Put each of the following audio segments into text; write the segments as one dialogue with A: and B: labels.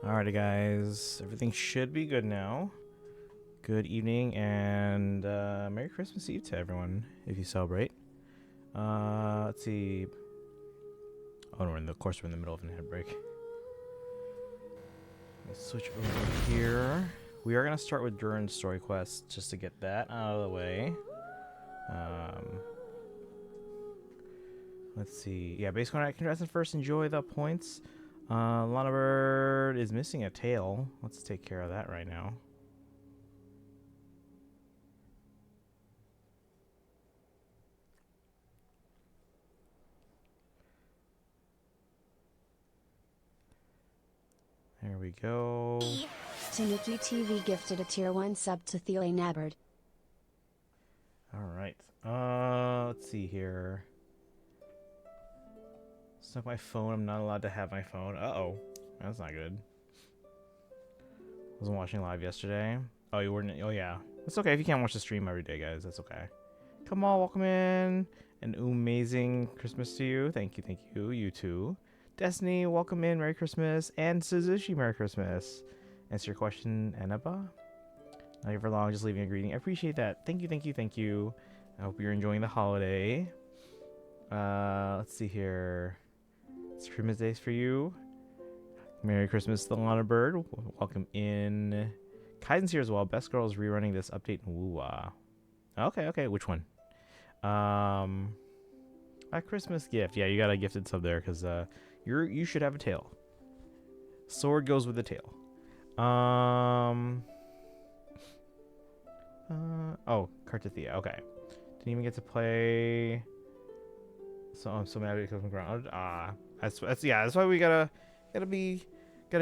A: Alrighty, guys. Everything should be good now. Good evening and Merry Christmas Eve to everyone if you celebrate. Let's see. Oh, no, of course, we're in the middle of an ad break. Let's switch over here. We are going to start with Durin's story quest just to get that out of the way. Let's see. Yeah, base contestant first. Enjoy the points. Lana Bird is missing a tail. Let's take care of that right now. There we go.
B: Tanuki TV gifted a tier 1 sub to Thiele Nabbard.
A: Alright. Let's see here. It's not my phone. I'm not allowed to have my phone. Uh-oh. That's not good. Wasn't watching live yesterday. Oh, you weren't? Oh, yeah. It's okay if you can't watch the stream every day, guys. That's okay. Come on, welcome in. An amazing Christmas to you. Thank you, thank you. You too. Destiny, welcome in. Merry Christmas. And Suzushi, Merry Christmas. Answer your question, Anaba. Not here for long, just leaving a greeting. I appreciate that. Thank you, thank you, thank you. I hope you're enjoying the holiday. Let's see here. It's Christmas days for you. Merry Christmas, the Lana Bird. Welcome in. Kaizen's here as well. Best Girl is rerunning this update in Woo-Wah. Okay. Which one? A Christmas gift. Yeah, you got a gifted sub there because you should have a tail. Sword goes with the tail. Oh, Cartithia. Okay. Didn't even get to play. So I'm so mad because I'm grounded. That's why we gotta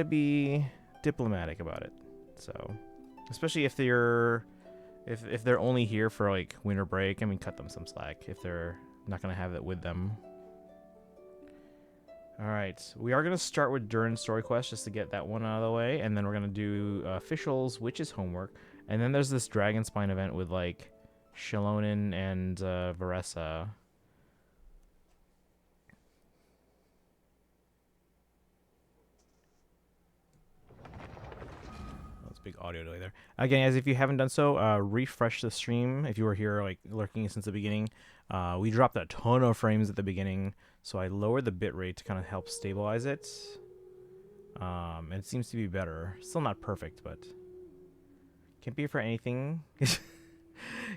A: be diplomatic about it. So, especially if they're only here for like winter break, I mean, cut them some slack if they're not gonna have it with them. All right, we are gonna start with Durin's story quest just to get that one out of the way, and then we're gonna do Fischl's witch's homework, and then there's this Dragonspine event with like Shalonin and Varessa. Big audio delay there. Again, as if you haven't done so, refresh the stream. If you were here like lurking since the beginning, we dropped a ton of frames at the beginning, so I lowered the bitrate to kind of help stabilize it. And it seems to be better. Still not perfect, but can't be for anything.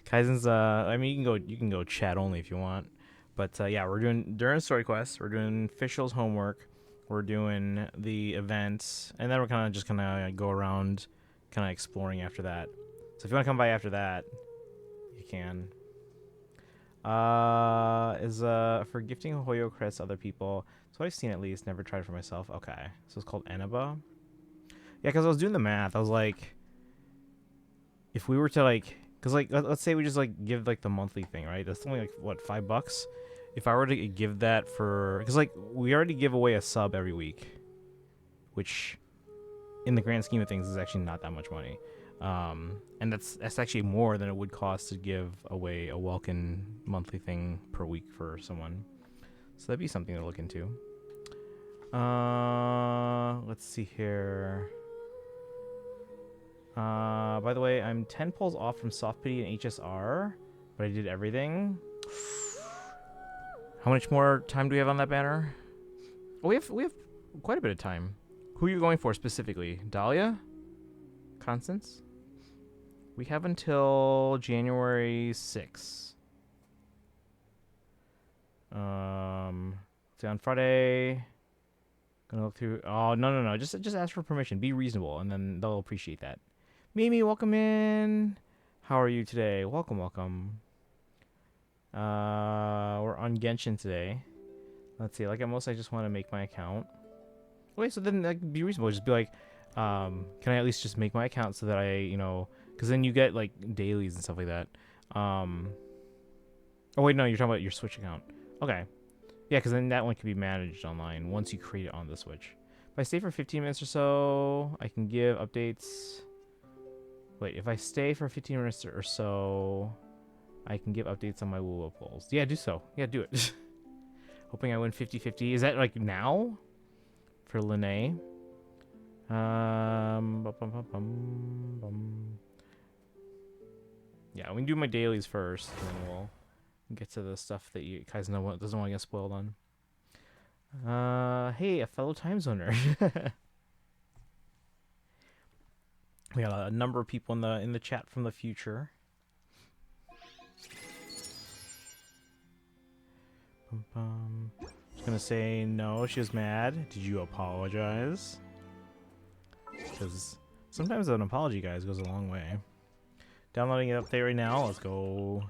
A: Kaizen's. I mean, you can go chat only if you want, but yeah, we're doing Durin's story quest. We're doing Fischl's homework. We're doing the events, and then we're kind of just gonna go around. Kind of exploring after that. So if you want to come by after that, you can. Is for gifting Hoyo credits to other people. That's what I've seen at least. Never tried for myself. Okay, so it's called Anaba. Yeah, because I was doing the math. I was like, if we were to like, because like let's say we just like give like the monthly thing, right? That's only like what, $5. If I were to give that for, because like we already give away a sub every week, which in the grand scheme of things is actually not that much money, and that's actually more than it would cost to give away a welcome monthly thing per week for someone, so that'd be something to look into. Let's see here. By the way, I'm 10 pulls off from soft pity and HSR, but I did everything. How much more time do we have on that banner? Oh, we have quite a bit of time. Who are you going for specifically? Dahlia? Constance? We have until January 6th. See, on Friday. Gonna look through. Oh, no. Just ask for permission. Be reasonable, and then they'll appreciate that. Mimi, welcome in. How are you today? Welcome. We're on Genshin today. Let's see. Like at most, I just want to make my account. Wait, so then like, be reasonable. Just be like, can I at least just make my account so that I, because then you get like dailies and stuff like that. Oh wait, no, you're talking about your Switch account. Okay, yeah, because then that one can be managed online once you create it on the Switch. If I stay for 15 minutes or so, I can give updates. Wait, if I stay for 15 minutes or so, I can give updates on my Woo-Wah polls. Yeah, do so. Yeah, do it. Hoping I win 50-50. Is that like now? For Lene. Bum. Yeah, we can do my dailies first, and then we'll get to the stuff that you guys know what doesn't want to get spoiled on. Hey, a fellow time zoner. We got a number of people in the chat from the future. Just gonna say no. She was mad. Did you apologize? Because sometimes an apology, guys, goes a long way. Downloading it update right now. Let's go.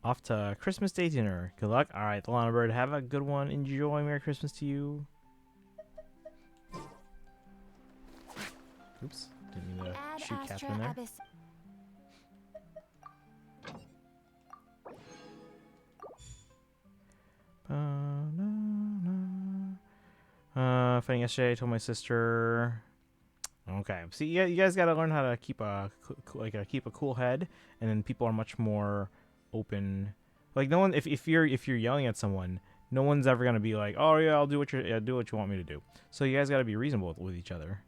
A: Off to Christmas Day dinner. Good luck. All right, the Lana Bird. Have a good one. Enjoy. Merry Christmas to you. Oops. Didn't mean to shoot Catherine there. Funny yesterday, I told my sister. Okay, see, yeah, you guys got to learn how to keep a keep a cool head, and then people are much more open. Like no one, if you're yelling at someone, no one's ever gonna be like, oh yeah, I'll do what you want me to do. So you guys got to be reasonable with each other.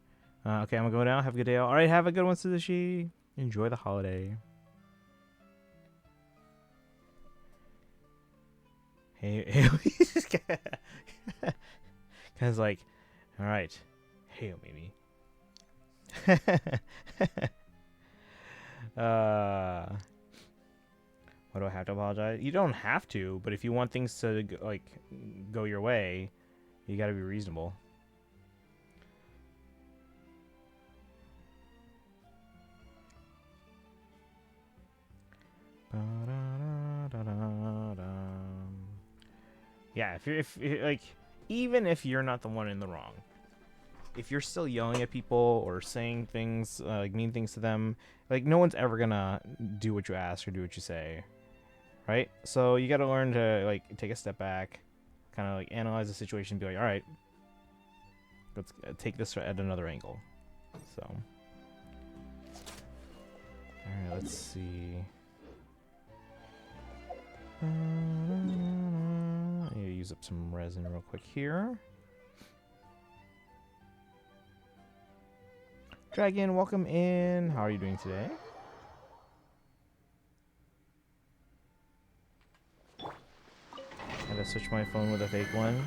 A: Okay, I'm gonna go now. Have a good day. All right, have a good one, Suzushi. Enjoy the holiday. Hey, Kind like, all right, hey, Mimi. Why do I have to apologize? You don't have to, but if you want things to go your way, you got to be reasonable. Yeah, if like, even if you're not the one in the wrong, if you're still yelling at people or saying things like mean things to them, like no one's ever gonna do what you ask or do what you say, right? So you got to learn to like take a step back, kind of like analyze the situation, be like, all right, let's take this at another angle. So, all right, let's see. I need to use up some resin real quick here. Dragon, welcome in. How are you doing today? I gotta switch my phone with a fake one.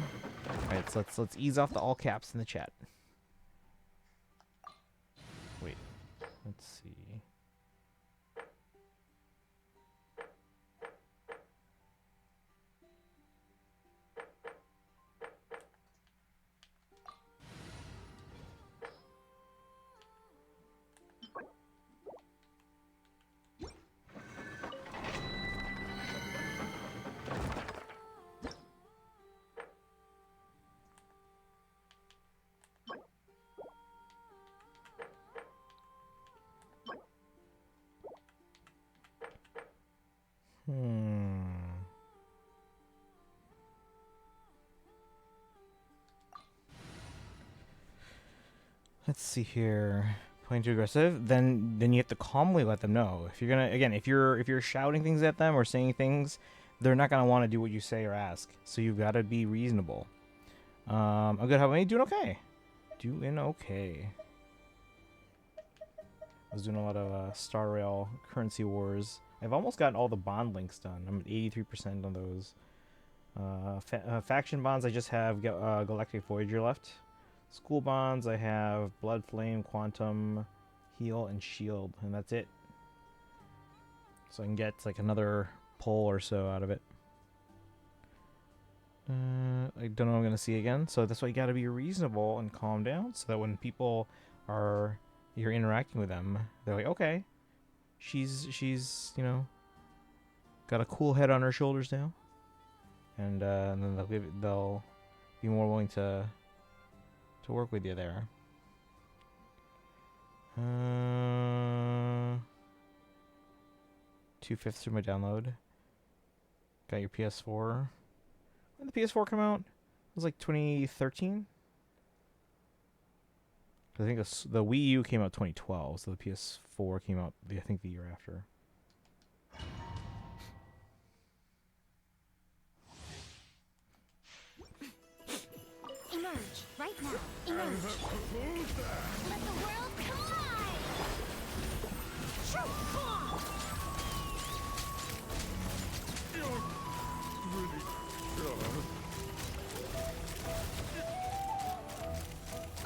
A: Alright, so let's ease off the all caps in the chat. Wait, let's see. Let's see here. Playing too aggressive, then you have to calmly let them know. If you're gonna, again, if you're shouting things at them or saying things, they're not gonna want to do what you say or ask. So you've got to be reasonable. I'm good. How are you? Doing okay. Doing okay. I was doing a lot of Star Rail Currency Wars. I've almost gotten all the bond links done. I'm at 83% on those. Faction bonds, I just have Galactic Voyager left. School bonds, I have Blood Flame, Quantum, Heal, and Shield, and that's it. So I can get like another pull or so out of it. I don't know what I'm going to see again, so that's why you got to be reasonable and calm down, so that when people you're interacting with them, they're like, okay, she's you know, got a cool head on her shoulders now, and then they'll be more willing to work with you there. 2/5 through my download. Got your PS4. When did the PS4 come out? It was like 2013. I think the Wii U came out 2012, so the PS4 came out I think the year after.
C: Right now, emerge. Let the world collide!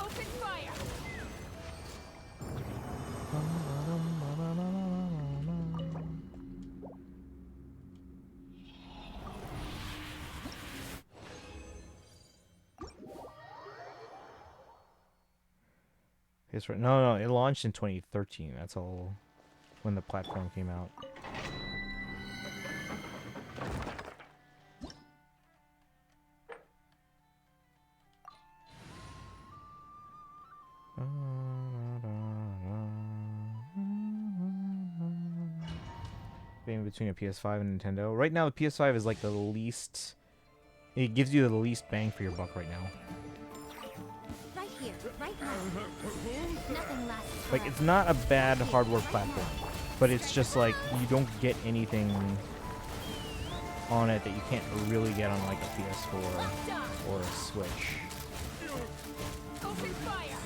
C: Open fire!
A: It's right. No, it launched in 2013. That's all when the platform came out. Being between a PS5 and Nintendo. Right now, the PS5 is like the least. It gives you the least bang for your buck right now.
C: Right here, right now. Nothing lasts
A: Like, it's not a bad hardware platform, but it's just like you don't get anything on it that you can't really get on like a PS4 or a Switch.
C: Open fire!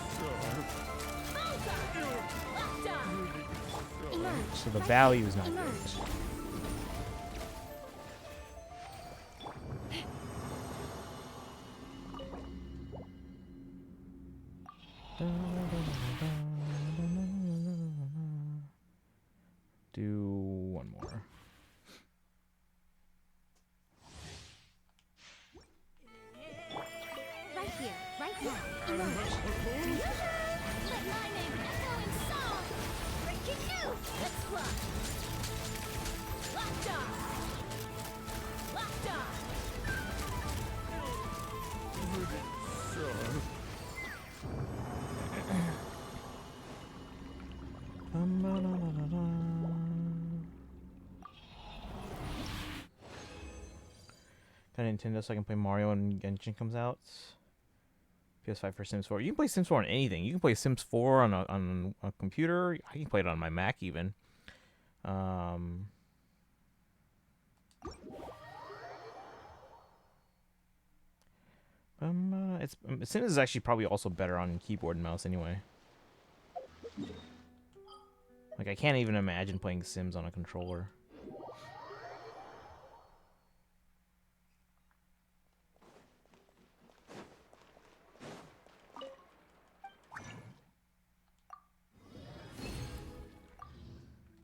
C: Emerge.
A: So the value is not
C: Emerge.
A: good. Do one more.
C: Right here, right now. Emerge. Let my name echo in song. Breaking new. Let's fly. Locked on. Locked on.
A: Got a Nintendo so I can play Mario when Genshin comes out. PS5 for Sims 4. You can play Sims 4 on anything. You can play Sims 4 on a computer. I can play it on my Mac even. Sims is actually probably also better on keyboard and mouse anyway. Like, I can't even imagine playing Sims on a controller.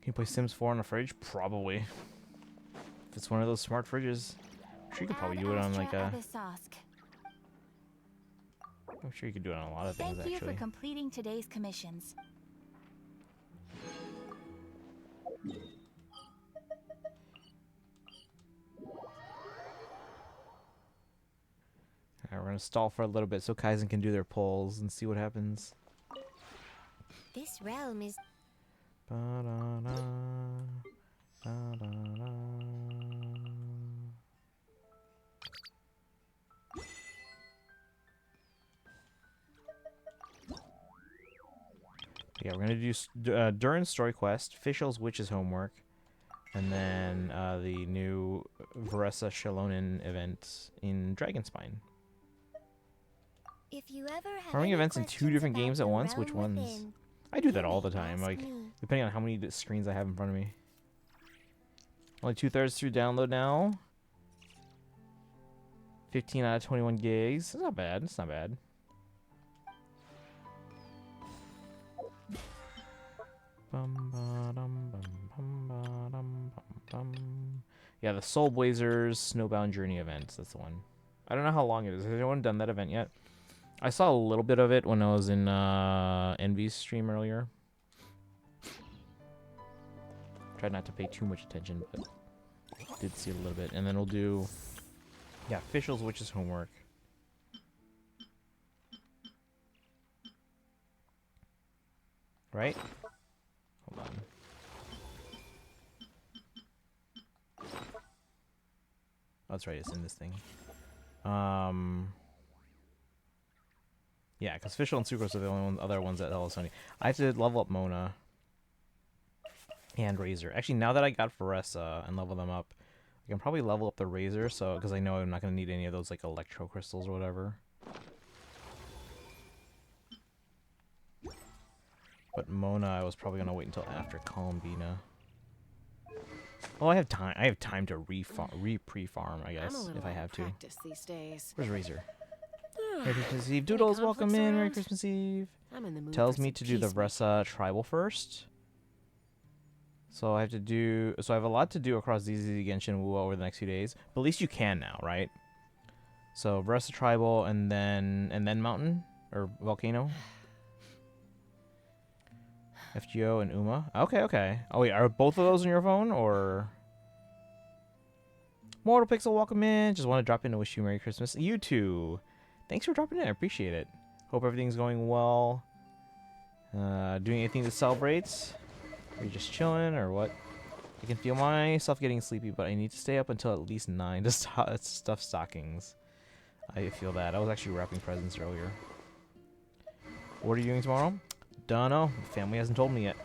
A: Can you play Sims 4 on a fridge? Probably. If it's one of those smart fridges. I'm sure you could probably do it on like a... I'm sure you could do it on a lot of things,
C: Thank you
A: actually.
C: for completing today's commissions.
A: Alright, we're gonna stall for a little bit so Kaizen can do their polls and see what happens.
C: This realm is
A: Ba-da-da, ba-da-da. Yeah, we're gonna do Durin's story quest, Fischl's witch's homework, and then the new Varessa Shalonin event in Dragonspine.
C: If you ever have
A: Running
C: any
A: events in 2
C: questions
A: different
C: about
A: games at
C: the
A: once? Which
C: realm
A: ones?
C: within,
A: I do
C: you
A: that all the
C: may
A: time,
C: ask
A: like,
C: me.
A: depending on how many screens I have in front of me. Only 2/3 through download now. 15 out of 21 gigs. It's not bad. It's not bad. Yeah, the Soul Blazers Snowbound Journey event. That's the one. I don't know how long it is. Has anyone done that event yet? I saw a little bit of it when I was in Envy's stream earlier. Tried not to pay too much attention, but did see a little bit. And then we'll do, yeah, Fischl's witch's homework. Right? Hold on. Oh, that's right, it's in this thing. Yeah, because Fischl and Sucrose are the only other ones that tell us Sony. I have to level up Mona and Razor. Actually, now that I got Varessa and level them up, I can probably level up the Razor, so because I know I'm not going to need any of those like electro crystals or whatever. But Mona, I was probably gonna wait until after Columbina. Oh, I have time. I have time to pre-farm, I
D: I'm a
A: guess,
D: little
A: if I
D: out of
A: have to.
D: practice these days.
A: Where's Razor? Merry Christmas Eve. Doodles, welcome
D: conflicts
A: in. Merry
D: around?
A: Christmas Eve.
D: I'm in the mood
A: Tells
D: for
A: me
D: some
A: to do the
D: peacemaking.
A: Vressa tribal first. So I have to do. So I have a lot to do across ZZ Genshin Wu over the next few days. But at least you can now, right? So Vressa tribal and then mountain or volcano. FGO and Uma. Okay, okay. Oh wait, are both of those on your phone or? Mortal Pixel, welcome in. Just want to drop in to wish you Merry Christmas. You too. Thanks for dropping in. I appreciate it. Hope everything's going well. Doing anything to celebrate? Are you just chilling or what? I can feel myself getting sleepy, but I need to stay up until at least 9 to stuff stockings. I feel that. I was actually wrapping presents earlier. What are you doing tomorrow? Dunno. Family hasn't told me yet.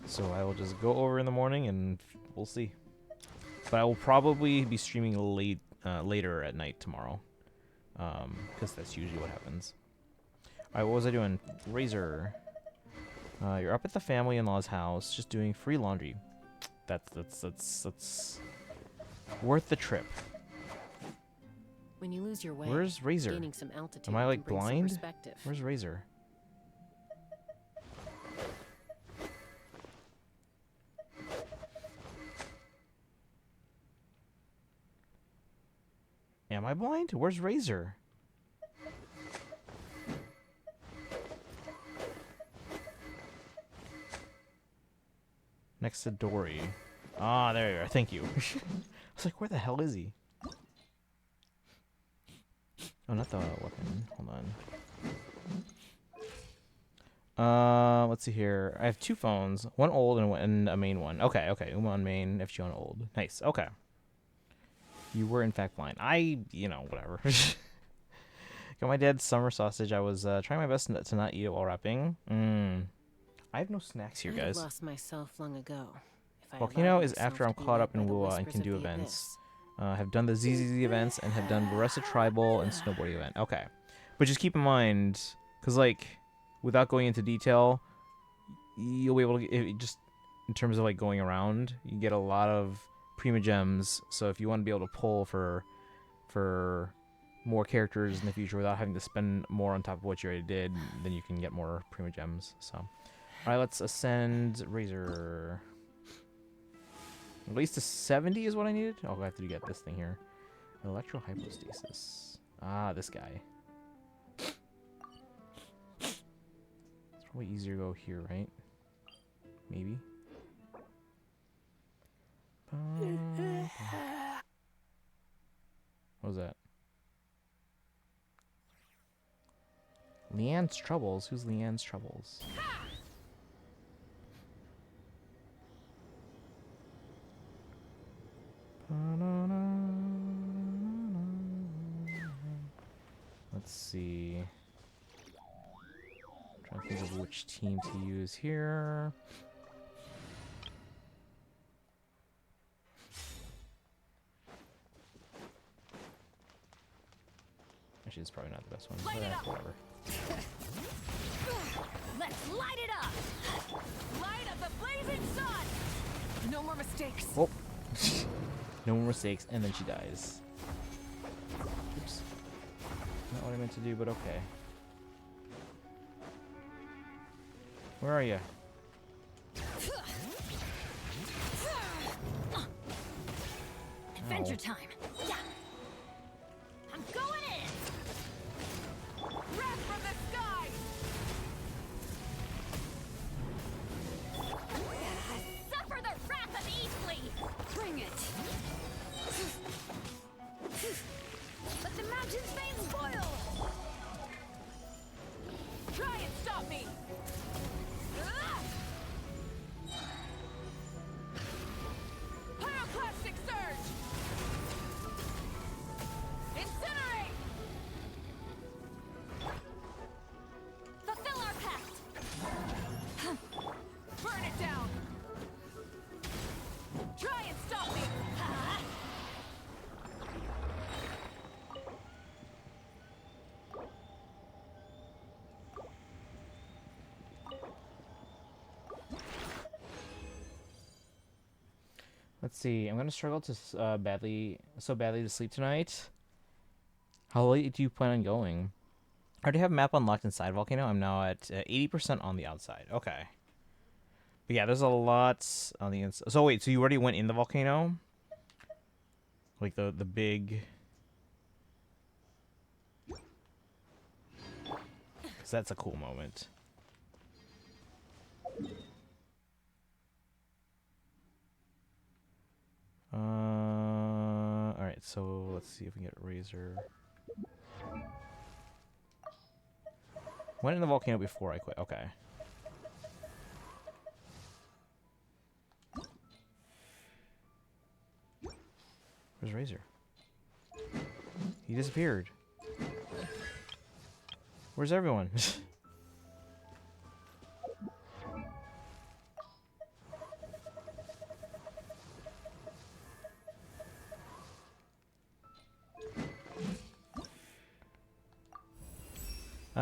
A: So I will just go over in the morning and we'll see. But I will probably be streaming later at night tomorrow. Because that's usually what happens. Alright, what was I doing? Razor. You're up at the family in-law's house, just doing free laundry. That's worth the trip.
D: When you lose your way,
A: Where's Razor?
D: gaining some altitude
A: Am I like
D: can bring some
A: blind?
D: perspective.
A: Where's Razor? Am I blind? Where's Razor? Next to Dory. Ah, there you are. Thank you. I was like, where the hell is he? Oh, not the weapon. Hold on. Let's see here. I have 2 phones. One old and a main one. Okay, okay. Uma on main, FG on old. Nice. Okay. You were in fact blind. Whatever. Got my dad's summer sausage. I was trying my best to not eat it while wrapping. I have no snacks here,
D: I'd have
A: guys.
D: lost myself long ago. If I
A: Volcano
D: allowed
A: is
D: myself
A: after
D: to
A: I'm
D: be
A: caught
D: led
A: up
D: by
A: in
D: the
A: WoA and
D: whispers
A: can
D: of
A: do
D: the
A: events.
D: abyss.
A: Have done the ZZZ events and have done Varessa Tribal and Snowboarding event. Okay. But just keep in mind, because, like, without going into detail, you'll be able to, just in terms of, like, going around, you get a lot of Prima Gems. So if you want to be able to pull for more characters in the future without having to spend more on top of what you already did, then you can get more Prima Gems. So, all right, let's ascend Razor. At least to 70 is what I needed. Oh, I have to get this thing here. Electro hypostasis. Ah, this guy. It's probably easier to go here, right? Maybe. What was that? Leanne's Troubles? Who's Leanne's Troubles? Let's see. Trying to think of which team to use here. Actually, it's probably not the best one.
C: Light it up.
A: Whatever.
C: Let's light it up! Light of the blazing sun! No more mistakes.
A: Oh. No more mistakes, and then she dies. Oops. Not what I meant to do, but okay. Where are you?
C: Adventure time. Yeah. I'm going in. Wrath from the sky. Suffer the wrath of Eastleigh. Bring it. Let the mountain's veins boil. Try and stop me. Pyroclastic surge. Incinerate. Fulfill our pact. Burn it down. Try and stop me.
A: Let's see. I'm gonna struggle to so badly to sleep tonight. How late do you plan on going? I already have map unlocked inside Volcano. I'm now at 80% on the outside. Okay. But yeah, there's a lot on the inside. So wait, so you already went in the volcano? Like the big... Because that's a cool moment. Alright, so let's see if we can get Razor. Went in the volcano before I quit. Okay. Where's Razor? He disappeared. Where's everyone?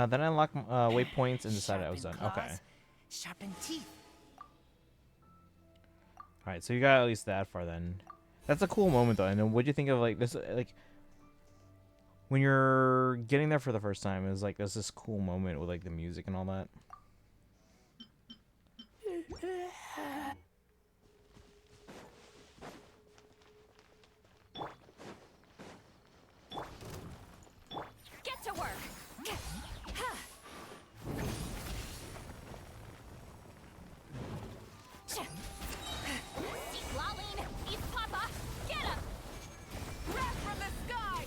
A: Then I unlocked waypoints and decided I was done. Okay.
D: Sharpen teeth.
A: Alright, so you got at least that far then. That's a cool moment though. And then what'd you think of like this, like when you're getting there for the first time? Is like there's this cool moment with like the music and all that.
C: Get to work. Lolling, he's Papa. Get him. Wrap from the sky.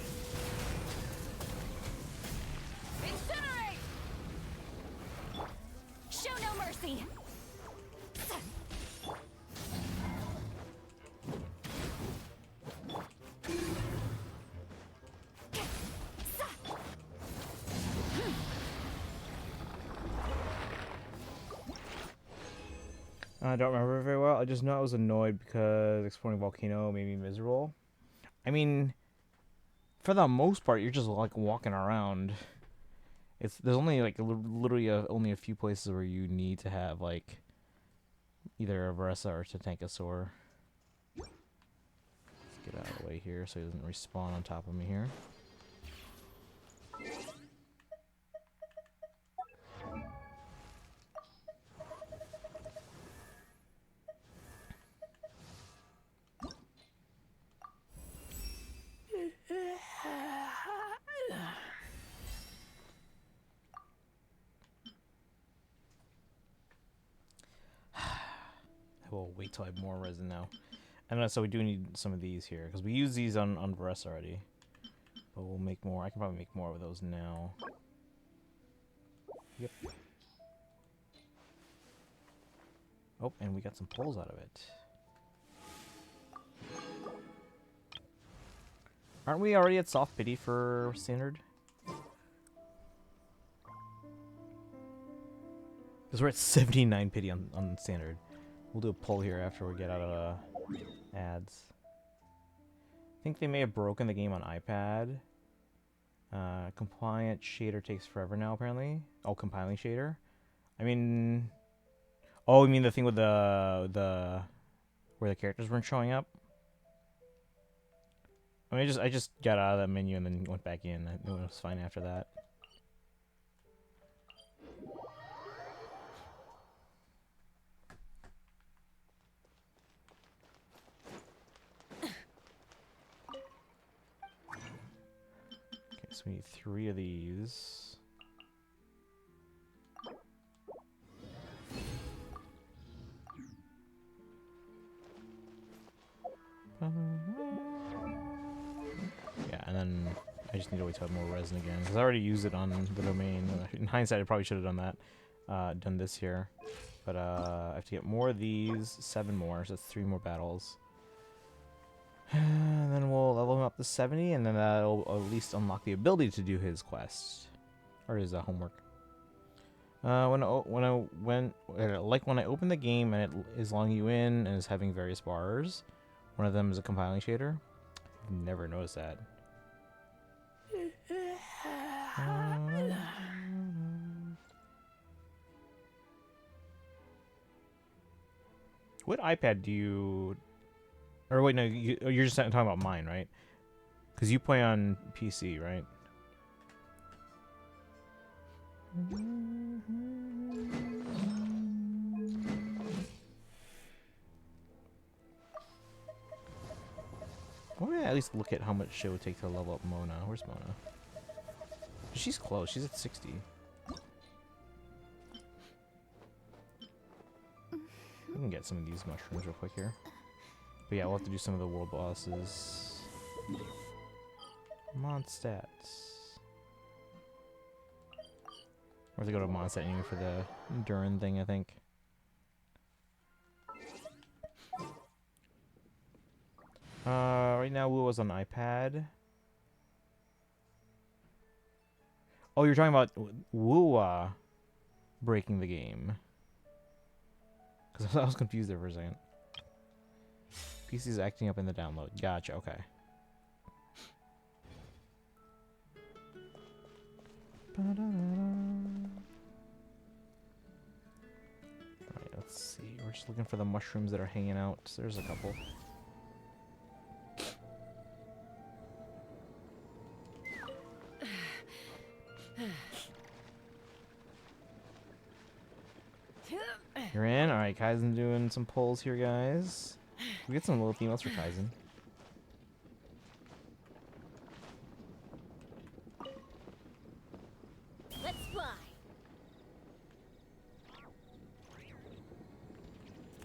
C: Incinerate. Show no mercy.
A: I don't remember it very well. I just know I was annoyed because exploring volcano made me miserable. I mean, for the most part, you're just like walking around. There's only like literally only a few places where you need to have like either a Varessa or Tankasaur. Let's get out of the way here so he doesn't respawn on top of me here. We'll wait till I have more resin now. And so we do need some of these here because we use these on Varessa already. But we'll make more. I can probably make more of those now. Yep. Oh, and we got some pulls out of it. Aren't we already at soft pity for standard? Because we're at 79 pity on standard. We'll do a pull here after we get out of ads. I think they may have broken the game on iPad. Compliant shader takes forever now, apparently. Oh, compiling shader. I mean, oh, you mean the thing with the where the characters weren't showing up? I mean, I just got out of that menu and then went back in. It was fine after that. So we need 3 of these. Yeah, and then I just need to wait to have more resin again because I already used it on the domain. In hindsight, I probably should have done that, done this here. But I have to get more of these, 7 more, so that's 3 more battles. And then we'll level him up to 70, and then that'll at least unlock the ability to do his quest or his homework. When I open the game and it is logging you in and is having various bars, one of them is a compiling shader. I've never noticed that. What iPad do you Or wait, no, you're just talking about mine, right? Because you play on PC, right? Why don't I at least look at how much it would take to level up Mona? Where's Mona? She's close. She's at 60. We can get some of these mushrooms real quick here. But yeah, we'll have to do some of the world bosses. Mondstadt. We'll have to go to Mondstadt anyway for the Durin thing, I think. Right now, Wu was on iPad. Oh, you're talking about Wu breaking the game. Because I was confused there for a second. PC's acting up in the download. Gotcha, okay. Alright, let's see. We're just looking for the mushrooms that are hanging out. So there's a couple. You're in? Alright, Kaizen doing some pulls here, guys. We get some little females for Kaizen.
C: Let's fly.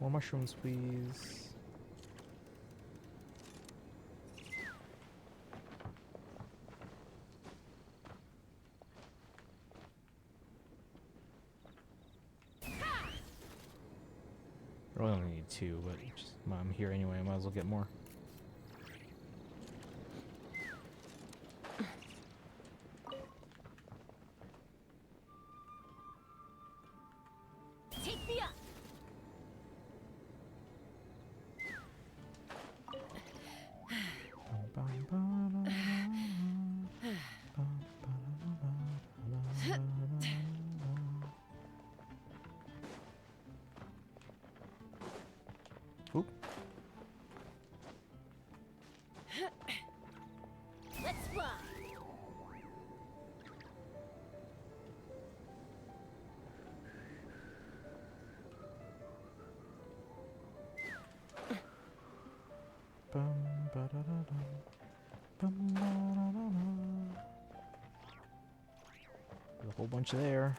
A: More mushrooms, please. I really only need 2, but just, I'm here anyway. I might as well get more.
C: Take me up.
A: Oop.
C: Let's fly.
A: There's a whole bunch there.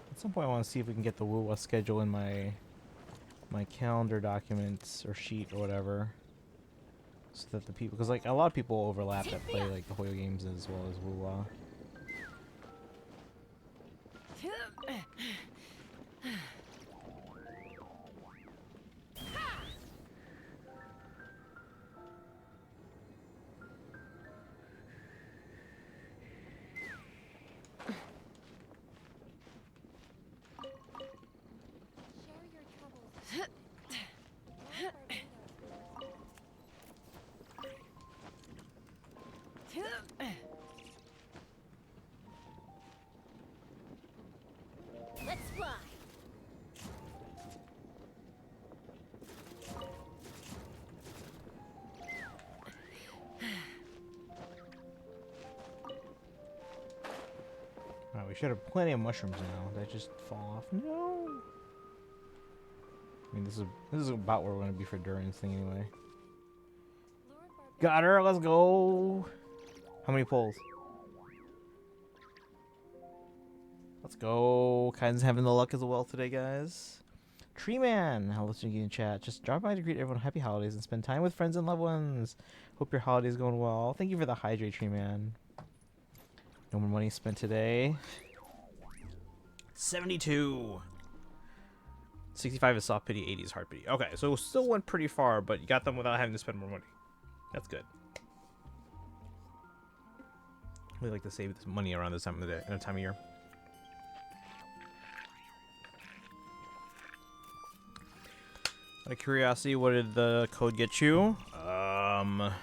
A: At some point, I want to see if we can get the Wuwa schedule in my calendar documents or sheet or whatever, so that the people, because like a lot of people overlap that play like the Hoyo games as well as Wuwa.
C: Share your troubles. Let's fly.
A: Alright, we should have plenty of mushrooms now. Did I just fall off? No. I mean, this is about where we're gonna be for Durin's thing anyway. Got her. Let's go. How many pulls? Let's go. Kaizen's having the luck as well today, guys. Tree Man, hello to you in chat. Just drop by to greet everyone happy holidays and spend time with friends and loved ones. Hope your holiday's going well. Thank you for the hydrate, Tree Man. No more money spent today. 72. 65 is soft pity, 80 is hard pity. Okay, so it still went pretty far, but you got them without having to spend more money. That's good. We like to save this money around this time of the day, time of year. Out of curiosity, what did the code get you? Let's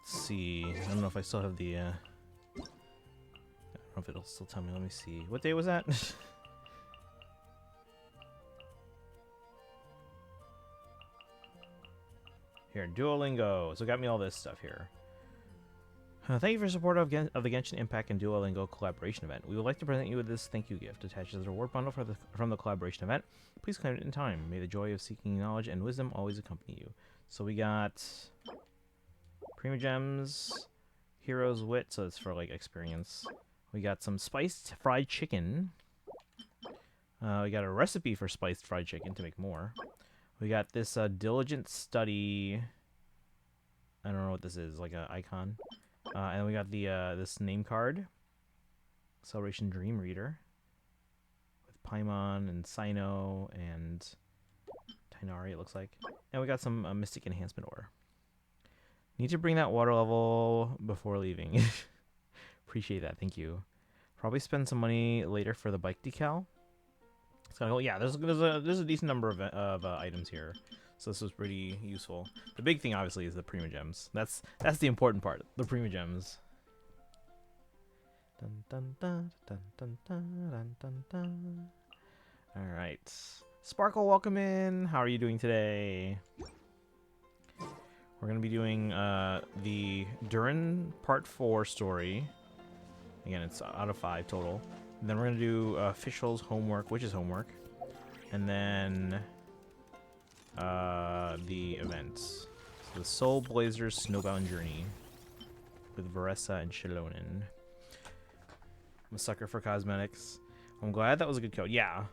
A: see. I don't know if I still have the. I don't know if it'll still tell me. Let me see. What day was that? Here, Duolingo. So it got me all this stuff here. Thank you for your support of the Genshin Impact and Duolingo collaboration event. We would like to present you with this thank you gift attached as a reward bundle from the collaboration event. Please claim it in time. May the joy of seeking knowledge and wisdom always accompany you. So we got Prima Gems, Hero's Wit, so it's for like experience. We got some spiced fried chicken. We got a recipe for spiced fried chicken to make more. We got this diligent study. I don't know what this is, like an icon. And we got the this name card, Celebration Dream Reader, with Paimon and Sino and Tainari, it looks like. And we got some Mystic Enhancement Ore. Need to bring that water level before leaving. Appreciate that, thank you. Probably spend some money later for the bike decal. So yeah, there's a decent number of items here. So this was pretty useful. The big thing, obviously, is the Prima Gems. That's the important part. The Prima Gems. Dun, dun, dun, dun, dun, dun, dun, dun, dun. All right, Sparkle, welcome in. How are you doing today? We're gonna be doing the Durin Part 4 story. Again, it's out of 5 total. And then we're gonna do Fischl's homework, which is homework, and then the events. So the Soul Blazers Snowbound Journey with Varessa and Shilonen. I'm a sucker for cosmetics. I'm glad that was a good code. Yeah.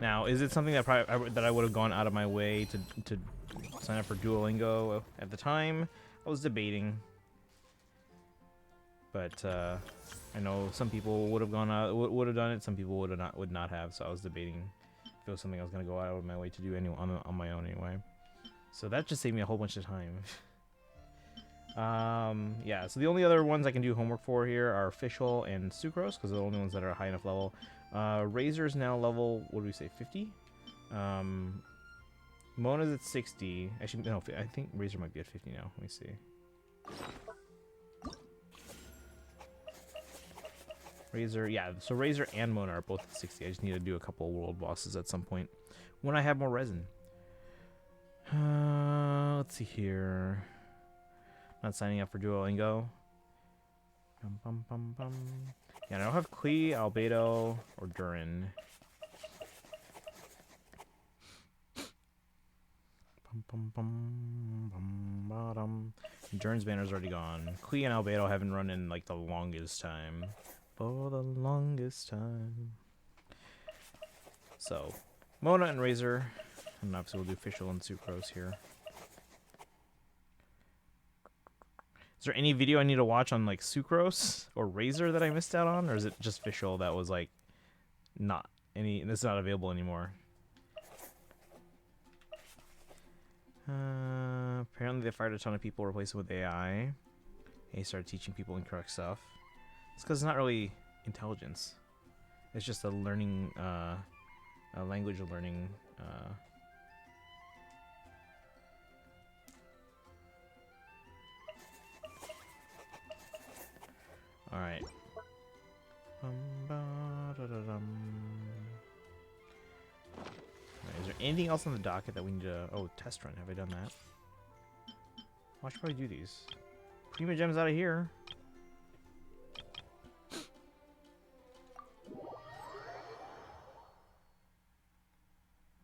A: Now, is it something that that I would have gone out of my way to sign up for Duolingo at the time? I was debating, but I know some people would have gone out, would have done it. Some people would not have. So I was debating if it was something I was gonna go out of my way to do anyway on my own anyway. So that just saved me a whole bunch of time. Yeah. So the only other ones I can do homework for here are Fischl and Sucrose, because they're the only ones that are high enough level. Razor's now level, what do we say, 50? Mona's at 60. Actually, no, I think Razor might be at 50 now. Let me see. Razor, yeah, so Razor and Mona are both at 60. I just need to do a couple of world bosses at some point when I have more resin. Let's see here. Not signing up for Duolingo. Yeah, I don't have Klee, Albedo, or Durin. Durin's banner's already gone. Klee and Albedo haven't run in like the longest time. For the longest time. So, Mona and Razor. And obviously we'll do Fischl and Sucrose here. Is there any video I need to watch on like Sucrose or Razor that I missed out on? Or is it just Fischl that was like not any, that's not available anymore? Apparently they fired a ton of people, replaced it with AI. They started teaching people incorrect stuff. It's because it's not really intelligence. It's just a learning, a language learning. All right. Is there anything else on the docket that we need to? Oh, test run. Have I done that? Well, I should probably do these. Prima Gems out of here.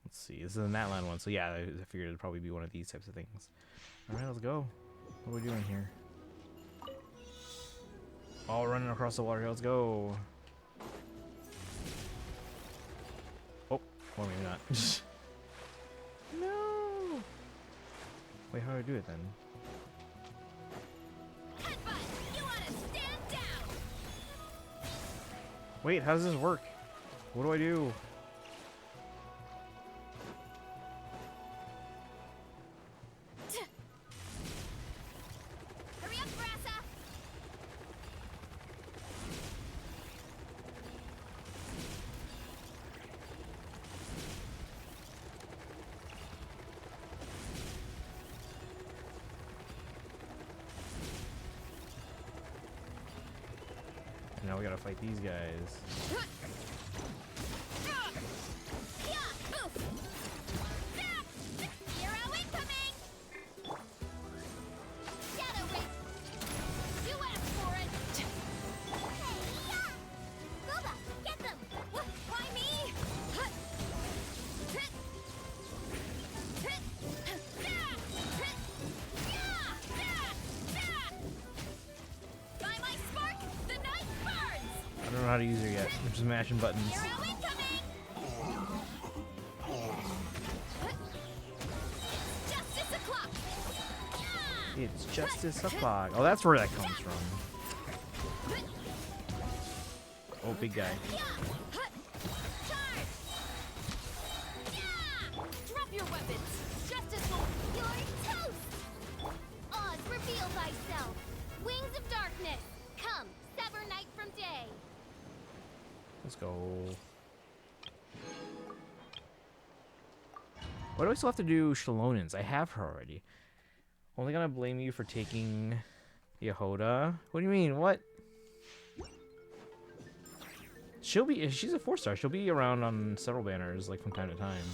A: Let's see. This is a Natland one, so yeah, I figured it'd probably be one of these types of things. All right, let's go. What are we doing here? All running across the water here. Let's go. Oh, well, maybe not. No. Wait, how do I do it then?
C: Headbutt! You wanna stand down!
A: Wait, how does this work? What do I do? now we gotta fight these guys.
C: Hero incoming! Shadow Wing! You asked for it! Hey-ya! Boba, get them! Why me? By my spark, the night burns!
A: I don't know how to use her yet. I'm just mashing buttons.
C: Hero incoming! Justice o'clock!
A: It's Justice O'Clock. Oh, that's where that comes from. Oh, big guy.
C: Charge! Drop your weapons! Justice will... You're toast! Oz, reveal thyself! Wings of darkness! Come, sever night from day!
A: Let's go. Why do I still have to do Shalonins? I have her already. Only gonna blame you for taking Yehoda. What do you mean? What? She'll be. She's a 4-star. She'll be around on several banners, like from time to time.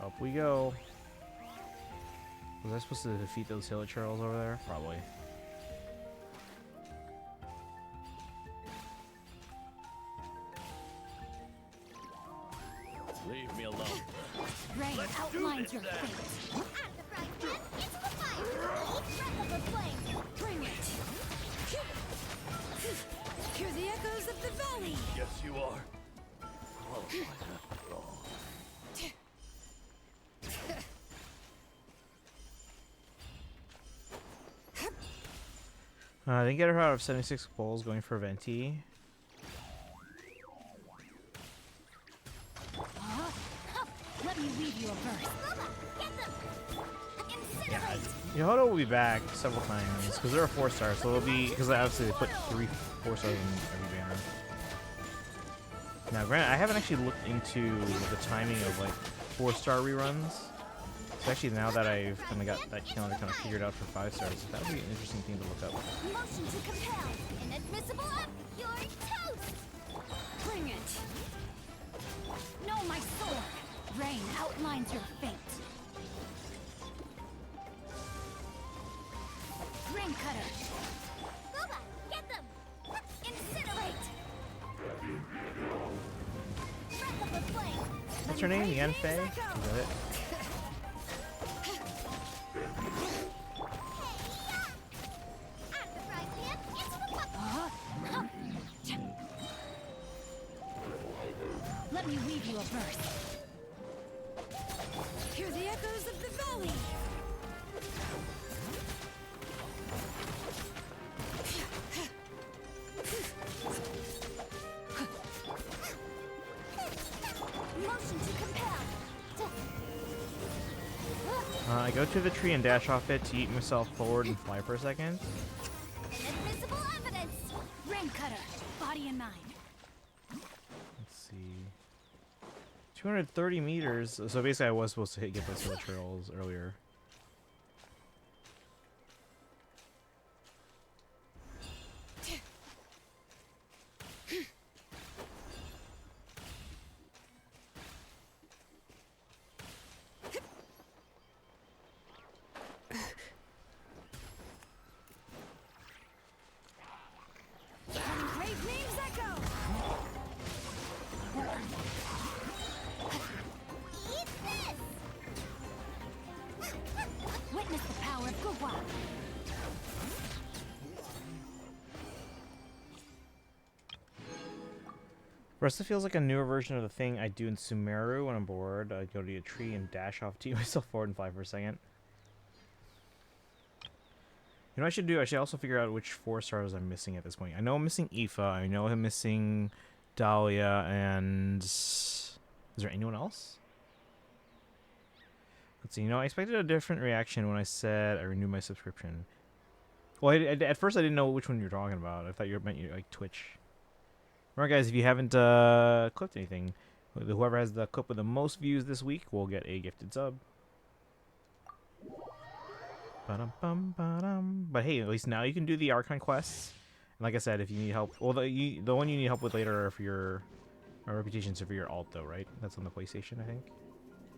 A: Up we go. Was I supposed to defeat those Hilichurls over there? Probably.
E: Leave me alone.
C: Rain outlines your fate. At the frying pan, it's the fire! Breath of the flame! Bring it! Hear the echoes of the valley!
E: Yes, you are. Qualified after all.
A: I didn't get her out of 76 bowls going for Venti.
C: Let me weave you a verse. Loba, get them! Incinerate!
A: Yehoda will be back several times because they're a 4-star, so it'll be because obviously they put 3 4-stars in every banner. Now, granted, I haven't actually looked into the timing of like 4-star reruns. Especially now that I've kind of got that calendar kind of figured out for 5-stars, that would be an interesting thing to look up.
C: Motion to compel. Inadmissible up. You're toast. Bring it. Know my sword. Rain outlines your fate. Ring cutter. Boba, get them. Incinerate. Breath of the flame.
A: What's her name? Yanfei? Is that it?
C: Let me weave you a verse. Hear the echoes of the valley. Motion to compel.
A: I go to the tree and dash off it to eat myself forward and fly for a second.
C: Inadmissible evidence. Rain cutter. Body and mind.
A: Let's see. 230 meters. So basically, I was supposed to get those Hilichurls earlier.
C: Brave names echo. Eat this. Witness the power of Gugwa.
A: Resta feels like a newer version of the thing I do in Sumeru when I'm bored. I go to a tree and dash off to eat myself forward and fly for a second. You know what I should do? I should also figure out which 4-stars I'm missing at this point. I know I'm missing Aoife. I know I'm missing Dahlia, and is there anyone else? Let's see. You know, I expected a different reaction when I said I renewed my subscription. Well, at first I didn't know which one you were talking about. I thought you meant like Twitch. Remember, guys, if you haven't clipped anything, whoever has the clip with the most views this week will get a gifted sub. Ba-dum-bum, ba-dum. But hey, at least now you can do the Archon quests. And like I said, if you need help, well, the one you need help with later are for your reputations are for your alt, though, right? That's on the PlayStation, I think.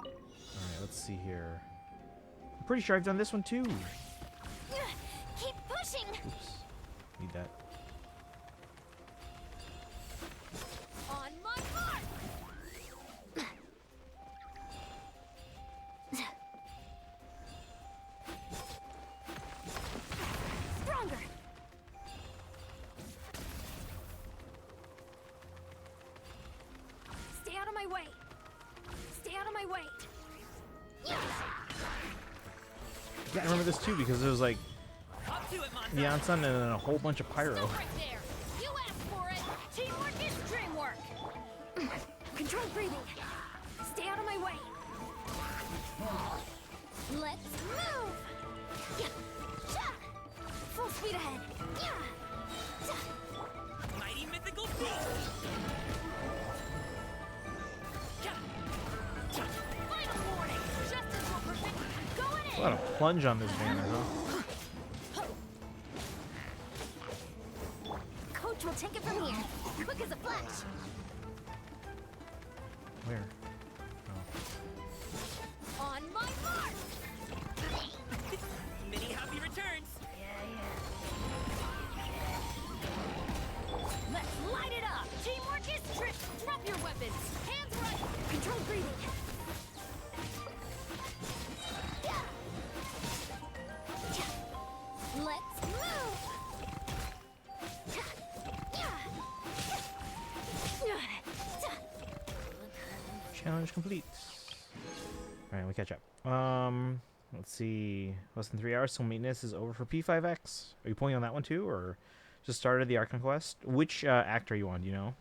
A: All right, let's see here. I'm pretty sure I've done this one too.
C: Keep pushing.
A: Oops, need that.
C: On my mark. Stronger. Stay out of my way. Stay out of my way.
A: Yeah, I remember this too because it was like neon sun and then a whole bunch of pyro.
C: Stop right there. You asked for it. Teamwork is dreamwork. Control breathing. Stay out of my way. Let's move. Yeah. Cha. Full speed ahead. Yeah. Cha.
E: Mighty mythical beast!
C: Final warning. Justice will perfect. Going
A: A lot of plunge on this banner, huh?
C: in. Coach will take it from here. Quick as a flash.
A: Where?
C: On my mark.
E: Many happy returns!
C: Let's light it up. Teamwork is trick. Drop your weapons. Hands right. Control breathing. Yeah. Let's move.
A: Challenge complete. Alright, we catch up. Let's see. Less than 3 hours, so maintenance is over for P5X. Are you pulling on that one too, or just started the Archon quest? Which act are you on, do you know?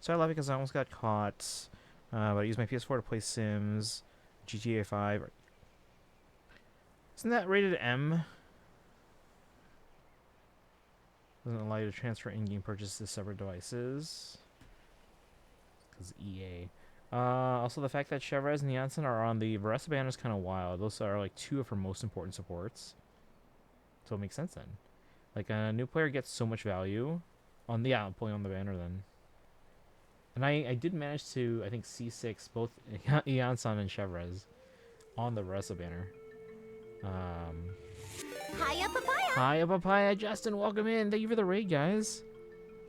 A: So I love it because I almost got caught. But I used my PS4 to play Sims, GTA 5. Isn't that rated M? Doesn't allow you to transfer in-game purchases to separate devices. Because EA. Also, the fact that Chevrez and Janssen are on the Varesa banner is kind of wild. Those are like two of her most important supports. So it makes sense then. Like a new player gets so much value on the I'm pulling on the banner then. And I did manage to, I think, C6 both Janssen and Chevrez on the Varesa banner.
C: Hiya, papaya.
A: Hi, Papaya. Justin, welcome in. Thank you for the raid, guys.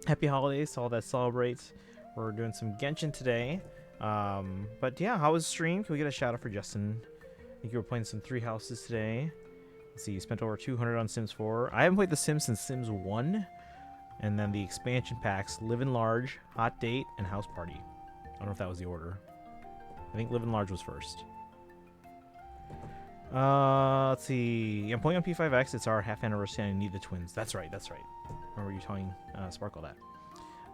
A: Happy holidays to all that celebrate. We're doing some Genshin today. But yeah, how was the stream? Can we get a shout out for Justin? I think you were playing some 3 houses today. Let's see, you spent over 200 on Sims 4. I haven't played The Sims since Sims 1. And then the expansion packs, Live in Large, Hot Date, and House Party. I don't know if that was the order. I think Live in Large was first. Let's see. I'm playing on P5X. It's our half anniversary and I need the twins. That's right, that's right. Remember you telling Sparkle that.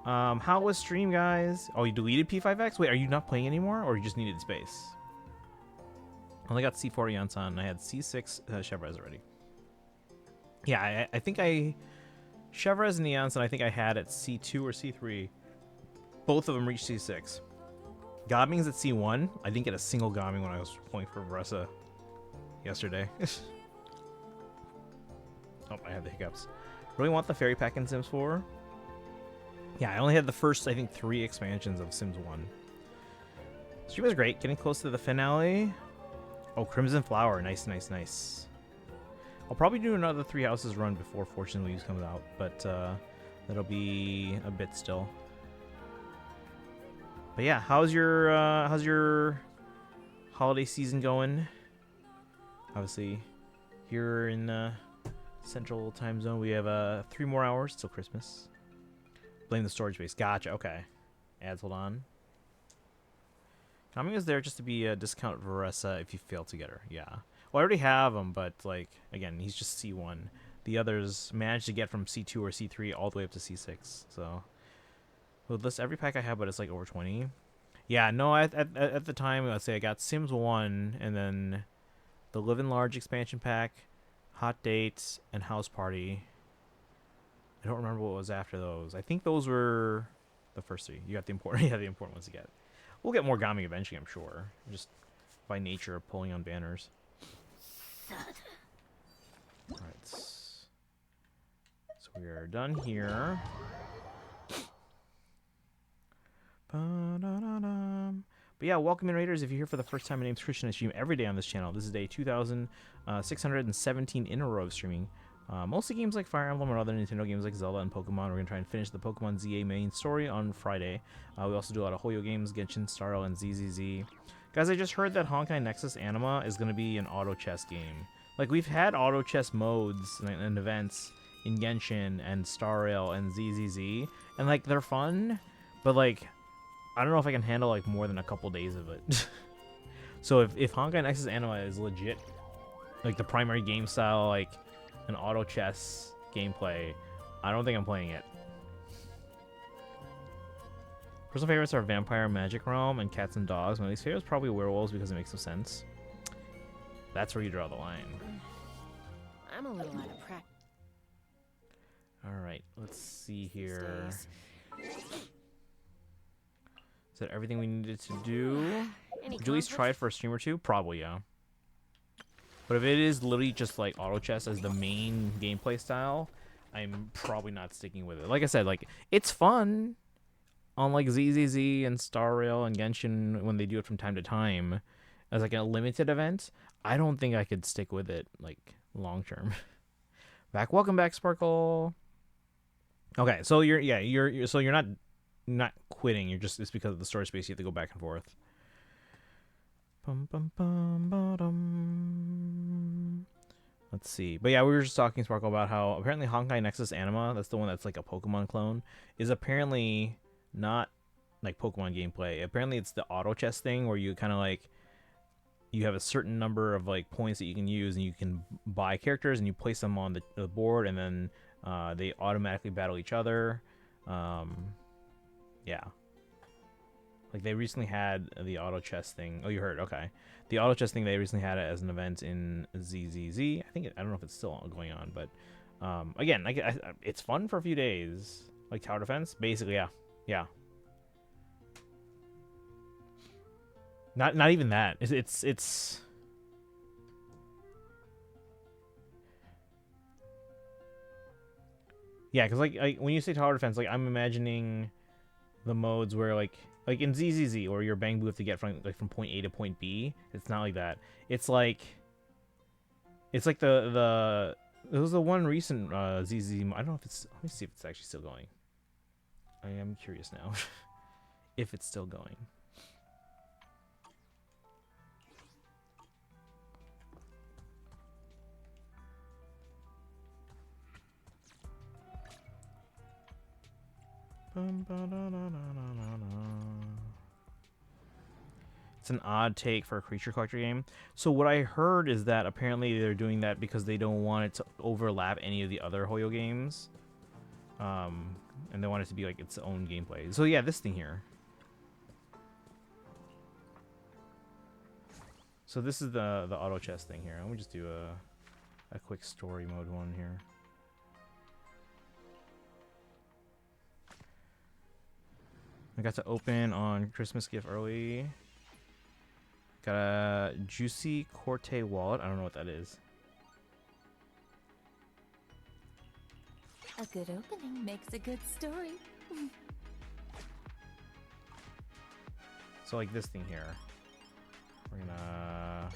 A: How was stream, guys? Oh, you deleted P5X? Wait, are you not playing anymore, or you just needed space? I only got C4 Yansan, and I had C6 Chevrez already. Yeah, I think Chevrez and Yansan, I think I had at C2 or C3. Both of them reached C6. Gobbing's at C1. I didn't get a single Gobbing when I was playing for Varesa yesterday. Oh, I have the hiccups. Really want the Fairy Pack in Sims 4. Yeah, I only had the first, I think, 3 expansions of Sims 1. Stream was great. Getting close to the finale. Oh, Crimson Flower. Nice, nice, nice. I'll probably do another 3 houses run before Fortune Leaves comes out, but that'll be a bit still. But yeah, how's your holiday season going? Obviously, here in Central Time Zone, we have 3 more hours till Christmas. Blame the storage base. Gotcha. Okay. Ads, hold on. Coming is there just to be a discount Varesa if you fail to get her. Yeah. Well, I already have him, but like again, he's just C1. The others managed to get from C2 or C3 all the way up to C6. So, well, this every pack I have, but it's like over 20. Yeah. No. At the time, let's say I got Sims 1, and then the Live in Large expansion pack, Hot Dates, and House Party. I don't remember what was after those. I think those were the first three. You got the important, yeah, the important ones to get. We'll get more Gami eventually, I'm sure. Just by nature of pulling on banners. Alright. So we are done here. Ba-da-da-dum. But yeah, welcome in, Raiders. If you're here for the first time, my name's Christian. I stream every day on this channel. This is day 2,617 in a row of streaming. Mostly games like Fire Emblem and other Nintendo games like Zelda and Pokemon. We're going to try and finish the Pokemon ZA main story on Friday. We also do a lot of Hoyo games, Genshin, Starro, and ZZZ. Guys, I just heard that Honkai Nexus Anima is going to be an auto chess game. Like, we've had auto chess modes and events in Genshin and Star Rail and ZZZ, and, like, they're fun, but, like, I don't know if I can handle, like, more than a couple days of it. So if Honkai Nexus Anima is legit, like, the primary game style, like, an auto chess gameplay, I don't think I'm playing it. Personal favorites are Vampire Magic Realm and Cats and Dogs. My least favorite is probably Werewolves because it makes no sense. That's where you draw the line.
D: I'm a little out of practice.
A: Alright, let's see here.
D: These days.
A: Is that everything we needed to do?
D: Any
A: Would you at least try it for a stream or two? Probably, yeah. But if it is literally just like auto chess as the main gameplay style, I'm probably not sticking with it. Like I said, like, it's fun on like ZZZ and Star Rail and Genshin when they do it from time to time as like a limited event. I don't think I could stick with it like long term. Welcome back, Sparkle. Okay, so you're not quitting. You're just, it's because of the storage space. You have to go back and forth. Bum, bum, bum, ba-dum. Let's see. But yeah, we were just talking, Sparkle, about how apparently Honkai Nexus Anima, that's the one that's like a Pokemon clone, is apparently not like Pokemon gameplay. Apparently it's the auto chess thing where you kind of like, you have a certain number of like points that you can use, and you can buy characters and you place them on the board, and then they automatically battle each other. Yeah. Like, they recently had the auto chess thing. Oh, you heard. Okay. The auto chess thing, they recently had it as an event in ZZZ. I don't know if it's still going on, but again, it's fun for a few days. Like tower defense, basically, yeah. Yeah. Not even that. It's yeah, because like when you say tower defense, like, I'm imagining the modes where like in ZZZ, or your Bang Boo have to get from point A to point B. It's not like that. It's like the there was the one recent ZZZ. I don't know if it's. Let me see if it's actually still going. I am curious now if it's still going. It's an odd take for a creature collector game. So what I heard is that apparently they're doing that because they don't want it to overlap any of the other Hoyo games. And they want it to be like its own gameplay. So yeah, this thing here. So this is the auto chess thing here. Let me just do a quick story mode one here. I got to open on Christmas gift early. Got a Juicy Corte wallet. I don't know what that is.
C: A good opening makes a good story.
A: So like this thing here. We're gonna...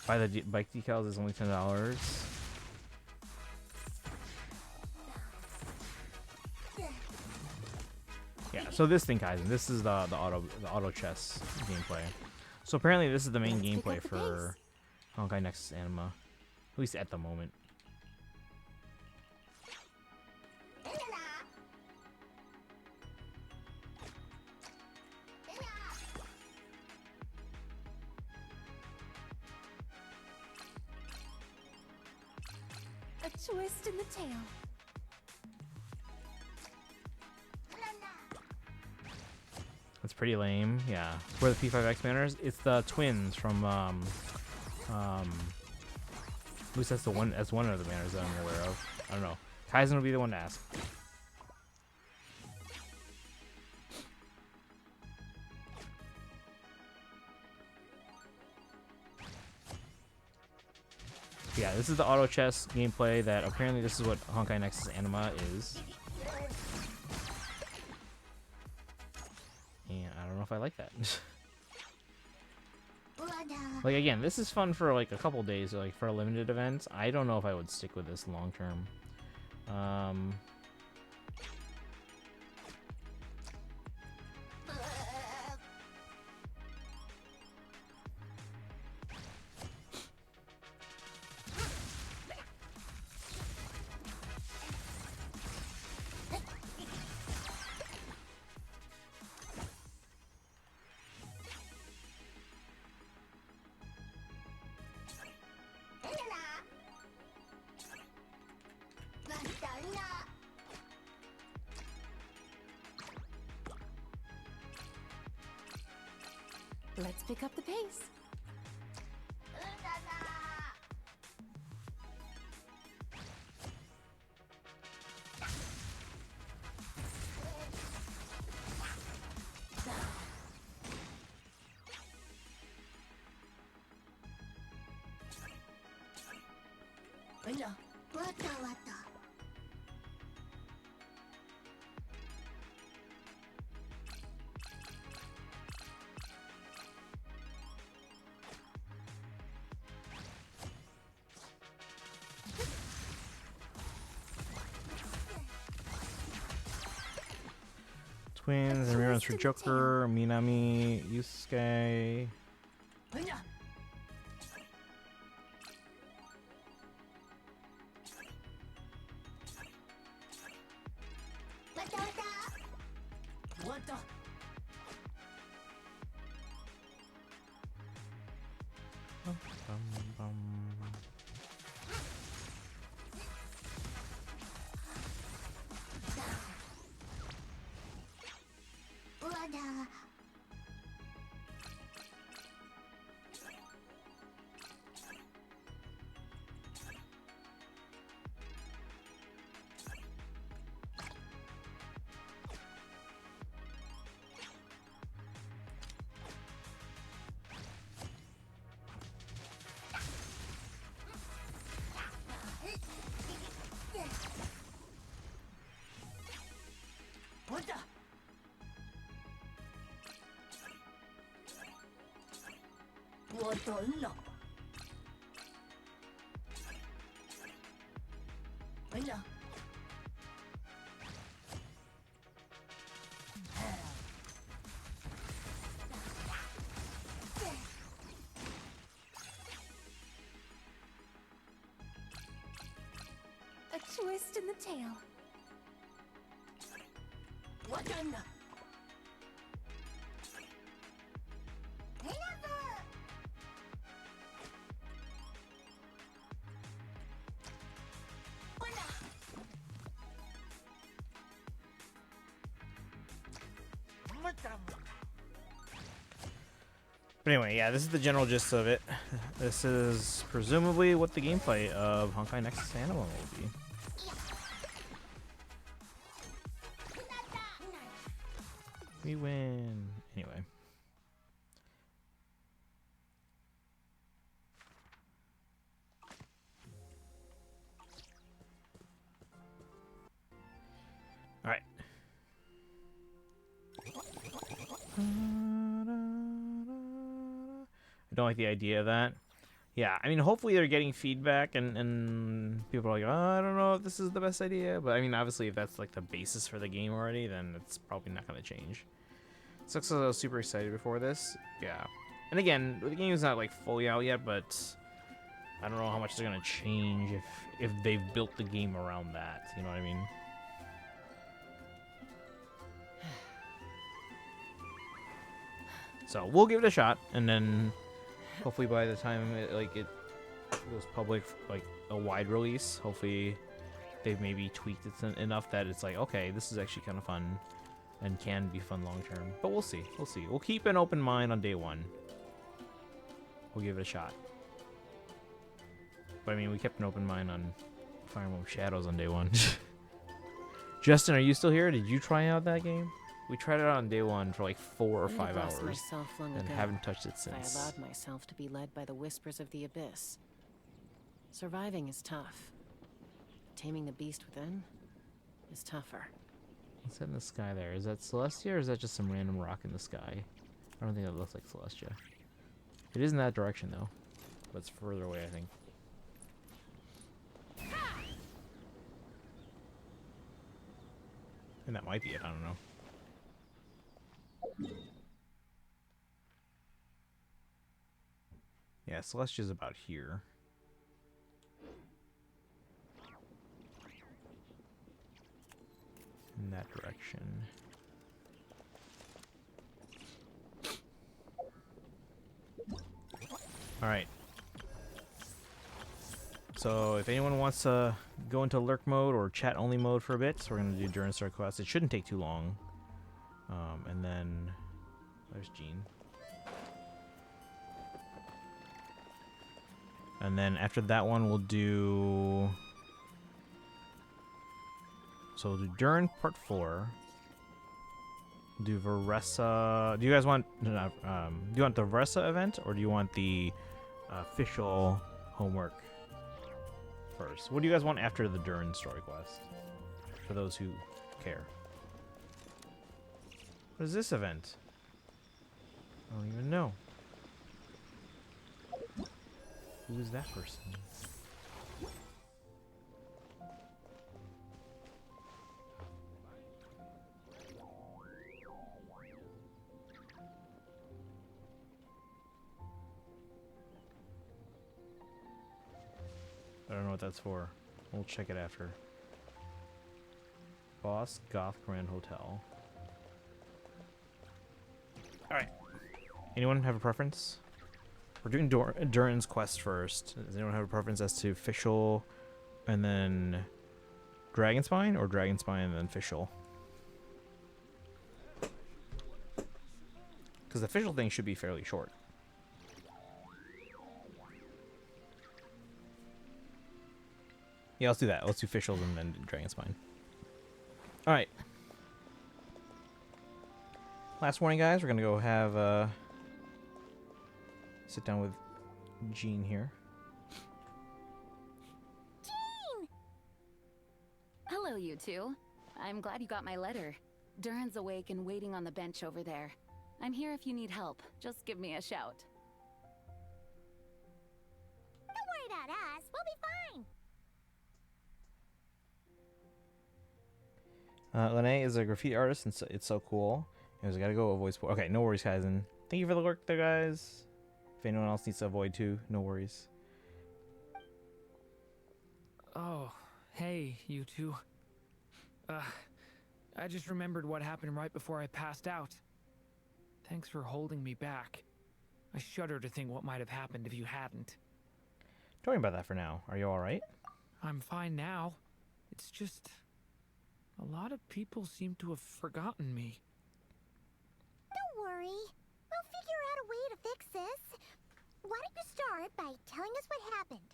A: buy the bike decals is only $10. Yeah, so this thing, guys, this is the auto chess gameplay. So apparently this is the main gameplay for Honkai Nexus Anima, at least at the moment.
C: twist in the tail.
A: That's pretty lame. Yeah. Where the P5X banners? It's the twins from at least that's one of the banners that I'm aware of. I don't know. Kaizen will be the one to ask. Yeah, this is the auto chess gameplay that apparently this is what Honkai Nexus Anima is. And I don't know if I like that. Like, again, this is fun for like a couple days, like for a limited event. I don't know if I would stick with this long term.
C: Let's pick up the pace. Twins and reruns for Joker, Minami, Yusuke. A twist in the tail.
A: But anyway, yeah, this is the general gist of it. This is presumably what the gameplay of Honkai Nexus Anima will be. We win. Anyway. All right. I don't like the idea of that. Yeah, I mean, hopefully they're getting feedback and people are like, oh, I don't know if this is the best idea. But I mean, obviously, if that's like the basis for the game already, then it's probably not going to change. Sucks that I was super excited before this. Yeah. And again, the game's not like fully out yet, but I don't know how much they're going to change if they've built the game around that. You know what I mean? So we'll give it a shot, and then hopefully by the time it goes public, like a wide release. Hopefully, they've maybe tweaked it enough that it's like, okay, this is actually kind of fun, and can be fun long term. But we'll see. We'll see. We'll keep an open mind on day one. We'll give it a shot. But I mean, we kept an open mind on Fire Emblem Shadows on day one. Justin, are you still here? Did you try out that game? We tried it out on day one for like 4 or 5 hours, and haven't touched it since.
D: I allowed myself to be led by the whispers of the abyss. Surviving is tough. Taming the beast within is tougher.
A: What's that in the sky there? Is that Celestia, or is that just some random rock in the sky? I don't think that looks like Celestia. It is in that direction, though. But it's further away, I think. And that might be it, I don't know. Yeah, Celestia's about here. In that direction. Alright. So, if anyone wants to go into lurk mode or chat only mode for a bit, so we're going to do Durin Star Quest. It shouldn't take too long. And then, there's Jean. And then after that one, we'll do... So we'll do Durin Part 4. Do Veressa... Do you guys want... do you want the Veressa event, or do you want the official homework first? What do you guys want after the Durin story quest? For those who care. What is this event? I don't even know. Who is that person? I don't know what that's for. We'll check it after. Boss Goth Grand Hotel. Alright. Anyone have a preference? We're doing Durin's quest first. Does anyone have a preference as to Fischl and then Dragonspine, or Dragonspine and then Fischl? Because the Fischl thing should be fairly short. Yeah, let's do that. Let's do Fischl's and then Dragonspine. Alright. Last warning, guys. We're going to go have sit down with Jean here.
C: Jean! Hello, you two. I'm glad you got my letter. Durin's awake and waiting on the bench over there. I'm here if you need help. Just give me a shout.
F: Don't worry about us. We'll be fine.
A: Lene is a graffiti artist, and it's so cool. Anyways, I gotta go avoid spoil. Okay, no worries, guys. And thank you for the work there, guys. If anyone else needs to avoid too, no worries.
G: Oh, hey, you two. I just remembered what happened right before I passed out. Thanks for holding me back. I shudder to think what might have happened if you hadn't.
A: Don't worry about that for now. Are you alright?
G: I'm fine now. It's just... a lot of people seem to have forgotten me.
F: Don't worry. We'll figure out a way to fix this. Why don't you start by telling us what happened?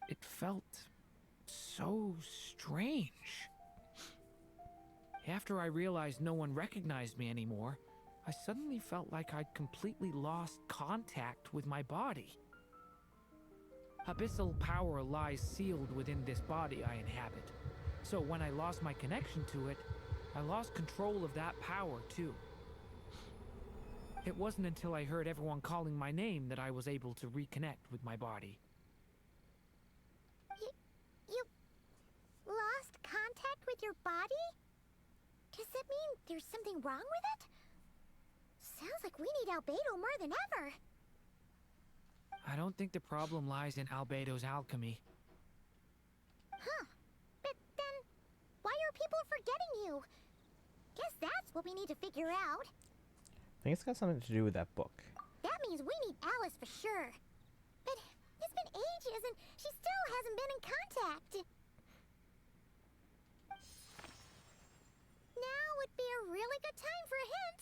G: It felt so strange. After I realized no one recognized me anymore, I suddenly felt like I'd completely lost contact with my body. Abyssal power lies sealed within this body I inhabit. So when I lost my connection to it, I lost control of that power too. It wasn't until I heard everyone calling my name that I was able to reconnect with my body.
F: You lost contact with your body? Does that mean there's something wrong with it? Sounds like we need Albedo more than ever.
G: I don't think the problem lies in Albedo's alchemy.
F: Huh. But then, why are people forgetting you? Guess that's what we need to figure out.
A: I think it's got something to do with that book.
F: That means we need Alice for sure. But It's been ages and she still hasn't been in contact. Now would be a really good time for a hint.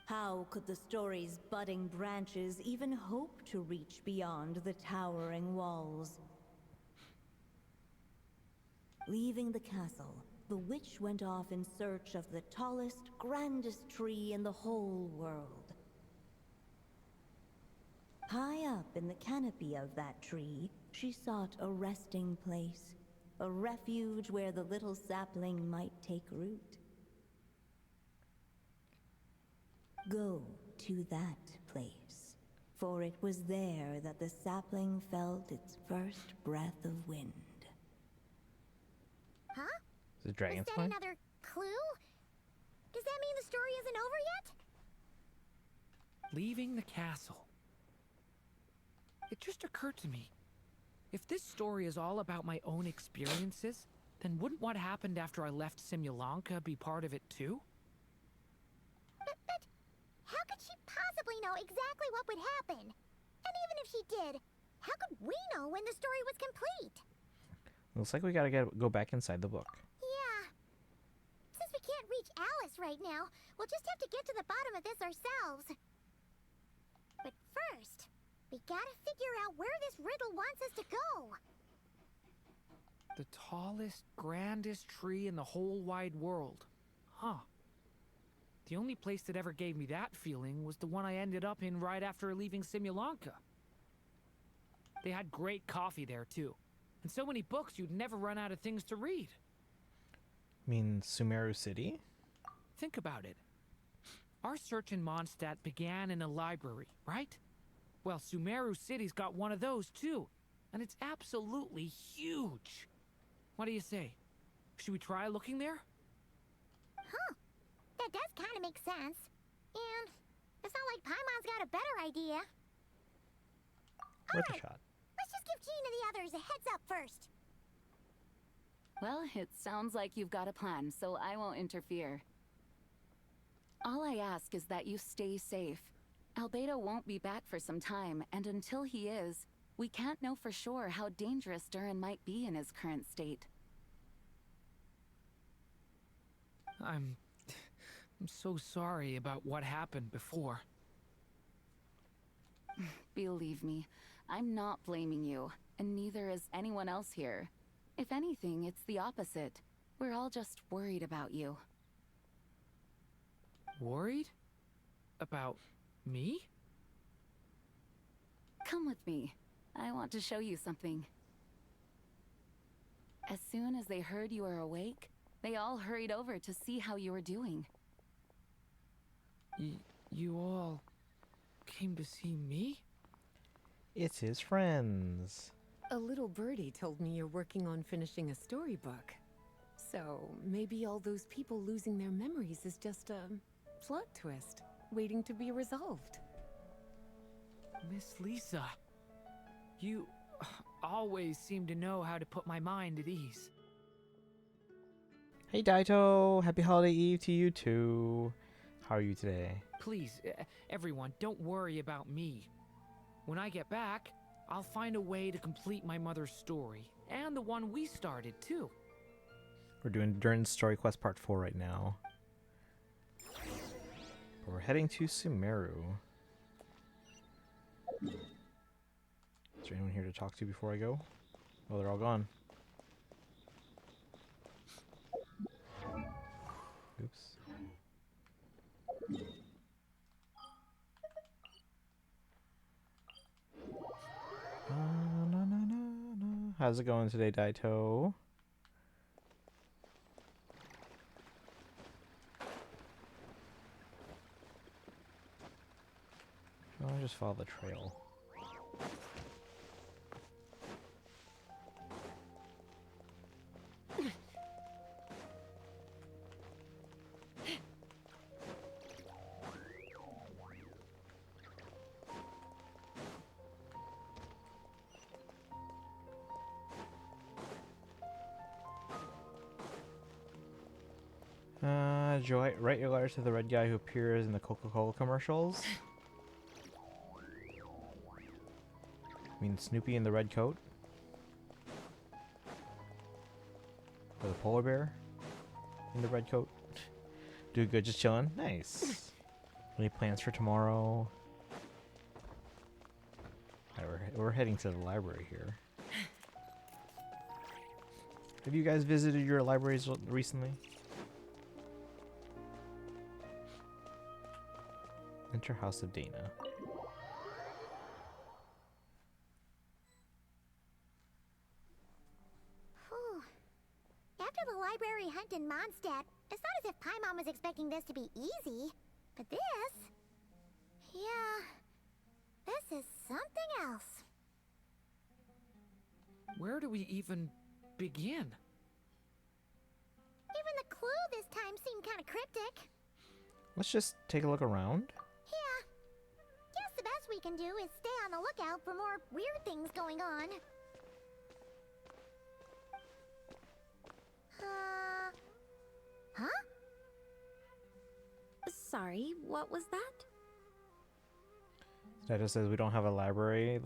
H: How could the story's budding branches even hope to reach beyond the towering walls? Leaving the castle, the witch went off in search of the tallest, grandest tree in the whole world. High up in the canopy of that tree, she sought a resting place, a refuge where the little sapling might take root. Go to that place, for it was there that the sapling felt its first breath of wind.
F: Huh?
A: Is it
F: Was that
A: Dragonspine?
F: another clue? Does that mean the story isn't over yet?
G: Leaving the castle. It just occurred to me. If this story is all about my own experiences, then wouldn't what happened after I left Simulanka be part of it too?
F: But how could she possibly know exactly what would happen? And even if she did, how could we know when the story was complete?
A: Looks like we gotta go back inside the book.
F: Yeah. Since we can't reach Alice right now, we'll just have to get to the bottom of this ourselves. But first, we gotta figure out where this riddle wants us to go.
G: The tallest, grandest tree in the whole wide world. Huh. The only place that ever gave me that feeling was the one I ended up in right after leaving Simulanka. They had great coffee there too, and so many books you'd never run out of things to read.
A: I mean, Sumeru City?
G: Think about it. Our search in Mondstadt began in a library, right? Well, Sumeru City's got one of those too, and it's absolutely huge. What do you say? Should we try looking there?
F: Huh. That does kind of make sense. And it's not like Paimon's got a better idea.
A: Worth a
F: Alright,
A: shot.
F: let's just give Jean and the others a heads up first.
C: Well, it sounds like you've got a plan, so I won't interfere. All I ask is that you stay safe. Albedo won't be back for some time, and until he is, we can't know for sure how dangerous Durin might be in his current state.
G: I'm so sorry about what happened before.
C: Believe me, I'm not blaming you, and neither is anyone else here. If anything, it's the opposite. We're all just worried about you.
G: Worried? About me?
C: Come with me. I want to show you something. As soon as they heard you were awake, they all hurried over to see how you were doing.
G: You all came to see me?
A: It's his friends.
I: A little birdie told me you're working on finishing a storybook. So maybe all those people losing their memories is just a plot twist, waiting to be resolved.
G: Miss Lisa, you always seem to know how to put my mind at ease.
A: Hey Daito, happy holiday eve to you too. How are you today?
G: Please, everyone, don't worry about me. When I get back, I'll find a way to complete my mother's story, and the one we started, too.
A: We're doing Durin's Story Quest Part 4 right now. But we're heading to Sumeru. Is there anyone here to talk to before I go? Oh, they're all gone. Oops. Na, na, na, na. How's it going today, Daito? I'll just follow the trail. Joy, write your letter to the red guy who appears in the Coca-Cola commercials. I mean Snoopy in the red coat? Or the polar bear in the red coat? Doing good, just chilling? Nice. Any plans for tomorrow? Alright, we're heading to the library here. Have you guys visited your libraries recently? Enter House of Dana.
F: Whew. After the library hunt in Mondstadt, it's not as if Paimon was expecting this to be easy. But this... yeah... this is something else.
G: Where do we even begin?
F: Even the clue this time seemed kind of cryptic.
A: Let's just take a look around.
F: Yeah. Guess the best we can do is stay on the lookout for more weird things going on. Huh?
J: Sorry, what was that?
A: That just says we don't have a library,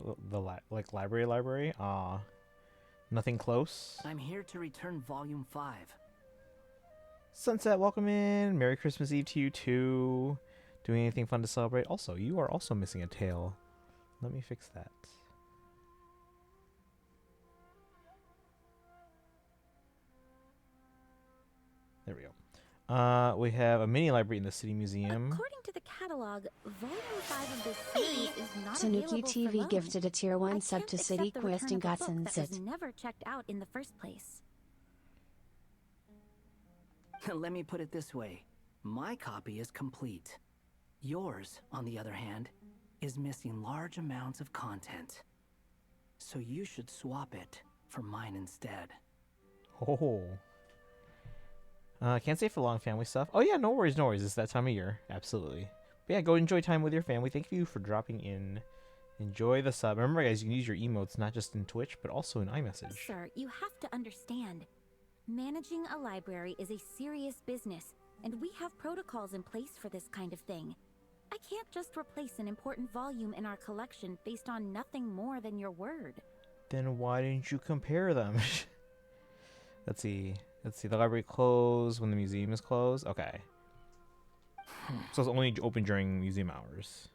A: like library. Nothing close.
E: I'm here to return Volume 5.
A: Sunset, welcome in. Merry Christmas Eve to you too. Doing anything fun to celebrate? Also, you are also missing a tail. Let me fix that. There we go. We have a mini library in the City Museum.
J: According to the catalog, Volume 5 of this series is not
B: Tanuki
J: available for
B: TV
J: loan.
B: gifted a tier 1
J: I
B: sub
J: can't
B: to
J: accept
B: City
J: the
B: Quest
J: return
B: and
J: of a book
B: Gatson
J: that was
B: Sit.
J: never checked out in the first place.
E: Let me put it this way. My copy is complete. Yours, on the other hand, is missing large amounts of content. So you should swap it for mine instead.
A: Oh. Can't stay for long, family stuff. Oh yeah, no worries, no worries. It's that time of year. Absolutely. But yeah, go enjoy time with your family. Thank you for dropping in. Enjoy the sub. Remember, guys, you can use your emotes not just in Twitch, but also in iMessage.
J: Sir, you have to understand. Managing a library is a serious business, and we have protocols in place for this kind of thing. I can't just replace an important volume in our collection based on nothing more than your word.
A: Then why didn't you compare them? Let's see. The library closed when the museum is closed. Okay. So it's only open during museum hours.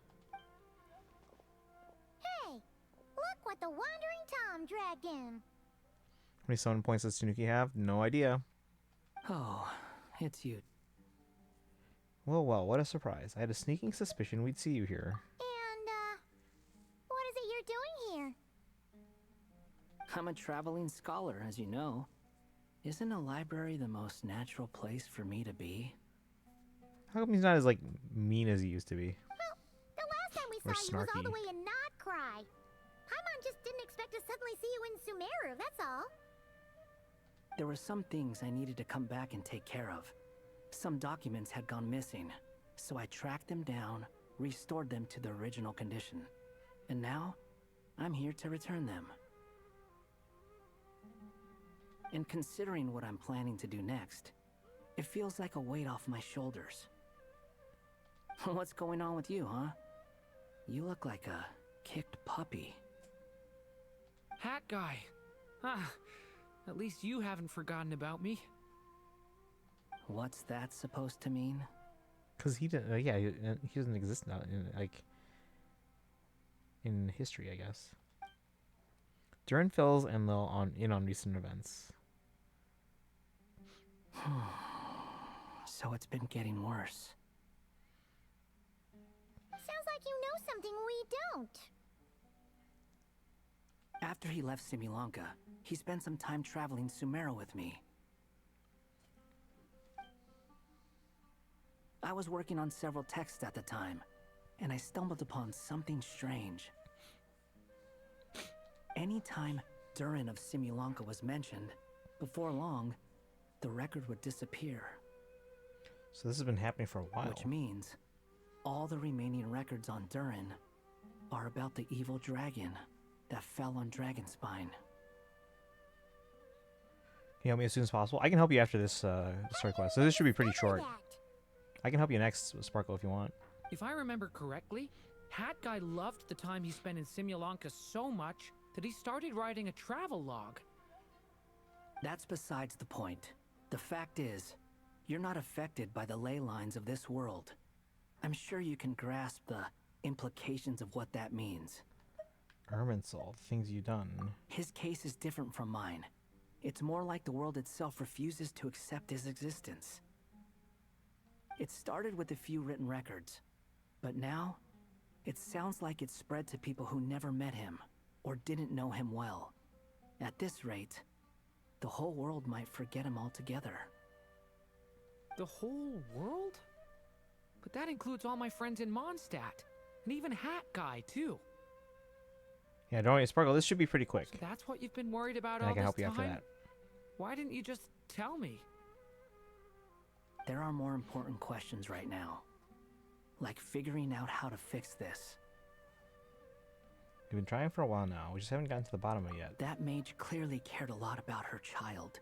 F: Hey, look what the Wandering Tom dragged in.
A: How many summon points does Tanuki have? No idea.
E: Oh, it's you.
A: Well, what a surprise. I had a sneaking suspicion we'd see you here.
F: And, what is it you're doing here?
E: I'm a traveling scholar, as you know. Isn't a library the most natural place for me to be?
A: How come he's not as, like, mean as he used to be?
F: Well, the last time we
A: Or
F: saw you was all the
A: snarky.
F: way in Notcry. Paimon just didn't expect to suddenly see you in Sumeru, that's all.
E: There were some things I needed to come back and take care of. Some documents had gone missing, so I tracked them down, restored them to their original condition. And now, I'm here to return them. And considering what I'm planning to do next, it feels like a weight off my shoulders. What's going on with you, huh? You look like a kicked puppy.
G: Hat guy. Ah, at least you haven't forgotten about me.
E: What's that supposed to mean?
A: Because he didn't. Yeah, he doesn't exist now in history, I guess. Durin fills and Lil in on recent events.
E: So it's been getting worse.
F: Sounds like you know something we don't.
E: After he left Simulanka, he spent some time traveling Sumeru with me. I was working on several texts at the time, and I stumbled upon something strange. Anytime Durin of Simulanka was mentioned, before long, the record would disappear.
A: So this has been happening for a while.
E: Which means all the remaining records on Durin are about the evil dragon that fell on Dragonspine.
A: Can you help me as soon as possible? I can help you after this story quest. So this should be pretty short. I can help you next, Sparkle, if you want.
G: If I remember correctly, Hat Guy loved the time he spent in Simulanka so much that he started writing a travel log.
E: That's besides the point. The fact is, you're not affected by the ley lines of this world. I'm sure you can grasp the implications of what that means.
A: Irminsul, things you done.
E: His case is different from mine. It's more like the world itself refuses to accept his existence. It started with a few written records, but now, it sounds like it's spread to people who never met him, or didn't know him well. At this rate, the whole world might forget him altogether.
G: The whole world? But that includes all my friends in Mondstadt, and even Hat Guy, too.
A: Yeah, don't worry, Sparkle, this should be pretty quick.
G: So that's what you've been worried about
A: And
G: all
A: I can
G: this
A: help you
G: time?
A: after that.
G: Why didn't you just tell me?
E: There are more important questions right now. Like figuring out how to fix this.
A: We've been trying for a while now. We just haven't gotten to the bottom of it yet.
E: That mage clearly cared a lot about her child.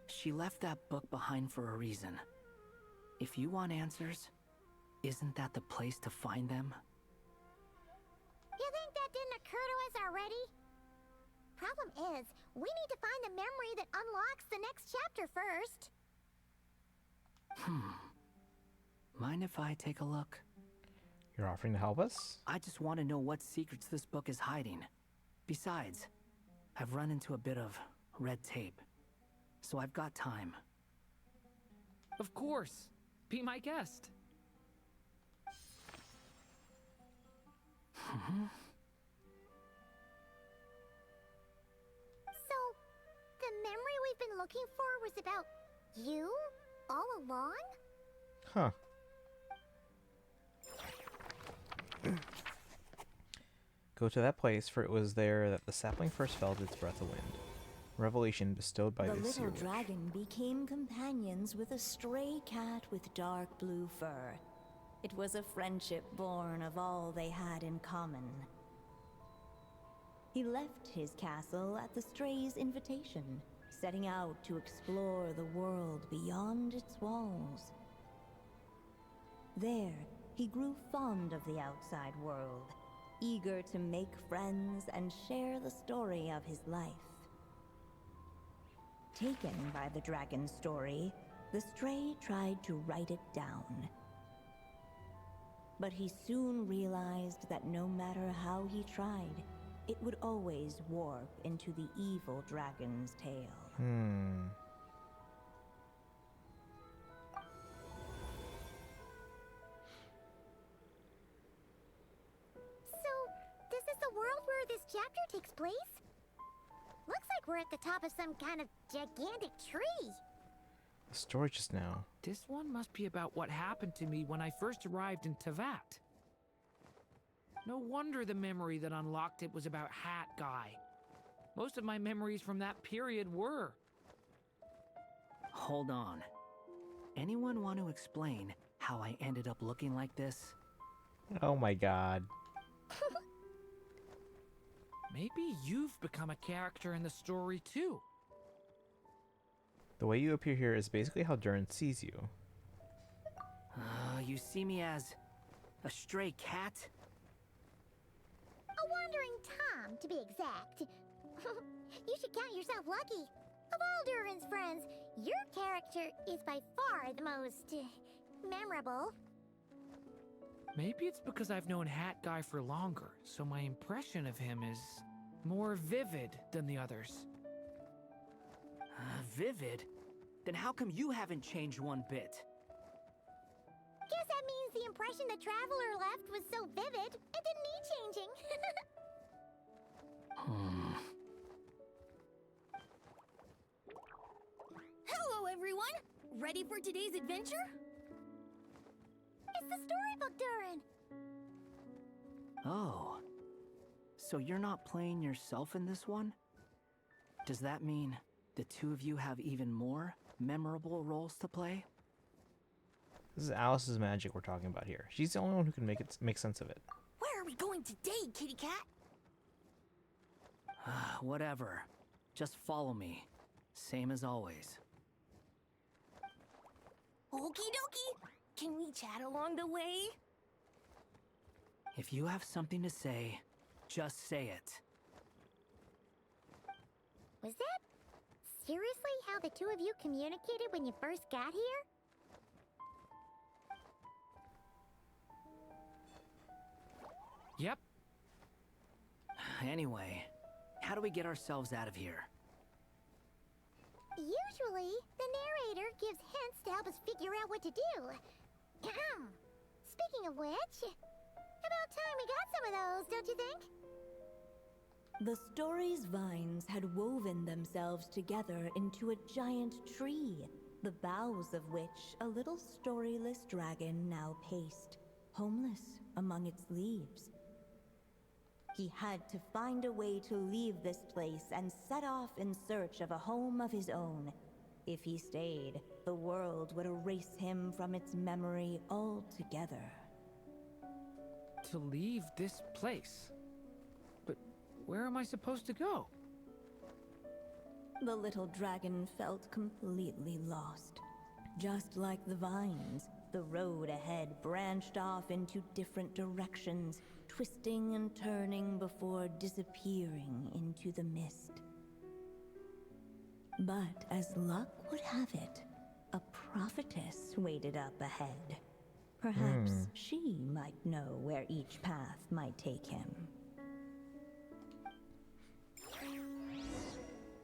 E: She left that book behind for a reason. If you want answers, isn't that the place to find them?
F: You think that didn't occur to us already? Problem is, we need to find the memory that unlocks the next chapter first.
E: Mind if I take a look?
A: You're offering to help us?
E: I just want to know what secrets this book is hiding. Besides, I've run into a bit of red tape, so I've got time.
G: Of course. Be my guest.
F: So, the memory we've been looking for was about you all along?
A: Huh. Go to that place, for it was there that the sapling first felt its breath of wind. Revelation bestowed by
H: The
A: the
H: little
A: sea.
H: dragon became companions with a stray cat with dark blue fur. It was a friendship born of all they had in common. He left his castle at the stray's invitation, setting out to explore the world beyond its walls. There, he grew fond of the outside world, eager to make friends and share the story of his life. Taken by the dragon's story, the stray tried to write it down. But he soon realized that no matter how he tried, it would always warp into the evil dragon's tale.
F: So, this is the world where this chapter takes place? Looks like we're at the top of some kind of gigantic tree.
A: The story just now.
G: This one must be about what happened to me when I first arrived in Tevat. No wonder the memory that unlocked it was about Hat Guy. Most of my memories from that period were.
E: Hold on. Anyone want to explain how I ended up looking like this?
A: Oh my god.
G: Maybe you've become a character in the story too.
A: The way you appear here is basically how Durin sees you.
E: You see me as a stray cat?
F: A wandering Tom, to be exact. You should count yourself lucky. Of all Durin's friends, your character is by far the most memorable.
G: Maybe it's because I've known Hat Guy for longer, so my impression of him is more vivid than the others.
E: Vivid? Then how come you haven't changed one bit?
F: Guess that means the impression the Traveler left was so vivid, it didn't need changing.
J: Hello, everyone! Ready for today's adventure?
F: It's the storybook, Durin.
E: Oh. So you're not playing yourself in this one? Does that mean the two of you have even more memorable roles to play?
A: This is Alice's magic we're talking about here. She's the only one who can make sense of it.
J: Where are we going today, kitty cat?
E: Whatever. Just follow me. Same as always.
J: Okie dokie! Can we chat along the way?
E: If you have something to say, just say it.
F: Was that seriously how the two of you communicated when you first got here?
G: Yep.
E: Anyway, how do we get ourselves out of here?
F: Usually, the narrator gives hints to help us figure out what to do. Speaking of which, about time we got some of those, don't you think?
H: The story's vines had woven themselves together into a giant tree, the boughs of which a little storyless dragon now paced, homeless among its leaves. He had to find a way to leave this place and set off in search of a home of his own. If he stayed, the world would erase him from its memory altogether.
G: To leave this place? But where am I supposed to go?
H: The little dragon felt completely lost. Just like the vines, the road ahead branched off into different directions, twisting and turning before disappearing into the mist. But as luck would have it, a prophetess waited up ahead. Perhaps she might know where each path might take him.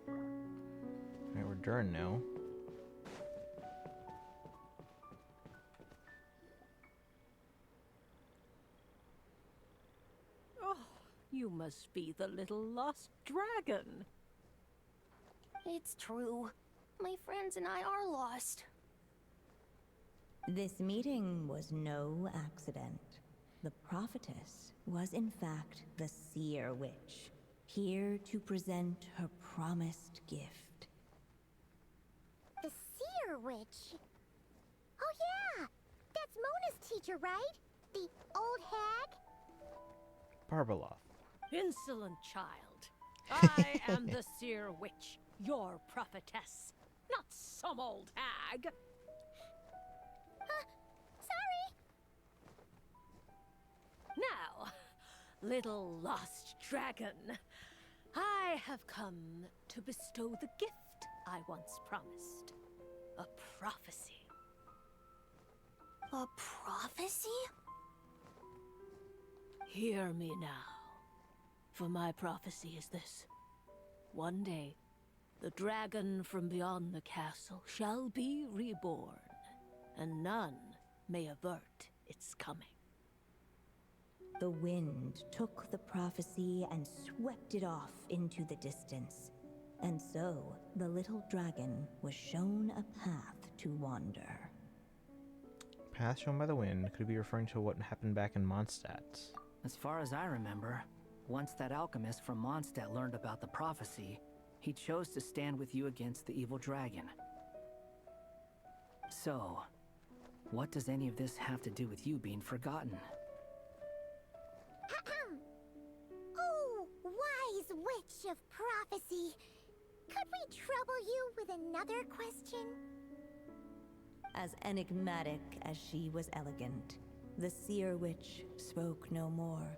A: Alright, we're Durin now.
K: You must be the little lost dragon.
J: It's true. My friends and I are lost.
H: This meeting was no accident. The prophetess was in fact the seer witch, here to present her promised gift.
F: The seer witch? Oh yeah! That's Mona's teacher, right? The old hag?
A: Barbalov.
K: Insolent child. I am the seer witch, your prophetess, not some old hag.
F: Sorry!
K: Now, little lost dragon, I have come to bestow the gift I once promised. A prophecy.
J: A prophecy?
K: Hear me now, for my prophecy is this. One day, the dragon from beyond the castle shall be reborn, and none may avert its coming.
H: The wind took the prophecy and swept it off into the distance. And so, the little dragon was shown a path to wander.
A: Path shown by the wind could be referring to what happened back in Mondstadt.
E: As far as I remember, once that alchemist from Mondstadt learned about the prophecy, he chose to stand with you against the evil dragon. So, what does any of this have to do with you being forgotten?
F: Oh, wise witch of prophecy! Could we trouble you with another question?
H: As enigmatic as she was elegant, the seer witch spoke no more,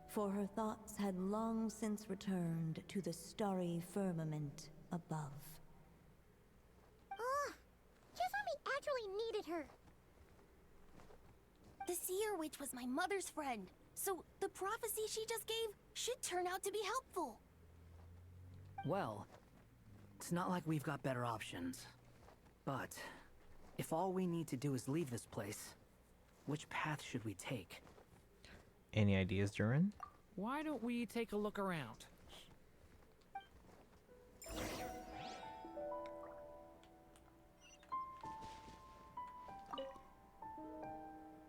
H: for her thoughts had long since returned to the starry firmament above.
F: Just when we actually needed her.
J: The seer witch was my mother's friend, so the prophecy she just gave should turn out to be helpful.
E: Well, it's not like we've got better options. But, if all we need to do is leave this place, which path should we take?
A: Any ideas, Durin?
G: Why don't we take a look around?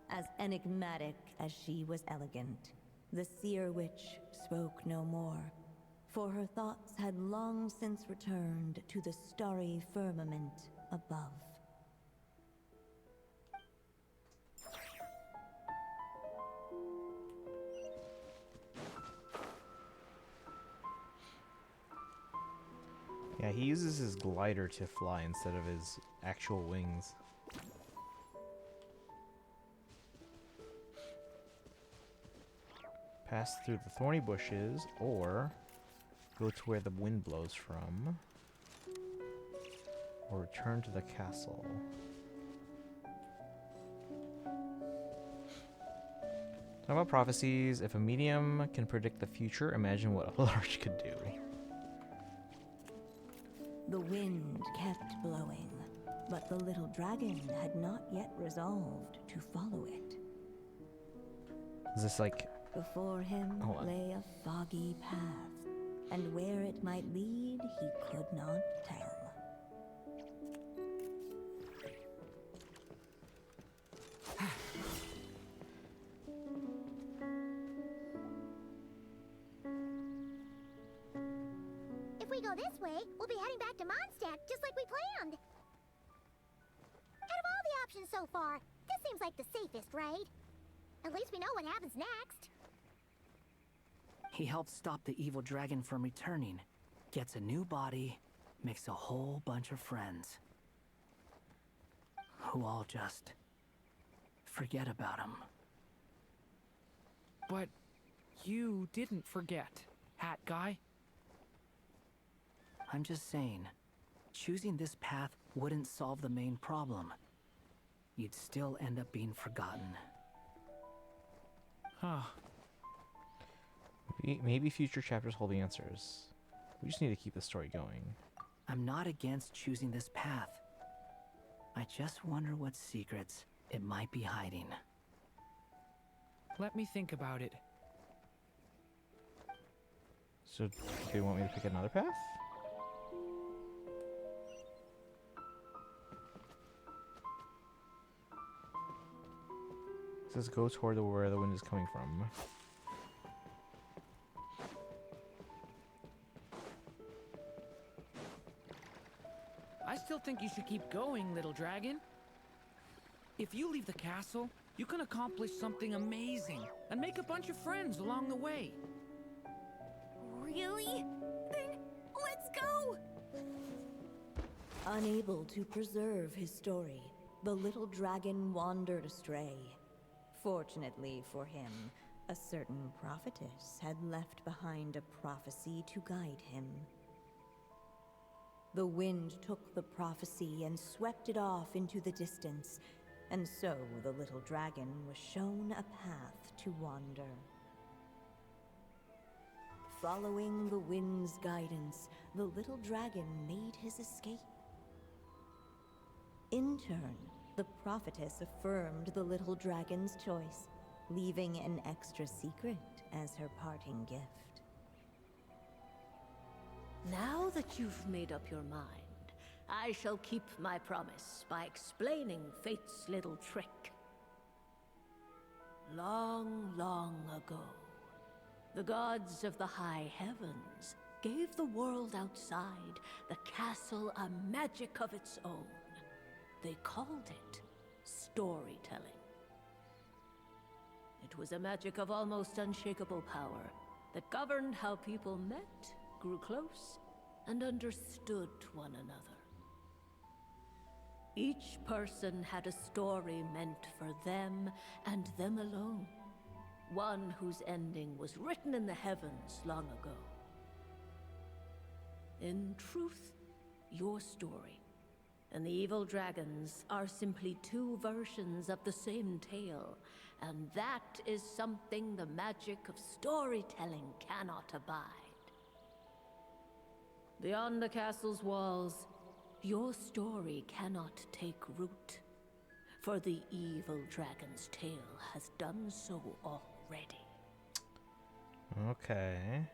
H: As enigmatic as she was elegant, the seer witch spoke no more, for her thoughts had long since returned to the starry firmament above.
A: Yeah, he uses his glider to fly instead of his actual wings. Pass through the thorny bushes, or go to where the wind blows from, or return to the castle. Talking about prophecies, if a medium can predict the future, imagine what a large could do.
H: The wind kept blowing, but the little dragon had not yet resolved to follow it.
A: Is this like...
H: Before him lay a foggy path, and where it might lead, he could not tell.
F: If we go this way, we'll be heading back to Mondstadt, just like we planned. Out of all the options so far, this seems like the safest, right? At least we know what happens next.
E: He helps stop the evil dragon from returning, gets a new body, makes a whole bunch of friends. Who all just forget about him.
G: But you didn't forget, Hat Guy.
E: I'm just saying, choosing this path wouldn't solve the main problem. You'd still end up being forgotten.
G: Huh.
A: Maybe future chapters hold the answers. We just need to keep the story going.
E: I'm not against choosing this path. I just wonder what secrets it might be hiding.
G: Let me think about it.
A: So, do you want me to pick another path? It says go toward where the wind is coming from.
G: I still think you should keep going, little dragon. If you leave the castle, you can accomplish something amazing and make a bunch of friends along the way.
J: Really? Then let's go!
H: Unable to preserve his story, the little dragon wandered astray. Fortunately for him, a certain prophetess had left behind a prophecy to guide him. The wind took the prophecy and swept it off into the distance, and so the little dragon was shown a path to wander. Following the wind's guidance, the little dragon made his escape. In turn, the prophetess affirmed the little dragon's choice, leaving an extra secret as her parting gift.
K: Now that you've made up your mind, I shall keep my promise by explaining Fate's little trick. Long, long ago, the gods of the high heavens gave the world outside the castle a magic of its own. They called it storytelling. It was a magic of almost unshakable power that governed how people met, grew close, and understood one another. Each person had a story meant for them and them alone. One whose ending was written in the heavens long ago. In truth, your story and the evil dragons are simply two versions of the same tale, and that is something the magic of storytelling cannot abide. Beyond the castle's walls, your story cannot take root, for the evil dragon's tale has done so already.
A: Okay.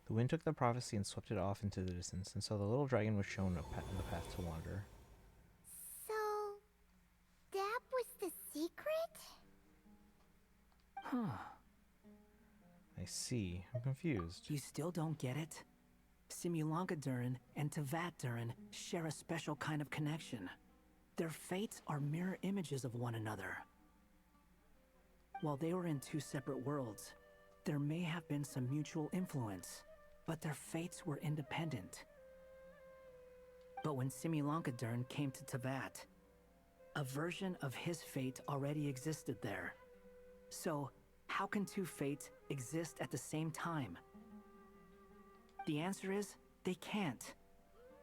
A: The wind took the prophecy and swept it off into the distance, and so the little dragon was shown the path to wander.
F: So, that was the secret?
E: Huh.
A: I see. I'm confused.
E: You still don't get it? Simulanka Durin and Tevat Durin share a special kind of connection. Their fates are mirror images of one another. While they were in two separate worlds, there may have been some mutual influence, but their fates were independent. But when Simulanka Durin came to Tevat, A version of his fate already existed there. So, how can two fates exist at the same time? The answer is, they can't.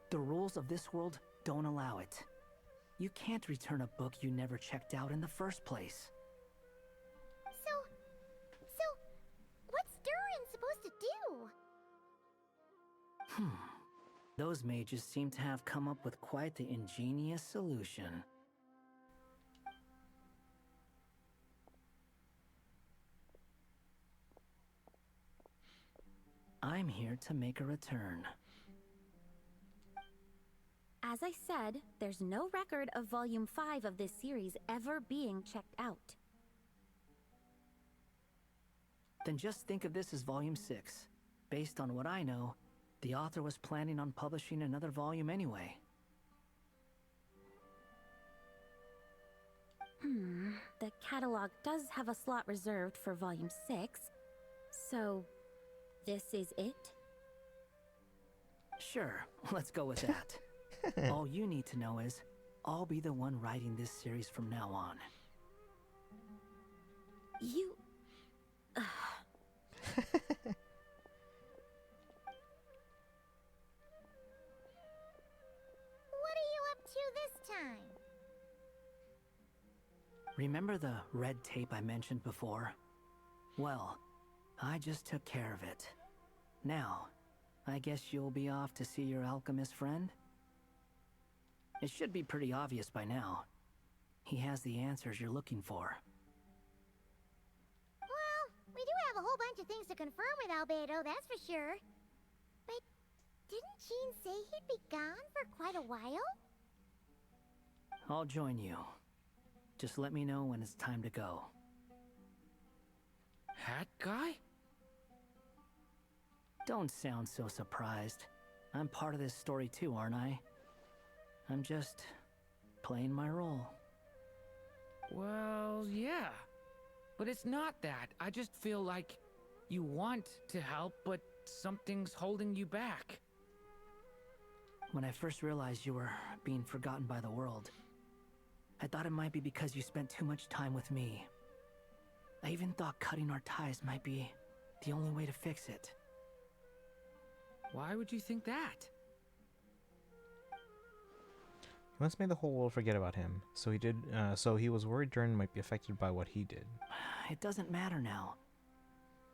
E: The rules of this world don't allow it. You can't return a book you never checked out in the first place.
F: So, what's Durin supposed to do?
E: Those mages seem to have come up with quite the ingenious solution. I'm here to make a return.
J: As I said, there's no record of Volume 5 of this series ever being checked out.
E: Then just think of this as Volume 6. Based on what I know, the author was planning on publishing another volume anyway.
J: The catalog does have a slot reserved for Volume 6, so this is it?
E: Sure, let's go with that. All you need to know is, I'll be the one writing this series from now on.
J: You...
F: What are you up to this time?
E: Remember the red tape I mentioned before? Well, I just took care of it. Now, I guess you'll be off to see your alchemist friend? It should be pretty obvious by now. He has the answers you're looking for.
F: Well, we do have a whole bunch of things to confirm with Albedo, that's for sure. But didn't Jean say he'd be gone for quite a while?
E: I'll join you. Just let me know when it's time to go.
G: Hat guy?
E: Don't sound so surprised. I'm part of this story too, aren't I? I'm just playing my role.
G: Well, yeah. But it's not that. I just feel like you want to help, but something's holding you back.
E: When I first realized you were being forgotten by the world, I thought it might be because you spent too much time with me. I even thought cutting our ties might be the only way to fix it.
G: Why would you think that?
A: He once made the whole world forget about him, so he was worried Durin might be affected by what he did.
E: It doesn't matter now.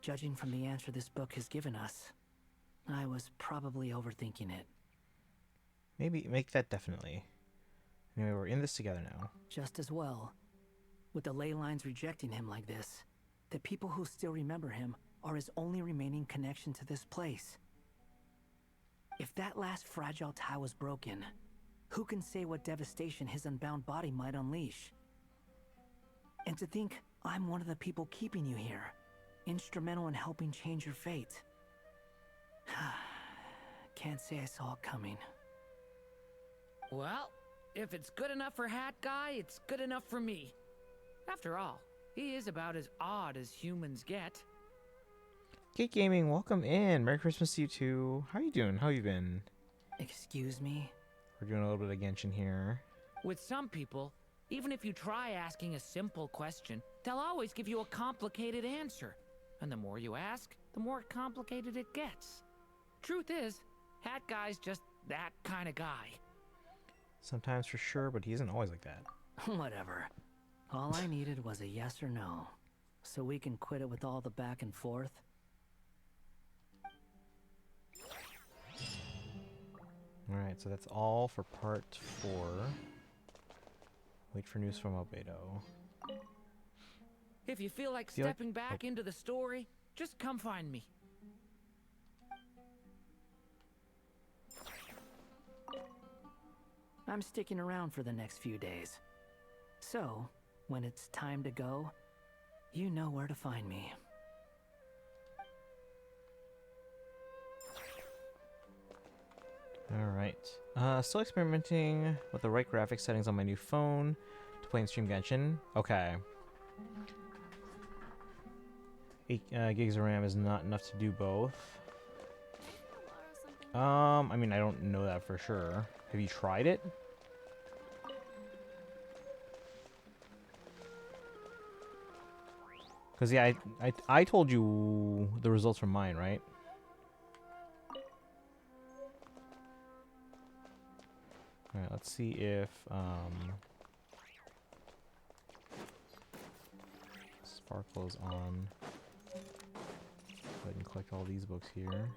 E: Judging from the answer this book has given us, I was probably overthinking it.
A: Maybe make that definitely. Anyway, we're in this together now.
E: Just as well. With the ley lines rejecting him like this, the people who still remember him are his only remaining connection to this place. If that last fragile tie was broken, who can say what devastation his unbound body might unleash? And to think I'm one of the people keeping you here, instrumental in helping change your fate. Can't say I saw it coming.
G: Well, if it's good enough for Hat Guy, it's good enough for me. After all, he is about as odd as humans get.
A: Gate Gaming, welcome in. Merry Christmas to you too. How you doing? How you been?
E: Excuse me?
A: We're doing a little bit of Genshin here.
G: With some people, even if you try asking a simple question, they'll always give you a complicated answer. And the more you ask, the more complicated it gets. Truth is, Hat Guy's just that kind of guy.
A: Sometimes for sure, but he isn't always like that.
E: Whatever. All I needed was a yes or no, so we can quit it with all the back and forth.
A: Alright, so that's all for part 4. Wait for news from Albedo.
G: If you feel like stepping back into the story, just come find me.
E: I'm sticking around for the next few days. So, when it's time to go, you know where to find me.
A: Alright. Still experimenting with the right graphics settings on my new phone to play and stream Genshin. Okay. 8 gigs of RAM is not enough to do both. I mean, I don't know that for sure. Have you tried it? Cause yeah, I told you the results from mine, right? All right, let's see if Sparkle's on. Go ahead and collect all these books here.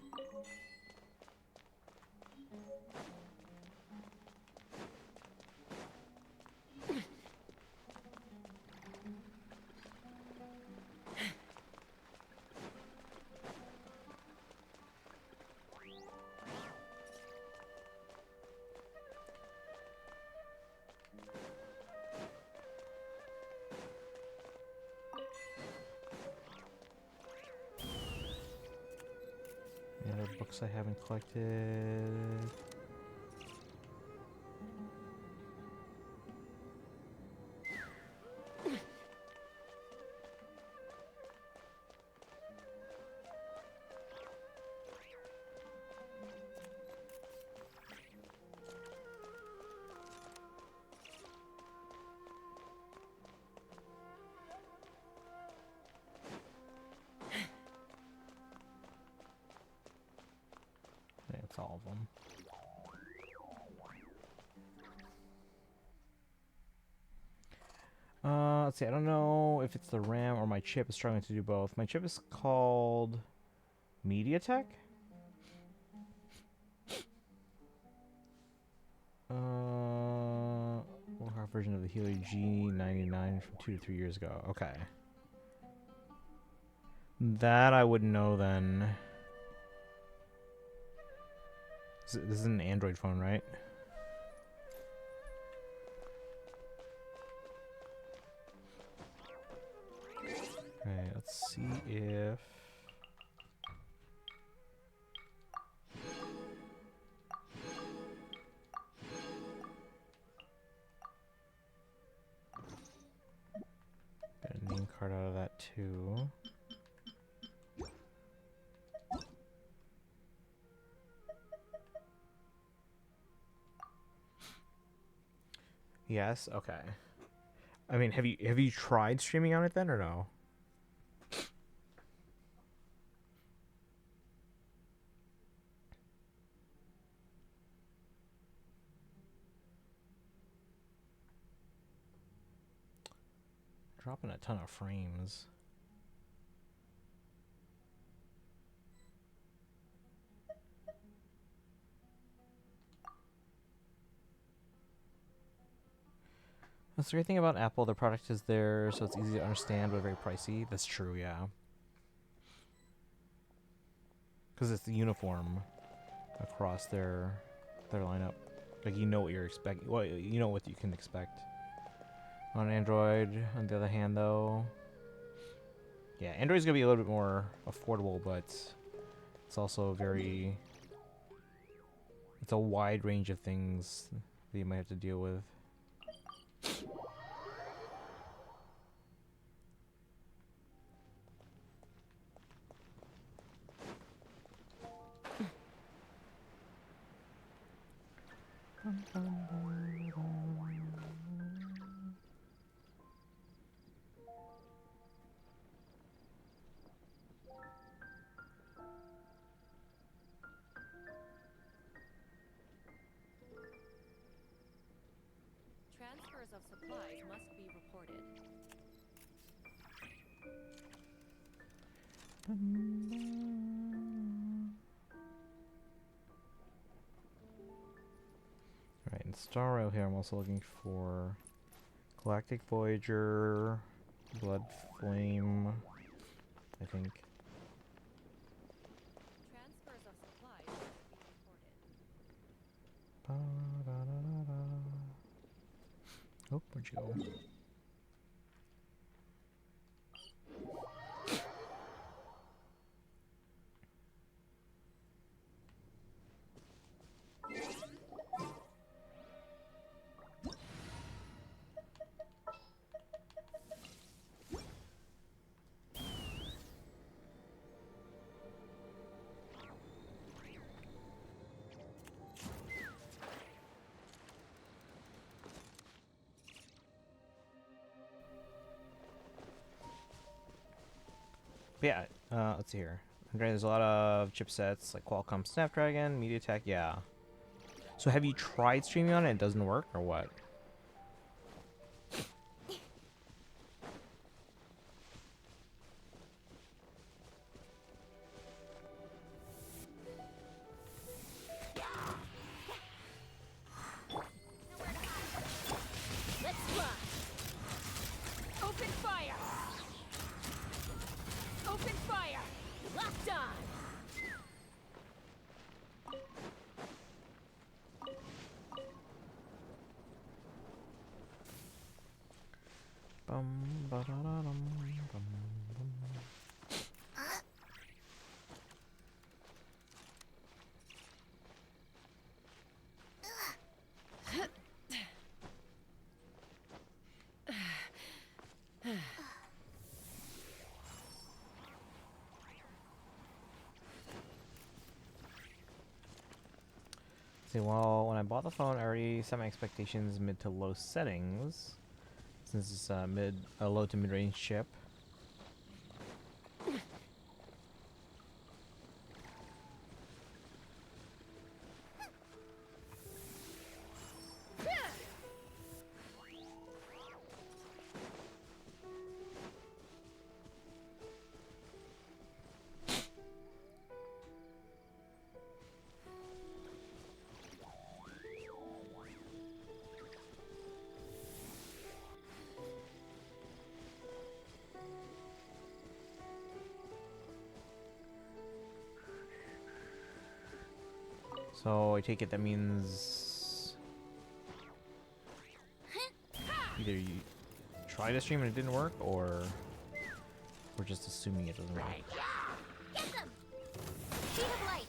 A: Any other books I haven't collected? That's all of them. Let's see. I don't know if it's the RAM or my chip is struggling to do both. My chip is called MediaTek. Low-power version of the Helio G99 from 2 to 3 years ago. Okay. That I would know then. This is an Android phone, right? Okay, let's see if... Got a name card out of that too. Yes, okay. I mean, have you tried streaming on it then or no? Dropping a ton of frames. That's the great thing about Apple. Their product is there, so it's easy to understand, but very pricey. That's true, yeah. Because it's the uniform across their lineup. Like you know what you're expecting. Well, you know what you can expect. On Android, on the other hand, though, yeah, Android's gonna be a little bit more affordable, but it's also very. It's a wide range of things that you might have to deal with.
D: Transfers of supplies must be reported.
A: Alright, in Star Rail here, I'm also looking for Galactic Voyager, Blood Flame, I think.
D: Transfers of supplies must be reported.
A: Ba-da-da-da-da. Oh, where'd you go? But yeah, let's see here. There's a lot of chipsets like Qualcomm Snapdragon, MediaTek, yeah. So have you tried streaming on it? It doesn't work or what? See, well, when I bought the phone, I already set my expectations mid to low settings, since it's a low to mid range chip. So I take it that means either you try to stream and it didn't work, or we're just assuming it doesn't work.
F: Get them! Speed of light!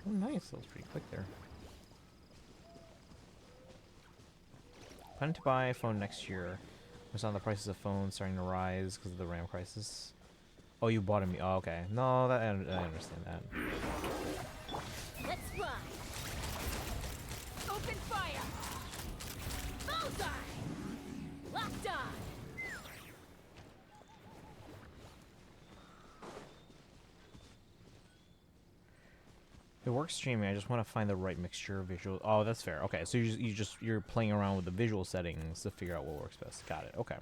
A: Oh, nice. That was pretty quick there. Planning to buy a phone next year. I saw the prices of phones starting to rise because of the RAM crisis. Oh, you bought me. Oh, okay. No, that I understand that.
F: Let's fly! Open fire! Bullseye! Locked on!
A: It works streaming. I just want to find the right mixture of visual. Oh, that's fair. Okay, so you're playing around with the visual settings to figure out what works best. Got it. Okay.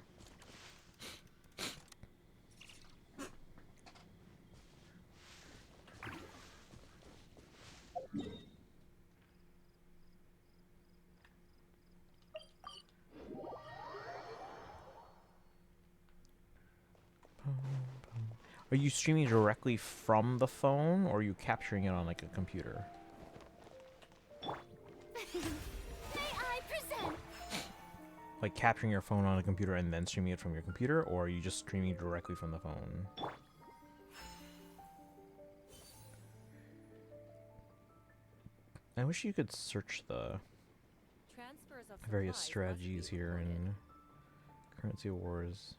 A: Are you streaming directly from the phone, or are you capturing it on like a computer?
F: May I present?
A: Like capturing your phone on a computer and then streaming it from your computer, or are you just streaming directly from the phone? I wish you could search the various strategies here in Currency Wars.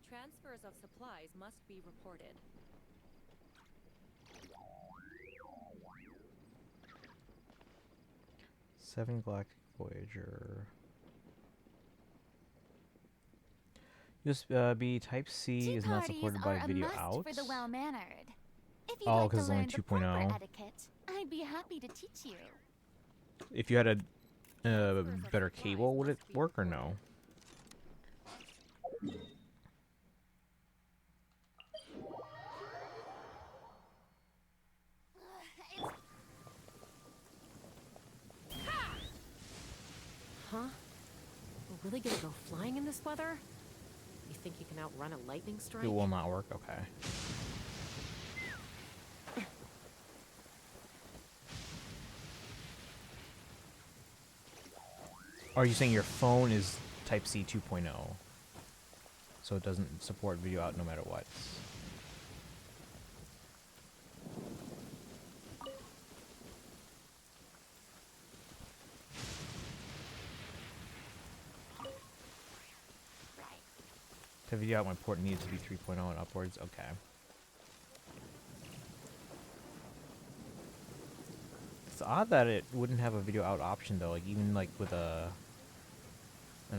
L: Transfers of supplies must be reported.
A: Seven Galactic Voyager. USB Type-C is not supported by video out.
F: For the well-mannered. If you'd
A: Oh,
F: like to
A: because it's only
F: learn the proper
A: 2.0.
F: etiquette, I'd be happy to teach you.
A: If you had a better cable, would it work or no?
D: Huh? We're really gonna go flying in this weather? You think you can outrun a lightning strike?
A: It will not work. Okay. Are you saying your phone is Type-C 2.0? So it doesn't support video out no matter what? The video out my port needs to be 3.0 and upwards. Okay. It's odd that it wouldn't have a video out option though, like even like with an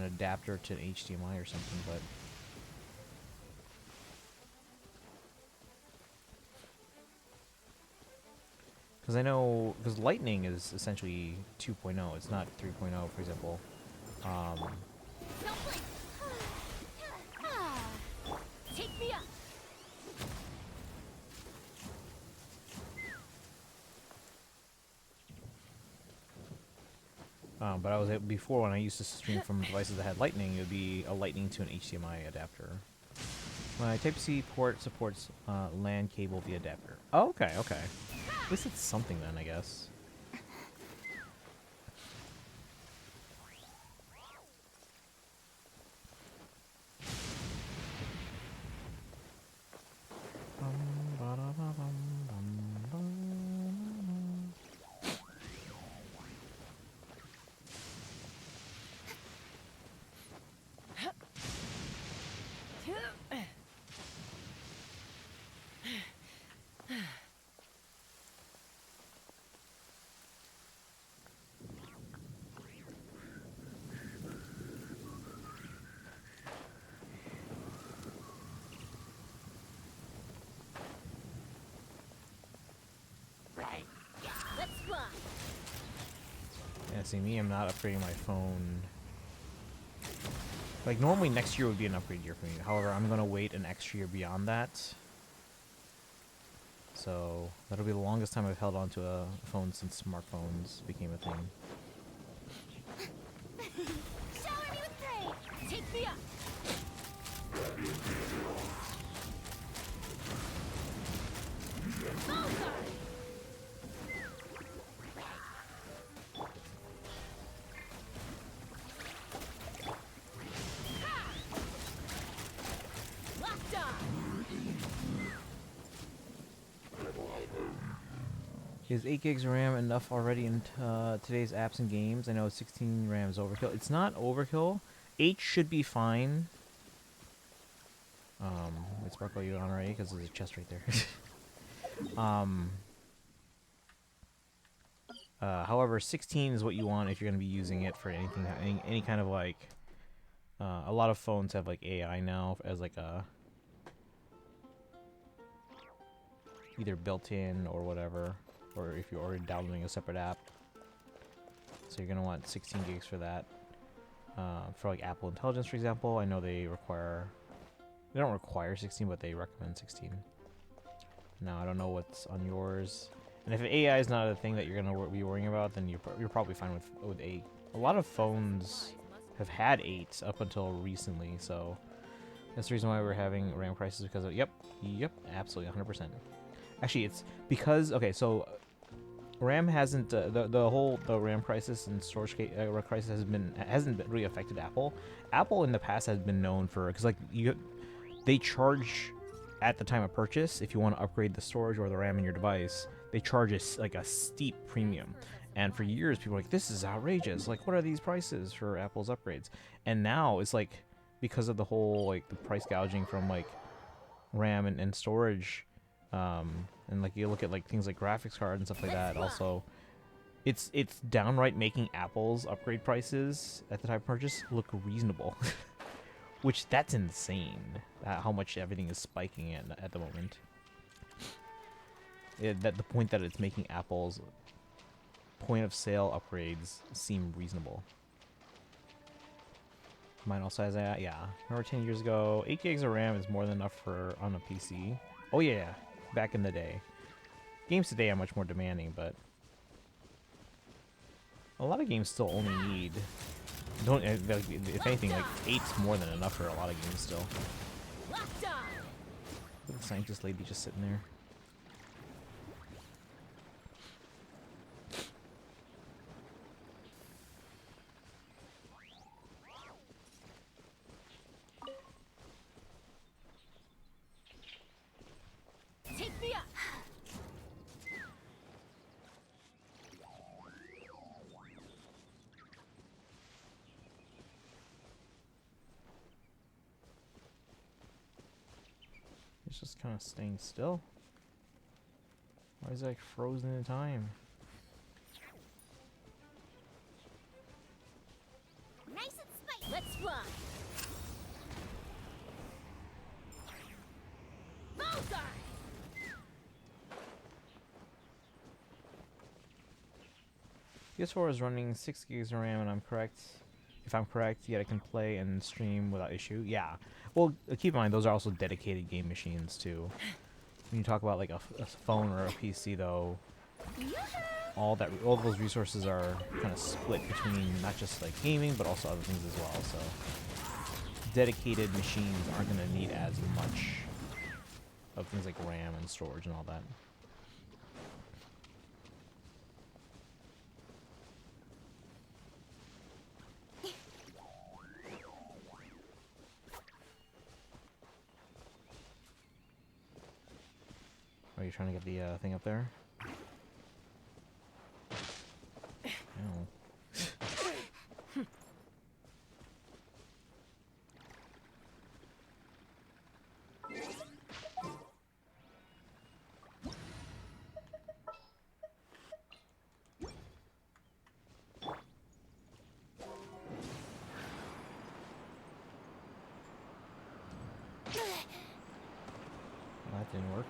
A: adapter to an HDMI or something, but because I know, because Lightning is essentially 2.0, it's not 3.0, for example.
F: Take me up.
A: But I was before when I used to stream from devices that had Lightning, it would be a Lightning to an HDMI adapter. My Type-C port supports LAN cable via adapter. Oh, okay, okay. At least it's something then, I guess.
F: Let's fly.
A: Yeah, see me, I'm not upgrading my phone. Like, normally next year would be an upgrade year for me. However, I'm going to wait an extra year beyond that. So, that'll be the longest time I've held on to a phone since smartphones became a thing.
F: Shower me with praise. Take me up. Bullseye. Locked on.
A: Is 8 gigs of RAM enough already in today's apps and games? I know 16 RAM is overkill. It's not overkill. 8 should be fine. Wait, Sparkle, you on already? Because there's a chest right there. However, 16 is what you want if you're going to be using it for anything, any kind of like. A lot of phones have like AI now as like a either built-in or whatever, or if you're already downloading a separate app. So you're gonna want 16 gigs for that. For like Apple Intelligence, for example, I know they don't require 16, but they recommend 16. Now I don't know what's on yours. And if AI is not a thing that you're gonna be worrying about, then you're probably fine with 8. A lot of phones have had 8 up until recently, so that's the reason why we're having RAM crisis, because of, yep, absolutely 100%. Actually, it's because, okay, so RAM hasn't the RAM crisis and storage crisis hasn't really affected Apple. Apple in the past has been known for, because like they charge at the time of purchase if you want to upgrade the storage or the RAM in your device. They charge like a steep premium. And for years, people were like, this is outrageous. Like, what are these prices for Apple's upgrades? And now it's like, because of the whole, like, the price gouging from, like, RAM and storage, and, like, you look at, like, things like graphics cards and stuff like that, also, it's downright making Apple's upgrade prices at the time of purchase look reasonable. Which, that's insane, how much everything is spiking at the moment. That the point that it's making Apple's point of sale upgrades seem reasonable. Mine also has that, yeah. Remember 10 years ago, 8 gigs of RAM is more than enough for on a PC. Oh yeah, back in the day. Games today are much more demanding, but a lot of games still only need, if anything, like 8's more than enough for a lot of games still. Look at the scientist lady just sitting there.
F: Take me up.
A: It's just kind of staying still. Why is it like frozen in time?
F: Nice and spicy. Let's fly. Bullseye.
A: PS4 is running 6 gigs of RAM, and I'm correct. If I'm correct, yet I can play and stream without issue. Yeah. Well, keep in mind those are also dedicated game machines too. When you talk about like a phone or a PC, though, all those resources are kind of split between not just like gaming, but also other things as well. So dedicated machines aren't going to need as much of things like RAM and storage and all that. Are you trying to get the thing up there? No. That didn't work.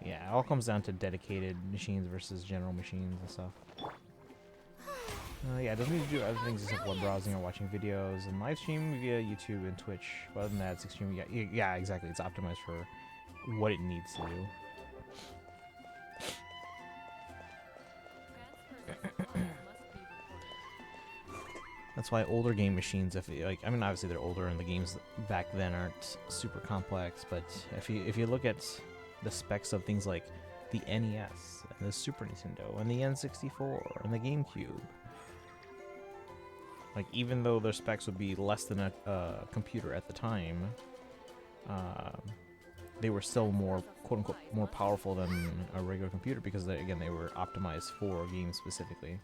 A: Yeah, it all comes down to dedicated machines versus general machines and stuff. Yeah, it doesn't need to do other things except web browsing or watching videos and live stream via YouTube and Twitch. But other than that, it's extremely yeah, exactly. It's optimized for what it needs to do. That's why older game machines, if like, I mean, obviously they're older and the games back then aren't super complex, but if you look at the specs of things like the NES and the Super Nintendo and the N64 and the GameCube, like even though their specs would be less than a computer at the time, they were still more quote unquote more powerful than a regular computer because they were optimized for games specifically.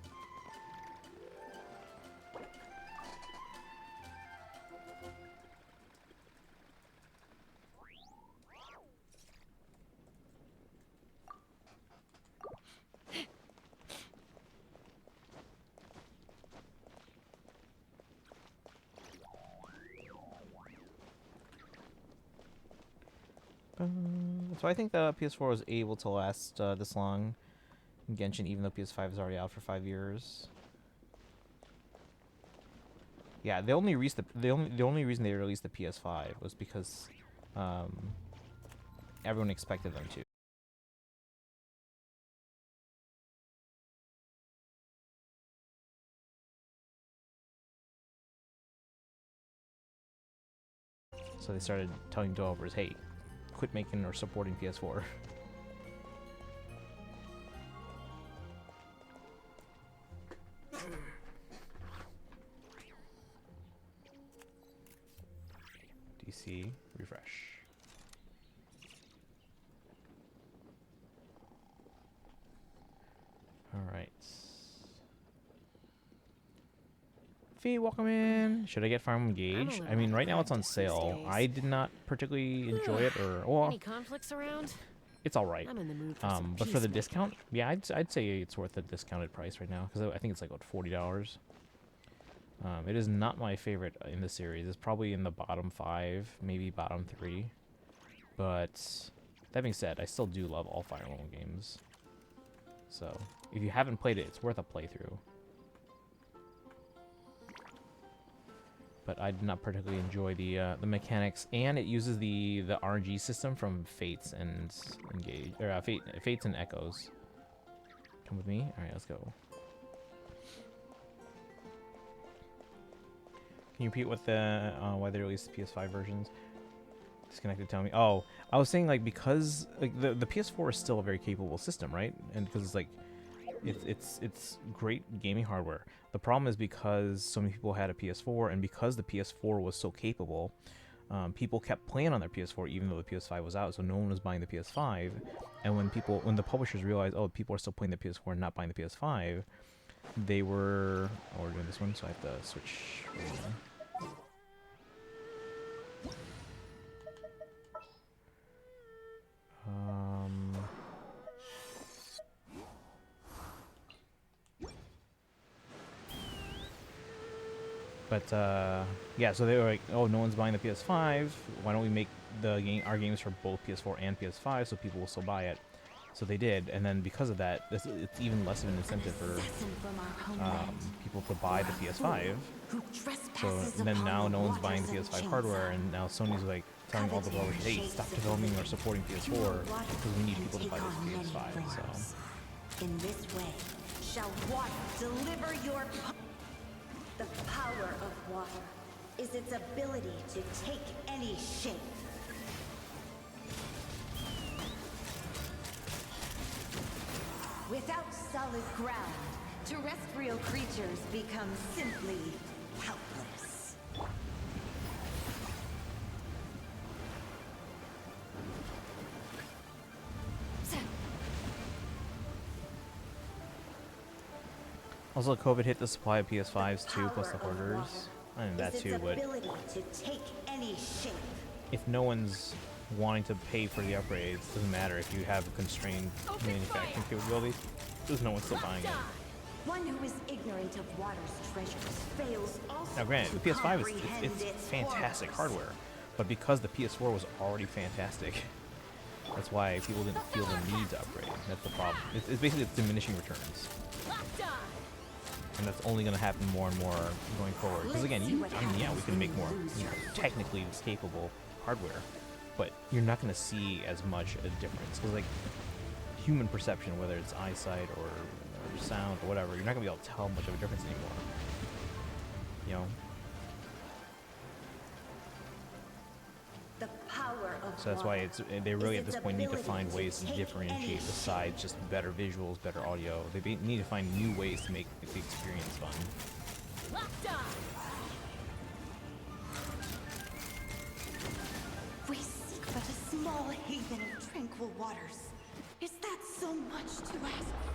A: So I think the PS4 was able to last this long in Genshin, even though PS5 is already out for 5 years. Yeah, the only reason they released the PS5 was because everyone expected them to. So they started telling developers, "Hey, quit making or supporting PS4." DC refresh. All right. Fee, welcome in. Should I get Farm Engage? I mean, right now it's on sale. I did not particularly enjoy it, or well,
D: Any conflicts around?
A: it's all right.
D: I'm in the mood for some
A: But for the
D: peacemaking.
A: discount, yeah, I'd say it's worth the discounted price right now because I think it's like what, $40. It is not my favorite in the series. It's probably in the bottom 5, maybe bottom 3. But that being said, I still do love all Fire Emblem games. So if you haven't played it, it's worth a playthrough. But I did not particularly enjoy the mechanics, and it uses the RNG system from Fates and Engage, or Fates and Echoes. Come with me. All right, let's go. Can you repeat what the why they released the PS5 versions? Disconnected. Tell me. Oh, I was saying like because like the PS4 is still a very capable system, right? And because it's like It's great gaming hardware. The problem is because so many people had a PS4, and because the PS4 was so capable, people kept playing on their PS4 even though the PS5 was out. So no one was buying the PS5. And when the publishers realized, oh, people are still playing the PS4 and not buying the PS5, they were. Oh, we're doing this one, so I have to switch. But yeah, so they were like, "Oh, no one's buying the PS5. Why don't we make our games for both PS4 and PS5 so people will still buy it?" So they did, and then because of that, it's even less of an incentive for people to buy the PS5. So then now no one's buying the PS5 hardware, and now Sony's like telling all the developers, "Hey, stop developing or supporting PS4 because we need people to buy this PS5." So
H: in this way, shall water deliver your. The power of water is its ability to take any shape. Without solid ground, terrestrial creatures become simply helpless.
A: also, COVID hit the supply of PS5s too, plus the hoarders. I mean that too, but if no one's wanting to pay for the upgrades, it doesn't matter if you have constrained manufacturing capabilities. There's no one still buying it.
H: One who is ignorant of water's treasures fails also.
A: Now, granted, the PS5 it's fantastic hardware, but because the PS4 was already fantastic, that's why people didn't feel the need to upgrade. That's the problem. It's basically diminishing returns. And that's only going to happen more and more going forward. Because again, I mean, yeah, we can make more technically capable hardware, but you're not going to see as much a difference. Because like human perception, whether it's eyesight or sound or whatever, you're not going to be able to tell much of a difference anymore. You know?
H: The power of
A: so that's why they really at this point need to find ways to differentiate besides just better visuals, better audio. They need to find new ways to make the experience fun.
H: We seek but a small haven of tranquil waters. Is that so much to ask for?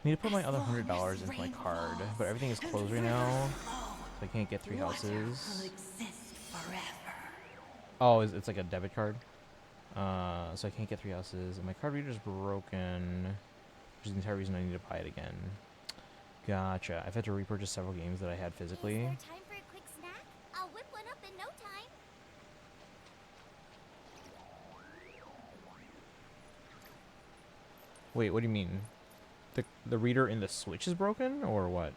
A: I need to put my other $100 into my card, but everything is closed right now, so I can't get 3 houses. Oh, it's like a debit card. So I can't get 3 houses, and my card reader's broken, which is the entire reason I need to buy it again. Gotcha. I've had to repurchase several games that I had physically.
F: Is there time for a quick snack? I'll whip one up in no time.
A: Wait, what do you mean? The reader in the Switch is broken, or what?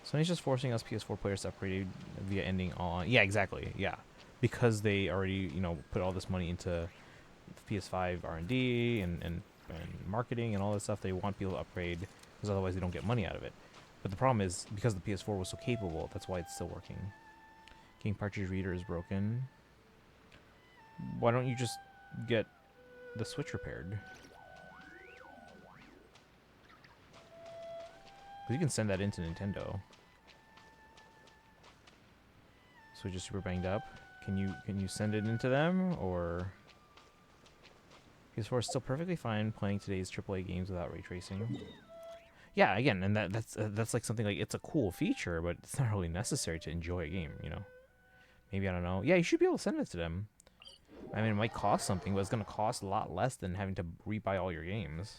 A: Sony's just forcing us PS4 players to upgrade via ending on. Yeah, exactly. Yeah, because they already put all this money into PS5 R&D and marketing and all this stuff. They want people to upgrade because otherwise they don't get money out of it. But the problem is because the PS4 was so capable, that's why it's still working. Game cartridge reader is broken. Why don't you just get the Switch repaired? Because you can send that into Nintendo. Switch is super banged up. Can you send it into them, or PS4 is still perfectly fine playing today's AAA games without ray tracing? Yeah, again, and that's like something like it's a cool feature, but it's not really necessary to enjoy a game, Maybe, I don't know. Yeah, you should be able to send it to them. I mean, it might cost something, but it's going to cost a lot less than having to rebuy all your games.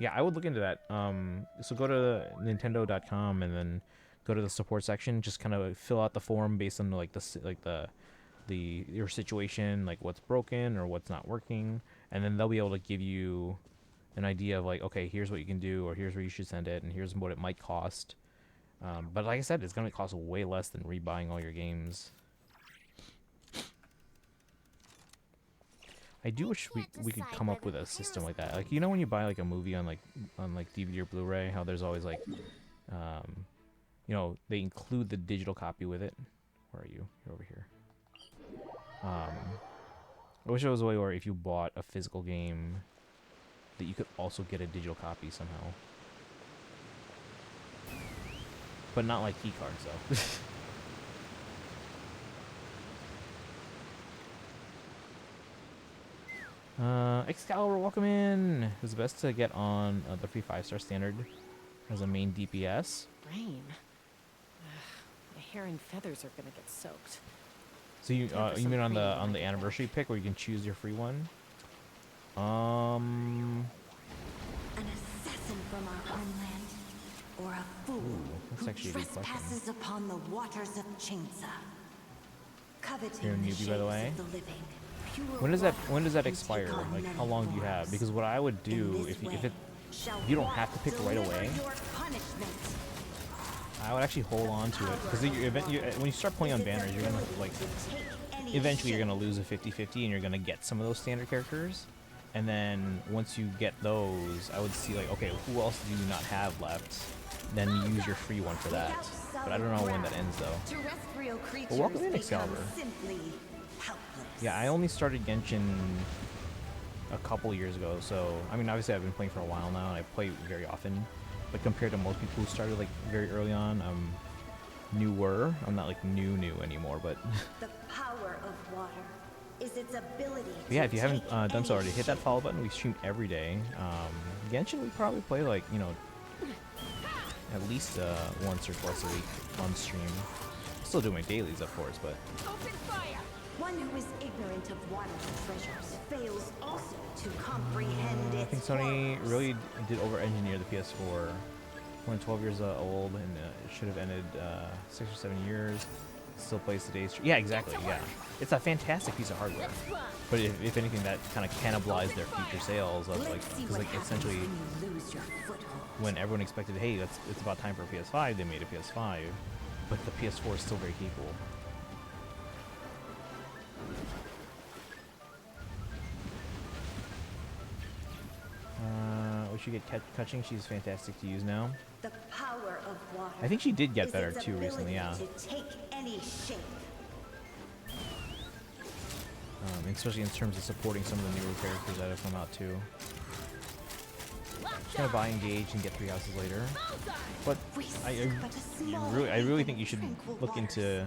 A: Yeah, I would look into that. So go to Nintendo.com and then go to the support section. Just kind of fill out the form based on your situation, like what's broken or what's not working, and then they'll be able to give you an idea of like, okay, here's what you can do, or here's where you should send it, and here's what it might cost. But like I said, it's going to cost way less than rebuying all your games. I do wish we could come up with a system like that. Like, when you buy like a movie on DVD or Blu-ray, how there's always like, they include the digital copy with it. Where are you? You're over here. I wish there was a way where if you bought a physical game, that you could also get a digital copy somehow. But not like key cards, though. Excalibur, welcome in. It's best to get on the free 5-star standard as a main DPS.
D: Rain. My hair and feathers are gonna get soaked.
A: So you mean on the anniversary pick where you can choose your free one?
H: An assassin from our homeland, or a fool
A: that's
H: who
A: actually a good question.
H: trespasses upon the waters of Chainsa. Coveting
A: You're a
H: the
A: newbie, by the
H: shades
A: way.
H: of the living, pure
A: When does that
H: water
A: expire?
H: can take on
A: Like,
H: many
A: how long do you have?
H: forms.
A: Because what I would
H: In
A: do
H: this
A: if you
H: way shall
A: you don't
H: water
A: have to pick right
H: deliver
A: away,
H: your punishment.
A: I would actually hold on to it because when you start playing on banners, you're gonna like eventually you're gonna lose a 50-50 and you're gonna get some of those standard characters. And then once you get those, I would see like, okay, who else do you not have left? Then you use your free one for that. But I don't know when that ends though.
H: Terrestrial creatures
A: Well, welcome in,
H: become
A: Excalibur.
H: simply helpless.
A: Yeah, I only started Genshin a couple years ago, so I mean, obviously I've been playing for a while now, and I play very often. But compared to most people who started like very early on, I'm newer. I'm not like new anymore, but
H: The power of water is its ability.
A: But yeah, if you
H: to
A: haven't
H: take
A: done so
H: any
A: already, hit that follow button. We stream every day. Genshin, we probably play like, you know, at least once or twice a week on stream. Still do my dailies, of course, but
H: Open fire! One who is ignorant of water's treasures fails also to comprehend
A: I
H: its
A: think Sony
H: horrors.
A: really did over-engineer the PS4. When 12 years old, and it should have ended 6 or 7 years. Still plays today's. Yeah, exactly. Yeah, it's a fantastic piece of hardware. But if anything, that kind of cannibalized their future sales of like, because like essentially, when everyone expected, hey, it's about time for a PS5, they made a PS5, but the PS4 is still very capable. We should get Catching. She's fantastic to use now.
H: The power of water.
A: I think she did get
H: is
A: better
H: its
A: too recently. Yeah.
H: ability to take any shape.
A: Especially in terms of supporting some of the newer characters that have come out too. Just gonna buy Engage and get 3 houses later. But I really think you should look into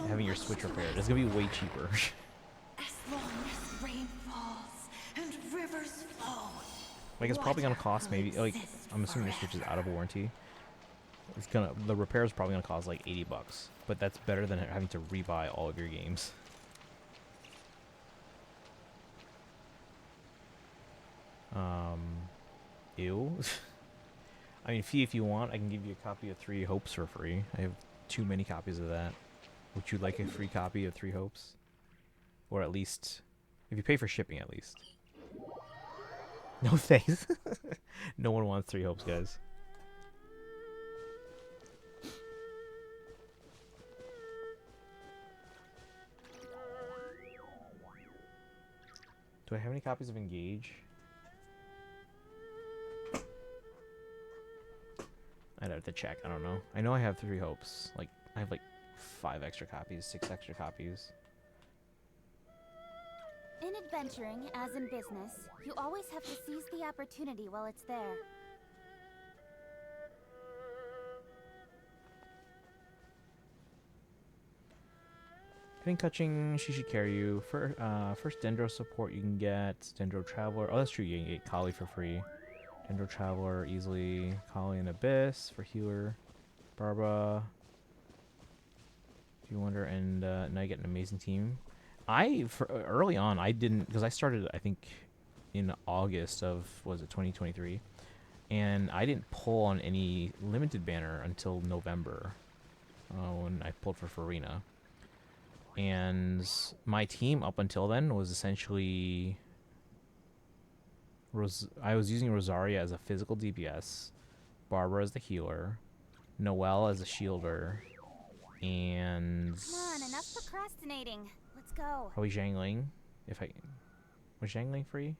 A: having your Switch repaired. It's gonna be way cheaper.
H: As long as rain falls and rivers flow.
A: Like, it's probably gonna cost maybe, like, I'm assuming your Switch is out of warranty. The repair is probably gonna cost like $80, but that's better than having to rebuy all of your games. Ew. I mean, Fee, if you want, I can give you a copy of 3 Hopes for free. I have too many copies of that. Would you like a free copy of 3 Hopes? Or at least, if you pay for shipping, at least. No thanks. No one wants 3 Hopes, guys. Do I have any copies of Engage? I'd have to check. I don't know. I know I have 3 Hopes. Like, I have like 5 extra copies, 6 extra copies.
F: In adventuring, as in business, you always have to seize the opportunity while it's there.
A: Getting Catching, she should carry you. First Dendro support you can get. Dendro Traveler. Oh, that's true. You can get Kali for free. Dendro Traveler easily. Kali and Abyss for healer. Barbara. If you wonder, and now you get an amazing team. Early on, I didn't, because I started, I think, in August of, was it 2023? And I didn't pull on any limited banner until November when I pulled for Farina. And my team up until then was essentially I was using Rosaria as a physical DPS, Barbara as the healer, Noelle as a shielder, and
F: Come on, enough procrastinating. Let's go.
A: probably Zhangling. Was Zhangling free?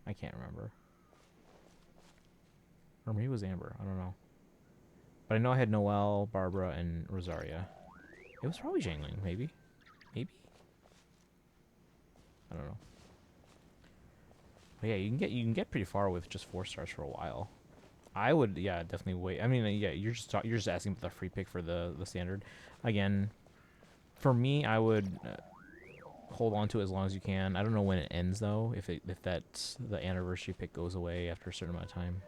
A: I can't remember. Or maybe it was Amber. I don't know. But I know I had Noelle, Barbara, and Rosaria. It was probably Zhangling, maybe. Maybe? I don't know. But yeah, you can get pretty far with just 4 stars for a while. I would, yeah, definitely wait. I mean, yeah, you're just asking about the free pick for the standard. Again, for me, I would hold on to it as long as you can. I don't know when it ends though. If that's the anniversary pick goes away after a certain amount of time.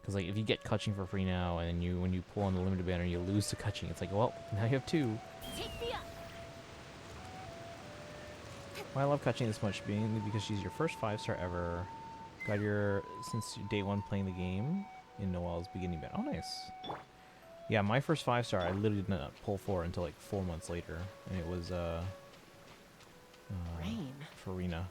A: Because like if you get Kutching for free now, and when you pull on the limited banner, you lose to Kutching. It's like, well, now you have 2. Why I love Kutching this much, being because she's your first 5-star ever. Got your since day 1 playing the game in Noel's beginning banner. Oh, nice. Yeah, my first 5-star, I literally did not pull for until like 4 months later, and it was Farina.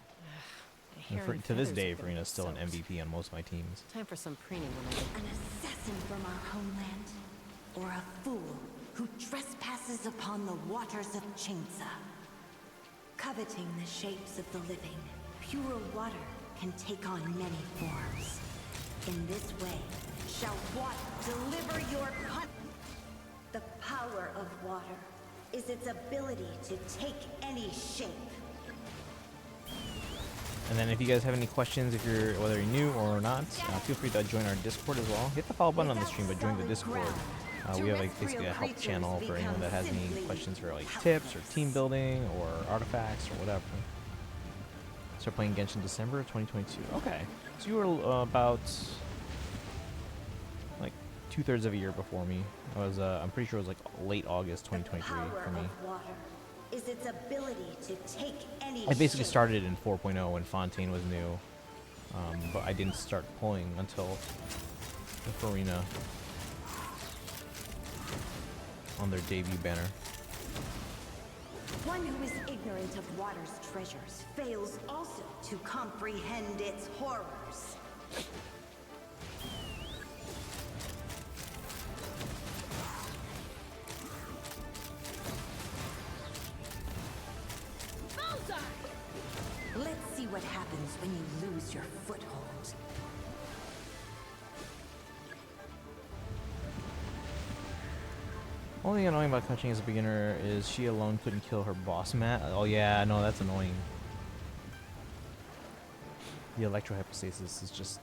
A: And to this day, Farina's still an MVP on most of my teams.
D: Time for some preening when
H: An assassin from our homeland, or a fool who trespasses upon the waters of Chainsa. Coveting the shapes of the living, pure water can take on many forms. In this way, shall water deliver your The power of water is its ability to take any shape.
A: And then if you guys have any questions, whether you're new or not, feel free to join our Discord as well. Hit the follow button on the stream, but join the Discord. We have like basically a help channel for anyone that has any questions for like tips or team building or artifacts or whatever. Start playing Genshin December of 2022. Okay, so you were about like 2/3 of a year before me. I was I'm pretty sure it was like late August 2023 for me.
H: Is its ability to take any
A: I basically started in 4.0 when Fontaine was new, but I didn't start pulling until the Farina on their debut banner.
H: One who is ignorant of water's treasures fails also to comprehend its horrors. Let's see what happens when you lose your foothold.
A: Only annoying about Kutching as a beginner is she alone couldn't kill her boss, Matt. Oh yeah, no, that's annoying. The electrohypostasis is just...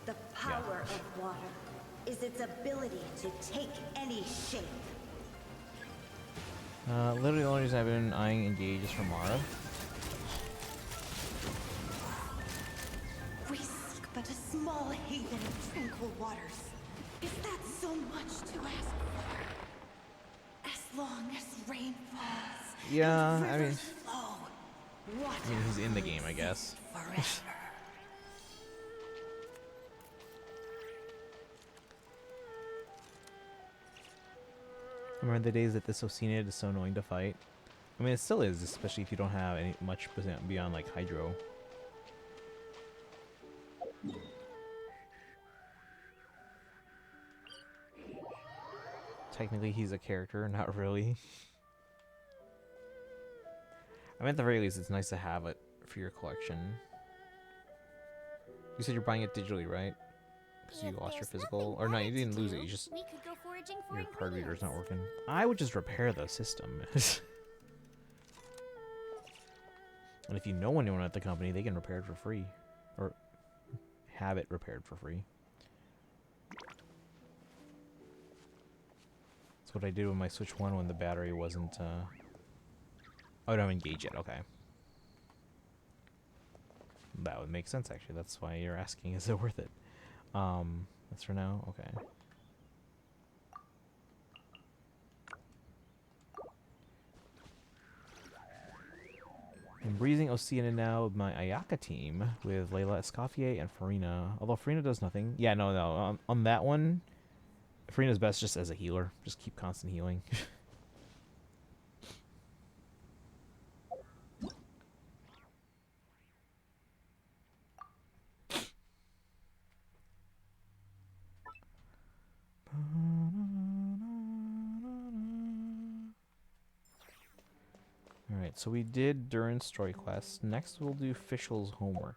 H: The power of water is its ability to take any shape.
A: Literally the only reason I've been eyeing Engage is for Mara.
H: We seek but a small haven of tranquil waters. Is that so much to ask for? As long as rain falls,
A: Yeah,
H: and
A: I mean...
H: rivers flow, water
A: he's in the game, I guess.
H: forever.
A: Remember the days that this Oceanid is so annoying to fight? I mean, it still is, especially if you don't have any much beyond like Hydro. Technically, he's a character, not really. I mean, at the very least, it's nice to have it for your collection. You said you're buying it digitally, right? Because you lost your physical, or no, you didn't lose it. You just your card reader's not working. I would just repair the system. And if you know anyone at the company, they can repair it for free, or have it repaired for free. That's what I did with my Switch 1 when the battery wasn't. Oh, I don't engage yet. Okay. That would make sense, actually. That's why you're asking, is it worth it? That's for now? Okay. I'm breezing Oceana now with my Ayaka team with Layla Escoffier and Farina. Although Farina does nothing. Yeah, no. On that one, Farina's best just as a healer. Just keep constant healing. Alright, so we did Durin's story quest. Next we'll do Fischl's homework.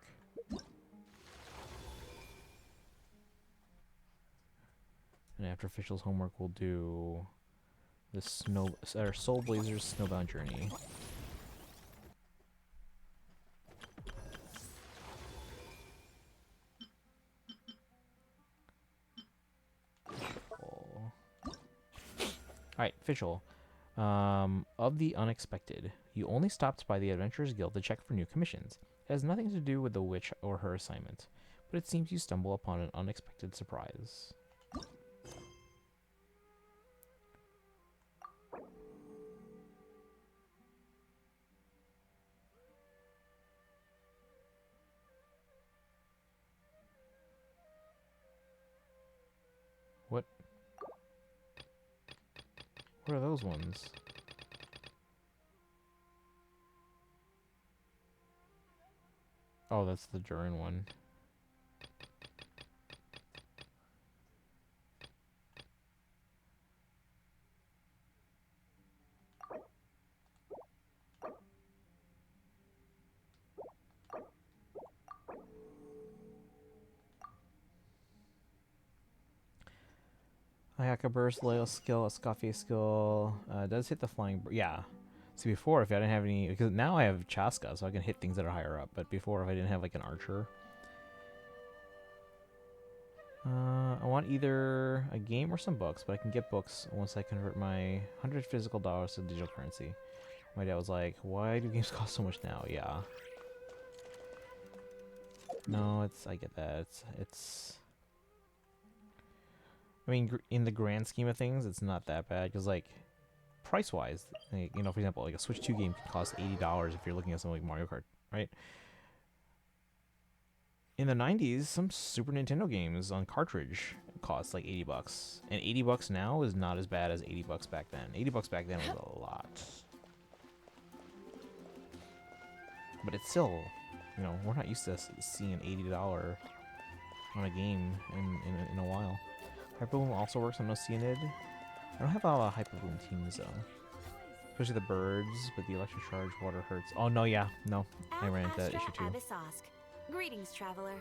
A: And after Fischl's homework, we'll do the Soul Blazers Snowbound Journey. Alright, Fischl. Of the unexpected, you only stopped by the Adventurers Guild to check for new commissions. It has nothing to do with the witch or her assignment, but it seems you stumble upon an unexpected surprise. What? What are those ones? Oh, that's the Durin one. Hayaka Burst, Loyal Skill, Escoffier Skill. Does hit the Flying... Yeah. See, before, if I didn't have any... Because now I have Chaska, so I can hit things that are higher up. But before, if I didn't have, like, an Archer... I want either a game or some books, but I can get books once I convert my 100 physical dollars to digital currency. My dad was like, why do games cost so much now? Yeah. No, it's... I get that. It's... I mean, in the grand scheme of things, it's not that bad, because, like, price-wise, like, you know, for example, like, a Switch 2 game can cost $80 if you're looking at something like Mario Kart, right? In the 90s, some Super Nintendo games on cartridge cost, like, $80. And $80 now is not as bad as $80 back then. $80 back then was a lot. But it's still, you know, we're not used to seeing an $80 on a game in a while. Hyperbloom also works on no Cyanid. I don't have a lot of Hyperbloom teams though. Especially the birds, but the electric charge water hurts. Oh no, yeah, no. I ran into that issue too.
J: Greetings, traveler.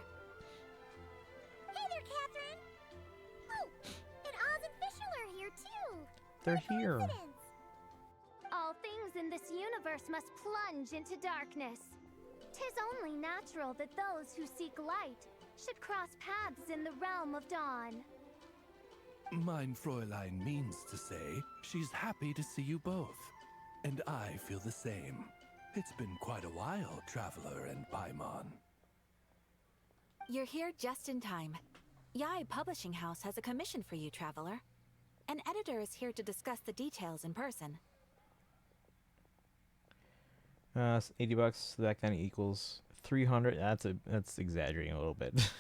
F: Hey there, Catherine! Oh, and Oz and Fischl are here too!
A: They're here.
F: All things in this universe must plunge into darkness. 'Tis only natural that those who seek light should cross paths in the realm of dawn.
M: Mein Fräulein means to say she's happy to see you both. And I feel the same. It's been quite a while, Traveler and Paimon.
J: You're here just in time. Yai Publishing House has a commission for you, traveler. An editor is here to discuss the details in person.
A: $80 back then equals 300. That's exaggerating a little bit.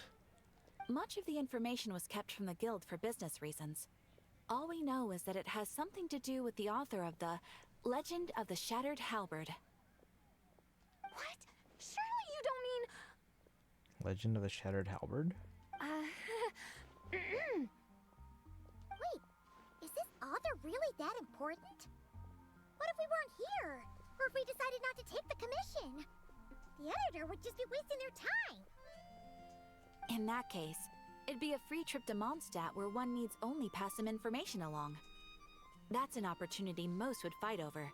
J: Much of the information was kept from the guild for business reasons. All we know is that it has something to do with the author of the Legend of the Shattered Halberd.
F: What? Surely you don't mean...
A: Legend of the Shattered Halberd?
F: Wait, is this author really that important? What if we weren't here? Or if we decided not to take the commission? The editor would just be wasting their time.
J: In that case, it'd be a free trip to Mondstadt where one needs only pass some information along. That's an opportunity most would fight over.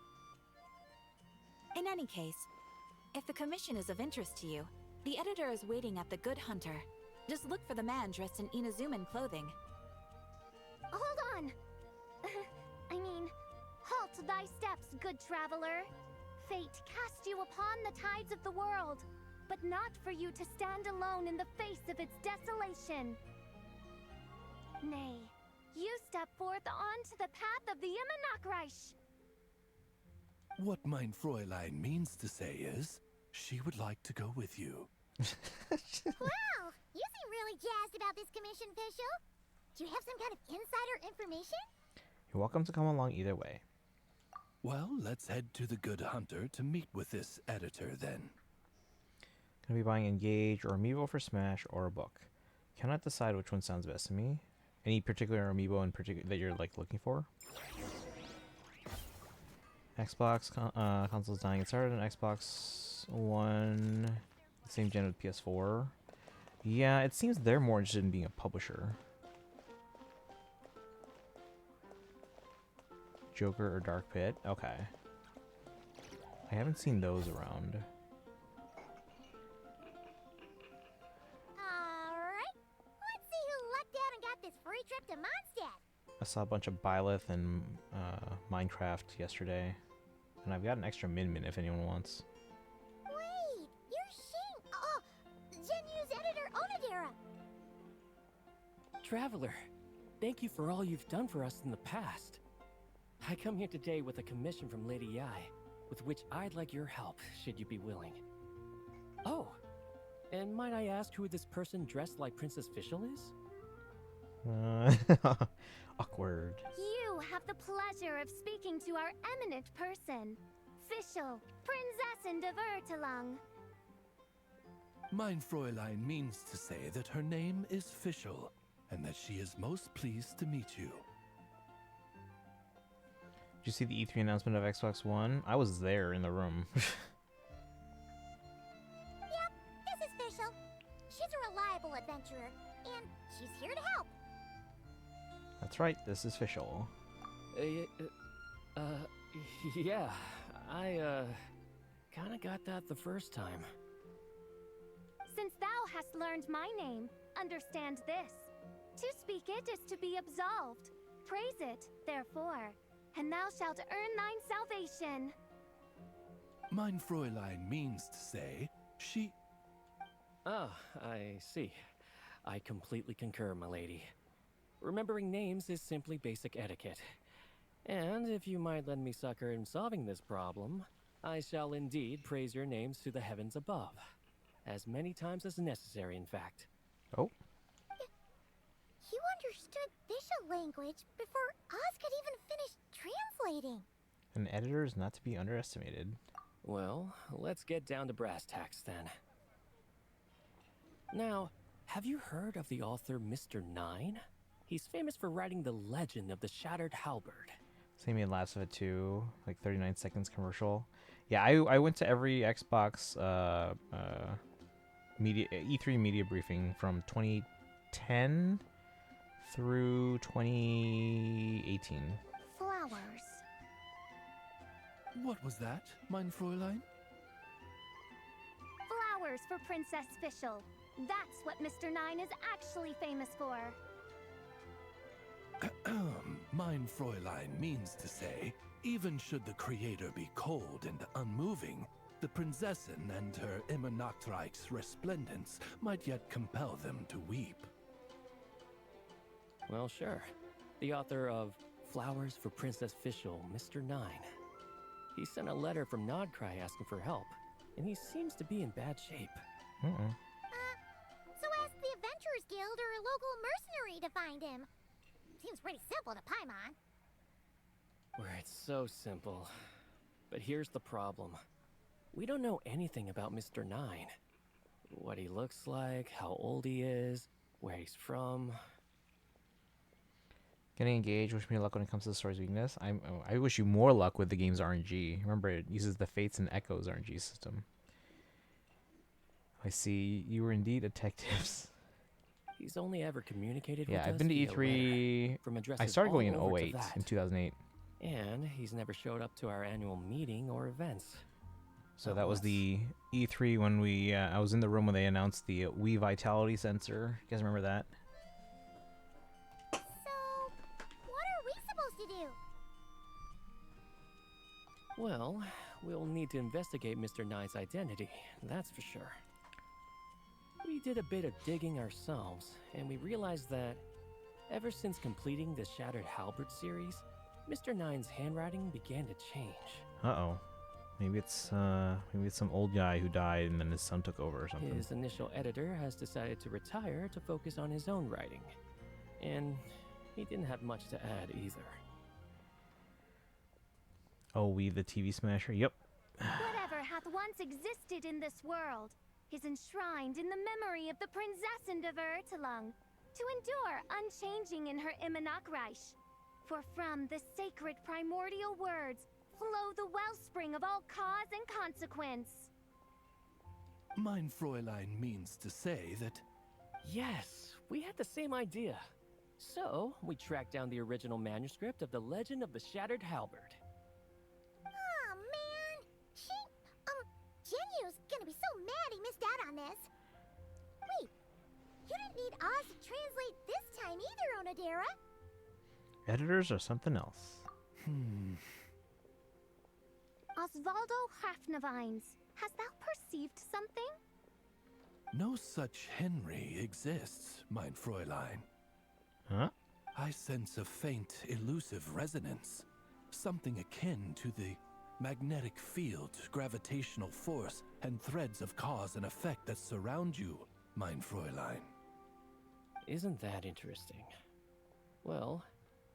J: In any case, if the commission is of interest to you, the editor is waiting at the Good Hunter. Just look for the man dressed in Inazuman clothing.
F: Hold on! I mean, halt thy steps, good traveler. Fate cast you upon the tides of the world, but not for you to stand alone in the face of its desolation. Nay, you step forth onto the path of the Immanakreich.
M: What mein Fräulein means to say is, she would like to go with you.
F: Wow, you seem really jazzed about this commission, Fischl. Do you have some kind of insider information?
A: You're welcome to come along either way.
M: Well, let's head to the Good Hunter to meet with this editor then.
A: Gonna be buying Engage or Amiibo for Smash or a book. Cannot decide which one sounds best to me. Any particular Amiibo in particular that you're like looking for? Xbox console's dying. It started on Xbox One, the same gen with PS4. Yeah, it seems they're more interested in being a publisher. Joker or Dark Pit. Okay. I haven't seen those around.
F: Alright, let's see who lucked out and got this free trip to Mondstadt.
A: I saw a bunch of Byleth and Minecraft yesterday. And I've got an extra Min if anyone wants.
F: Wait, you're Shing. Oh, Genu's editor Onodera.
N: Traveler, thank you for all you've done for us in the past. I come here today with a commission from Lady Yai, with which I'd like your help, should you be willing. Oh, and might I ask who this person dressed like Princess Fischl is?
A: Awkward.
O: You have the pleasure of speaking to our eminent person, Fischl, Prinzessin de Vertelung.
M: Mein Fräulein means to say that her name is Fischl, and that she is most pleased to meet you.
A: Did you see the E3 announcement of Xbox One? I was there in the room.
F: Yep, this is Fischl. She's a reliable adventurer, and she's here to help.
A: That's right, this is Fischl.
N: Yeah, I, kinda got that the first time.
O: Since thou hast learned my name, understand this. To speak it is to be absolved. Praise it, therefore, and thou shalt earn thine salvation.
M: Mein Fräulein means to say she...
N: Ah, I see. I completely concur, my lady. Remembering names is simply basic etiquette. And if you might lend me succor in solving this problem, I shall indeed praise your names to the heavens above. As many times as necessary, in fact.
A: Oh.
F: You understood Fischl language before Oz could even finish translating.
A: An editor is not to be underestimated.
N: Well, let's get down to brass tacks then. Now, have you heard of the author Mr. Nine? He's famous for writing the legend of the Shattered Halberd.
A: Same in Last of It 2, like 39 seconds commercial. Yeah, I went to every Xbox media E3 media briefing from 2010 through 2018.
O: Flowers.
M: What was that, mein Fräulein?
O: Flowers for Princess Fischl. That's what Mr. Nine is actually famous for.
M: Mein Fräulein means to say, even should the creator be cold and unmoving, the Prinzessin and her immer Nachtreich's resplendence might yet compel them to weep.
N: Well, sure. The author of Flowers for Princess Fischl, Mr. Nine. He sent a letter from Nodcry asking for help, and he seems to be in bad shape.
F: So ask the Adventurers Guild or a local mercenary to find him. Seems pretty simple to Paimon.
N: Where it's so simple. But here's the problem. We don't know anything about Mr. Nine. What he looks like, how old he is, where he's from.
A: Getting engaged, wish me luck when it comes to the story's weakness. I wish you more luck with the game's RNG. Remember, it uses the Fates and Echoes RNG system. I see you were indeed detectives.
N: He's only ever communicated with us.
A: Yeah, I've been to E3. I started going in 08, in 2008.
N: And he's never showed up to our annual meeting or events.
A: So that was the E3 when we, I was in the room when they announced the Wii Vitality sensor. You guys remember that?
F: So, what are we supposed to do?
N: Well, we'll need to investigate Mr. Nine's identity, that's for sure. We did a bit of digging ourselves, and we realized that ever since completing the Shattered Halberd series, Mr. Nine's handwriting began to change.
A: Uh-oh. Maybe it's some old guy who died and then his son took over or something.
N: His initial editor has decided to retire to focus on his own writing. And he didn't have much to add either.
A: Oh, Wii the TV Smasher? Yep.
O: Whatever hath once existed in this world is enshrined in the memory of the Prinzessin de Vertelung, to endure unchanging in her Immanakreich. For from the sacred primordial words flow the wellspring of all cause and consequence.
M: Mein Fräulein means to say that...
N: Yes, we had the same idea. So, we tracked down the original manuscript of the Legend of the Shattered Halberd.
F: Aw, man. Genyu's gonna be so mad he missed out on this. Wait, you didn't need Oz to translate this time either, Onodera.
A: Editors are something else.
O: Osvaldo Hafnavines, hast thou perceived something?
M: No such Henry exists, mein Fräulein.
A: Huh?
M: I sense a faint, elusive resonance. Something akin to the magnetic field, gravitational force, and threads of cause and effect that surround you, mein Fräulein.
N: Isn't that interesting? Well,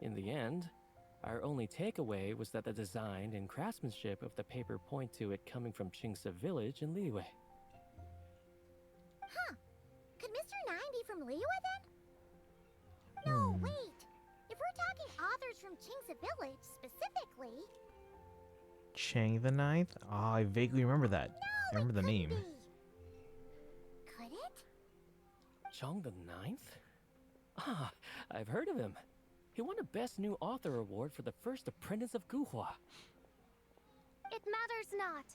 N: in the end, our only takeaway was that the design and craftsmanship of the paper point to it coming from Chingsa village in Liyue.
F: Huh. Could Mr. Nine be from Liyue then? No, wait. If we're talking authors from Chingsa village specifically...
A: Chang the Ninth? Oh, I vaguely remember that. I remember the name.
F: Could it?
N: Chong the Ninth? Ah, I've heard of him. He won a Best New Author award for the first apprentice of Guhua.
O: It matters not.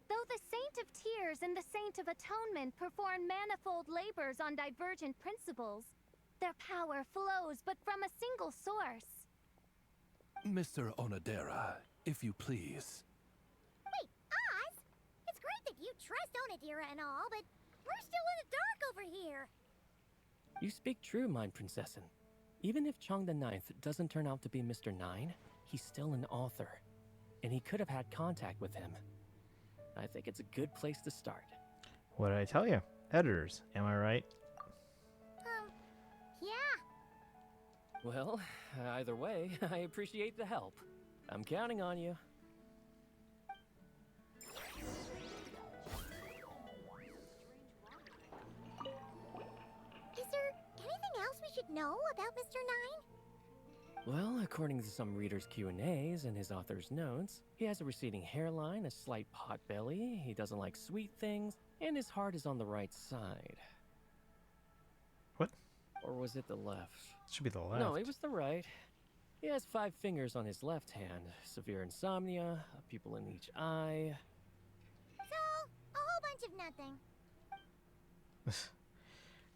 O: Though the Saint of Tears and the Saint of Atonement perform manifold labors on divergent principles, their power flows but from a single source.
M: Mr. Onodera, if you please.
F: Wait, Oz? It's great that you trust Onodera and all, but we're still in the dark over here.
N: You speak true, mein Prinzessin. Even if Chong the Ninth doesn't turn out to be Mr. Nine, he's still an author, and he could have had contact with him. I think it's a good place to start.
A: What did I tell you? Editors, am I right?
F: Yeah.
N: Well, either way, I appreciate the help. I'm counting on you.
F: Is there anything else we should know about Mr. Nine?
N: Well, according to some readers' Q&As and his author's notes, he has a receding hairline, a slight pot belly, he doesn't like sweet things, and his heart is on the right side.
A: What?
N: Or was it the left?
A: It should be the left.
N: No, it was the right. He has 5 fingers on his left hand, severe insomnia, a pupil in each eye.
F: So, a whole bunch of nothing.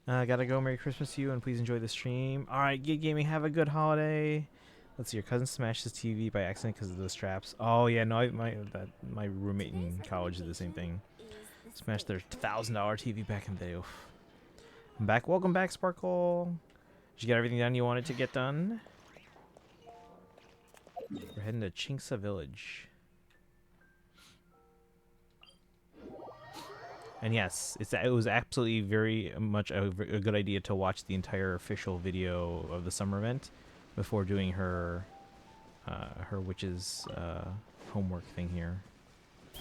A: Gotta go. Merry Christmas to you, and please enjoy the stream. Alright, Gig Gaming, have a good holiday. Let's see, your cousin smashed his TV by accident because of the straps. Oh, yeah, no, my roommate in college did the same thing. Smashed their $1,000 TV back in the day. Oof. I'm back. Welcome back, Sparkle. Did you get everything done you wanted to get done? We're heading to Chingsa village. And yes, it was absolutely very much a good idea to watch the entire official video of the summer event before doing her witch's homework thing here.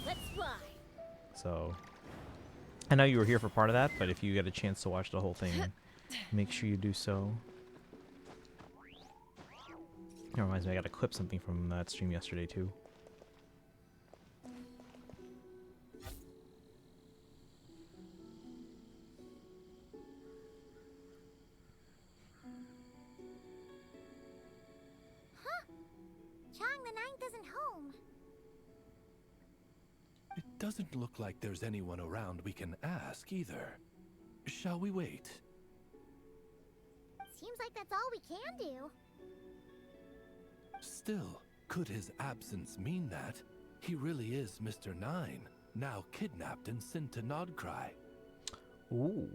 F: Let's fly.
A: So I know you were here for part of that, but if you get a chance to watch the whole thing, make sure you do so. That reminds me, I got to clip something from that stream yesterday too.
F: Chong the Ninth isn't home.
M: It doesn't look like there's anyone around we can ask either. Shall we wait?
F: Seems like that's all we can do.
M: Still, could his absence mean that he really is Mr. Nine, now kidnapped and sent to Nodcry?
A: Ooh.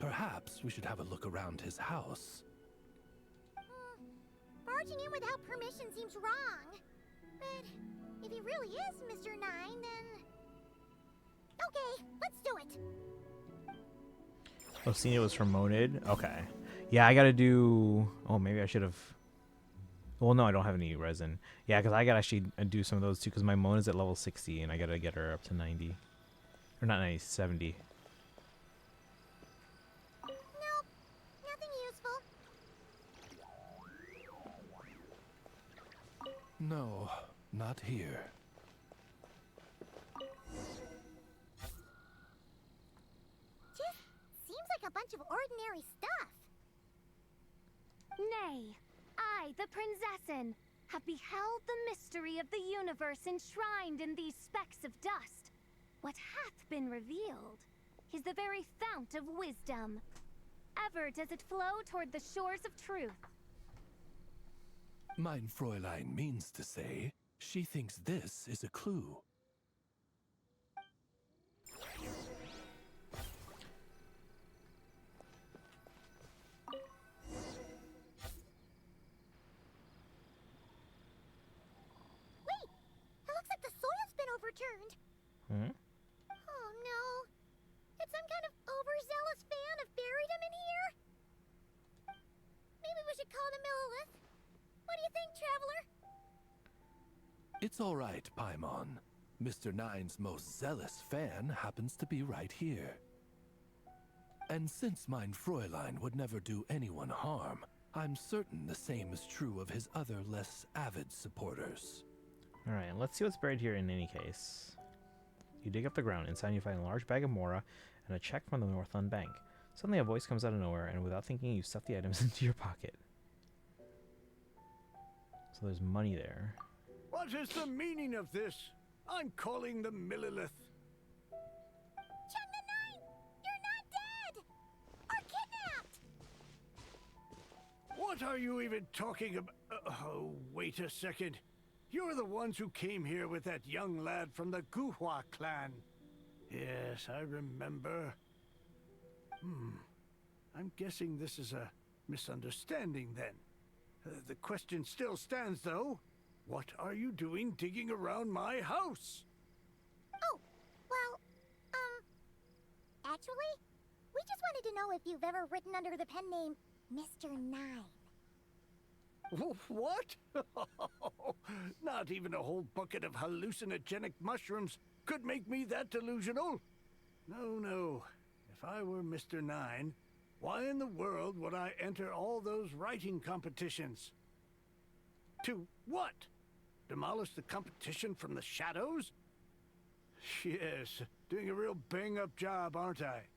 M: Perhaps we should have a look around his house.
F: Barging in without permission seems wrong. But if he really is Mr. Nine, then... Okay, let's do it.
A: Oh, seeing it was from Monid? Okay. Yeah, I gotta do... Oh, maybe I should have... Well, no, I don't have any resin. Yeah, because I gotta actually do some of those too, because my Monid's at level 60, and I gotta get her up to 90. Or not 90, 70.
F: Nope, nothing useful.
M: No, not here.
F: Just seems like a bunch of ordinary stuff.
O: Nay, I, the Prinzessin, have beheld the mystery of the universe enshrined in these specks of dust. What hath been revealed is the very fount of wisdom. Ever does it flow toward the shores of truth.
M: Mein Fräulein means to say, she thinks this is a clue.
F: Overturned.
A: Hmm?
F: Oh no. Did some kind of overzealous fan have buried him in here? Maybe we should call him Lilith. What do you think, Traveler?
M: It's all right, Paimon. Mr. Nine's most zealous fan happens to be right here. And since mein Fräulein would never do anyone harm, I'm certain the same is true of his other less avid supporters.
A: Alright, let's see what's buried here in any case. You dig up the ground. Inside you find a large bag of Mora and a check from the Northland Bank. Suddenly a voice comes out of nowhere, and without thinking you stuff the items into your pocket. So there's money there.
P: What is the meaning of this? I'm calling the Millilith.
F: Chung the Nine! You're not dead! Or kidnapped!
P: What are you even talking about? Oh, wait a second. You're the ones who came here with that young lad from the Guhua clan. Yes, I remember. I'm guessing this is a misunderstanding then. The question still stands though. What are you doing digging around my house?
F: Oh, well, actually, we just wanted to know if you've ever written under the pen name Mr. Nine.
P: What? Not even a whole bucket of hallucinogenic mushrooms could make me that delusional. No. If I were Mr. Nine, why in the world would I enter all those writing competitions? To what? Demolish the competition from the shadows? Yes, doing a real bang-up job, aren't I?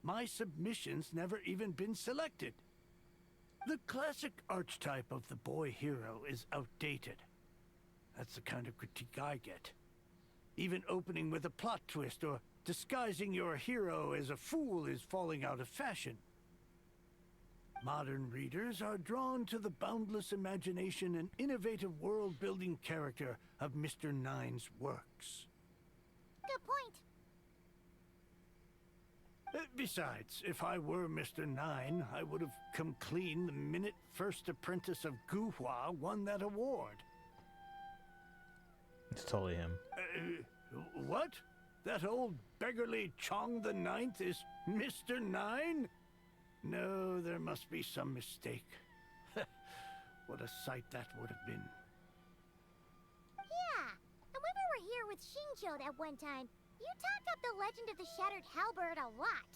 P: My submission's never even been selected. The classic archetype of the boy hero is outdated. That's the kind of critique I get. Even opening with a plot twist or disguising your hero as a fool is falling out of fashion. Modern readers are drawn to the boundless imagination and innovative world-building character of Mr. Nine's works.
F: Good point.
P: Besides, if I were Mr. Nine, I would have come clean the minute First Apprentice of Guhua won that award.
A: It's totally him.
P: What? That old beggarly Chong the Ninth is Mr. Nine? No, there must be some mistake. What a sight that would have been.
F: Yeah, and when we were here with Shinchod at one time, you talked up the legend of the Shattered Halberd a lot.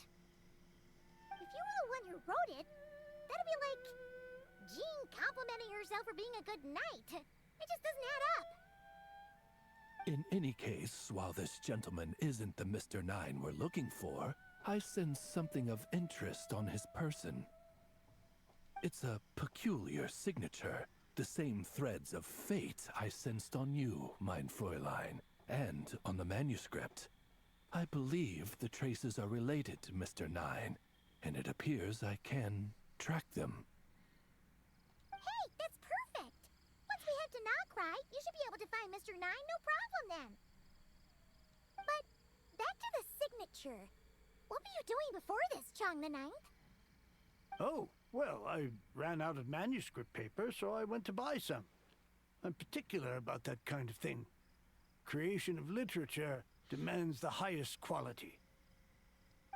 F: If you were the one who wrote it, that'd be like Jean complimenting herself for being a good knight. It just doesn't add up.
M: In any case, while this gentleman isn't the Mr. Nine we're looking for, I sense something of interest on his person. It's a peculiar signature, the same threads of fate I sensed on you, mein Fräulein, and on the manuscript. I believe the traces are related to Mr. Nine, and it appears I can track them.
F: Hey, that's perfect! Once we head to Nokrai, you should be able to find Mr. Nine, no problem then. But, back to the signature. What were you doing before this, Chong the Ninth?
P: Oh, well, I ran out of manuscript paper, so I went to buy some. I'm particular about that kind of thing. Creation of literature demands the highest quality.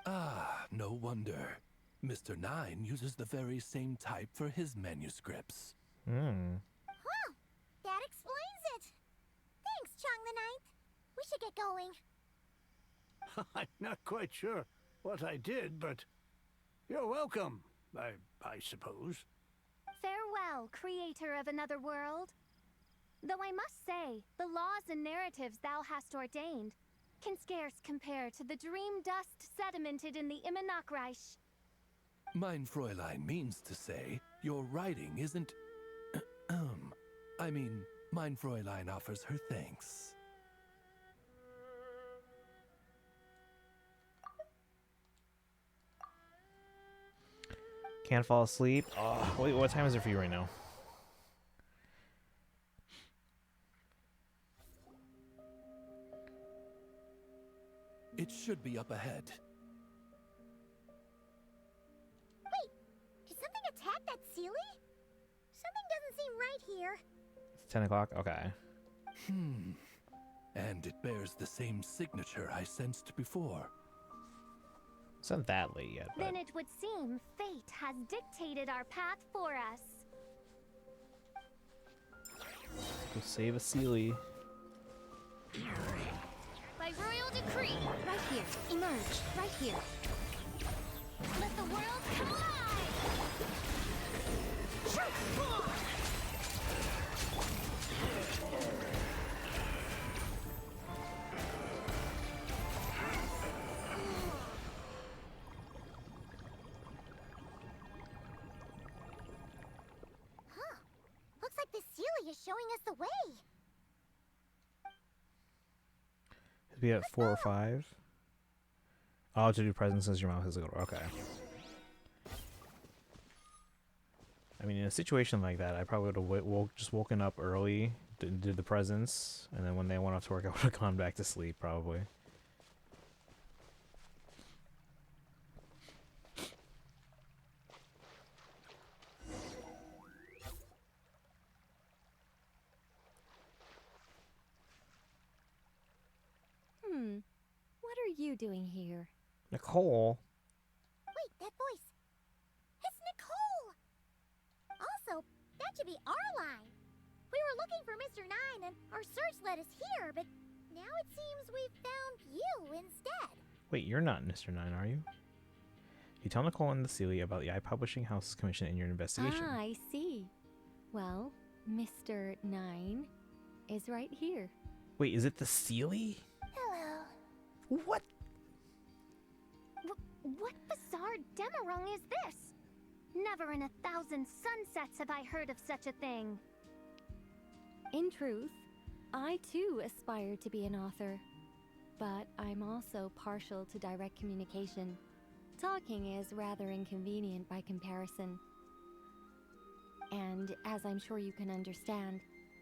M: Ah, no wonder. Mr. Nine uses the very same type for his manuscripts.
F: Well, that explains it. Thanks, Chong the Ninth. We should get going.
P: I'm not quite sure what I did, but you're welcome, I suppose.
O: Farewell, creator of another world. Though I must say, the laws and narratives thou hast ordained can scarce compare to the dream dust sedimented in the Immanakreich.
M: Mein Fräulein means to say, your writing isn't... I mean, Mein Fräulein offers her thanks.
A: Can't fall asleep. Oh, wait, what time is it for you right now?
M: It should be up ahead.
F: Wait, did something attack that Sealy? Something doesn't seem right here.
A: It's 10 o'clock? Okay.
M: And it bears the same signature I sensed before.
A: It's not that late yet, but...
O: Then it would seem fate has dictated our path for us.
A: Go save a Sealy.
O: By royal decree, right here, emerge, right here. Let the world collide!
F: Huh. Looks like the Sealy is showing us the way.
A: It'd be at 4 or 5. Oh, to do presents as your mom has to go. Okay. I mean, in a situation like that, I probably would have just woken up early, did the presents, and then when they went off to work, I would have gone back to sleep, probably.
J: What are you doing here?
A: Nicole?
F: Wait, that voice. It's Nicole! Also, that should be our line. We were looking for Mr. Nine and our search led us here, but now it seems we've found you instead.
A: Wait, you're not Mr. Nine, are you? You tell Nicole and the Sealy about the iPublishing House's commission in your investigation.
J: Ah, I see. Well, Mr. Nine is right here.
A: Wait, is it the Sealy?
F: Hello.
A: What?
O: What bizarre demarung is this? Never in 1,000 sunsets have I heard of such a thing.
J: In truth, I too aspire to be an author. But I'm also partial to direct communication. Talking is rather inconvenient by comparison. And as I'm sure you can understand,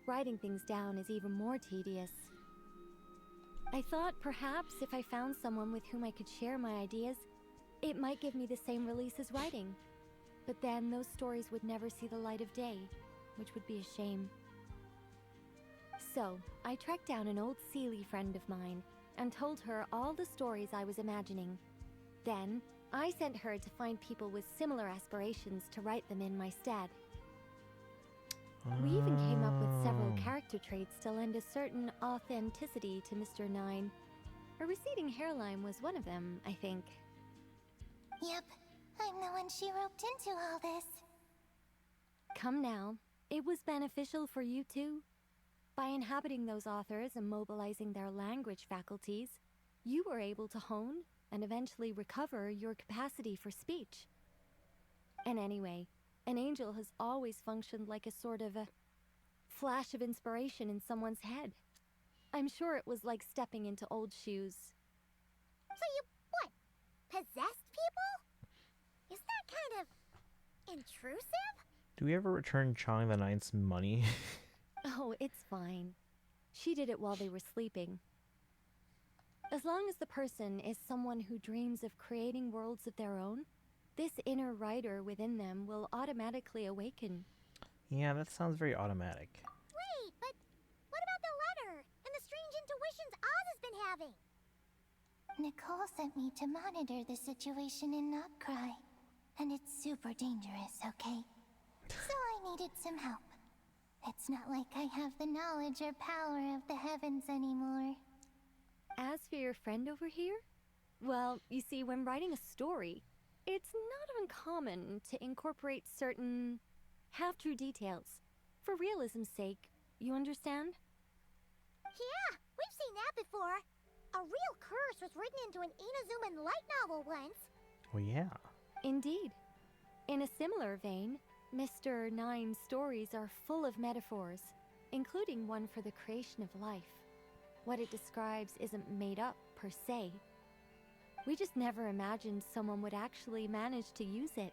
J: writing things down is even more tedious. I thought perhaps if I found someone with whom I could share my ideas, it might give me the same release as writing. But then those stories would never see the light of day, which would be a shame. So, I tracked down an old Sealy friend of mine and told her all the stories I was imagining. Then, I sent her to find people with similar aspirations to write them in my stead. We even came up with several character traits to lend a certain authenticity to Mr. Nine. A receding hairline was one of them, I think.
F: Yep, I'm the one she roped into all this.
J: Come now, it was beneficial for you too. By inhabiting those authors and mobilizing their language faculties, you were able to hone and eventually recover your capacity for speech. And anyway, an angel has always functioned like a sort of a flash of inspiration in someone's head. I'm sure it was like stepping into old shoes.
F: So you, what, possessed people? Isn't that kind of intrusive?
A: Do we ever return Chong the Ninth's money?
J: Oh, it's fine. She did it while they were sleeping. As long as the person is someone who dreams of creating worlds of their own, this inner writer within them will automatically awaken.
A: Yeah, that sounds very automatic.
F: Wait, but what about the letter and the strange intuitions Oz has been having? Nicole sent me to monitor the situation in Notcry, and it's super dangerous, okay? So I needed some help. It's not like I have the knowledge or power of the heavens anymore.
J: As for your friend over here, well, you see, when writing a story, it's not uncommon to incorporate certain half-true details. For realism's sake, you understand?
F: Yeah, we've seen that before. A real curse was written into an Inazuman light novel once.
A: Well, yeah.
J: Indeed.
O: In a similar vein, Mr. Nine's stories are full of metaphors, including one for the creation of life. What it describes isn't made up, per se. We just never imagined someone would actually manage to use it.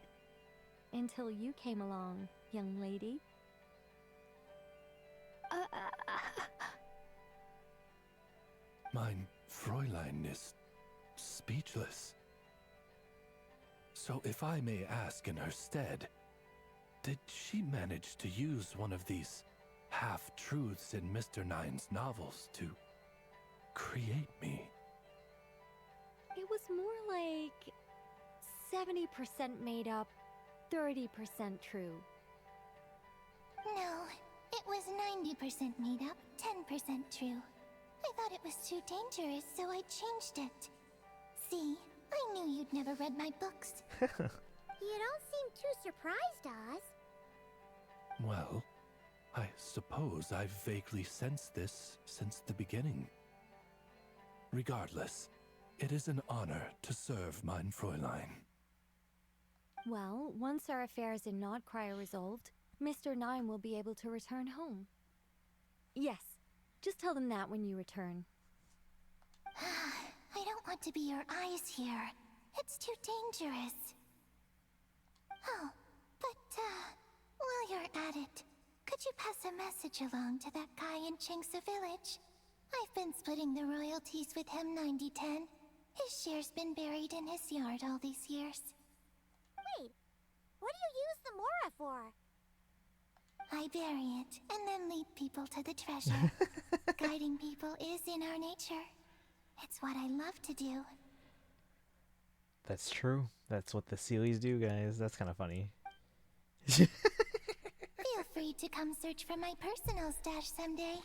O: Until you came along, young lady.
M: Mein Fräulein is speechless. So if I may ask in her stead, did she manage to use one of these half-truths in Mr. Nine's novels to create me?
O: It was more like 70% made up, 30% true.
F: No, it was 90% made up, 10% true. I thought it was too dangerous, so I changed it. See, I knew you'd never read my books.
O: You don't seem too surprised, Oz.
M: Well, I suppose I've vaguely sensed this since the beginning. Regardless, it is an honor to serve mein Fräulein.
O: Well, once our affairs in Nodcry are resolved, Mr. Nine will be able to return home. Yes, just tell them that when you return.
F: I don't want to be your eyes here. It's too dangerous. Oh, but, while you're at it, could you pass a message along to that guy in Chingsa village? I've been splitting the royalties with him 90-10. His share's been buried in his yard all these years.
O: Wait, what do you use the Mora for?
F: I bury it, and then lead people to the treasure. Guiding people is in our nature. It's what I love to do.
A: That's true. That's what the Sealies do, guys. That's kind of funny.
F: Feel free to come search for my personal stash someday.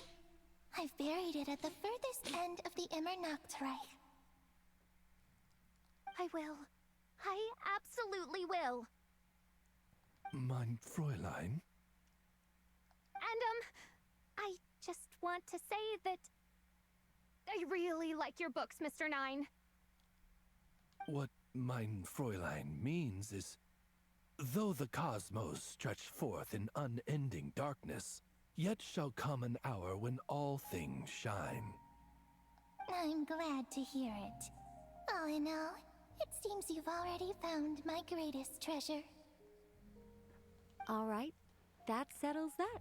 F: I've buried it at the furthest end of the Immernachtreich.
O: I will. I absolutely will.
M: Mein Fräulein?
O: And, I just want to say that I really like your books, Mr. Nine.
M: What mein Fräulein means is, though the cosmos stretch forth in unending darkness, yet shall come an hour when all things shine.
F: I'm glad to hear it. All in all, it seems you've already found my greatest treasure.
O: All right, that settles that.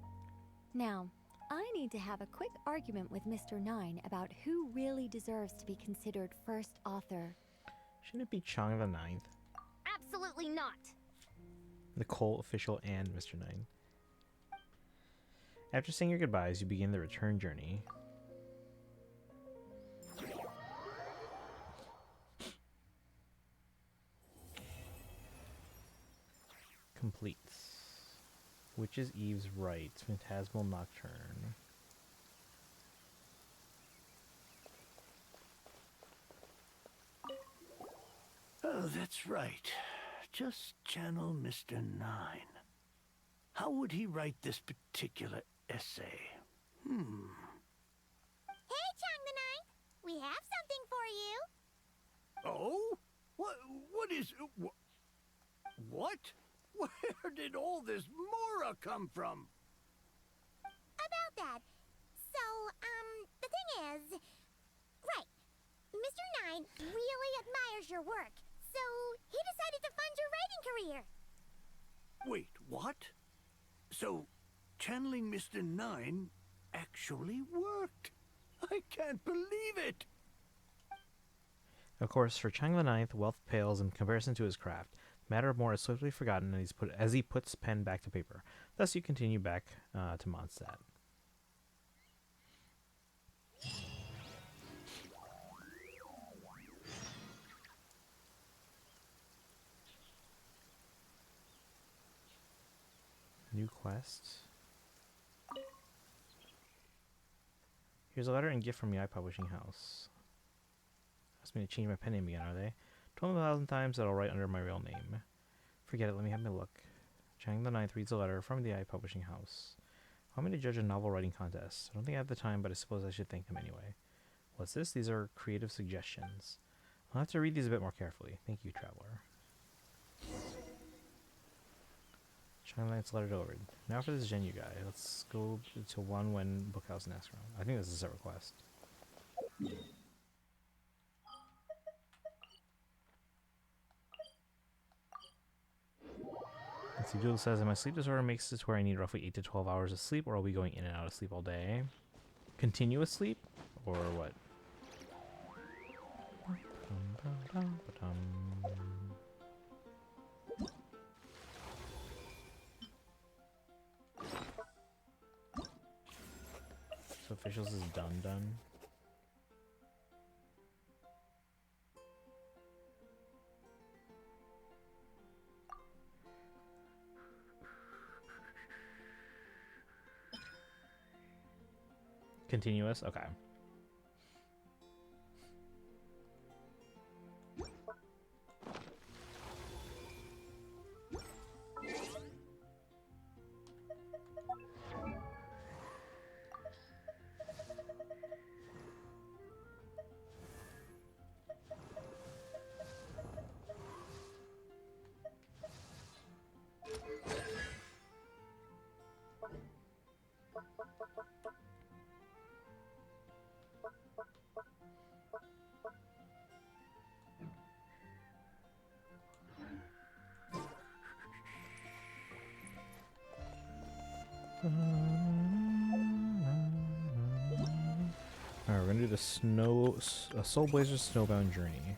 O: Now, I need to have a quick argument with Mr. Nine about who really deserves to be considered first author.
A: Shouldn't it be Chang the Ninth?
O: Absolutely not.
A: Nicole, Fischl, and Mr. Nine. After saying your goodbyes, you begin the return journey. Completes. Witch's Eve's Rites, Phantasmal Nocturne.
P: Oh, that's right. Just channel Mr. Nine. How would he write this particular essay?
F: Hey, Chang the Ninth! We have something for you!
P: Oh? What is... What? Where did all this Mora come from?
F: About that. So, the thing is... Right. Mr. Nine really admires your work, so he decided to fund your writing career.
P: Wait, what? So, channeling Mr. Nine actually worked. I can't believe it.
A: Of course, for Chang the Ninth, wealth pales in comparison to his craft. Matter of more is swiftly forgotten as he puts pen back to paper. Thus, you continue back to Mondstadt. New quest. Here's a letter and gift from the Publishing House. Asked me to change my pen name again, are they? Told them 1,000 times that I'll write under my real name. Forget it, let me have my look. Chang the Ninth reads a letter from the Publishing House. Want me to judge a novel writing contest? I don't think I have the time, but I suppose I should thank them anyway. What's this? These are creative suggestions. I'll have to read these a bit more carefully. Thank you, Traveler. Shine lights, let it over. Now for this Genu guy. Let's go to one when Bookhouse next round. I think this is a separate quest. Let's see, Doodle says, my sleep disorder makes it to where I need roughly 8 to 12 hours of sleep, or I'll be going in and out of sleep all day. Continuous sleep? Or what? So Fischl's is done. Continuous? Okay. Alright, we're gonna do the Soul Blazer Snowbound Journey.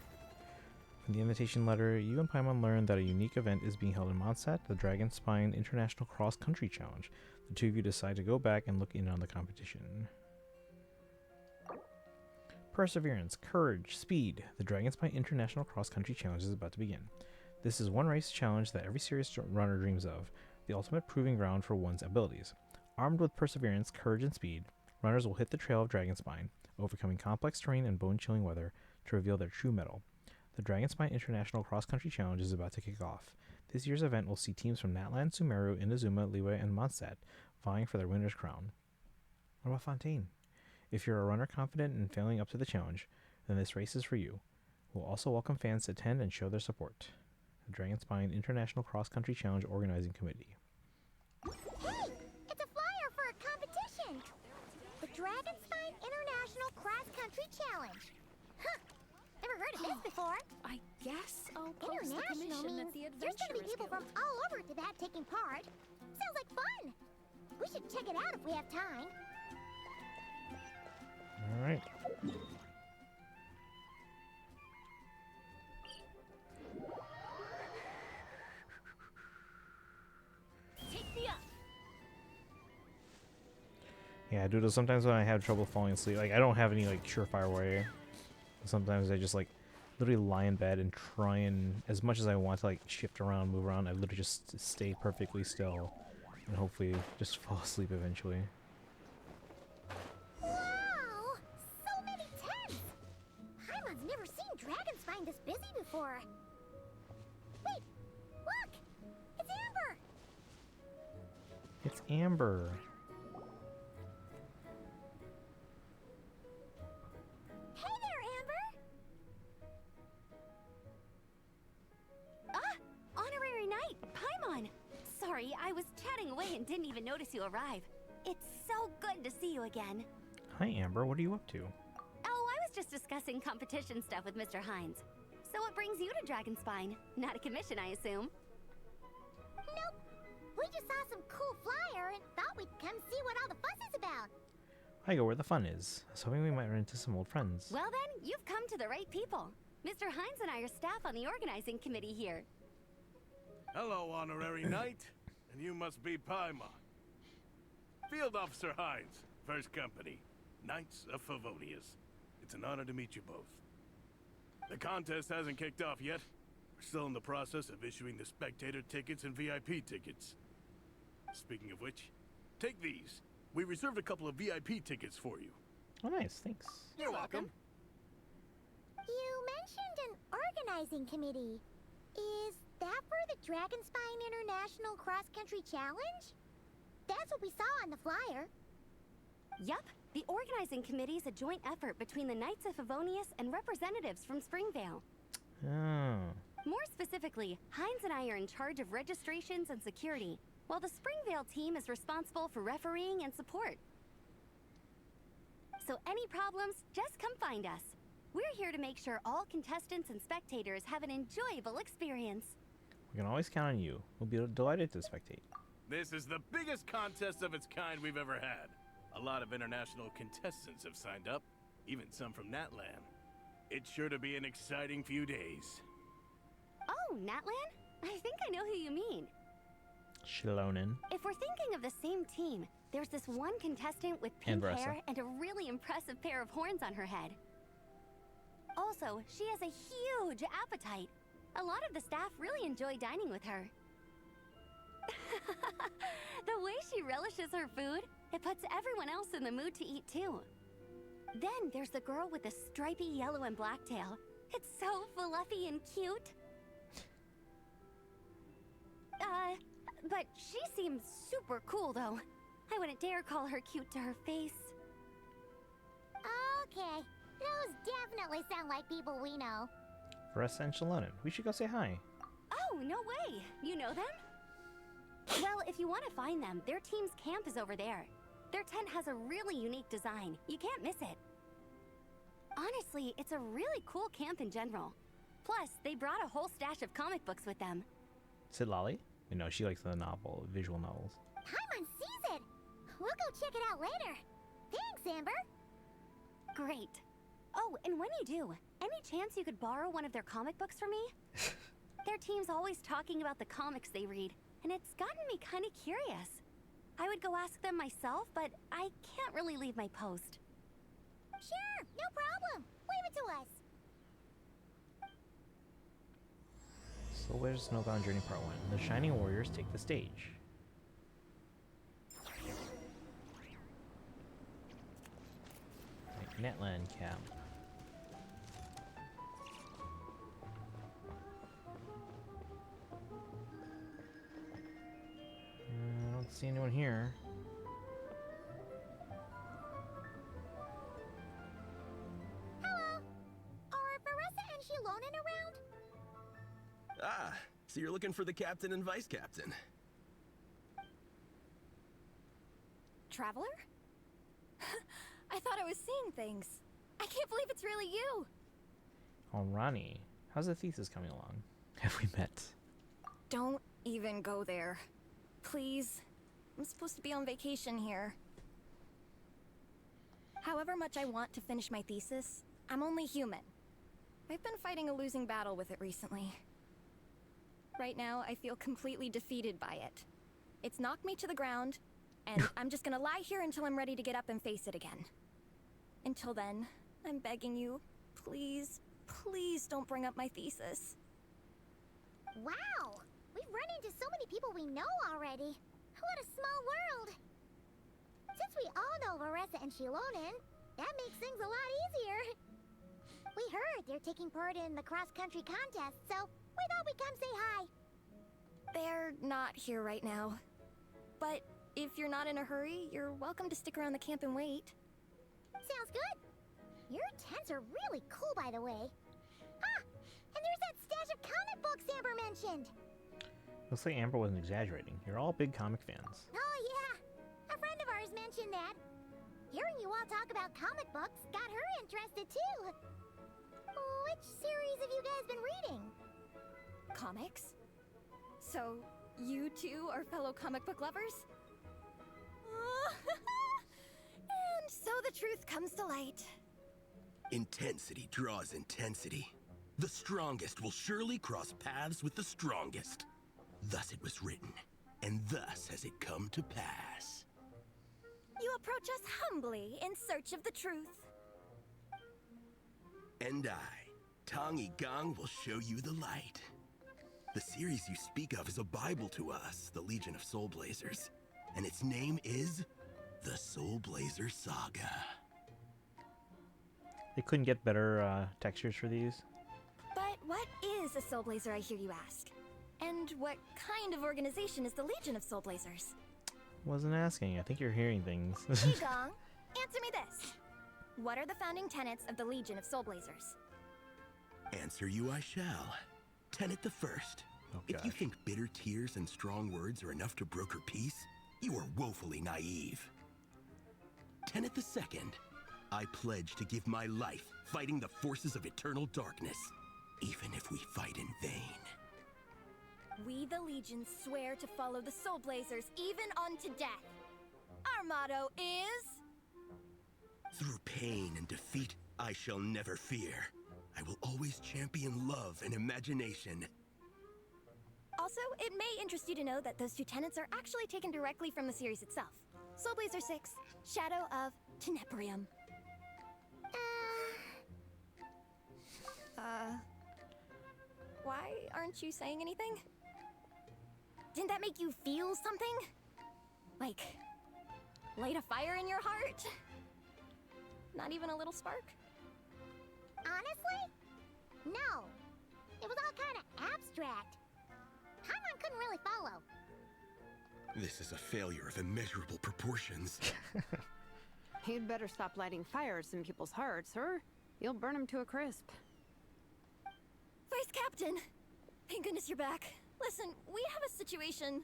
A: From the invitation letter, you and Paimon learned that a unique event is being held in Mondstadt, the Dragonspine International Cross Country Challenge. The two of you decide to go back and look in on the competition. Perseverance, courage, speed. The Dragonspine International Cross Country Challenge is about to begin. This is one race challenge that every serious runner dreams of, the ultimate proving ground for one's abilities. Armed with perseverance, courage, and speed, runners will hit the trail of Dragonspine, overcoming complex terrain and bone-chilling weather to reveal their true mettle. The Dragonspine International Cross Country Challenge is about to kick off. This year's event will see teams from Natlan, Sumeru, Inazuma, Liyue, and Mondstadt vying for their winner's crown. What about Fontaine? If you're a runner confident in failing up to the challenge, then this race is for you. We'll also welcome fans to attend and show their support. The Dragonspine International Cross Country Challenge Organizing Committee.
F: Hey! It's a flyer for a competition! The Dragonspine International Cross Country Challenge. Huh! Never heard of this before.
L: I guess I'll post the
F: International
L: commission
F: means
L: at the
F: there's gonna be
L: Adventurers
F: people
L: Guild.
F: from all over to that taking part. Sounds like fun! We should check it out if we have time.
A: Alright.
F: Take me up!
A: Yeah, dude, sometimes when I have trouble falling asleep, like, I don't have any, like, surefire way. Sometimes I just, like, literally lie in bed and try and, as much as I want to, like, shift around, move around, I literally just stay perfectly still. And hopefully just fall asleep eventually.
F: Wow! So many tents! Paimon's never seen Dragonspine this busy before. Wait! Look! It's Amber!
A: It's Amber.
F: Hey there, Amber!
J: Ah! Honorary Knight, Paimon! Sorry, I was chatting away and didn't even notice you arrive. It's so good to see you again.
A: Hi, Amber. What are you up to?
J: Oh, I was just discussing competition stuff with Mr. Hines. So what brings you to Dragonspine? Not a commission, I assume?
F: Nope. We just saw some cool flyer and thought we'd come see what all the fuss is about.
A: I go where the fun is. I was hoping we might run into some old friends.
J: Well then, you've come to the right people. Mr. Hines and I are staff on the organizing committee here.
Q: Hello, Honorary Knight. And you must be Paimon. Field Officer Hines, First Company, Knights of Favonius. It's an honor to meet you both. The contest hasn't kicked off yet. We're still in the process of issuing the spectator tickets and VIP tickets. Speaking of which, take these. We reserved a couple of VIP tickets for you.
A: Oh, nice. Thanks.
Q: You're welcome.
F: You mentioned an organizing committee. Is that for the Dragonspine International Cross Country Challenge? That's what we saw on the flyer.
J: Yup, the organizing committee is a joint effort between the Knights of Favonius and representatives from Springvale.
A: Oh.
J: More specifically, Hines and I are in charge of registrations and security.
R: while the Springvale team is responsible for refereeing and support. So any problems, just come find us. We're here to make sure all contestants and spectators have an enjoyable experience.
A: We can always count on you. We'll be delighted to spectate.
Q: This is the biggest contest of its kind we've ever had. A lot of international contestants have signed up, even some from Natlan. It's sure to be an exciting few days.
R: Oh, Natlan? I think I know who you mean.
A: Shilonen.
R: If we're thinking of the same team, there's this one contestant with pink hair and a really impressive pair of horns on her head. Also, she has a huge appetite. A lot of the staff really enjoy dining with her. The way she relishes her food, it puts everyone else in the mood to eat too. Then there's the girl with the stripy yellow and black tail. It's so fluffy and cute. But she seems super cool though. I wouldn't dare call her cute to her face.
F: Okay, those definitely sound like people we know.
A: Veressa and Shilonen. We should go say hi.
R: Oh, no way! You know them? Well, if you want to find them, their team's camp is over there. Their tent has a really unique design. You can't miss it. Honestly, it's a really cool camp in general. Plus, they brought a whole stash of comic books with them.
A: Sid Lolly? You know, she likes the visual novels.
F: Paimon sees it! We'll go check it out later. Thanks, Amber!
R: Great. Oh, and when you do, any chance you could borrow one of their comic books from me? Their team's always talking about the comics they read, and it's gotten me kind of curious. I would go ask them myself, but I can't really leave my post.
F: Sure, no problem. Leave it to us.
A: So where's Snowbound Journey Part 1? The Shining Warriors take the stage. Netland Camp. I don't see anyone here.
F: Hello. Are Veressa and Shilonen around?
S: Ah, so you're looking for the captain and vice captain.
J: Traveler? I thought I was seeing things. I can't believe it's really you.
A: Oh, Ronnie. How's the thesis coming along? Have we met?
J: Don't even go there. Please. I'm supposed to be on vacation here. However much I want to finish my thesis, I'm only human. I've been fighting a losing battle with it recently. Right now, I feel completely defeated by it. It's knocked me to the ground, and I'm just gonna lie here until I'm ready to get up and face it again. Until then, I'm begging you, please, please don't bring up my thesis.
F: Wow! We've run into so many people we know already. What a small world! Since we all know Veressa and Shilonen, that makes things a lot easier. We heard they're taking part in the cross-country contest, so we thought we'd come say hi.
J: They're not here right now. But if you're not in a hurry, you're welcome to stick around the camp and wait.
F: Sounds good. Your tents are really cool, by the way. Ah! And there's that stash of comic books Amber mentioned!
A: Looks like Amber wasn't exaggerating. You're all big comic fans.
F: Oh, yeah. A friend of ours mentioned that. Hearing you all talk about comic books got her interested, too. Which series have you guys been reading?
J: Comics? So, you two are fellow comic book lovers? And so the truth comes to light.
S: Intensity draws intensity. The strongest will surely cross paths with the strongest. Thus it was written, and thus has it come to pass.
J: You approach us humbly in search of the truth.
S: And I, Tong Gang, will show you the light. The series you speak of is a Bible to us, the Legion of Soul Blazers, and its name is the Soul Blazer Saga.
A: They couldn't get better textures for these.
J: But what is a Soul Blazer, I hear you ask? And what kind of organization is the Legion of Soul Blazers?
A: Wasn't asking. I think you're hearing things.
J: Gong, answer me this. What are the founding tenets of the Legion of Soul Blazers?
S: Answer you I shall. Tenet the first. If you think bitter tears and strong words are enough to broker peace, you are woefully naive. Teneth the Second, I pledge to give my life fighting the forces of eternal darkness, even if we fight in vain.
J: We, the Legion, swear to follow the Soul Blazers even unto death. Our motto is...
S: Through pain and defeat, I shall never fear. I will always champion love and imagination.
J: Also, it may interest you to know that those two tenets are actually taken directly from the series itself. Soul Blazer 6, Shadow of Tenebrium. Why aren't you saying anything? Didn't that make you feel something? Like, light a fire in your heart? Not even a little spark?
F: Honestly? No. It was all kind of abstract. Paimon couldn't really follow.
S: This is a failure of immeasurable proportions.
T: You'd better stop lighting fires in people's hearts, or you'll burn them to a crisp.
J: Vice Captain! Thank goodness you're back. Listen, we have a situation.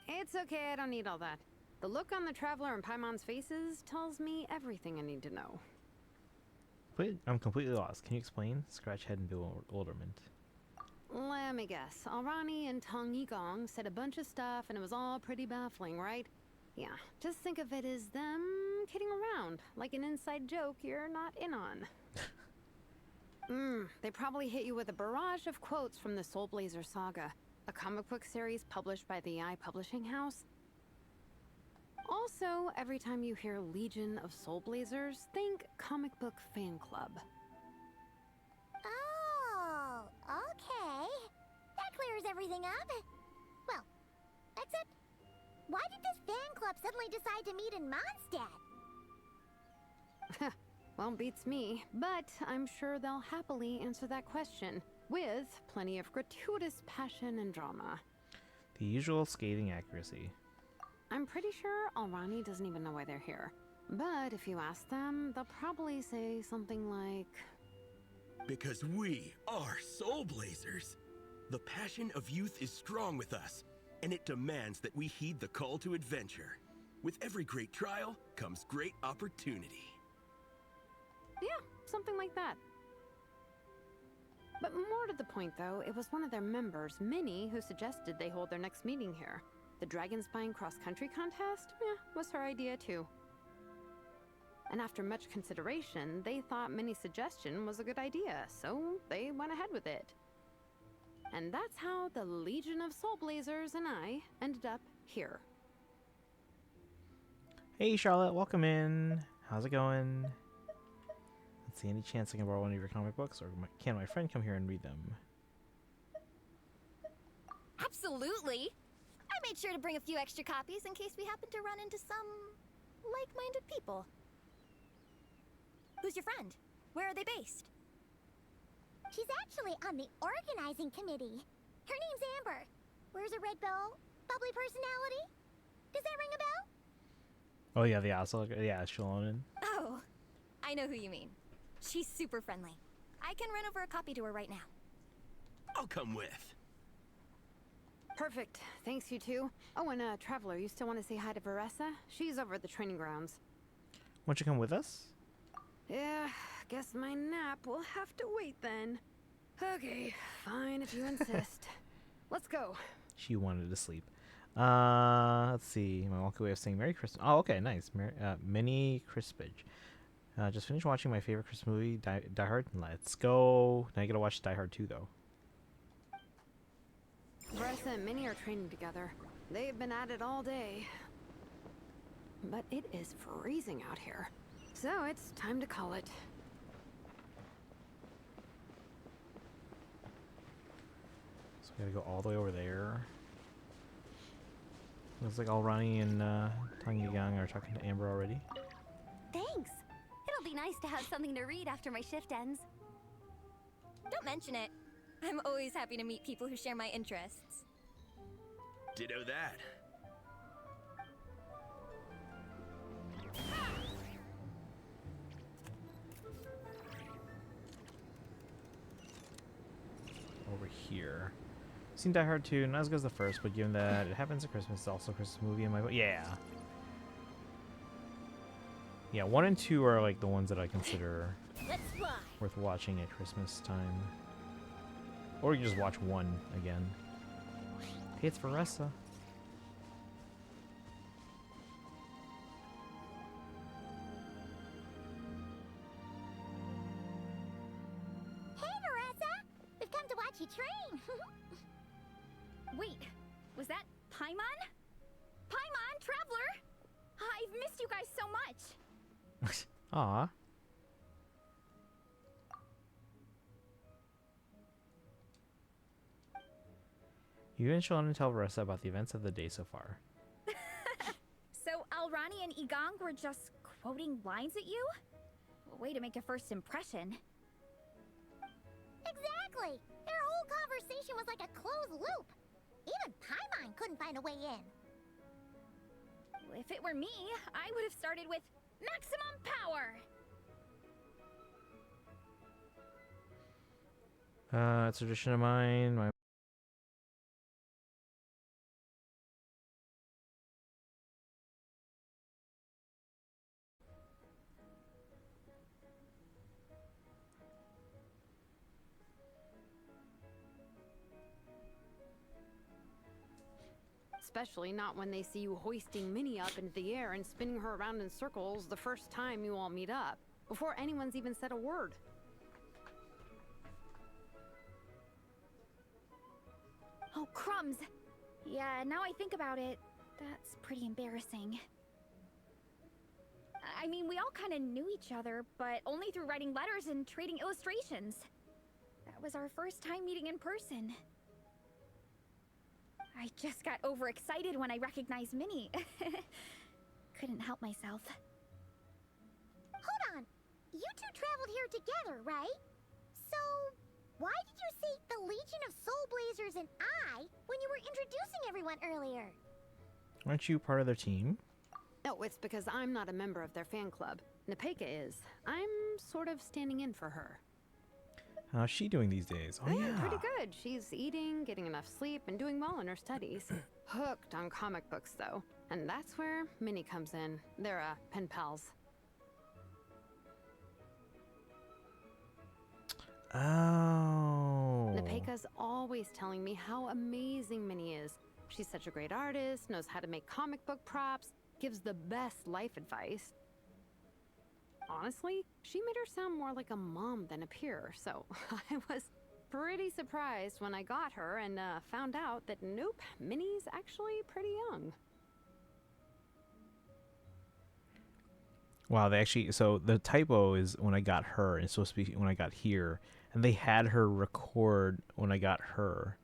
T: It's okay, I don't need all that. The look on the Traveler and Paimon's faces tells me everything I need to know.
A: Wait, I'm completely lost. Can you explain? Scratch head and bewilderment.
T: Let me guess. Alrani and Tong Yigong said a bunch of stuff and it was all pretty baffling, right? Yeah, just think of it as them kidding around, like an inside joke you're not in on. They probably hit you with a barrage of quotes from the Soul Blazer saga, a comic book series published by the Eye Publishing House. Also, every time you hear Legion of Soul Blazers, think comic book fan club.
F: Oh, okay. That clears everything up. Well, except, why did this fan club suddenly decide to meet in Mondstadt?
T: Well, beats me, but I'm sure they'll happily answer that question, with plenty of gratuitous passion and drama.
A: The usual scathing accuracy.
T: I'm pretty sure Alrani doesn't even know why they're here. But if you ask them, they'll probably say something like...
S: Because we are Soul Blazers. The passion of youth is strong with us, and it demands that we heed the call to adventure. With every great trial comes great opportunity.
T: Yeah, something like that. But more to the point, though, it was one of their members, Minnie, who suggested they hold their next meeting here. The Dragonspine cross-country contest? Was her idea, too. And after much consideration, they thought Minnie's suggestion was a good idea, so they went ahead with it. And that's how the Legion of Soul Blazers and I ended up here.
A: Hey, Charlotte, welcome in. How's it going? Let's see, any chance I can borrow one of your comic books, or can my friend come here and read them?
J: Absolutely! I made sure to bring a few extra copies in case we happen to run into some like-minded people. Who's your friend? Where are they based?
F: She's actually on the organizing committee. Her name's Amber. Wears a red bow, bubbly personality. Does that ring a bell?
A: Oh yeah, the asshole. Yeah, Shalonen.
J: Oh, I know who you mean. She's super friendly. I can run over a copy to her right now.
S: I'll come with.
T: Perfect. Thanks, you two. Oh, and Traveler, you still want to say hi to Veressa? She's over at the training grounds.
A: Won't you come with us?
T: Yeah, guess my nap will have to wait then. Okay, fine if you insist. Let's go.
A: She wanted to sleep. Let's see. My walk away of saying Merry Christmas. Oh, okay, nice. Minnie Crispage. Just finished watching my favorite Christmas movie, Die Hard. Let's go. Now you gotta watch Die Hard 2, though.
T: Veressa and Minnie are training together. They've been at it all day. But it is freezing out here. So it's time to call it.
A: So we gotta go all the way over there. Looks like Alrani and Tong Yigong are talking to Amber already.
R: Thanks. It'll be nice to have something to read after my shift ends.
J: Don't mention it. I'm always happy to meet people who share my interests.
S: Ditto that.
A: Over here. Seen Die Hard 2, not as good as the first, but given that it happens at Christmas, it's also a Christmas movie in my book. Yeah. Yeah, 1 and 2 are like the ones that I consider worth watching at Christmas time. Or you just watch 1 again. Hey, it's Varessa.
F: Hey, Varessa! We've come to watch you train.
J: Wait, was that Paimon? Paimon, Traveler! I've missed you guys so much.
A: Aw. You and Shalon tell Varessa about the events of the day so far.
J: So Alrani and Igang were just quoting lines at you? Way to make a first impression.
F: Exactly! Their whole conversation was like a closed loop. Even Paimon couldn't find a way in.
J: If it were me, I would have started with maximum power.
A: It's a tradition of mine.
T: Especially not when they see you hoisting Minnie up into the air and spinning her around in circles the first time you all meet up, before anyone's even said a word.
J: Oh, crumbs. Yeah, now I think about it, that's pretty embarrassing. I mean, we all kind of knew each other, but only through writing letters and trading illustrations. That was our first time meeting in person. I just got overexcited when I recognized Minnie. Couldn't help myself.
F: Hold on. You two traveled here together, right? So, why did you say the Legion of Soul Blazers and I when you were introducing everyone earlier?
A: Aren't you part of their team?
T: No, it's because I'm not a member of their fan club. Nepeka is. I'm sort of standing in for her.
A: How's she doing these days? Oh, yeah.
T: Pretty good. She's eating, getting enough sleep, and doing well in her studies. Hooked on comic books, though. And that's where Minnie comes in. They're, pen pals.
A: Oh.
T: Nepeka's always telling me how amazing Minnie is. She's such a great artist, knows how to make comic book props, gives the best life advice. Honestly, she made her sound more like a mom than a peer, so I was pretty surprised when I got her and found out that nope, Minnie's actually pretty young.
A: Wow, they actually, so the typo is when I got her, and it's supposed to be when I got here, and they had her record when I got her.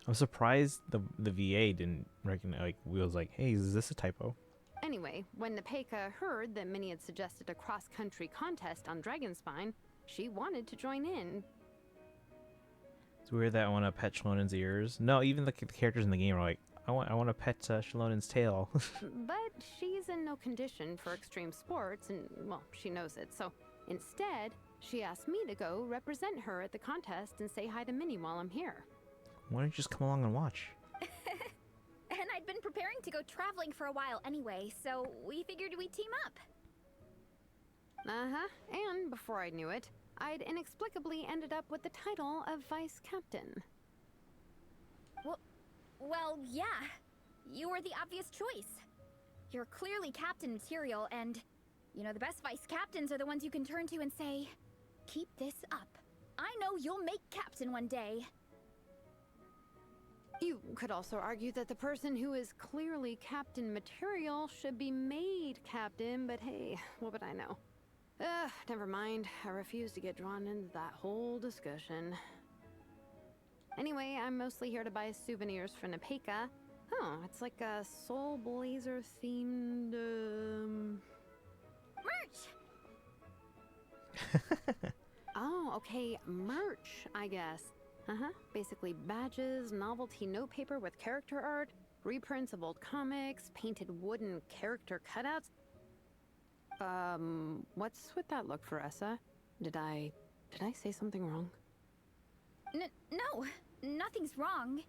A: I'm surprised the VA didn't recognize, like, we was like, hey, is this a typo?
T: Anyway, when Nepeka heard that Minnie had suggested a cross-country contest on Dragonspine, she wanted to join in.
A: It's weird that I want to pet Shalonen's ears. No, even the characters in the game are like, I want to pet Shalonen's tail.
T: But she's in no condition for extreme sports, and, well, she knows it. So instead, she asked me to go represent her at the contest and say hi to Minnie while I'm here.
A: Why don't you just come along and watch?
J: And I'd been preparing to go traveling for a while anyway, so we figured we'd team up.
T: Uh-huh. And before I knew it, I'd inexplicably ended up with the title of Vice Captain.
J: Well, yeah. You were the obvious choice. You're clearly captain material, and, you know, the best vice captains are the ones you can turn to and say, keep this up. I know you'll make captain one day.
T: You could also argue that the person who is clearly captain material should be made captain, but hey, what would I know? Never mind. I refuse to get drawn into that whole discussion. Anyway, I'm mostly here to buy souvenirs for Nepeka. Oh, it's like a Soul Blazer themed,
J: merch!
T: Oh, okay, merch, I guess. Uh-huh, basically badges, novelty notepaper with character art, reprints of old comics, painted wooden character cutouts. What's with that look, Varessa? Did I say something wrong?
J: No, nothing's wrong.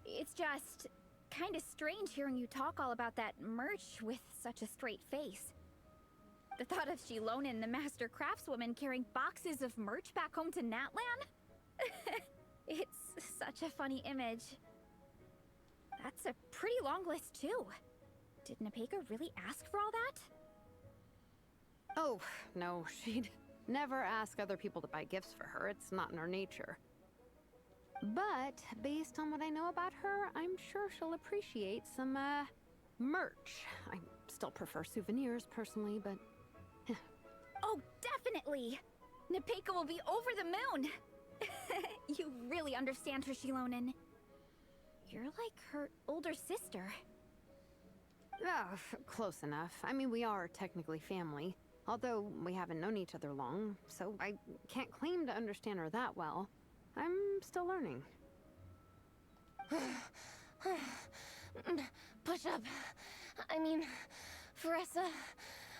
U: It's just kind of strange hearing you talk all about that merch with such a straight face. The thought of Shilonen, the master craftswoman, carrying boxes of merch back home to Natlan? It's such a funny image. That's a pretty long list, too. Did Nepeka really ask for all that?
T: Oh, no, she'd never ask other people to buy gifts for her. It's not in her nature. But based on what I know about her, I'm sure she'll appreciate some, merch. I still prefer souvenirs, personally, but...
U: Oh, definitely! Nepeka will be over the moon! You really understand her, Shilonen. You're like her older sister.
T: Oh, close enough. I mean, we are technically family. Although we haven't known each other long, so I can't claim to understand her that well. I'm still learning.
V: Push-up. I mean, Faressa,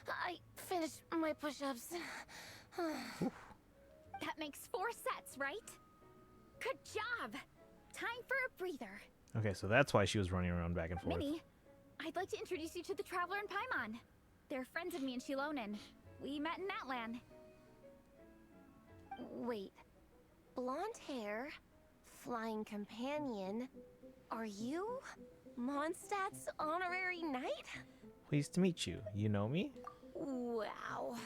V: I finished my push-ups.
U: That makes 4 sets, right? Good job! Time for a breather.
A: Okay, so that's why she was running around back and forth.
U: Minnie, I'd like to introduce you to the Traveler and Paimon. They're friends of me and Shilonen. We met in Natlan.
V: Wait. Blonde hair, flying companion. Are you Mondstadt's honorary knight?
A: Pleased to meet you. You know me?
V: Wow.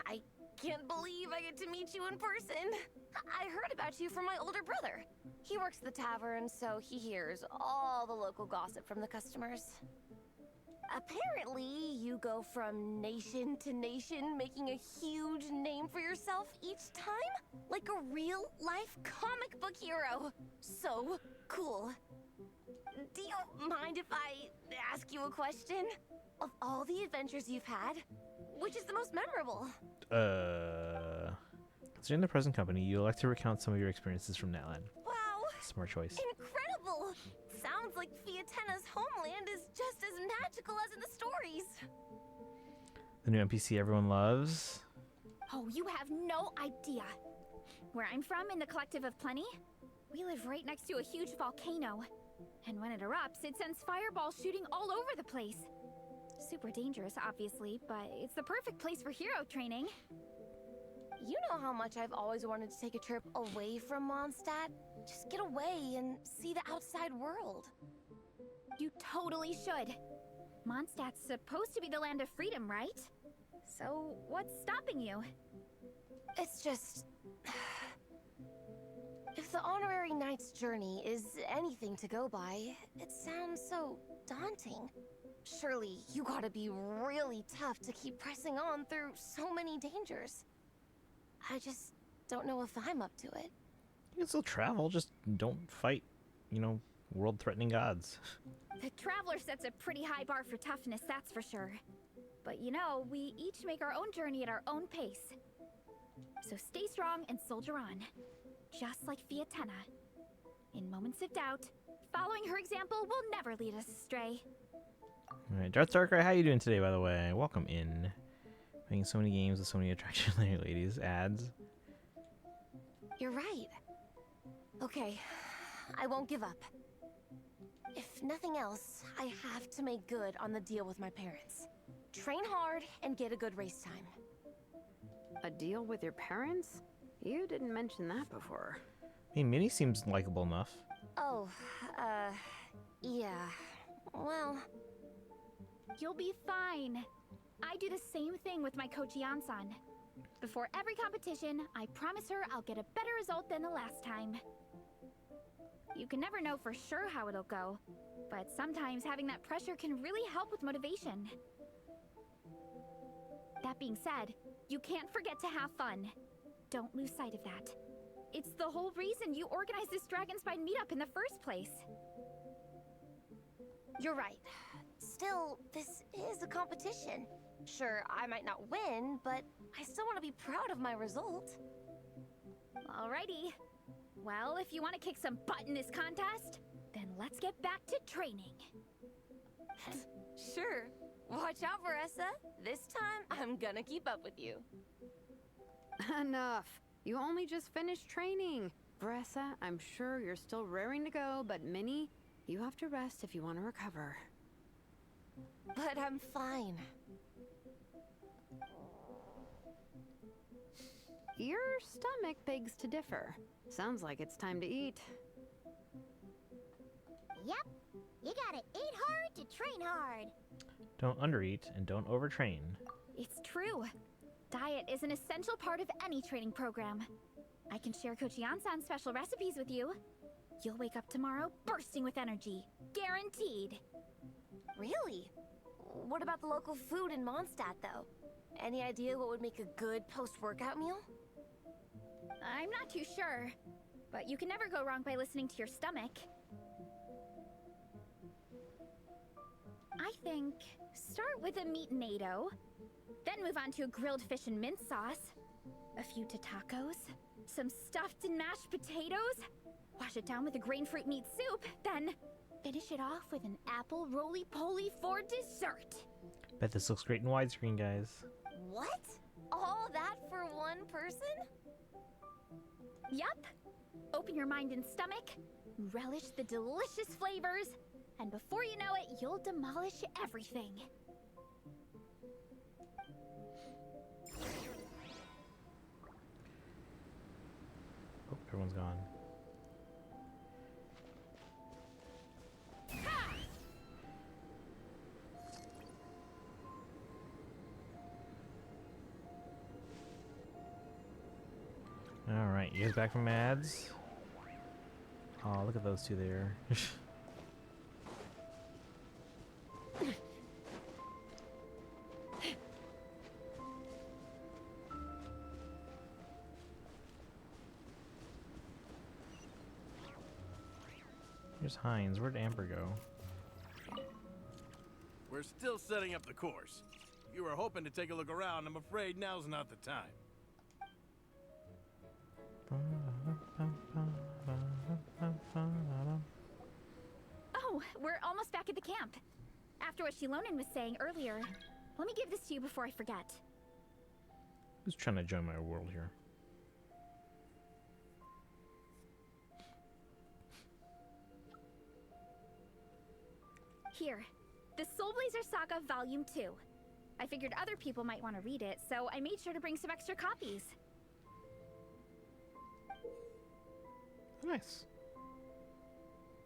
V: I can't believe I get to meet you in person. I heard about you from my older brother. He works at the tavern, so he hears all the local gossip from the customers. Apparently, you go from nation to nation, making a huge name for yourself each time? Like a real-life comic book hero. So cool. Do you mind if I ask you a question? Of all the adventures you've had, which is the most memorable?
A: Considering the present company, you elect to recount some of your experiences from Natlan.
V: Wow!
A: Smart choice.
V: Incredible! Sounds like Fiatenna's homeland is just as magical as in the stories.
A: The new NPC everyone loves.
U: Oh, you have no idea. Where I'm from, in the Collective of Plenty, we live right next to a huge volcano. And when it erupts, it sends fireballs shooting all over the place. Super dangerous, obviously, but it's the perfect place for hero training.
V: You know how much I've always wanted to take a trip away from Mondstadt? Just get away and see the outside world.
U: You totally should. Mondstadt's supposed to be the land of freedom, right? So, what's stopping you?
V: It's just... If the honorary knight's journey is anything to go by, it sounds so daunting. Surely you gotta be really tough to keep pressing on through so many dangers. I just don't know if I'm up to it.
A: You can still travel, just don't fight, world-threatening gods.
U: The Traveler sets a pretty high bar for toughness, that's for sure. But we each make our own journey at our own pace. So stay strong and soldier on. Just like Fiatenna. In moments of doubt, following her example will never lead us astray.
A: Alright, Darkrai, how you doing today, by the way? Welcome in. Playing so many games with so many attraction ladies. Ads.
V: You're right. Okay, I won't give up. If nothing else, I have to make good on the deal with my parents. Train hard and get a good race time.
T: A deal with your parents? You didn't mention that before.
A: I mean, Minnie seems likable enough.
V: Oh, yeah. Well...
U: You'll be fine. I do the same thing with my coach Yansan. Before every competition, I promise her I'll get a better result than the last time. You can never know for sure how it'll go, but sometimes having that pressure can really help with motivation. That being said, you can't forget to have fun. Don't lose sight of that. It's the whole reason you organized this Dragonspine meetup in the first place.
V: You're right. Still, this is a competition. Sure, I might not win, but I still want to be proud of my result.
U: Alrighty. Well, if you want to kick some butt in this contest, then let's get back to training.
V: Sure. Watch out, Veressa. This time, I'm gonna keep up with you.
T: Enough. You only just finished training. Veressa, I'm sure you're still raring to go, but Minnie, You have to rest if you want to recover.
V: But I'm fine.
T: Your stomach begs to differ. Sounds like it's time to eat.
F: Yep. You gotta eat hard to train hard.
A: Don't undereat and don't overtrain.
U: It's true. Diet is an essential part of any training program. I can share Coach Yansan's special recipes with you. You'll wake up tomorrow bursting with energy. Guaranteed.
V: Really? What about the local food in Mondstadt, though? Any idea what would make a good post-workout meal?
U: I'm not too sure, but you can never go wrong by listening to your stomach. I think start with a meat-nado, then move on to a grilled fish and mint sauce, a few tacos, some stuffed and mashed potatoes, wash it down with a grain fruit meat soup, then finish it off with an apple roly-poly for dessert.
A: Bet this looks great in widescreen, guys.
V: What? All that for one person?
U: Yup. Open your mind and stomach, relish the delicious flavors, and before you know it, you'll demolish everything.
A: Oh, everyone's gone. Alright, you guys back from ads? Oh, look at those two there. Here's Hines. Where'd Amber go?
Q: We're still setting up the course. You were hoping to take a look around. I'm afraid now's not the time.
U: Oh, we're almost back at the camp. After what Shilonen was saying earlier, let me give this to you before I forget.
A: Who's trying to join my world here?
U: Here, the Soul Blazer Saga Volume 2. I figured other people might want to read it, so I made sure to bring some extra copies.
A: Nice.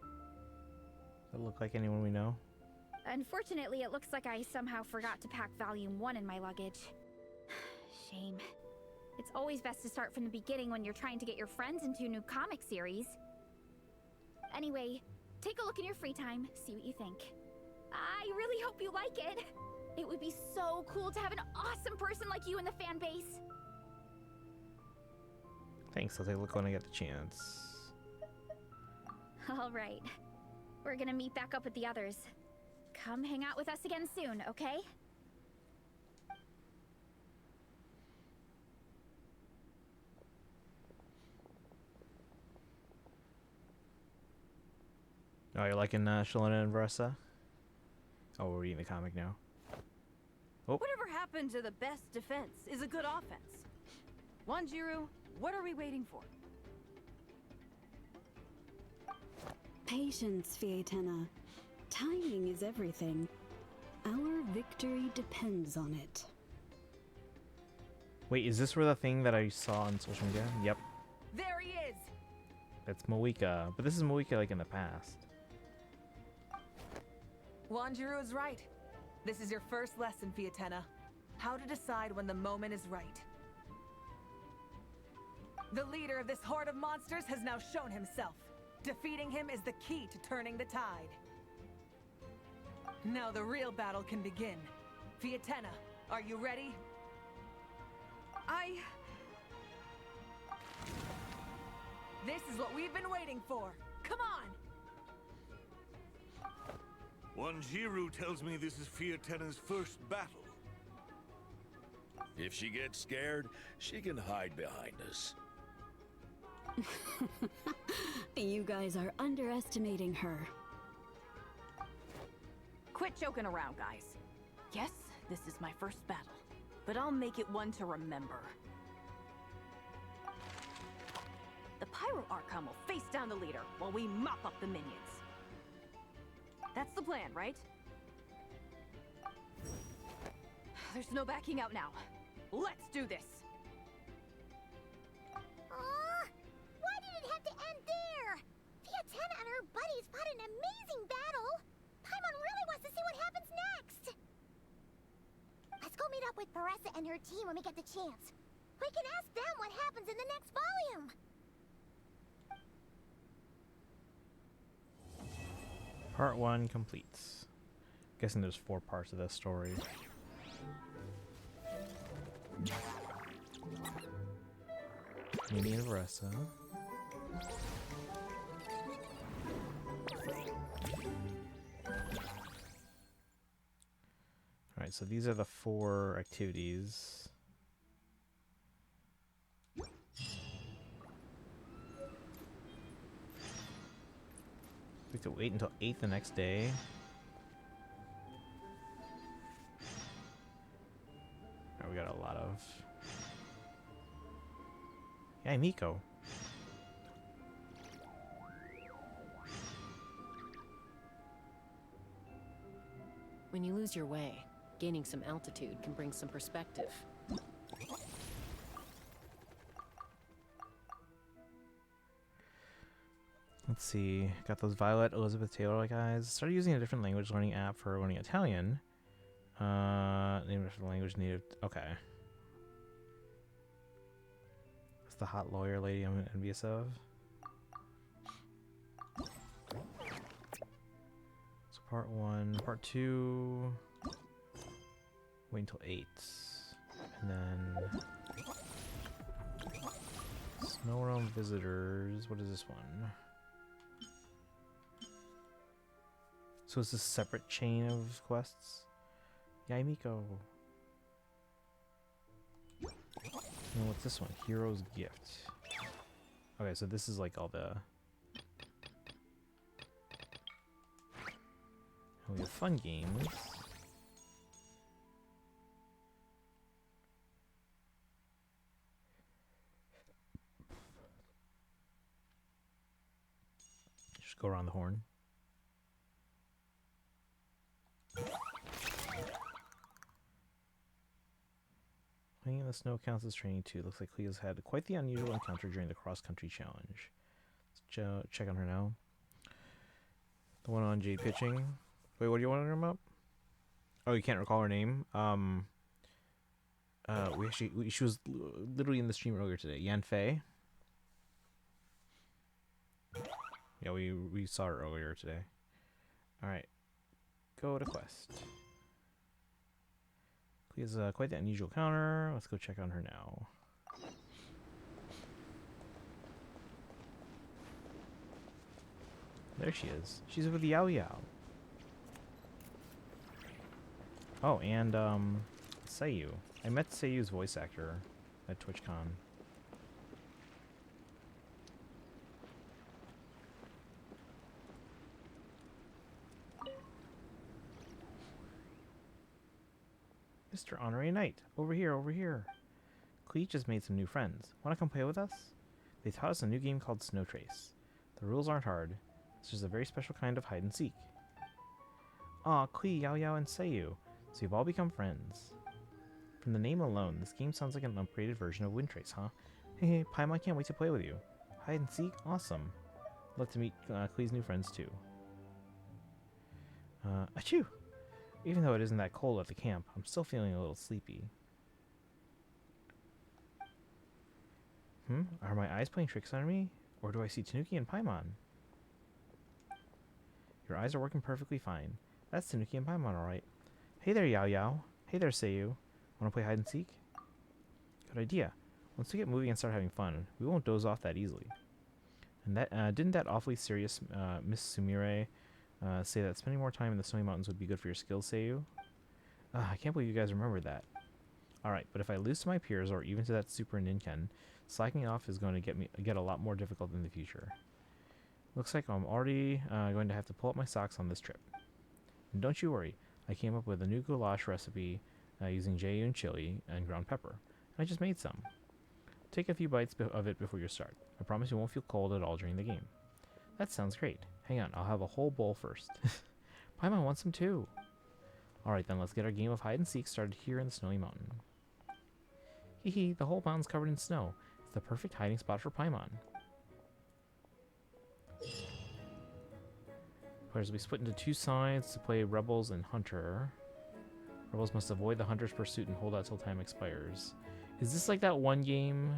A: Does that look like anyone we know?
U: Unfortunately, it looks like I somehow forgot to pack Volume 1 in my luggage. Shame. It's always best to start from the beginning when you're trying to get your friends into a new comic series. Anyway, take a look in your free time, see what you think. I really hope you like it. It would be so cool to have an awesome person like you in the fan base.
A: Thanks, I'll take a look when I get the chance.
U: All right. We're gonna meet back up with the others. Come hang out with us again soon, okay?
A: Oh, you're liking Shalona and Versa? Oh, we're reading the comic now. Oh.
C: Whatever happened to the best defense is a good offense. Wanjiru, what are we waiting for?
I: Patience, Fietena. Timing is everything. Our victory depends on it.
A: Wait, is this where the thing that I saw on social media? Yep.
C: There he is!
A: That's Moika. But this is Moika like in the past.
C: Wanjiru is right. This is your first lesson, Fietena. How to decide when the moment is right. The leader of this horde of monsters has now shown himself. Defeating him is the key to turning the tide. Now the real battle can begin. Fietena, are you ready? This is what we've been waiting for. Come on!
W: Wanjiru tells me this is Fietena's first battle.
X: If she gets scared, she can hide behind us.
I: You guys are underestimating her.
C: Quit joking around, guys. Yes, this is my first battle, but I'll make it one to remember. The Pyro Archon will face down the leader while we mop up the minions.
B: plan, right? There's no backing out now. Let's do this!
F: Why did it have to end there? Fiatena and her buddies fought an amazing battle! Paimon really wants to see what happens next! Let's go meet up with Paressa and her team when we get the chance. We can ask them what happens in the next volume!
A: Part 1 completes. Guessing there's 4 parts of this story. Meeting in Varessa. Alright, so these are the 4 activities. We have to wait until 8 the next day. Alright, we got a lot of... Yeah, Miko.
D: When you lose your way, gaining some altitude can bring some perspective.
A: Let's see. Got those Violet Elizabeth Taylor guys. Started using a different language learning app for learning Italian. Name of the language native. Okay. That's the hot lawyer lady I'm envious of. So part 1. Part 2. Wait until 8. And then... Snow Realm Visitors. What is this one? So it's a separate chain of quests? Yaimiko. And what's this one? Hero's Gift. Okay, so this is like all the... And we have fun games. Just go around the horn. Playing in the snow counts as training too. Looks like Cleo's had quite the unusual encounter during the cross-country challenge. Let's check on her now. The one on Jade pitching. Wait, what do you want to learn about? Oh, you can't recall her name? She was literally in the stream earlier today. Yan Fei. Yeah, we saw her earlier today. Alright. Go to quest. Cleo's quite the unusual counter. Let's go check on her now. There she is. She's with Yao Yao. Oh, and Seiyu. I met Seiyu's voice actor at TwitchCon. Mr. Honorary Knight, over here, over here. Clee just made some new friends. Want to come play with us? They taught us a new game called Snow Trace. The rules aren't hard. It's just a very special kind of hide and seek. Aw, Clee, Yao Yao, and Seiyu. So you've all become friends. From the name alone, this game sounds like an upgraded version of Wind Trace, huh? Hey, Paimon can't wait to play with you. Hide and seek? Awesome. Love to meet Clee's new friends too. Achoo! Even though it isn't that cold at the camp, I'm still feeling a little sleepy. Are my eyes playing tricks on me? Or do I see Tanuki and Paimon? Your eyes are working perfectly fine. That's Tanuki and Paimon, alright. Hey there, Yao Yao. Hey there, Seiyu. Wanna play hide and seek? Good idea. Once we get moving and start having fun, we won't doze off that easily. And that didn't that awfully serious Miss Sumire say that spending more time in the snowy mountains would be good for your skills, Seiyu? I can't believe you guys remember that. Alright, but if I lose to my peers or even to that Super Ninken, slacking off is going to get a lot more difficult in the future. Looks like I'm already going to have to pull up my socks on this trip. And don't you worry, I came up with a new goulash recipe using Jaeyun chili and ground pepper. And I just made some. Take a few bites of it before you start. I promise you won't feel cold at all during the game. That sounds great. Hang on, I'll have a whole bowl first. Paimon wants some too. Alright then, let's get our game of hide and seek started here in the snowy mountain. Hee hee, the whole mountain's covered in snow. It's the perfect hiding spot for Paimon. Players will be split into two sides to play Rebels and Hunter. Rebels must avoid the Hunter's pursuit and hold out till time expires. Is this like that one game?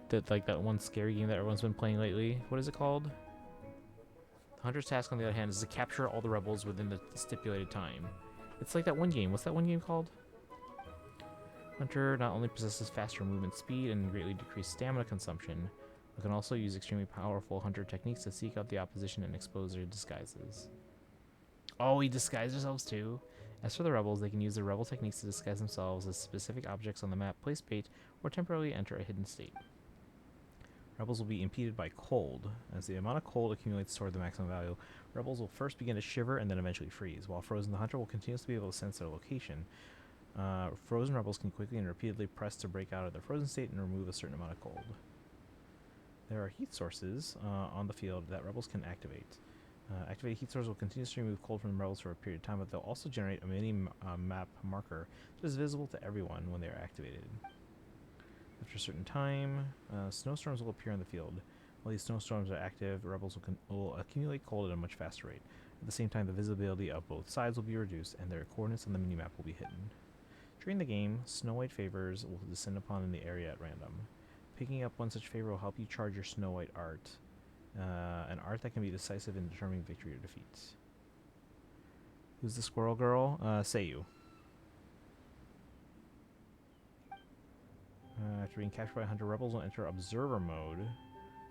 A: That one scary game that everyone's been playing lately? What is it called? The Hunter's task, on the other hand, is to capture all the rebels within the stipulated time. It's like that one game. What's that one game called? Hunter not only possesses faster movement speed and greatly decreased stamina consumption, but can also use extremely powerful hunter techniques to seek out the opposition and expose their disguises. Oh, he disguised themselves too? As for the rebels, they can use their rebel techniques to disguise themselves as specific objects on the map, place bait, or temporarily enter a hidden state. Rebels will be impeded by cold. As the amount of cold accumulates toward the maximum value, rebels will first begin to shiver and then eventually freeze, while frozen, the hunter will continuously be able to sense their location. Frozen rebels can quickly and repeatedly press to break out of their frozen state and remove a certain amount of cold. There are heat sources on the field that rebels can activate. Activated heat sources will continuously remove cold from the rebels for a period of time, but they'll also generate a mini map marker that is visible to everyone when they are activated. After a certain time, snowstorms will appear on the field. While these snowstorms are active, rebels will accumulate cold at a much faster rate. At the same time, the visibility of both sides will be reduced, and their coordinates on the minimap will be hidden. During the game, Snow White favors will descend upon the area at random. Picking up one such favor will help you charge your Snow White art, an art that can be decisive in determining victory or defeat. Who's the squirrel girl? Seiyu. After being captured by a hunter, rebels will enter observer mode.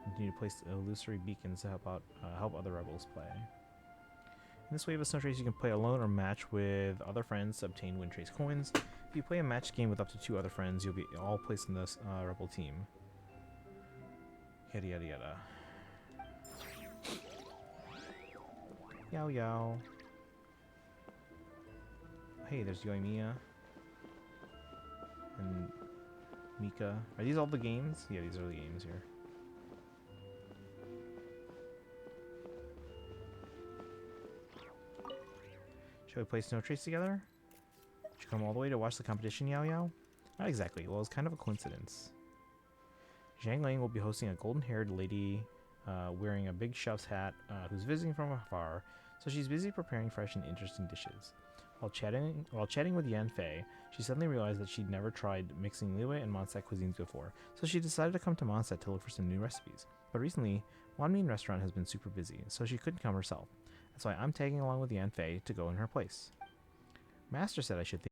A: Continue to place illusory beacons to help other rebels play. In this wave of Snow Trace, you can play alone or match with other friends to obtain Wind Trace coins. If you play a match game with up to 2 other friends, you'll be all placed in this rebel team. Yada yada yada. Yow yow. Hey, there's Yoimiya. And Mika. Are these all the games? Yeah, these are the games here. Shall we play Snow Trace together? Did you come all the way to watch the competition, Yao Yao? Not exactly. Well, it's kind of a coincidence. Zhang Ling will be hosting a golden-haired lady wearing a big chef's hat who's visiting from afar, so she's busy preparing fresh and interesting dishes. While chatting with Yan Fei, she suddenly realized that she'd never tried mixing Liyue and Mondstadt cuisines before, so she decided to come to Mondstadt to look for some new recipes. But recently, Wanmin restaurant has been super busy, so she couldn't come herself. That's why I'm tagging along with Yan Fei to go in her place. Master said I should think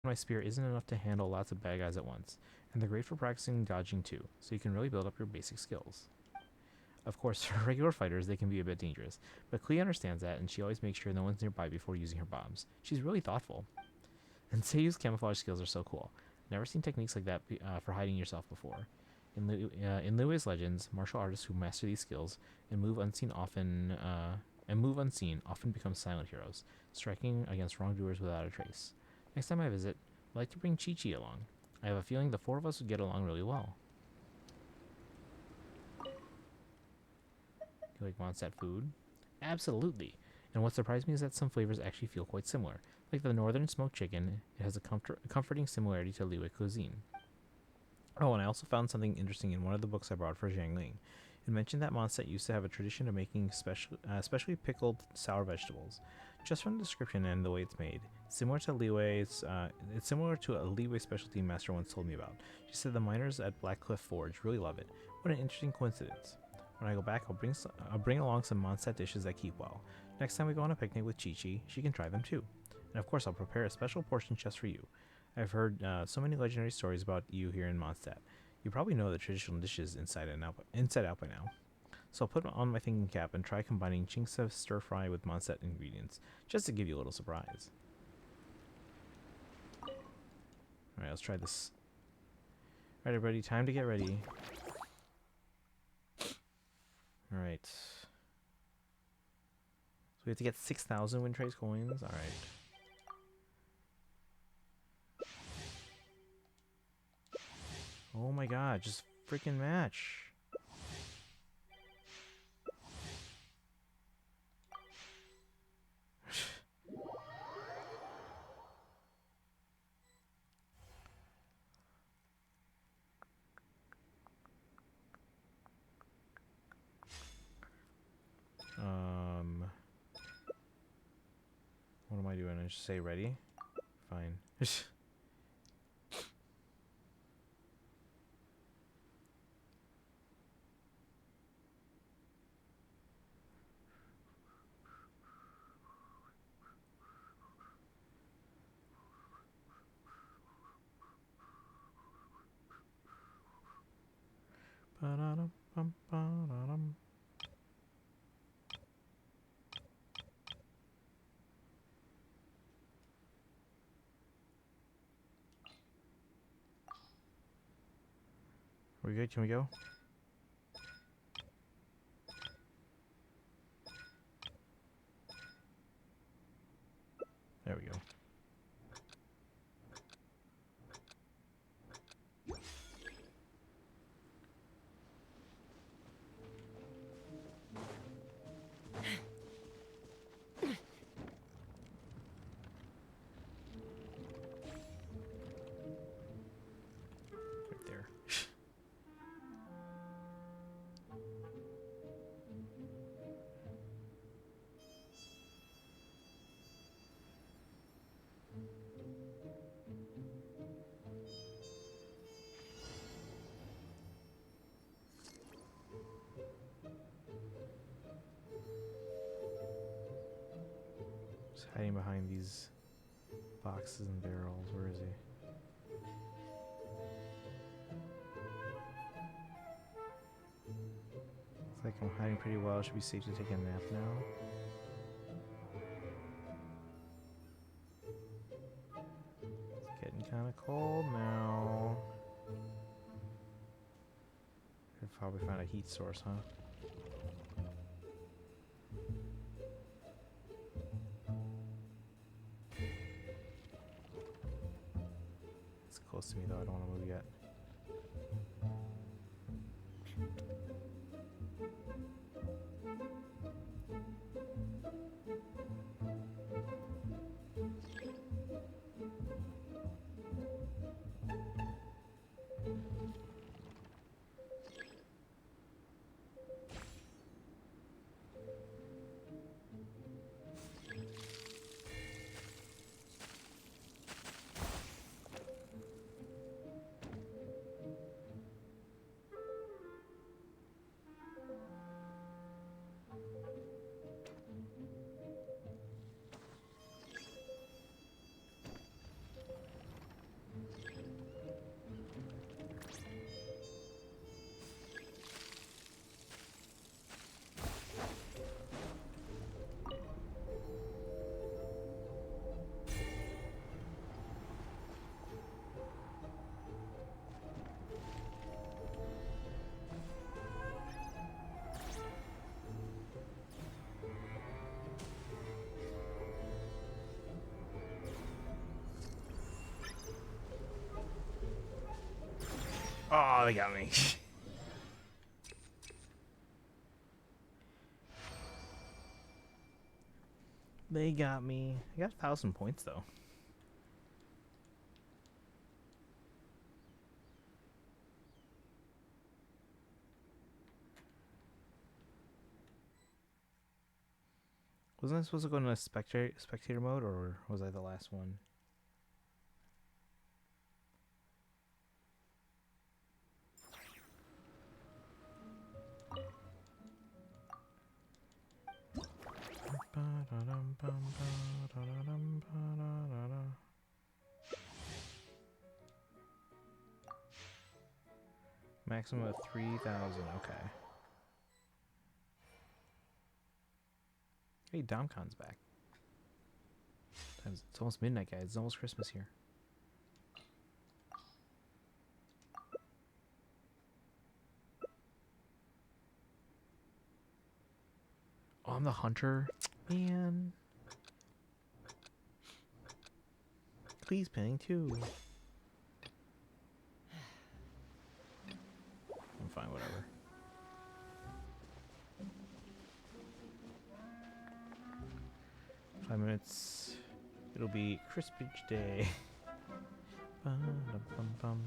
A: my spear isn't enough to handle lots of bad guys at once, and they're great for practicing dodging too, so you can really build up your basic skills. Of course, for regular fighters, they can be a bit dangerous, but Klee understands that, and she always makes sure no one's nearby before using her bombs. She's really thoughtful. And Seiyu's camouflage skills are so cool. Never seen techniques like that for hiding yourself before. In Liyue's Legends, martial artists who master these skills and move unseen often become silent heroes, striking against wrongdoers without a trace. Next time I visit, I'd like to bring Chi-Chi along. I have a feeling the 4 of us would get along really well. You like Mondstadt food? Absolutely. And what surprised me is that some flavors actually feel quite similar. Like the northern smoked chicken, it has a comforting similarity to Liyue cuisine. Oh, and I also found something interesting in one of the books I brought for Zhangling. It mentioned that Mondstadt used to have a tradition of making specially pickled sour vegetables. Just from the description and the way it's made, it's similar to a Liyue specialty master once told me about. She said the miners at Blackcliff Forge really love it. What an interesting coincidence. When I go back, I'll bring along some Mondstadt dishes that keep well. Next time we go on a picnic with Chi-Chi, she can try them too. And of course, I'll prepare a special portion just for you. I've heard so many legendary stories about you here in Mondstadt. You probably know the traditional dishes inside out by now. So I'll put on my thinking cap and try combining Chingsa stir fry with Mondstadt ingredients, just to give you a little surprise. Alright, let's try this. Alright everybody, time to get ready. Alright. So we have to get 6,000 Wind Trace coins. Alright. god, just freaking match. What am I doing? I just say ready? Fine. Ba-da-dum-bum-ba-da-dum. Are we good? Can we go? There we go. Right there. Just hiding behind these boxes and barrels. Where is he? Looks like I'm hiding pretty well. Should be safe to take a nap now. It's getting kind of cold now. Could probably find a heat source, huh? It's close to me though. I don't want to move yet. Oh, they got me. They got me. I got 1,000 points though. Wasn't I supposed to go into spectator mode, or was I the last one? Maximum of 3,000. Okay. Hey, Domcon's back. It's almost midnight, guys. It's almost Christmas here. Oh, I'm the hunter? Man. Please, pinning too. 5 minutes. It'll be Crispage Day. Ba-dum-bum-bum.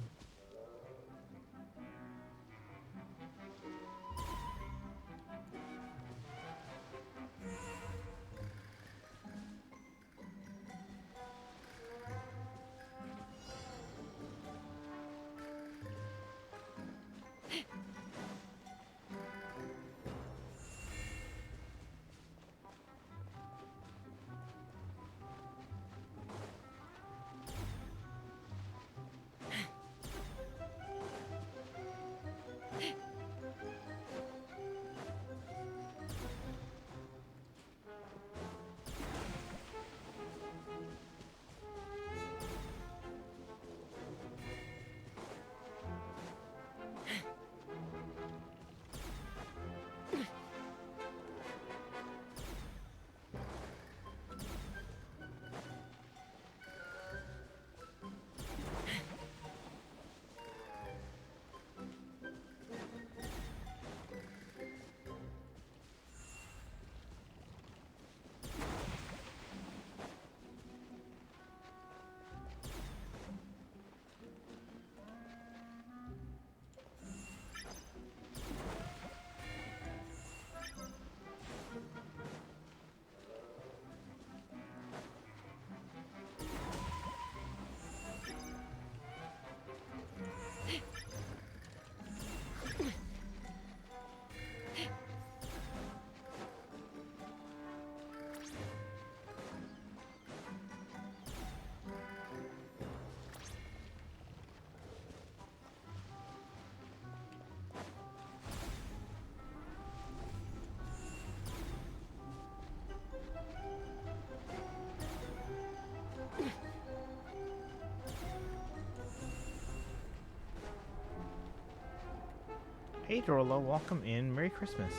A: Hey Dorla, welcome in. Merry Christmas.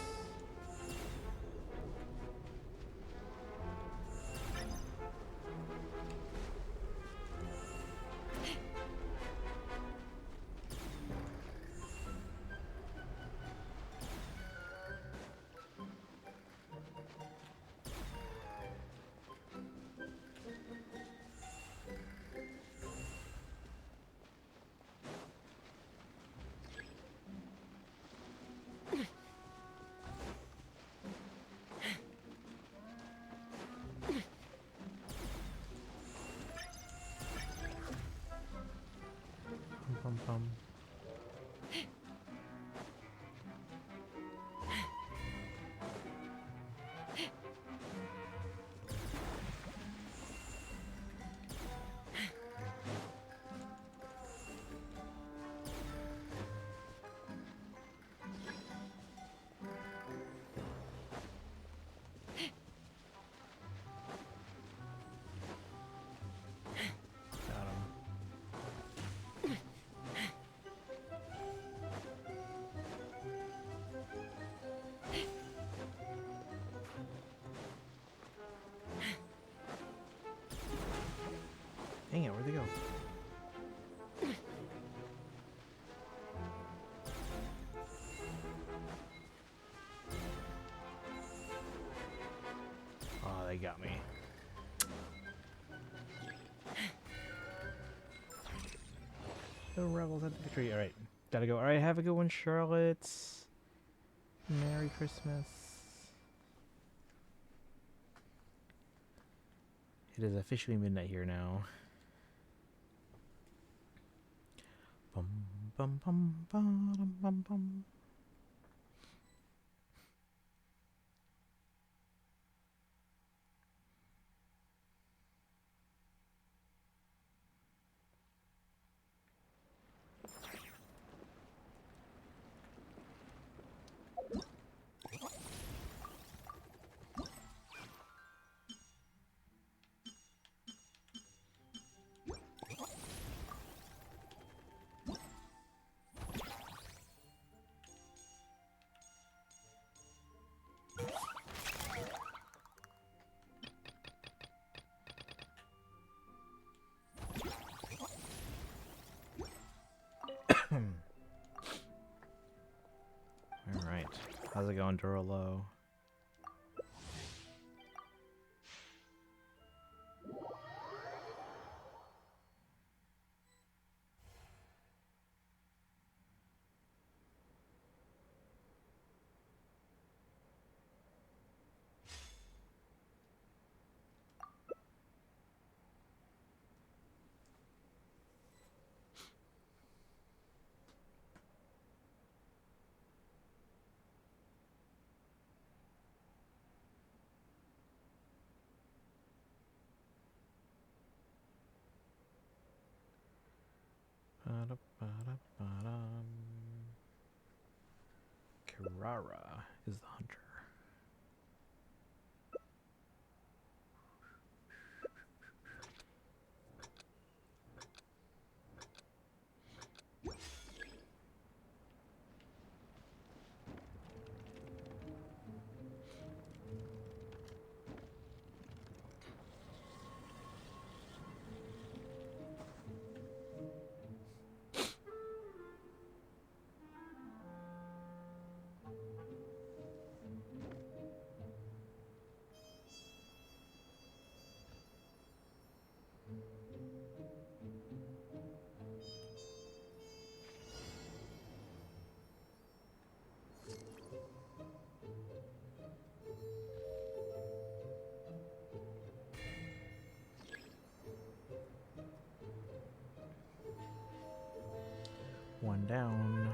A: Bum, bum. Dang it, where'd they go? Oh, they got me. The rebels at the victory. Alright, gotta go. Alright, have a good one, Charlotte. Merry Christmas. It is officially midnight here now. Bum bum bum bum bum bum. Alright. How's it going, Duralo? Kirara is the hunter. One down.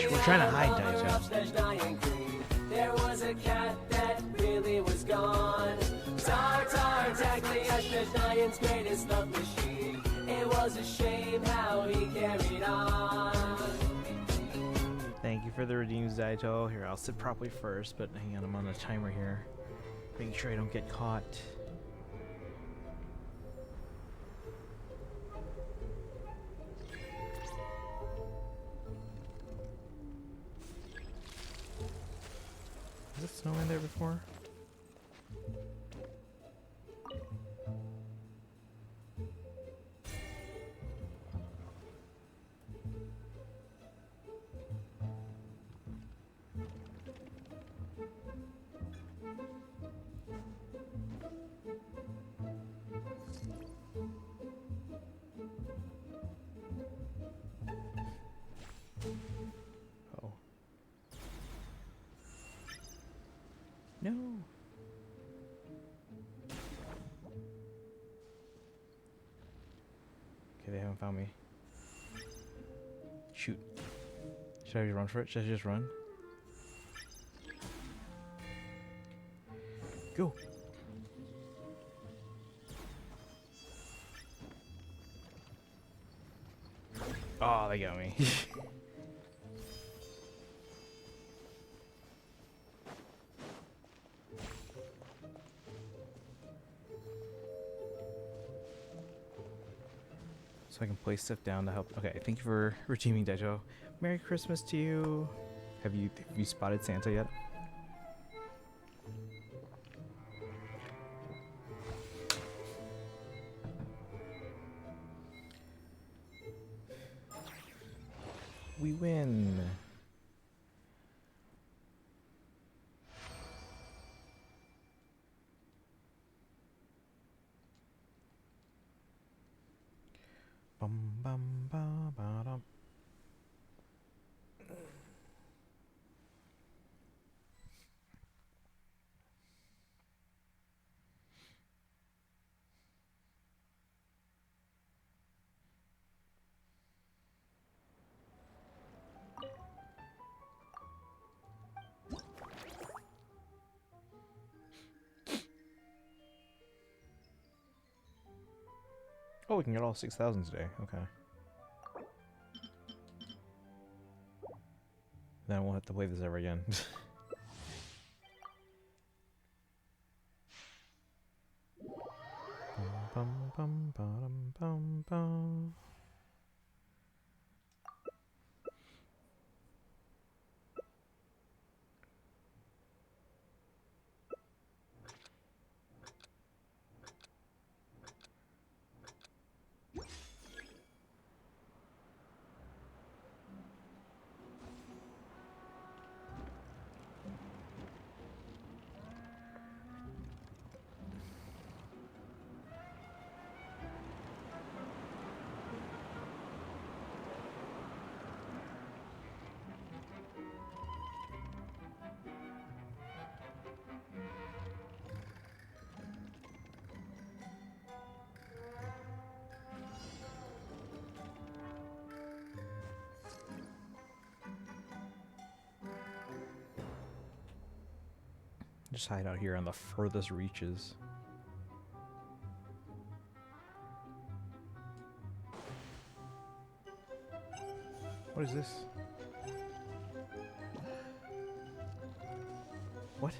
A: We're trying to hide Daito.
E: There was a cat that really was gone. Tar Tar Taglia's greatest love machine. It was a shame how he carried on.
A: Thank you for the redeems, Daito. Here, I'll sit properly first, but hang on, I'm on a timer here. Making sure I don't get caught. Is it snowing there before? No. Okay, they haven't found me. Shoot. Should I run for it? Should I just run? Go. Oh, they got me. So I can place stuff down to help. Okay, thank you for redeeming Daito. Merry Christmas to you. Have you spotted Santa yet? We win. Bum bum ba ba dum. Oh, we can get all 6,000 today. Okay. Then we'll have to play this ever again. Bum, bum, bum, bum, bum. Just hide out here on the furthest reaches. What is this? What?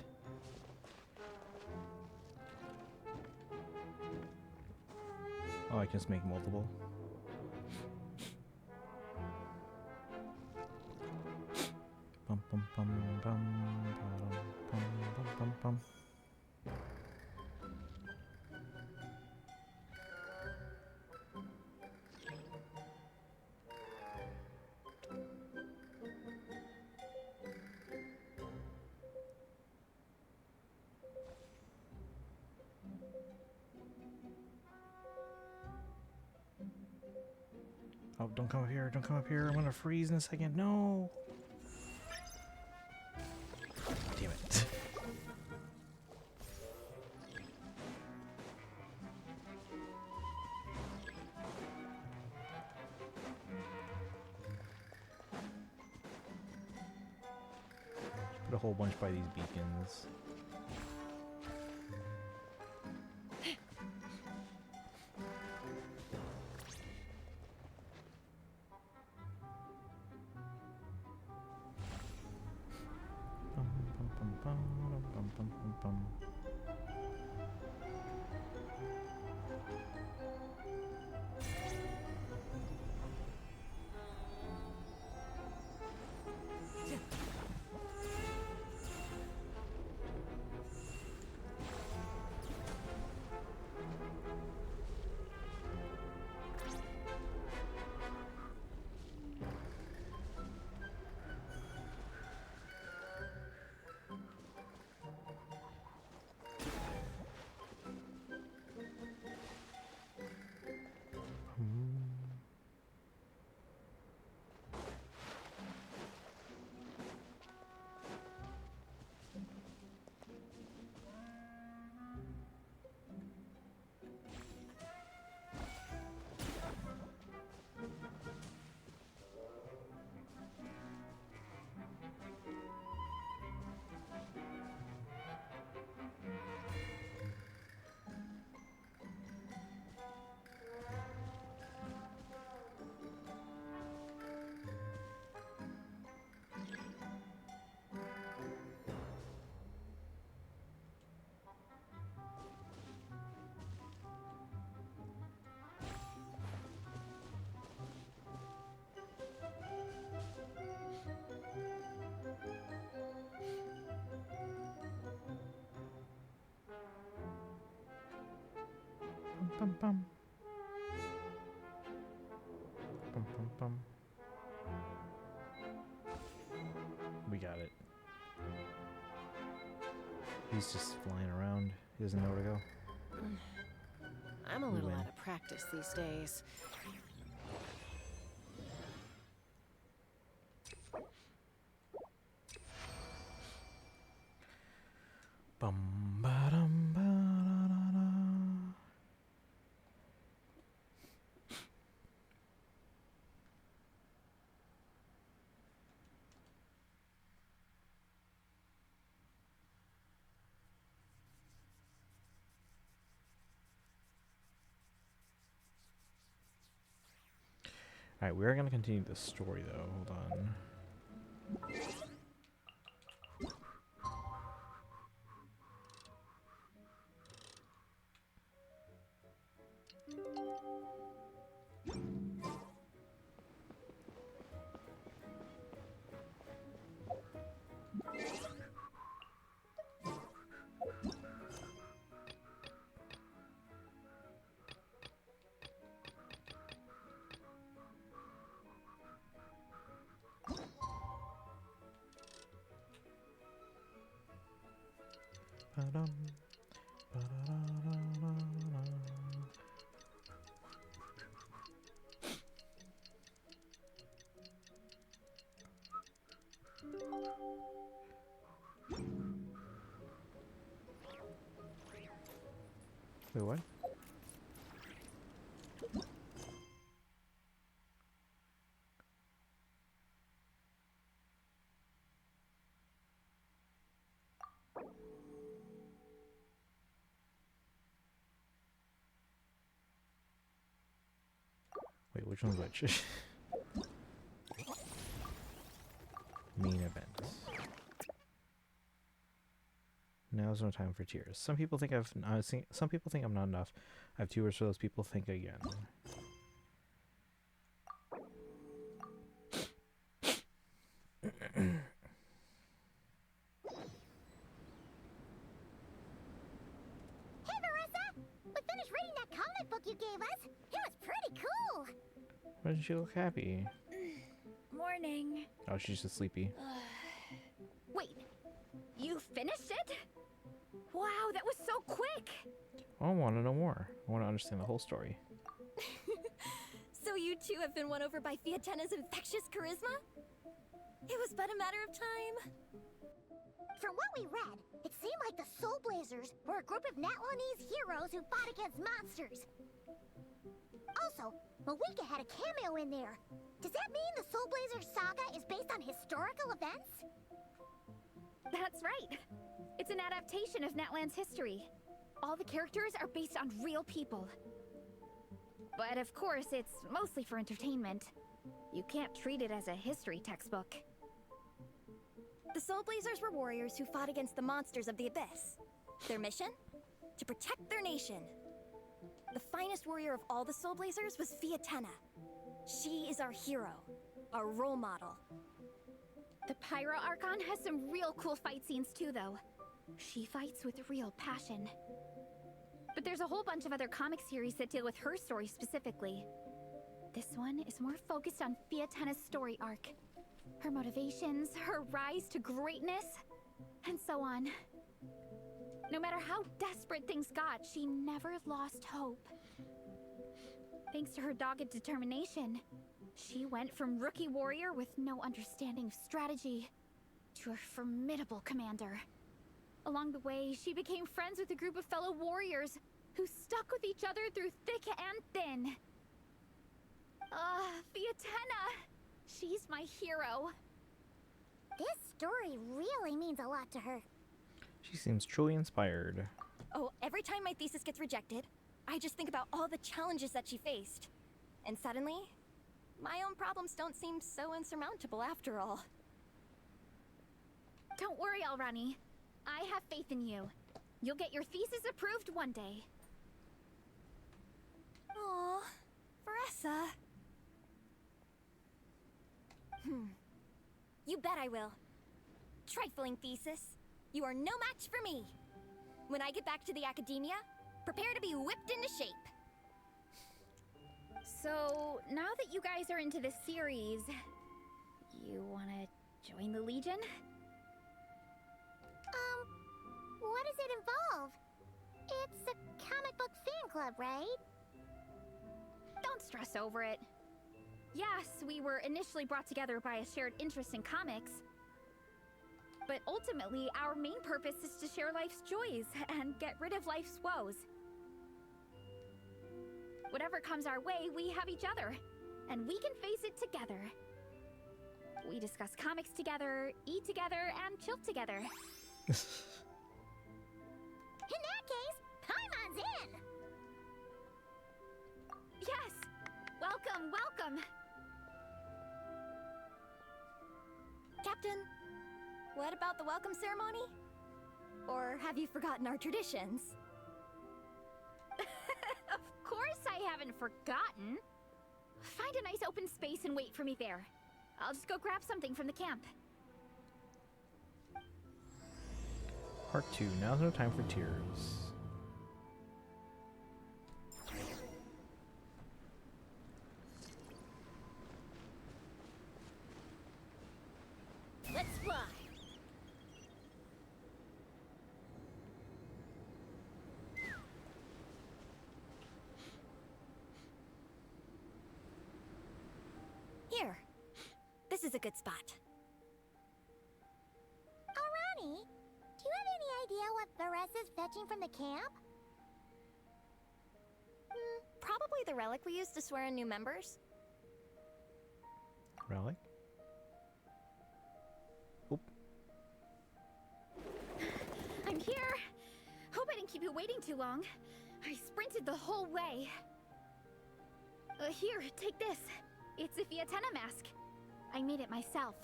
A: Oh, I can just make multiple. Bum bum bum bum bum bum bum bum. Oh, don't come up here, don't come up here. I'm gonna freeze in a second. No. Damn it. Put a whole bunch by these beacons. Bum bum. Bum bum bum. We got it. He's just flying around. He doesn't know where to go.
D: I'm a little out of practice these days.
A: Bum ba dum ba da da da. Alright, we're going to continue the story though. Hold on. Ba-da-da-dum. Ba-da-da-da-da-da. Wait, what? Wait, which one's which? Main events. Now's no time for tears. Some people think some people think I'm not enough. I have 2 words for those people. Think again.
F: Hey, Marissa! We finished reading that comic book you gave us. It was pretty cool.
A: Why doesn't she look happy?
U: Morning.
A: Oh, she's just sleepy.
U: Wait, you finished it? Wow, that was so quick!
A: I want to know more. I want to understand the whole story.
R: So you two have been won over by Fiatena's infectious charisma? It was but a matter of time.
F: From what we read, it seemed like the Soul Blazers were a group of Natlanese heroes who fought against monsters. Also, Mawika had a cameo in there. Does that mean the Soul Blazers saga is based on historical events?
U: That's right. It's an adaptation of Natlan's history. All the characters are based on real people. But of course, it's mostly for entertainment. You can't treat it as a history textbook.
R: The Soul Blazers were warriors who fought against the monsters of the Abyss. Their mission? To protect their nation. The finest warrior of all the Soul Blazers was Fiatena. She is our hero, our role model.
U: The Pyro Archon has some real cool fight scenes too, though. She fights with real passion. But there's a whole bunch of other comic series that deal with her story specifically. This one is more focused on Fiatena's story arc. Her motivations, her rise to greatness, and so on. No matter how desperate things got, she never lost hope. Thanks to her dogged determination, she went from rookie warrior with no understanding of strategy to a formidable commander. Along the way, she became friends with a group of fellow warriors who stuck with each other through thick and thin. Fiatena! She's my hero.
F: This story really means a lot to her.
A: She seems truly inspired.
R: Oh, every time my thesis gets rejected, I just think about all the challenges that she faced. And suddenly, my own problems don't seem so insurmountable after all.
U: Don't worry, Alrani. I have faith in you. You'll get your thesis approved one day.
R: Aw, Varessa. You bet I will. Trifling thesis. You are no match for me. When I get back to the academia, prepare to be whipped into shape.
U: So, now that you guys are into this series, you wanna join the Legion?
F: What does it involve? It's a comic book fan club, right?
U: Don't stress over it. Yes, we were initially brought together by a shared interest in comics. But ultimately, our main purpose is to share life's joys and get rid of life's woes. Whatever comes our way, we have each other, and we can face it together. We discuss comics together, eat together, and chill together.
F: In that case, Paimon's in!
U: Yes! Welcome, welcome!
R: Captain, what about the welcome ceremony? Or have you forgotten our traditions?
U: Of course I haven't forgotten. Find a nice open space and wait for me there. I'll just go grab something from the camp.
A: Part 2. Now's no time for tears.
F: Let's fly!
G: This is a good spot.
F: Ronnie, do you have any idea what Varesa's fetching from the camp?
G: Probably the relic we used to swear in new members.
A: Relic?
U: I'm here! Hope I didn't keep you waiting too long. I sprinted the whole way. Here, take this. It's a Fiatena mask. I made it myself.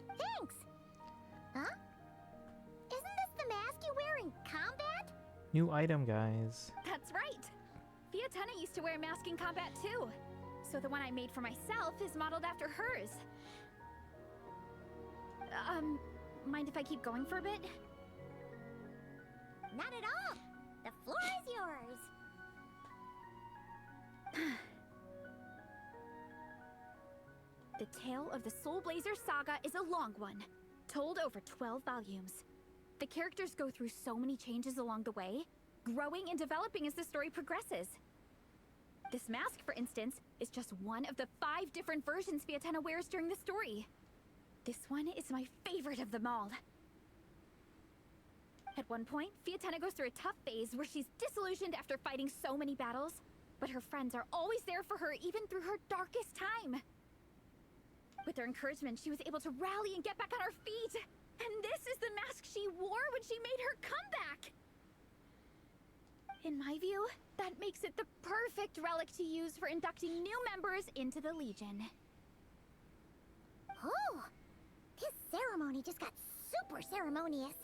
F: Thanks! Huh? Isn't this the mask you wear in combat?
A: New item, guys.
U: That's right! Fiatena used to wear a mask in combat too. So the one I made for myself is modeled after hers. Mind if I keep going for a bit?
F: Not at all! The floor is yours!
U: The tale of the Soul Blazer saga is a long one, told over 12 volumes. The characters go through so many changes along the way, growing and developing as the story progresses. This mask, for instance, is just one of the 5 different versions Fiatena wears during the story. This one is my favorite of them all. At one point, Fiatena goes through a tough phase where she's disillusioned after fighting so many battles, but her friends are always there for her even through her darkest time. With their encouragement, she was able to rally and get back on her feet. And this is the mask she wore when she made her comeback. In my view, that makes it the perfect relic to use for inducting new members into the Legion.
F: Oh! This ceremony just got super ceremonious.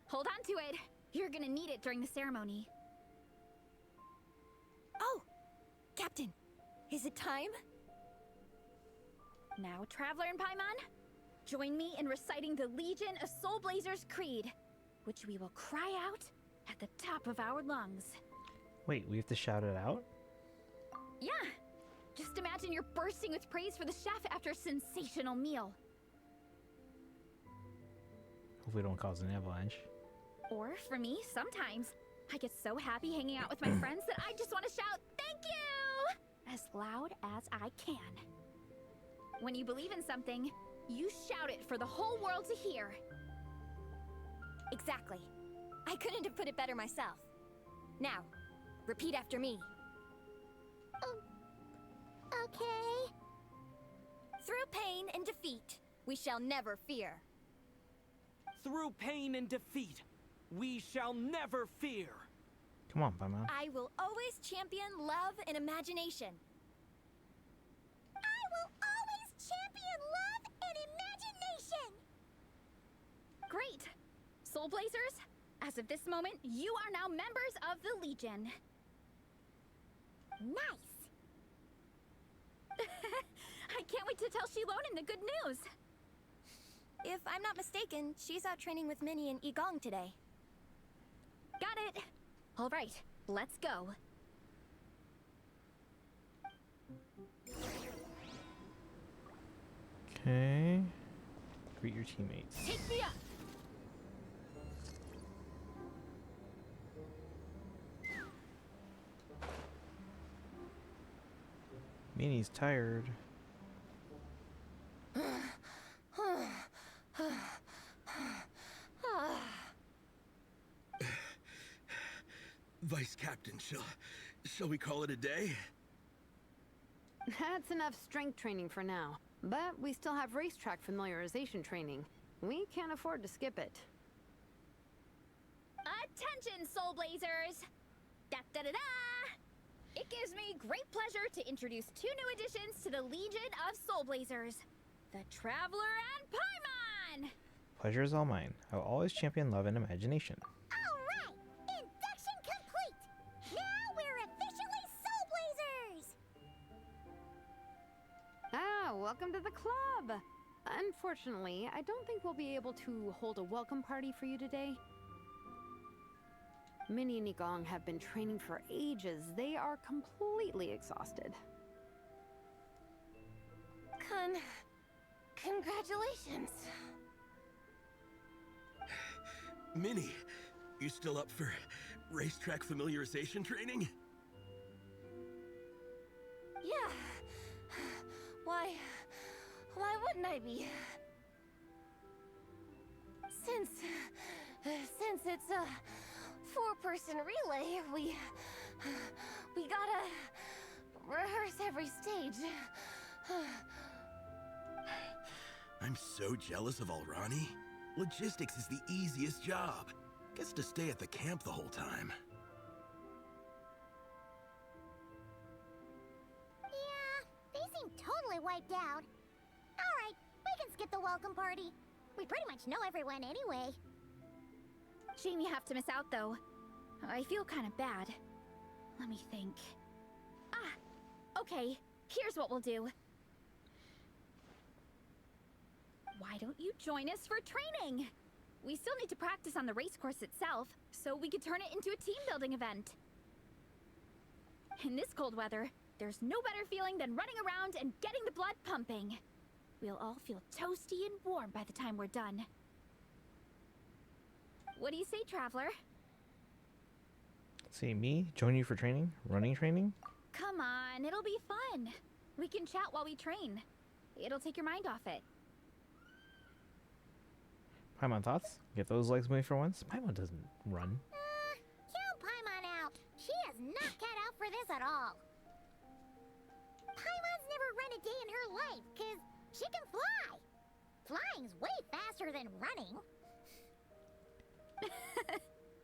U: Hold on to it. You're gonna need it during the ceremony.
G: Oh! Captain, is it time?
U: Now, Traveler and Paimon, join me in reciting the Legion of Soul Blazers Creed, which we will cry out at the top of our lungs.
A: Wait, we have to shout it out?
U: Yeah! Just imagine you're bursting with praise for the chef after a sensational meal.
A: Hope we don't cause an avalanche.
U: Or, for me, sometimes, I get so happy hanging out with my friends that I just want to shout, "Thank you!" as loud as I can. When you believe in something, you shout it for the whole world to hear.
G: Exactly. I couldn't have put it better myself. Now, repeat after me.
F: Okay.
G: Through pain and defeat, we shall never fear.
H: Through pain and defeat, we shall never fear.
A: Come on, Paimon.
G: I will always champion love and imagination.
F: I will always champion love and imagination!
U: Great! Soul Blazers, as of this moment, you are now members of the Legion.
F: Nice!
U: I can't wait to tell Shilonen the good news.
G: If I'm not mistaken, she's out training with Minnie and Igong today.
U: Got it! All right, let's go.
A: Okay. Greet your teammates.
U: Take me up!
A: Minnie's tired.
S: Vice Captain, shall we call it a day?
T: That's enough strength training for now. But we still have racetrack familiarization training. We can't afford to skip it.
U: Attention, Soul Blazers! Da-da-da-da! It gives me great pleasure to introduce 2 new additions to the Legion of Soul Blazers. The Traveler and Paimon!
A: Pleasure is all mine. I will always champion love and imagination.
F: Alright! Induction complete! Now we're officially Soul Blazers!
T: Ah, welcome to the club! Unfortunately, I don't think we'll be able to hold a welcome party for you today. Minnie and Igong have been training for ages. They are completely exhausted.
V: Congratulations.
S: Minnie, you still up for racetrack familiarization training?
V: Shouldn't I be? Since it's a four-person relay, we gotta rehearse every stage.
S: I'm so jealous of Alrani. Logistics is the easiest job. Gets to stay at the camp the whole time.
F: Yeah, they seem totally wiped out. Alright, we can skip the welcome party. We pretty much know everyone anyway.
U: Shame you have to miss out, though. I feel kind of bad. Let me think. Ah, okay. Here's what we'll do. Why don't you join us for training? We still need to practice on the race course itself, so we could turn it into a team-building event. In this cold weather, there's no better feeling than running around and getting the blood pumping. We'll all feel toasty and warm by the time we're done. What do you say, Traveler?
A: See, me? Join you for training? Running training?
U: Come on, it'll be fun. We can chat while we train. It'll take your mind off it.
A: Paimon, thoughts? Get those legs moving for once? Paimon doesn't run.
F: Count Paimon out. She is not cut out for this at all. Paimon's never run a day in her life, because she can fly. Flying's way faster than running.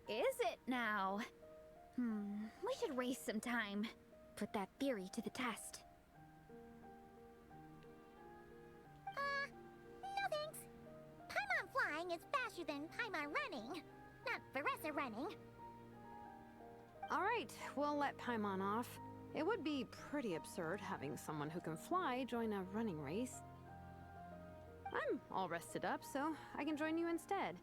U: Is it now? We should race sometime. Put that theory to the test.
F: No thanks. Paimon flying is faster than Paimon running. Not Veressa running.
T: Alright, we'll let Paimon off. It would be pretty absurd having someone who can fly join a running race. I'm all rested up, so I can join you instead.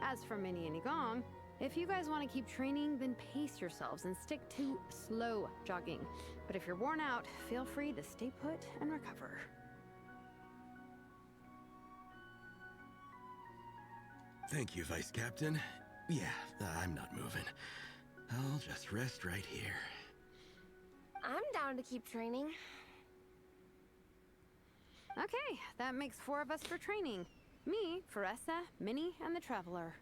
T: As for Minnie and Igong, if you guys want to keep training, then pace yourselves and stick to slow jogging. But if you're worn out, feel free to stay put and recover.
S: Thank you, Vice Captain. Yeah, I'm not moving. I'll just rest right here.
V: I'm down to keep training.
T: Okay, that makes 4 of us for training. Me, Veressa, Minnie, and the Traveler.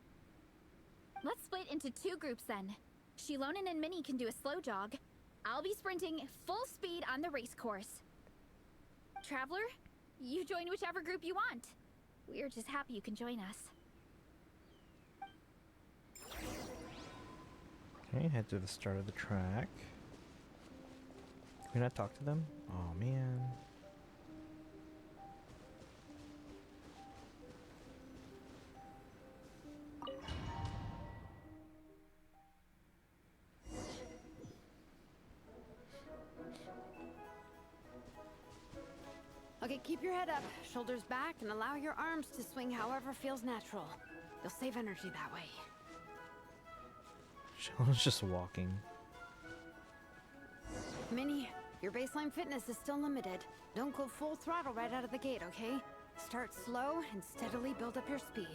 U: Let's split into 2 groups then. Shilonen and Minnie can do a slow jog. I'll be sprinting full speed on the race course. Traveler, you join whichever group you want. We're just happy you can join us.
A: Okay, head to the start of the track. Can we not talk to them? Oh man.
T: Okay, keep your head up, shoulders back, and allow your arms to swing however feels natural. You'll save energy that way.
A: Shilonen's just walking.
T: Minnie, your baseline fitness is still limited. Don't go full throttle right out of the gate, okay? Start slow and steadily build up your speed.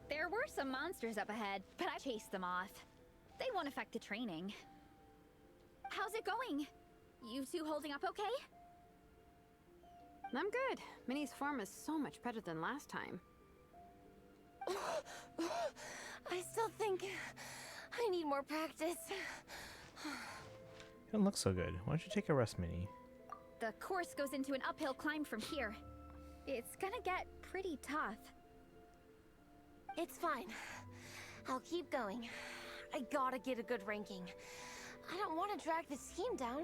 U: There were some monsters up ahead, but I chased them off. They won't affect the training. How's it going? You two holding up okay?
T: I'm good. Minnie's form is so much better than last time.
V: I still think I need more practice.
A: You don't look so good. Why don't you take a rest, Minnie?
U: The course goes into an uphill climb from here. It's gonna get pretty tough.
V: It's fine. I'll keep going. I gotta get a good ranking. I don't want to drag this team down.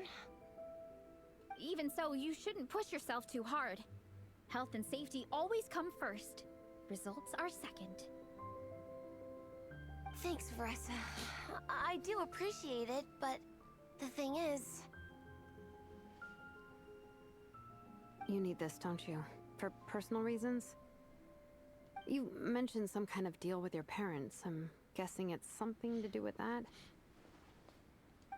U: Even so, you shouldn't push yourself too hard. Health and safety always come first. Results are second.
V: Thanks, Veressa. I do appreciate it, but the thing is...
T: You need this, don't you? For personal reasons? You mentioned some kind of deal with your parents. I'm guessing it's something to do with that.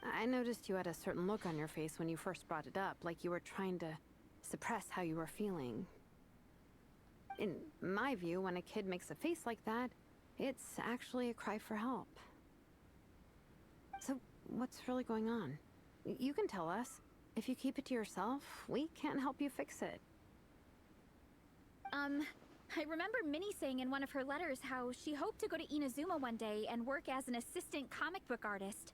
T: I noticed you had a certain look on your face when you first brought it up, like you were trying to suppress how you were feeling. In my view, when a kid makes a face like that, it's actually a cry for help. So, what's really going on? You can tell us. If you keep it to yourself, we can't help you fix it.
U: I remember Minnie saying in one of her letters how she hoped to go to Inazuma one day and work as an assistant comic book artist.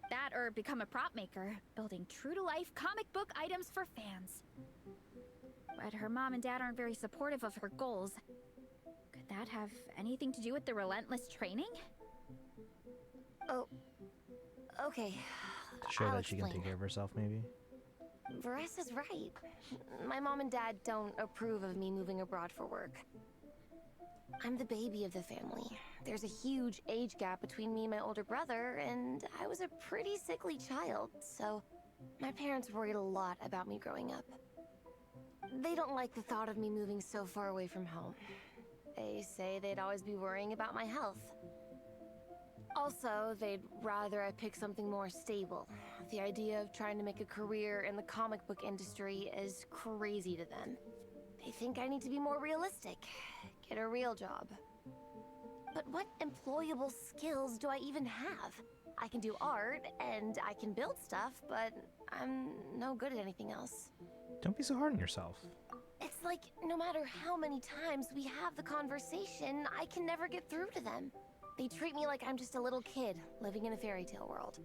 U: That or become a prop maker, building true-to-life comic book items for fans. But her mom and dad aren't very supportive of her goals. Could that have anything to do with the relentless training?
V: Oh, okay.
A: To show
V: I'll
A: that she can
V: explain.
A: take care of herself, maybe.
V: Varessa's right. My mom and dad don't approve of me moving abroad for work. I'm the baby of the family. There's a huge age gap between me and my older brother, and I was a pretty sickly child, so my parents worried a lot about me growing up. They don't like the thought of me moving so far away from home. They say they'd always be worrying about my health. Also, they'd rather I pick something more stable. The idea of trying to make a career in the comic book industry is crazy to them. They think I need to be more realistic, get a real job. But what employable skills do I even have? I can do art, and I can build stuff, but I'm no good at anything else.
A: Don't be so hard on yourself.
V: It's like, no matter how many times we have the conversation, I can never get through to them. They treat me like I'm just a little kid living in a fairy tale world.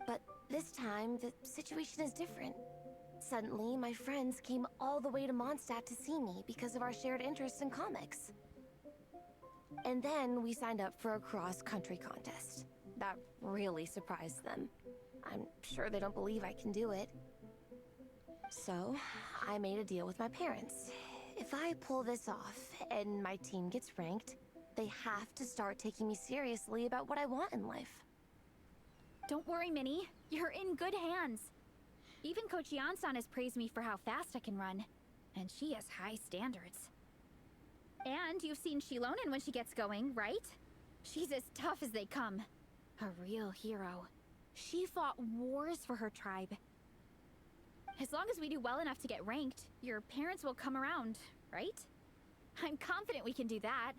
V: But this time, the situation is different. Suddenly, my friends came all the way to Mondstadt to see me because of our shared interests in comics. And then we signed up for a cross-country contest. That really surprised them. I'm sure they don't believe I can do it. So, I made a deal with my parents. If I pull this off and my team gets ranked, they have to start taking me seriously about what I want in life.
U: Don't worry, Minnie. You're in good hands. Even Coach Jansan has praised me for how fast I can run. And she has high standards. And you've seen Shilonen when she gets going, right? She's as tough as they come. A real hero. She fought wars for her tribe. As long as we do well enough to get ranked, your parents will come around, right? I'm confident we can do that.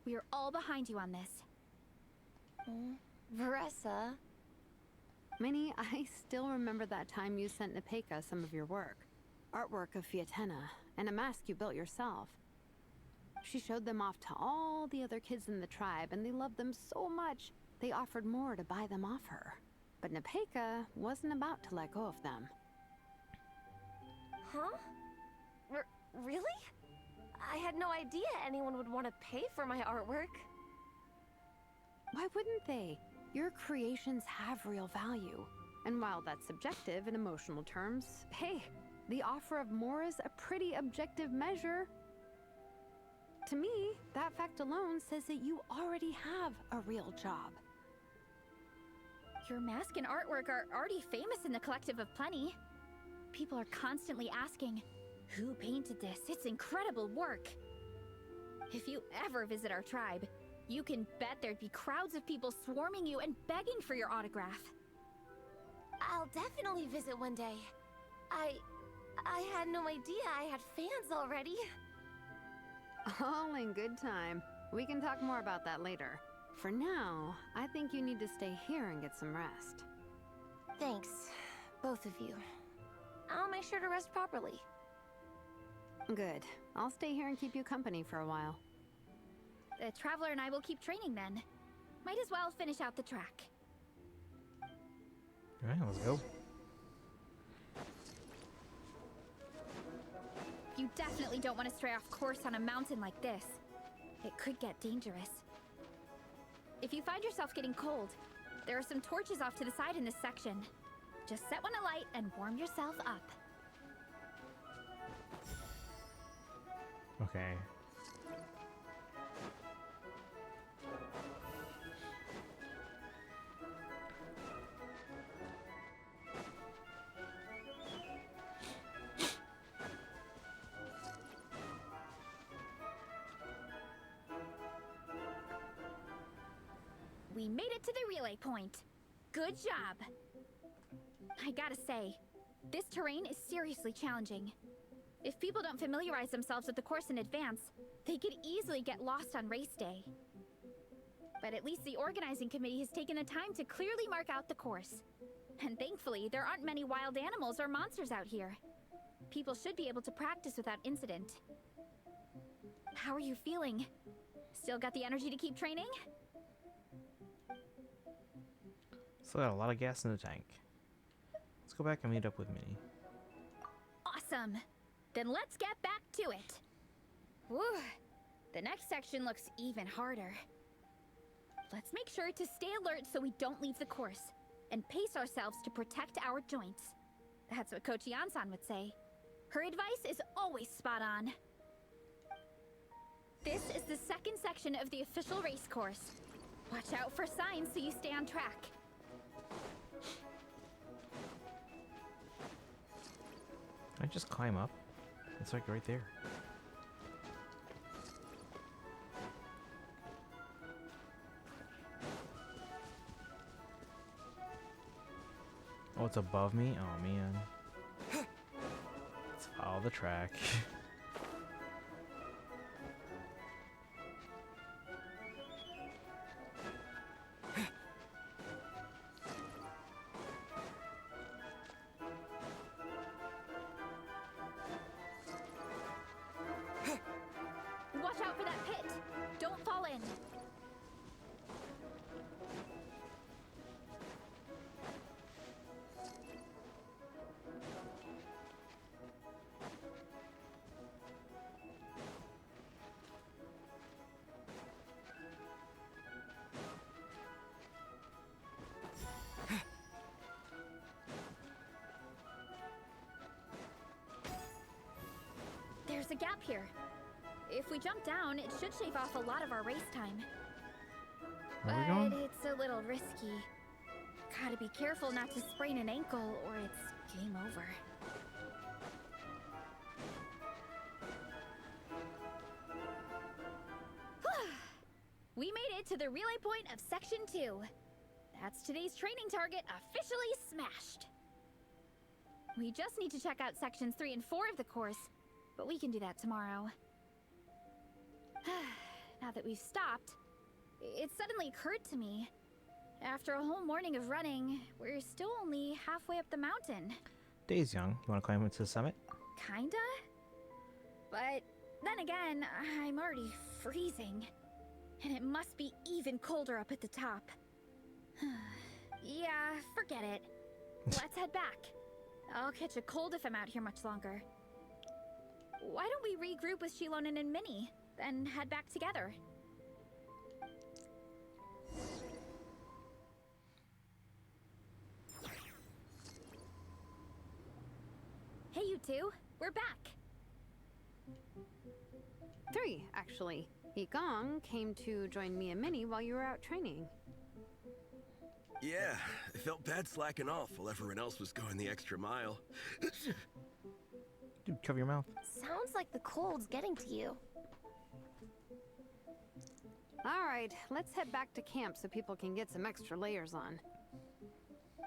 U: We are all behind you on this.
V: Varessa.
T: Minnie, I still remember that time you sent Nepeka some of your work. Artwork of Fiatena, and a mask you built yourself. She showed them off to all the other kids in the tribe, and they loved them so much, they offered more to buy them off her. But Nepeka wasn't about to let go of them.
V: Huh? Really? I had no idea anyone would want to pay for my artwork.
T: Why wouldn't they? Your creations have real value. And while that's subjective in emotional terms, hey, the offer of more is a pretty objective measure. To me, that fact alone says that you already have a real job.
U: Your mask and artwork are already famous in the Collective of Plenty. People are constantly asking, who painted this? It's incredible work. If you ever visit our tribe, you can bet there'd be crowds of people swarming you and begging for your autograph.
V: I'll definitely visit one day. I had no idea I had fans already.
T: All in good time. We can talk more about that later. For now, I think you need to stay here and get some rest.
V: Thanks, both of you. I'll make sure to rest properly.
T: Good. I'll stay here and keep you company for a while.
U: The Traveler and I will keep training then. Might as well finish out the track.
A: Alright, let's go.
U: You definitely don't want to stray off course on a mountain like this. It could get dangerous. If you find yourself getting cold, there are some torches off to the side in this section. Just set one alight and warm yourself up.
A: Okay.
U: we made it to the relay point. Good job. I gotta say, this terrain is seriously challenging. If people don't familiarize themselves with the course in advance, they could easily get lost on race day. But at least the organizing committee has taken the time to clearly mark out the course. And thankfully, there aren't many wild animals or monsters out here. People should be able to practice without incident. How are you feeling? Still got the energy to keep training?
A: Still got a lot of gas in the tank. Let's go back and meet up with Minnie.
U: Awesome! Then let's get back to it. Whew. The next section looks even harder. Let's make sure to stay alert so we don't leave the course, and pace ourselves to protect our joints. That's what Coach Yansan would say. Her advice is always spot on. This is the second section of the official race course. Watch out for signs so you stay on track.
A: Can I just climb up? It's like right there. Oh, it's above me? Oh, man. Let's follow the track.
U: Watch out for that pit! Don't fall in! There's a gap here. If we jump down, it should shave off a lot of our race time.
A: Where are we going?
U: But it's a little risky. Gotta be careful not to sprain an ankle or it's game over. We made it to the relay point of Section 2. That's today's training target officially smashed. We just need to check out Sections 3 and 4 of the course, but we can do that tomorrow. Now that we've stopped, it suddenly occurred to me. After a whole morning of running, we're still only halfway up the mountain.
A: Day's young. You want to climb up to the summit?
U: Kinda? But then again, I'm already freezing. And it must be even colder up at the top. Yeah, forget it. Let's head back. I'll catch a cold if I'm out here much longer. Why don't we regroup with Shilonen and Minnie, then head back together? Hey, you two. We're back.
T: 3, actually. Yigong came to join me and Minnie while you were out training.
S: Yeah, I felt bad slacking off while everyone else was going the extra mile.
A: Dude, cover your mouth.
V: Sounds like the cold's getting to you.
T: All right, let's head back to camp so people can get some extra layers on.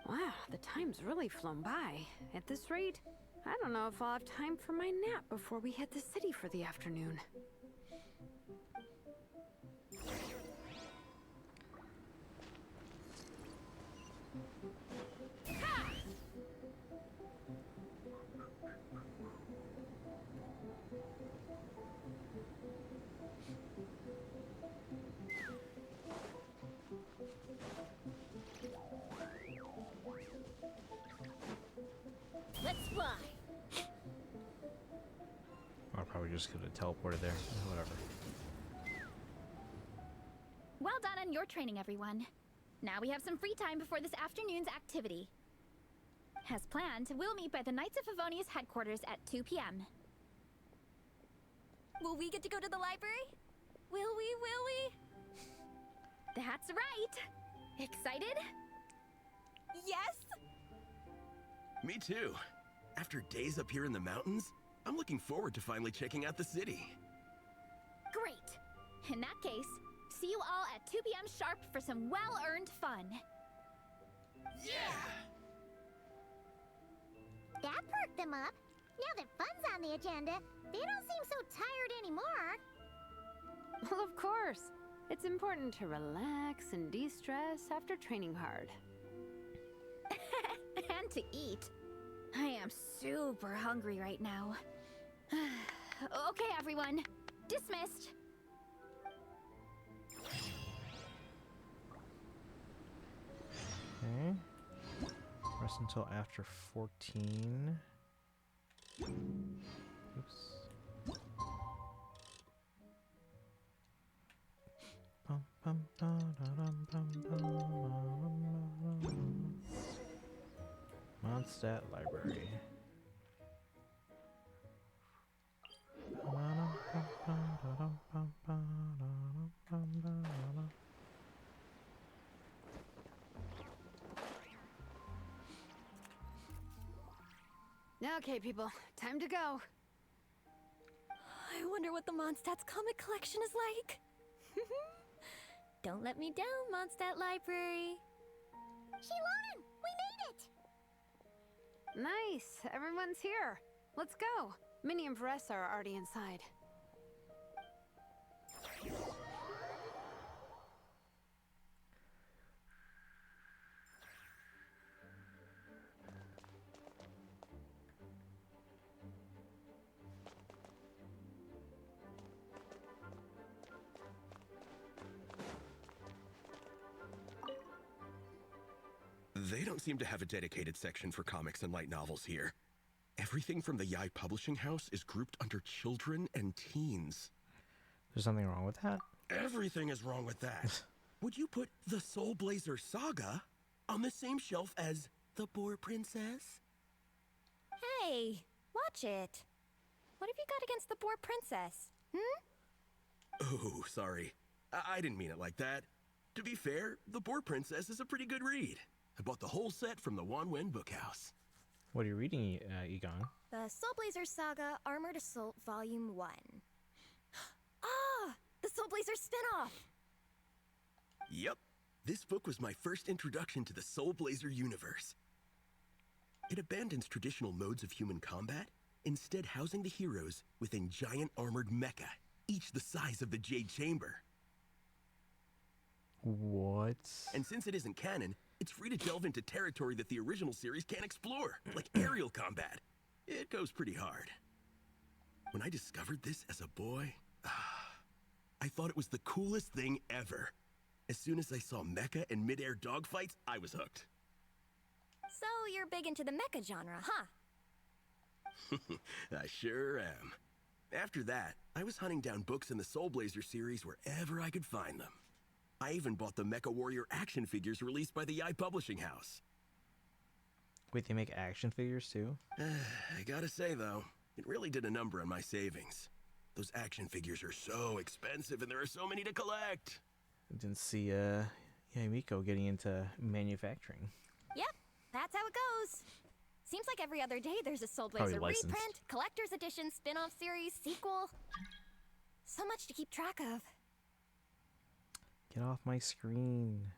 T: Wow, the time's really flown by. At this rate, I don't know if I'll have time for my nap before we hit the city for the afternoon.
U: Let's fly.
A: I probably just could have teleported there. Whatever.
U: Well done on your training, everyone. Now we have some free time before this afternoon's activity. As planned, we'll meet by the Knights of Favonius headquarters at 2 p.m.
G: Will we get to go to the library? Will we?
U: That's right! Excited?
G: Yes!
S: Me too. After days up here in the mountains, I'm looking forward to finally checking out the city.
U: Great! In that case, See you all at 2 p.m. sharp for some well-earned fun.
S: Yeah!
F: That perked them up. Now that fun's on the agenda, they don't seem so tired anymore.
T: Well, of course. It's important to relax and de-stress after training hard.
U: And to eat. I am super hungry right now. Okay, everyone. Dismissed.
A: Okay. Rest until after 14. Oops. Bum, bum, da, da, dum, bum, bum. Mondstadt Library.
T: Okay, people, time to go.
G: I wonder what the Mondstadt's comic collection is like. Don't let me down, Mondstadt Library.
F: Shilonen, we made it!
T: Nice, everyone's here. Let's go. Minnie and Varessa are already inside.
S: They don't seem to have a dedicated section for comics and light novels here. Everything from the Yai Publishing House is grouped under children and teens.
A: There's something wrong with that?
S: Everything is wrong with that. Would you put the Soul Blazer Saga on the same shelf as The Boar Princess?
G: Hey, watch it. What have you got against the Boar Princess?
S: Oh, sorry. I didn't mean it like that. To be fair, The Boar Princess is a pretty good read. I bought the whole set from the Wanwen Bookhouse.
A: What are you reading, Egon?
G: The Soul Blazer Saga Armored Assault Volume 1. Ah! The Soul Blazer spinoff!
S: Yep. This book was my first introduction to the Soul Blazer universe. It abandons traditional modes of human combat, instead housing the heroes within giant armored mecha, each the size of the Jade Chamber.
A: What?
S: And since it isn't canon, it's free to delve into territory that the original series can't explore, like aerial combat. It goes pretty hard. When I discovered this as a boy, I thought it was the coolest thing ever. As soon as I saw mecha and mid-air dogfights, I was hooked.
G: So you're big into the mecha genre, huh?
S: I sure am. After that, I was hunting down books in the Soul Blazer series wherever I could find them. I even bought the Mecha Warrior action figures released by the Yai Publishing House.
A: Wait, they make action figures too?
S: I gotta say though, it really did a number on my savings. Those action figures are so expensive and there are so many to collect.
A: I didn't see Miko getting into manufacturing.
G: Yep, that's how it goes. Seems like every other day there's a Soul Blazer reprint, collector's edition, spin-off series, sequel. So much to keep track of.
A: Get off my screen.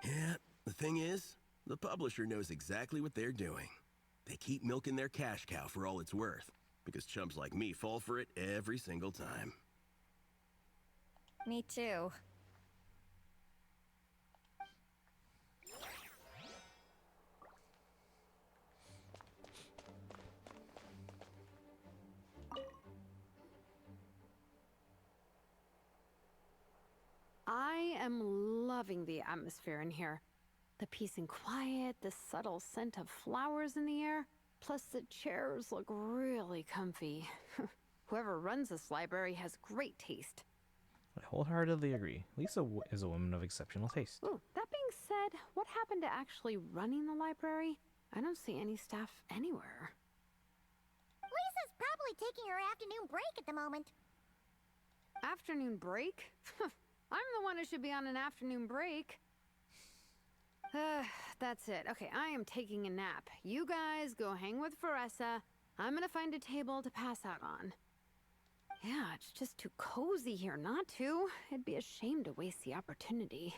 S: Yeah, the thing is, the publisher knows exactly what they're doing. They keep milking their cash cow for all it's worth, because chumps like me fall for it every single time.
G: Me too.
T: I am loving the atmosphere in here. The peace and quiet, the subtle scent of flowers in the air, plus the chairs look really comfy. Whoever runs this library has great taste.
A: I wholeheartedly agree. Lisa is a woman of exceptional taste.
T: Ooh, that being said, what happened to actually running the library? I don't see any staff anywhere.
F: Lisa's probably taking her afternoon break at the moment.
T: Afternoon break? I'm the one who should be on an afternoon break. That's it. Okay, I am taking a nap. You guys go hang with Varessa. I'm gonna find a table to pass out on. Yeah, it's just too cozy here not to. It'd be a shame to waste the opportunity.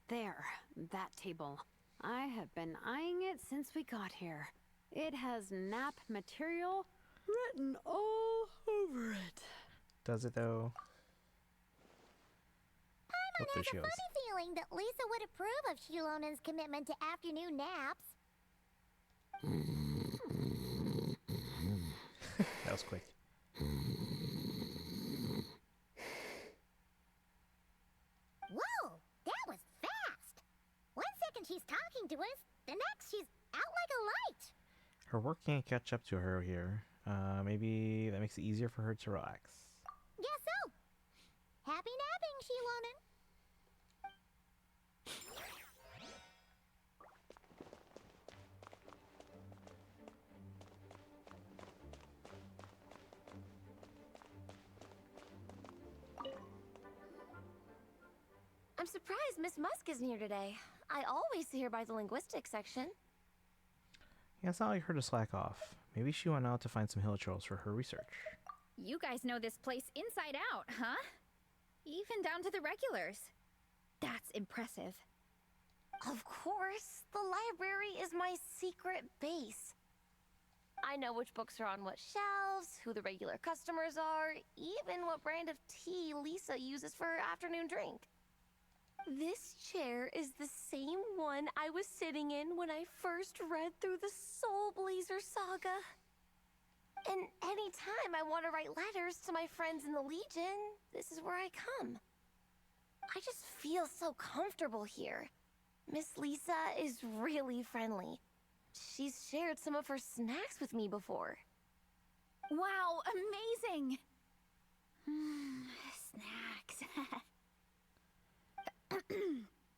T: There, that table. I have been eyeing it since we got here. It has nap material written all over it.
A: Does it though?
F: Paimon has a funny feeling that Lisa would approve of Shilonen's commitment to afternoon naps.
A: That was quick.
F: Whoa, that was fast. 1 second she's talking to us, the next she's out like a light.
A: Her work can't catch up to her here. Maybe that makes it easier for her to relax.
F: Guess so. Happy napping, Shilonen.
V: I'm surprised Miss Musk isn't here today. I always see her by the linguistics section.
A: Yeah, it's not like her to slack off. Maybe she went out to find some hill trolls for her research.
U: You guys know this place inside out, huh? Even down to the regulars. That's impressive.
V: Of course, the library is my secret base. I know which books are on what shelves, who the regular customers are, even what brand of tea Lisa uses for her afternoon drink. This chair is the same one I was sitting in when I first read through the Soul Blazer saga. And anytime I want to write letters to my friends in the Legion, this is where I come. I just feel so comfortable here. Miss Lisa is really friendly. She's shared some of her snacks with me before.
U: Wow, amazing! Snacks.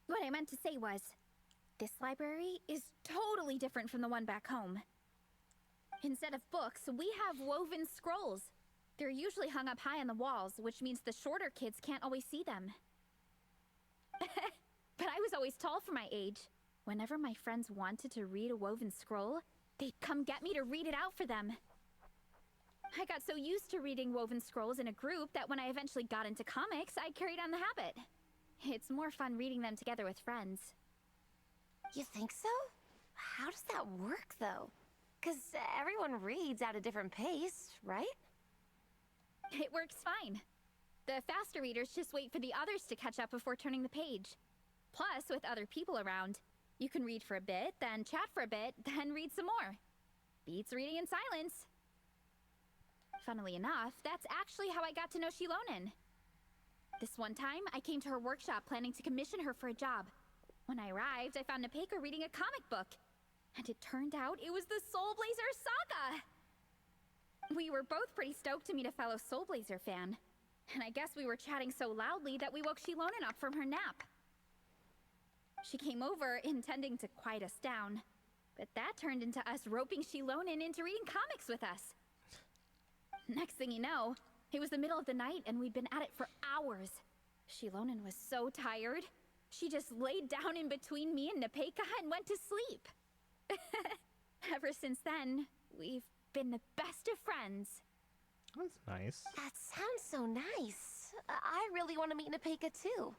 U: What I meant to say was, this library is totally different from the one back home. Instead of books, we have woven scrolls. They're usually hung up high on the walls, which means the shorter kids can't always see them. But I was always tall for my age. Whenever my friends wanted to read a woven scroll, they'd come get me to read it out for them. I got so used to reading woven scrolls in a group that when I eventually got into comics, I carried on the habit. It's more fun reading them together with friends.
V: You think so? How does that work, though? 'Cause everyone reads at a different pace, right?
U: It works fine. The faster readers just wait for the others to catch up before turning the page. Plus, with other people around, you can read for a bit, then chat for a bit, then read some more. Beats reading in silence. Funnily enough, that's actually how I got to know Shilonen. This one time, I came to her workshop planning to commission her for a job. When I arrived, I found Nepeka reading a comic book. And it turned out it was the Soul Blazer saga! We were both pretty stoked to meet a fellow Soul Blazer fan. And I guess we were chatting so loudly that we woke Shilonen up from her nap. She came over intending to quiet us down. But that turned into us roping Shilonen into reading comics with us. Next thing you know, it was the middle of the night and we'd been at it for hours. Shilonen was so tired, she just laid down in between me and Nepeka and went to sleep. Ever since then, we've been the best of friends.
A: That's nice.
V: That sounds so nice. I really want to meet Nepeka too.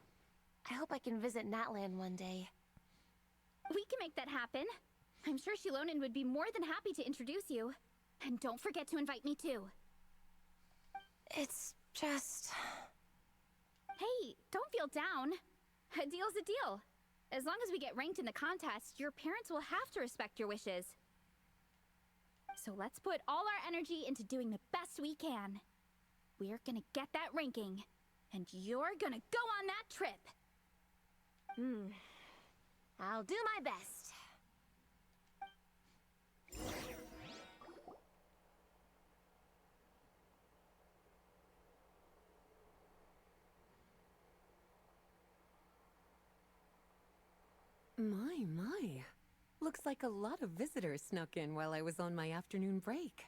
V: I hope I can visit Natland one day.
U: We can make that happen. I'm sure Shilonen would be more than happy to introduce you. And don't forget to invite me too.
V: It's just...
U: Hey, don't feel down. A deal's a deal. As long as we get ranked in the contest, your parents will have to respect your wishes. So let's put all our energy into doing the best we can. We're gonna get that ranking, and you're gonna go on that trip.
V: I'll do my best.
K: My. Looks like a lot of visitors snuck in while I was on my afternoon break.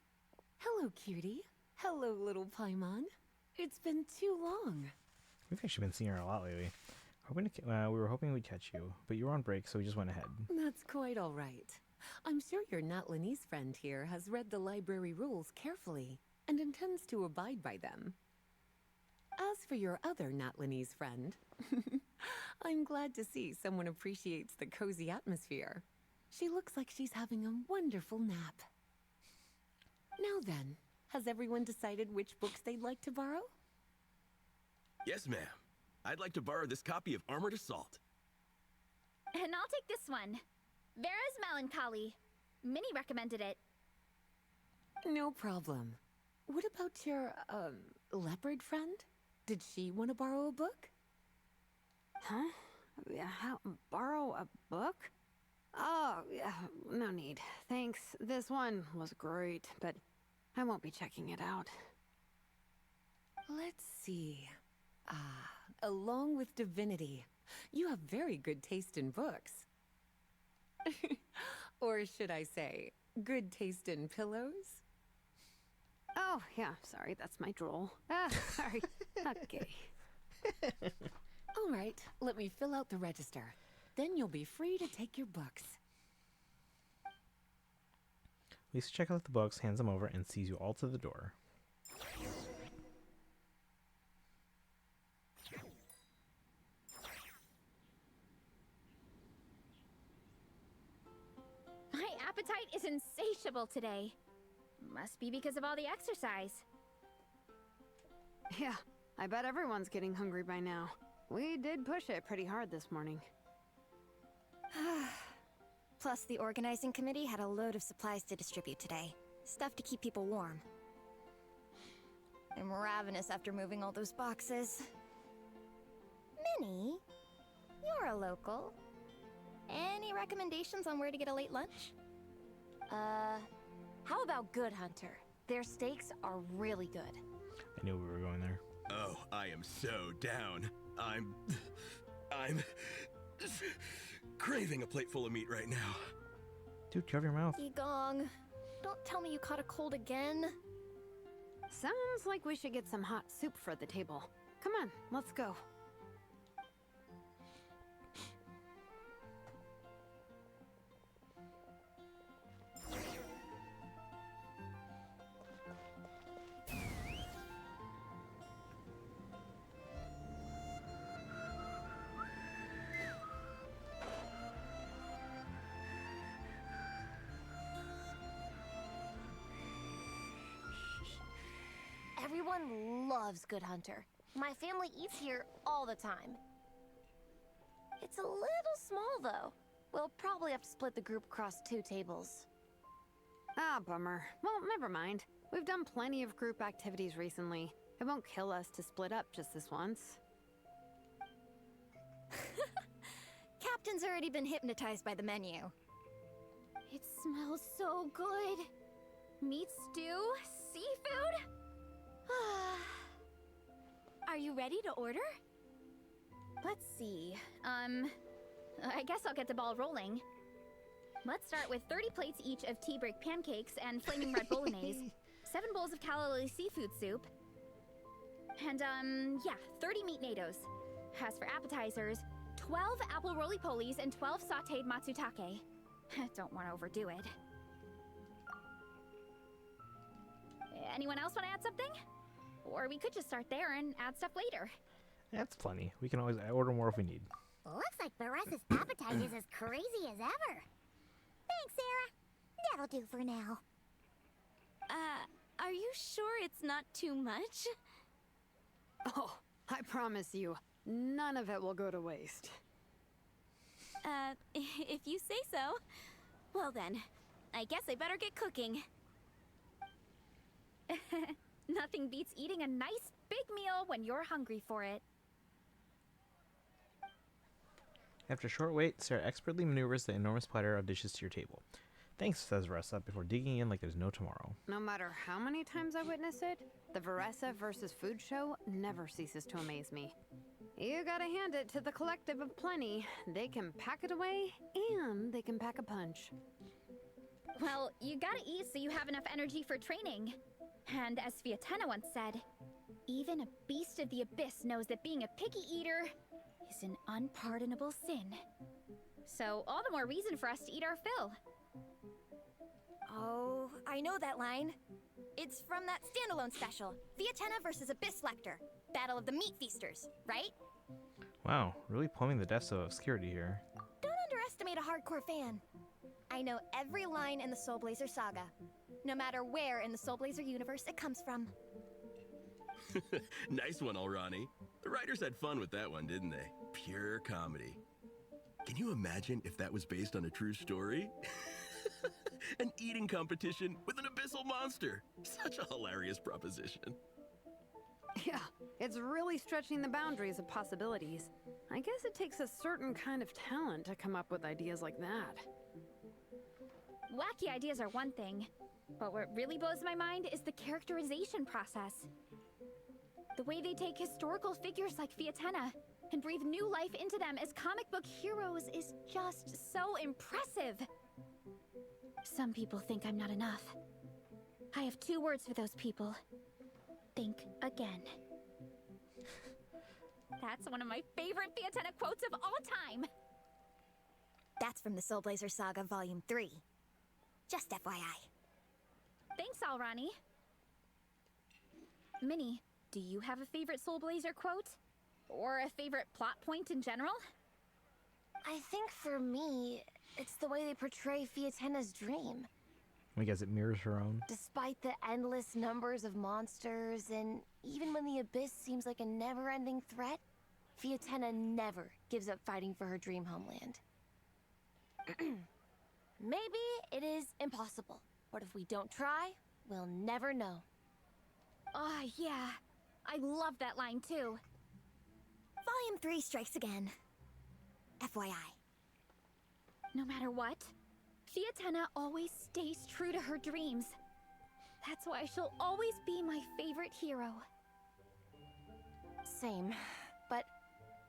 K: Hello, cutie. Hello, little Paimon. It's been too long.
A: We've actually been seeing her a lot lately. We were hoping we'd catch you, but you were on break, so we just went ahead.
K: That's quite all right. I'm sure your Natlanese friend here has read the library rules carefully and intends to abide by them. As for your other Natlanese friend, I'm glad to see someone appreciates the cozy atmosphere. She looks like she's having a wonderful nap. Now then, has everyone decided which books they'd like to borrow?
S: Yes, ma'am. I'd like to borrow this copy of Armored Assault.
U: And I'll take this one. Vera's Melancholy. Minnie recommended it.
K: No problem. What about your, leopard friend? Did she want to borrow a book?
T: Huh? How, borrow a book? Oh, yeah, no need. Thanks. This one was great, but I won't be checking it out.
K: Let's see. Along with Divinity, you have very good taste in books. Or should I say, good taste in pillows?
T: Oh, yeah, sorry, that's my drool. Sorry. Okay.
K: All right, let me fill out the register. Then you'll be free to take your books.
A: Lisa checks out the books, hands them over, and sees you all to the door.
U: My appetite is insatiable today. Must be because of all the exercise.
T: Yeah, I bet everyone's getting hungry by now. We did push it pretty hard this morning.
G: Plus, the organizing committee had a load of supplies to distribute today. Stuff to keep people warm. I'm ravenous after moving all those boxes. Minnie, you're a local. Any recommendations on where to get a late lunch? How about Good Hunter? Their steaks are really good.
A: I knew we were going there.
S: Oh, I am so down. I'm craving a plate full of meat right now.
A: Dude, cover your mouth.
G: Gong, don't tell me you caught a cold again.
T: Sounds like we should get some hot soup for the table. Come on, let's go.
G: Everyone loves Good Hunter. My family eats here all the time. It's a little small, though. We'll probably have to split the group across 2 tables.
T: Ah, bummer. Well, never mind. We've done plenty of group activities recently. It won't kill us to split up just this once.
G: Captain's already been hypnotized by the menu.
U: It smells so good. Meat stew? Seafood? Are you ready to order? Let's see. I guess I'll get the ball rolling. Let's start with 30 plates each of tea break pancakes and flaming red bolognese, 7 bowls of calorie seafood soup, and, 30 meat nados. As for appetizers, 12 apple roly-polies and 12 sauteed matsutake. Don't want to overdo it. Anyone else want to add something? Or we could just start there and add stuff later.
A: That's plenty. We can always order more if we need.
F: Looks like Beresa's appetite is as crazy as ever. Thanks, Sarah. That'll do for now.
J: Are you sure it's not too much?
T: Oh, I promise you, none of it will go to waste.
J: If you say so. Well then, I guess I better get cooking.
U: Nothing beats eating a nice big meal when you're hungry for it.
A: After a short wait, Sarah expertly maneuvers the enormous platter of dishes to your table. Thanks, says Veressa, before digging in like there's no tomorrow.
T: No matter how many times I witness it, the Veressa versus food show never ceases to amaze me. You gotta hand it to the collective of plenty. They can pack it away, and they can pack a punch.
U: Well, you gotta eat so you have enough energy for training. And as Fiatena once said, even a beast of the abyss knows that being a picky eater is an unpardonable sin. So all the more reason for us to eat our fill. Oh, I know that line. It's from that standalone special, Fiatenna versus Abyss Lector, Battle of the Meat Feasters, right?
A: Wow, really plumbing the depths of obscurity here.
U: Don't underestimate a hardcore fan. I know every line in the Soul Blazer saga, no matter where in the Soul Blazer universe it comes from.
S: Nice one, Alrani. The writers had fun with that one, didn't they? Pure comedy. Can you imagine if that was based on a true story? An eating competition with an abyssal monster. Such a hilarious proposition.
T: Yeah, it's really stretching the boundaries of possibilities. I guess it takes a certain kind of talent to come up with ideas like that.
U: Wacky ideas are one thing, but what really blows my mind is the characterization process. The way they take historical figures like Fiatenna and breathe new life into them as comic book heroes is just so impressive. Some people think I'm not enough. I have 2 words for those people. Think again. That's one of my favorite Fiatenna quotes of all time. That's from the Soul Blazer Saga Volume 3. Just FYI. Thanks, Alrani. Minnie, do you have a favorite Soul Blazer quote? Or a favorite plot point in general?
G: I think for me, it's the way they portray Fiatenna's dream.
A: I guess it mirrors her own.
G: Despite the endless numbers of monsters, and even when the Abyss seems like a never-ending threat, Fiatenna never gives up fighting for her dream homeland. Maybe it is impossible, but if we don't try, we'll never know.
U: Ah, yeah. I love that line too. Volume 3 strikes again. FYI. No matter what, Fiatenna always stays true to her dreams. That's why she'll always be my favorite hero.
G: Same. But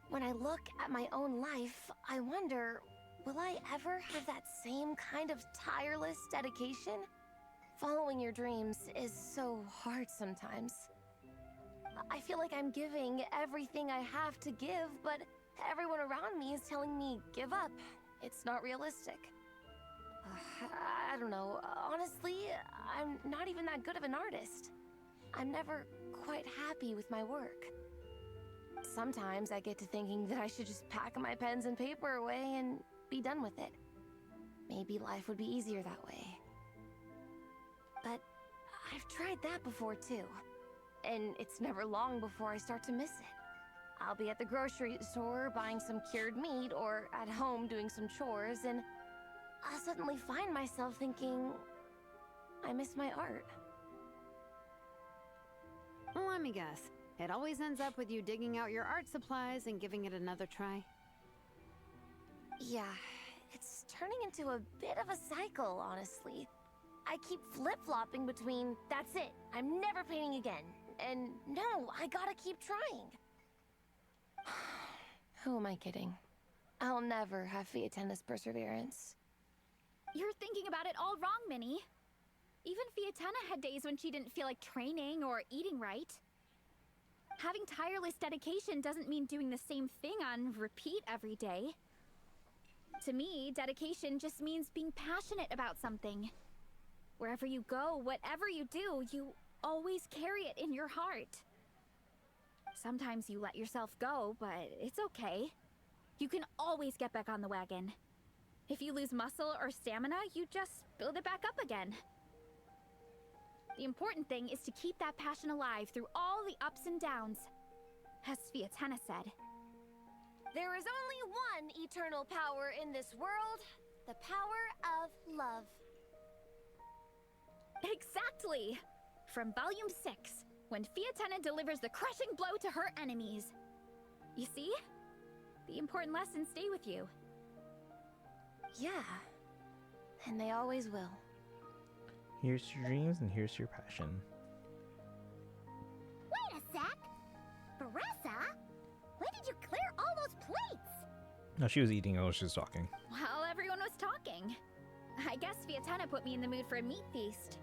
G: when I look at my own life, I wonder, will I ever have that same kind of tireless dedication? Following your dreams is so hard sometimes. I feel like I'm giving everything I have to give, but everyone around me is telling me, give up. It's not realistic. I don't know. Honestly, I'm not even that good of an artist. I'm never quite happy with my work. Sometimes I get to thinking that I should just pack my pens and paper away and be done with it. Maybe life would be easier that way. But I've tried that before too. And it's never long before I start to miss it. I'll be at the grocery store buying some cured meat or at home doing some chores, and I'll suddenly find myself thinking, I miss my art.
T: Well, let me guess. It always ends up with you digging out your art supplies and giving it another try.
G: Yeah, it's turning into a bit of a cycle, honestly. I keep flip-flopping between, that's it, I'm never painting again, and no, I gotta keep trying. Who am I kidding? I'll never have Fiatenna's perseverance.
U: You're thinking about it all wrong, Minnie. Even Fiatenna had days when she didn't feel like training or eating right. Having tireless dedication doesn't mean doing the same thing on repeat every day. To me, dedication just means being passionate about something. Wherever you go, whatever you do, you always carry it in your heart. Sometimes you let yourself go, but it's okay. You can always get back on the wagon. If you lose muscle or stamina, you just build it back up again. The important thing is to keep that passion alive through all the ups and downs. As Fiatenna said.
G: There is only one eternal power in this world, the power of love.
U: Exactly! From Volume 6, when Fiatenna delivers the crushing blow to her enemies. You see? The important lessons stay with you.
G: Yeah. And they always will.
A: Here's your dreams and here's your passion.
F: Wait a sec! Baressa? When did you clear all those plates?
A: No, she was eating while she was talking.
U: While everyone was talking. I guess Fiatenna put me in the mood for a meat feast.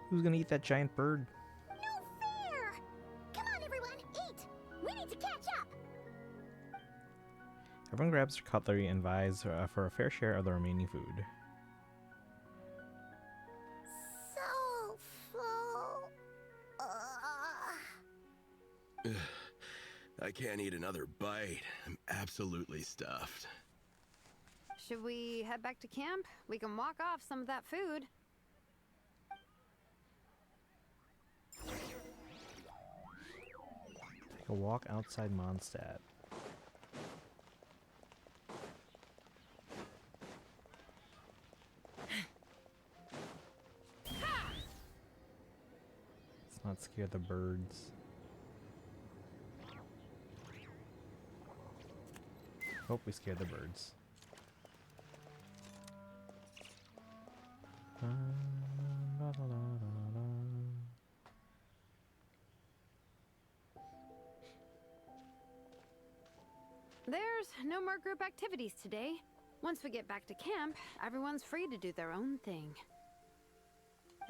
A: Who's gonna eat that giant bird?
F: No fair! Come on, everyone, eat! We need to catch up!
A: Everyone grabs their cutlery and vies for a fair share of the remaining food.
S: can't eat another bite. I'm absolutely stuffed.
T: Should we head back to camp? We can walk off some of that food.
A: Take a walk outside Mondstadt. Let's not scare the birds. Hope we scared the birds.
T: There's no more group activities today. Once we get back to camp, everyone's free to do their own thing.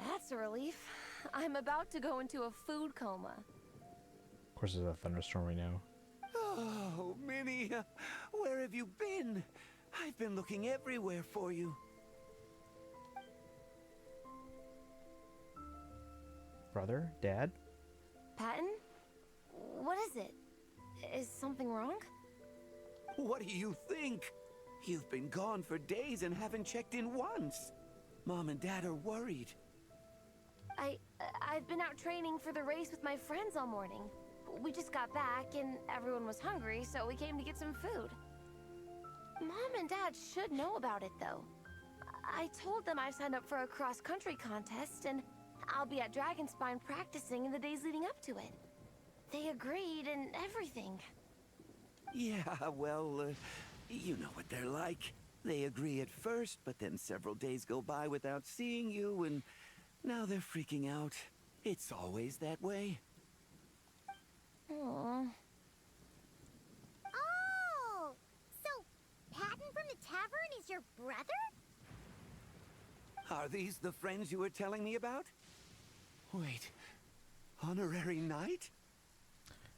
V: That's a relief. I'm about to go into a food coma.
A: Of course, there's a thunderstorm right now.
M: Oh, Minnie, where have you been? I've been looking everywhere for you.
A: Brother? Dad?
V: Patton? What is it? Is something wrong?
M: What do you think? You've been gone for days and haven't checked in once. Mom and Dad are worried.
V: I've been out training for the race with my friends all morning. We just got back and everyone was hungry, so we came to get some food. Mom and Dad should know about it, though. I told them I signed up for a cross-country contest, and I'll be at Dragonspine practicing in the days leading up to it. They agreed and everything.
M: Yeah, well, you know what they're like. They agree at first, but then several days go by without seeing you, and now they're freaking out. It's always that way.
V: Aww.
F: Oh! So, Patton from the tavern is your brother?
M: Are these the friends you were telling me about? Wait, Honorary Knight?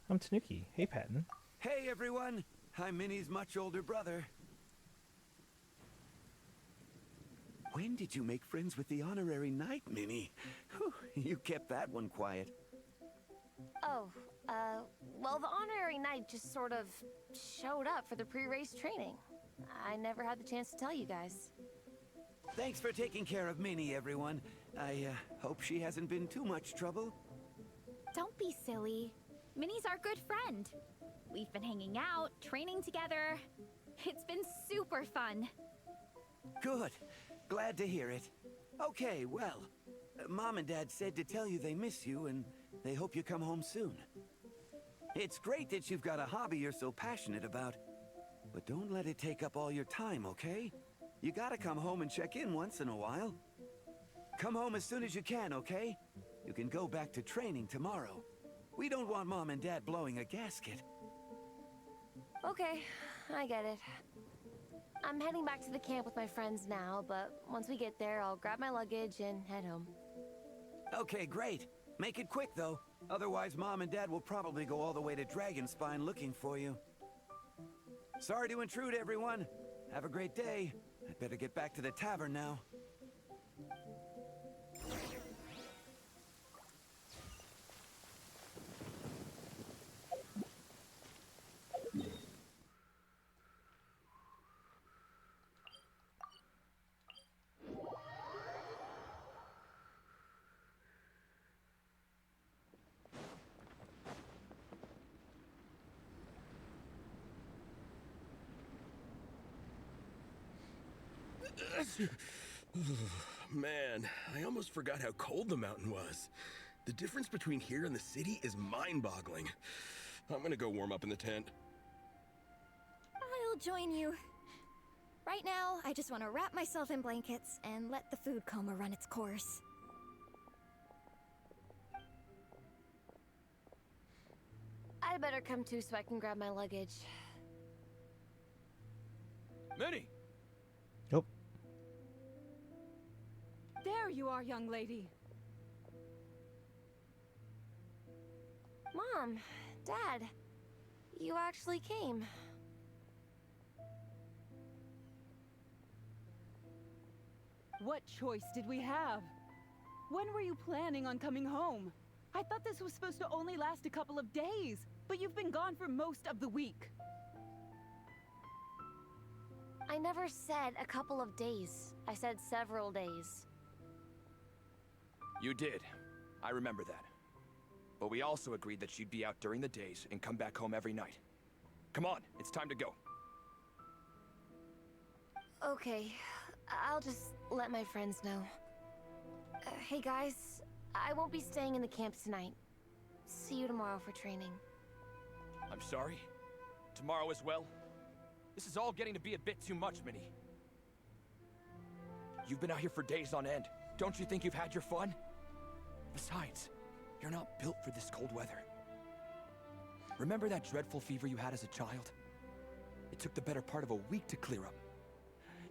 A: I'm Tanuki. Hey, Patton.
M: Hey, everyone. I'm Minnie's much older brother. When did you make friends with the Honorary Knight, Minnie? Whew, you kept that one quiet.
V: Oh, well, the Honorary Knight just sort of showed up for the pre-race training. I never had the chance to tell you guys.
M: Thanks for taking care of Minnie, everyone. I hope she hasn't been too much trouble.
U: Don't be silly. Minnie's our good friend. We've been hanging out, training together. It's been super fun.
M: Good. Glad to hear it. Okay, well, Mom and Dad said to tell you they miss you and they hope you come home soon. It's great that you've got a hobby you're so passionate about, but don't let it take up all your time, okay? You gotta come home and check in once in a while. Come home as soon as you can, okay? You can go back to training tomorrow. We don't want Mom and Dad blowing a gasket.
V: Okay, I get it. I'm heading back to the camp with my friends now, but once we get there, I'll grab my luggage and head home.
M: Okay, great. Make it quick, though. Otherwise, Mom and Dad will probably go all the way to Dragonspine looking for you. Sorry to intrude, everyone. Have a great day. I'd better get back to the tavern now.
S: Man, I almost forgot how cold the mountain was. The difference between here and the city is mind-boggling. I'm gonna go warm up in the tent.
J: I'll join you. Right now, I just want to wrap myself in blankets and let the food coma run its course.
V: I better come too so I can grab my luggage.
H: Minnie!
A: Nope.
C: There you are, young lady.
V: Mom, Dad, you actually came.
C: What choice did we have? When were you planning on coming home? I thought this was supposed to only last a couple of days.
L: But you've been gone for most of the week.
G: I never said a couple of days. I said several days.
N: You did. I remember that. But we also agreed that she'd be out during the days and come back home every night. Come on, it's time to go.
G: Okay, I'll just let my friends know. Hey guys, I won't be staying in the camp tonight. See you tomorrow for training.
N: I'm sorry. Tomorrow as well. This is all getting to be a bit too much, Minnie. You've been out here for days on end. Don't you think you've had your fun? Besides, you're not built for this cold weather. Remember that dreadful fever you had as a child? It took the better part of a week to clear up.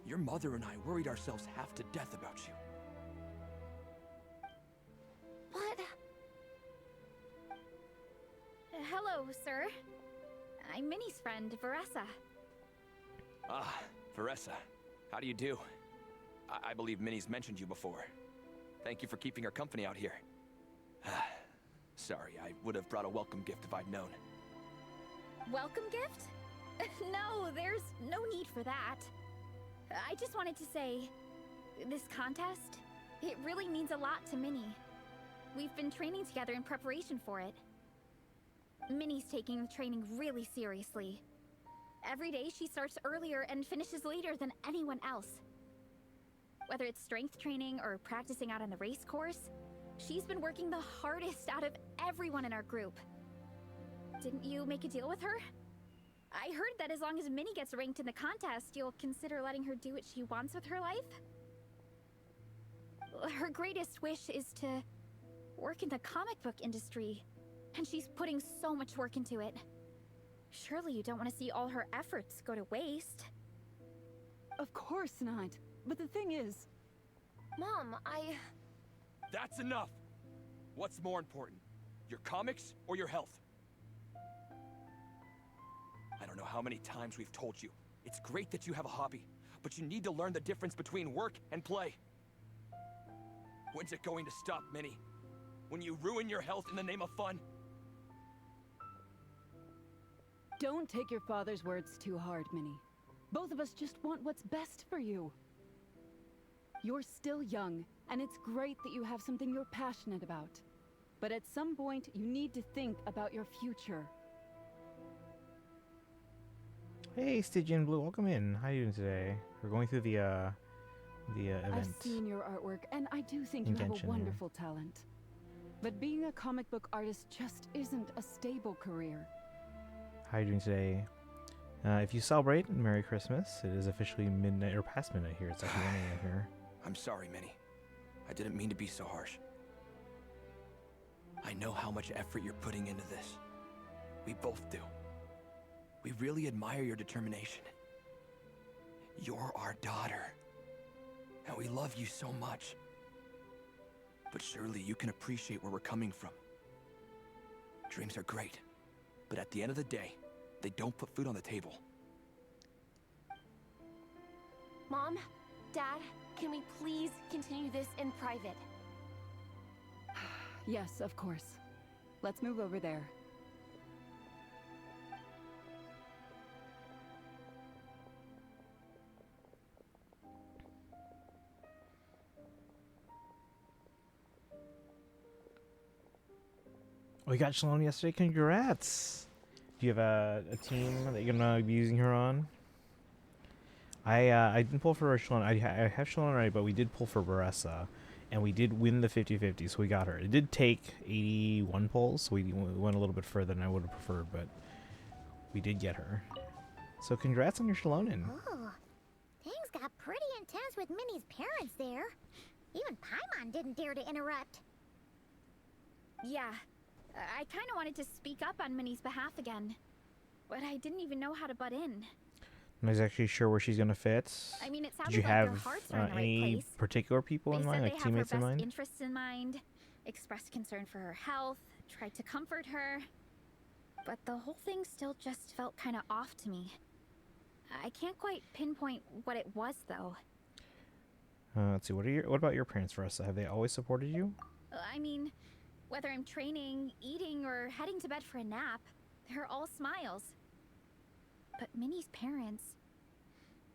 N: Your mother and I worried ourselves half to death about you.
G: What?
U: Hello, sir. I'm Minnie's friend, Veressa.
N: Ah, Veressa. How do you do? I believe Minnie's mentioned you before. Thank you for keeping her company out here. Sorry, I would have brought a welcome gift if I'd known.
U: Welcome gift? No, there's no need for that. I just wanted to say, this contest, it really means a lot to Minnie. We've been training together in preparation for it. Minnie's taking the training really seriously. Every day she starts earlier and finishes later than anyone else. Whether it's strength training or practicing out on the race course, she's been working the hardest out of everyone in our group. Didn't you make a deal with her? I heard that as long as Minnie gets ranked in the contest, you'll consider letting her do what she wants with her life? Her greatest wish is to work in the comic book industry, and she's putting so much work into it. Surely you don't want to see all her efforts go to waste.
L: Of course not. But the thing is...
G: Mom,
N: That's enough! What's more important? Your comics or your health? I don't know how many times we've told you. It's great that you have a hobby, but you need to learn the difference between work and play. When's it going to stop, Minnie? When you ruin your health in the name of fun?
L: Don't take your father's words too hard, Minnie. Both of us just want what's best for you. You're still young, and it's great that you have something you're passionate about. But at some point, you need to think about your future.
A: Hey, Stygian Blue, welcome in. How are you doing today? We're going through the event.
L: I've seen your artwork, and I do think
A: In
L: you have
A: Genshin,
L: a
A: yeah.
L: wonderful talent. But being a comic book artist just isn't a stable career.
A: How are you doing today? If you celebrate, Merry Christmas. It is officially midnight, or past midnight here. It's actually 1 a.m. here.
N: I'm sorry, Minnie. I didn't mean to be so harsh. I know how much effort you're putting into this. We both do. We really admire your determination. You're our daughter. And we love you so much. But surely you can appreciate where we're coming from. Dreams are great. But at the end of the day, they don't put food on the table.
G: Mom, Dad, can we please continue this in private?
L: Yes, of course. Let's move over there.
A: Oh, you got Shalom yesterday? Congrats! Do you have a team that you're gonna be using her on? I didn't pull for Shalom. I have Shalom already, but we did pull for Veressa, and we did win the 50-50, so we got her. It did take 81 pulls, so we went a little bit further than I would have preferred, but we did get her. So congrats on your Shalonin.
F: Oh, things got pretty intense with Minnie's parents there. Even Paimon didn't dare to interrupt.
U: Yeah, I kind of wanted to speak up on Minnie's behalf again, but I didn't even know how to butt in.
A: I'm not actually sure where she's gonna fit.
U: I mean, it
A: Did
U: sounded
A: you
U: like
A: have
U: their hearts are in the right
A: any
U: place.
A: particular people
U: They
A: in
U: said
A: mind,
U: they
A: like
U: have her
A: teammates in
U: best
A: mind?
U: interests in mind, expressed concern for her health, tried to comfort her, but the whole thing still just felt kind of off to me. I can't quite pinpoint what it was, though.
A: Let's see. What about your parents, Veressa? Have they always supported you?
U: I mean, whether I'm training, eating, or heading to bed for a nap, They're all smiles. But Minnie's parents,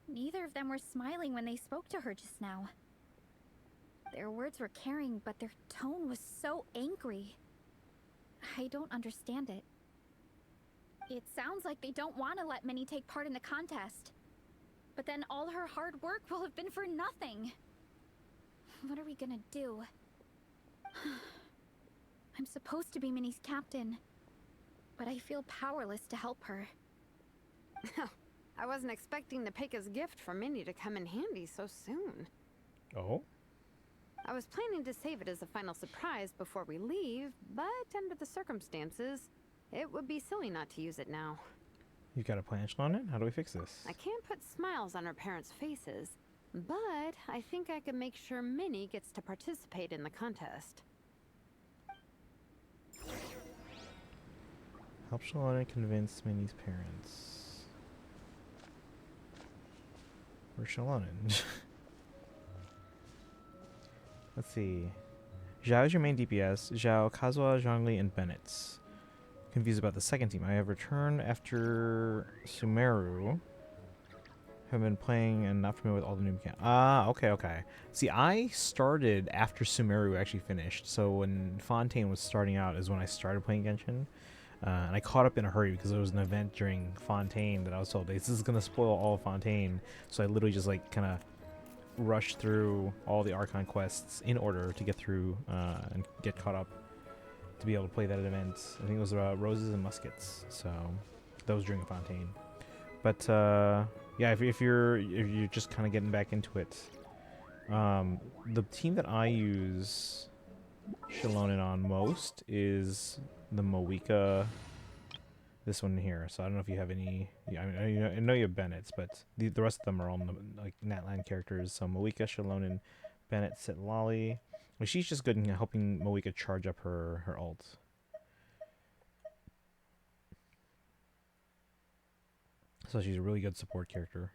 U: neither of them were smiling when they spoke to her just now. Their words were caring, but their tone was so angry. I don't understand it. It sounds like they don't want to let Minnie take part in the contest. But then all her hard work will have been for nothing. What are we gonna do? I'm supposed to be Minnie's captain, but I feel powerless to help her.
T: I wasn't expecting the Peka's gift from Minnie to come in handy so soon.
A: Oh?
T: I was planning to save it as a final surprise before we leave, but under the circumstances, it would be silly not to use it now.
A: You got a plan on it? How do we fix this?
T: I can't put smiles on our parents' faces, but I think I can make sure Minnie gets to participate in the contest.
A: Help Shalana convince Minnie's parents. Where's Shalana? Let's see. Zhao is your main DPS. Zhao, Kazuha, Zhongli, and Bennett's. Confused about the second team. I have returned after Sumeru. Have been playing and not familiar with all the new mechanics. Ah, okay, okay. See, I started after Sumeru actually finished. So when Fontaine was starting out is when I started playing Genshin. And I caught up in a hurry because there was an event during Fontaine that I was told, this is going to spoil all of Fontaine. So I literally just like kind of rushed through all the Archon quests in order to get through and get caught up to be able to play that event. I think it was Roses and Muskets. So that was during Fontaine. But yeah, if you're just kind of getting back into it, the team that I use Shalonen on most is the Moeka, this one here. So I don't know if you have any. Yeah, I know you have Bennett's, but the rest of them are all like Natlan characters. So Moeka, Shalonen, Bennett, Sitlali. Well, she's just good in helping Moeka charge up her ult. So she's a really good support character.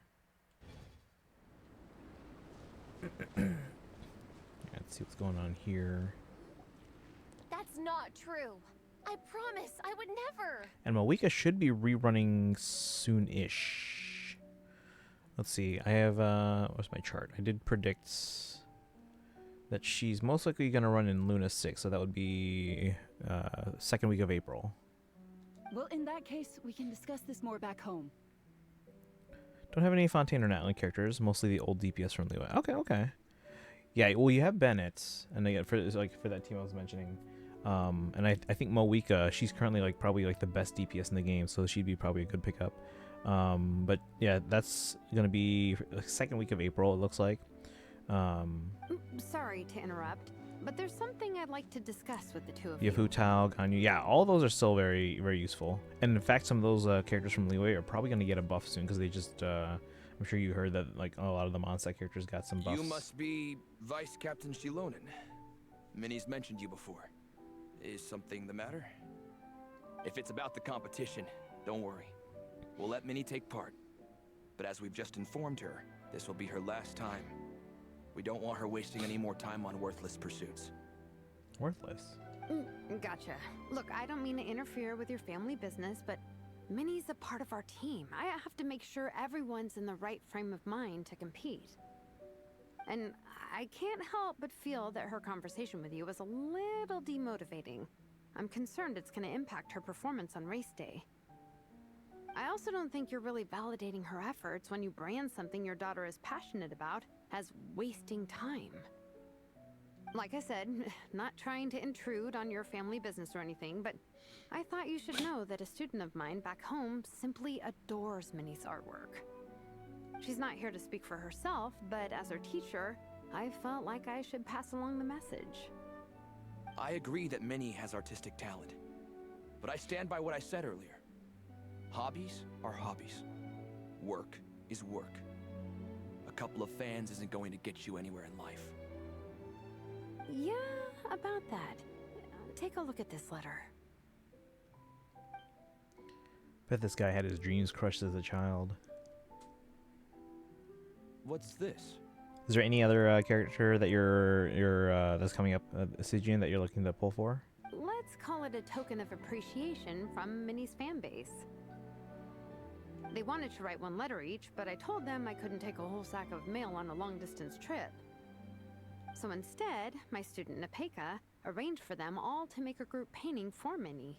A: Let's see what's going on here.
V: That's not true. I promise, I would never.
A: And Moeka should be rerunning soon-ish. Let's see. I have what's my chart? I did predict that she's most likely gonna run in Luna 6, so that would be second week of April.
L: Well, in that case, we can discuss this more back home.
A: Don't have any Fontaine or Natlan characters, mostly the old DPS from Leeway. Okay, okay. Yeah, well, you have Bennett, and again, for that team I was mentioning. And I think Moeka, she's currently like probably like the best DPS in the game, so she'd be probably a good pickup. But yeah, that's gonna be second week of April, it looks like.
T: Sorry to interrupt, but there's something I'd like to discuss with the two of you.
A: You have Hu Tao, Ganyu. Yeah, all those are still very, very useful. And in fact, some of those characters from Leeway are probably gonna get a buff soon because they just. I'm sure you heard that like a lot of the Mondstadt characters got some buffs.
N: You must be Vice Captain Shilonen. Minnie's mentioned you before. Is something the matter? If it's about the competition, don't worry. We'll let Minnie take part. But as we've just informed her, this will be her last time. We don't want her wasting any more time on worthless pursuits.
A: Worthless?
T: Gotcha. Look, I don't mean to interfere with your family business, but Minnie's a part of our team. I have to make sure everyone's in the right frame of mind to compete. And I can't help but feel that her conversation with you was a little demotivating. I'm concerned it's going to impact her performance on race day. I also don't think you're really validating her efforts when you brand something your daughter is passionate about as wasting time. Like I said, not trying to intrude on your family business or anything, but I thought you should know that a student of mine back home simply adores Minnie's artwork. She's not here to speak for herself, but as her teacher, I felt like I should pass along the message.
N: I agree that Minnie has artistic talent, but I stand by what I said earlier. Hobbies are hobbies. Work is work. A couple of fans isn't going to get you anywhere in life.
T: Yeah, about that. Take a look at this letter.
A: Bet this guy had his dreams crushed as a child.
N: What's this?
A: Is there any other character that you're that's coming up, Sijian, that you're looking to pull for?
T: Let's let's call it a token of appreciation from Minnie's fan base. They wanted to write one letter each, but I told them I couldn't take a whole sack of mail on a long-distance trip. So instead, my student Nepeka arranged for them all to make a group painting for Minnie.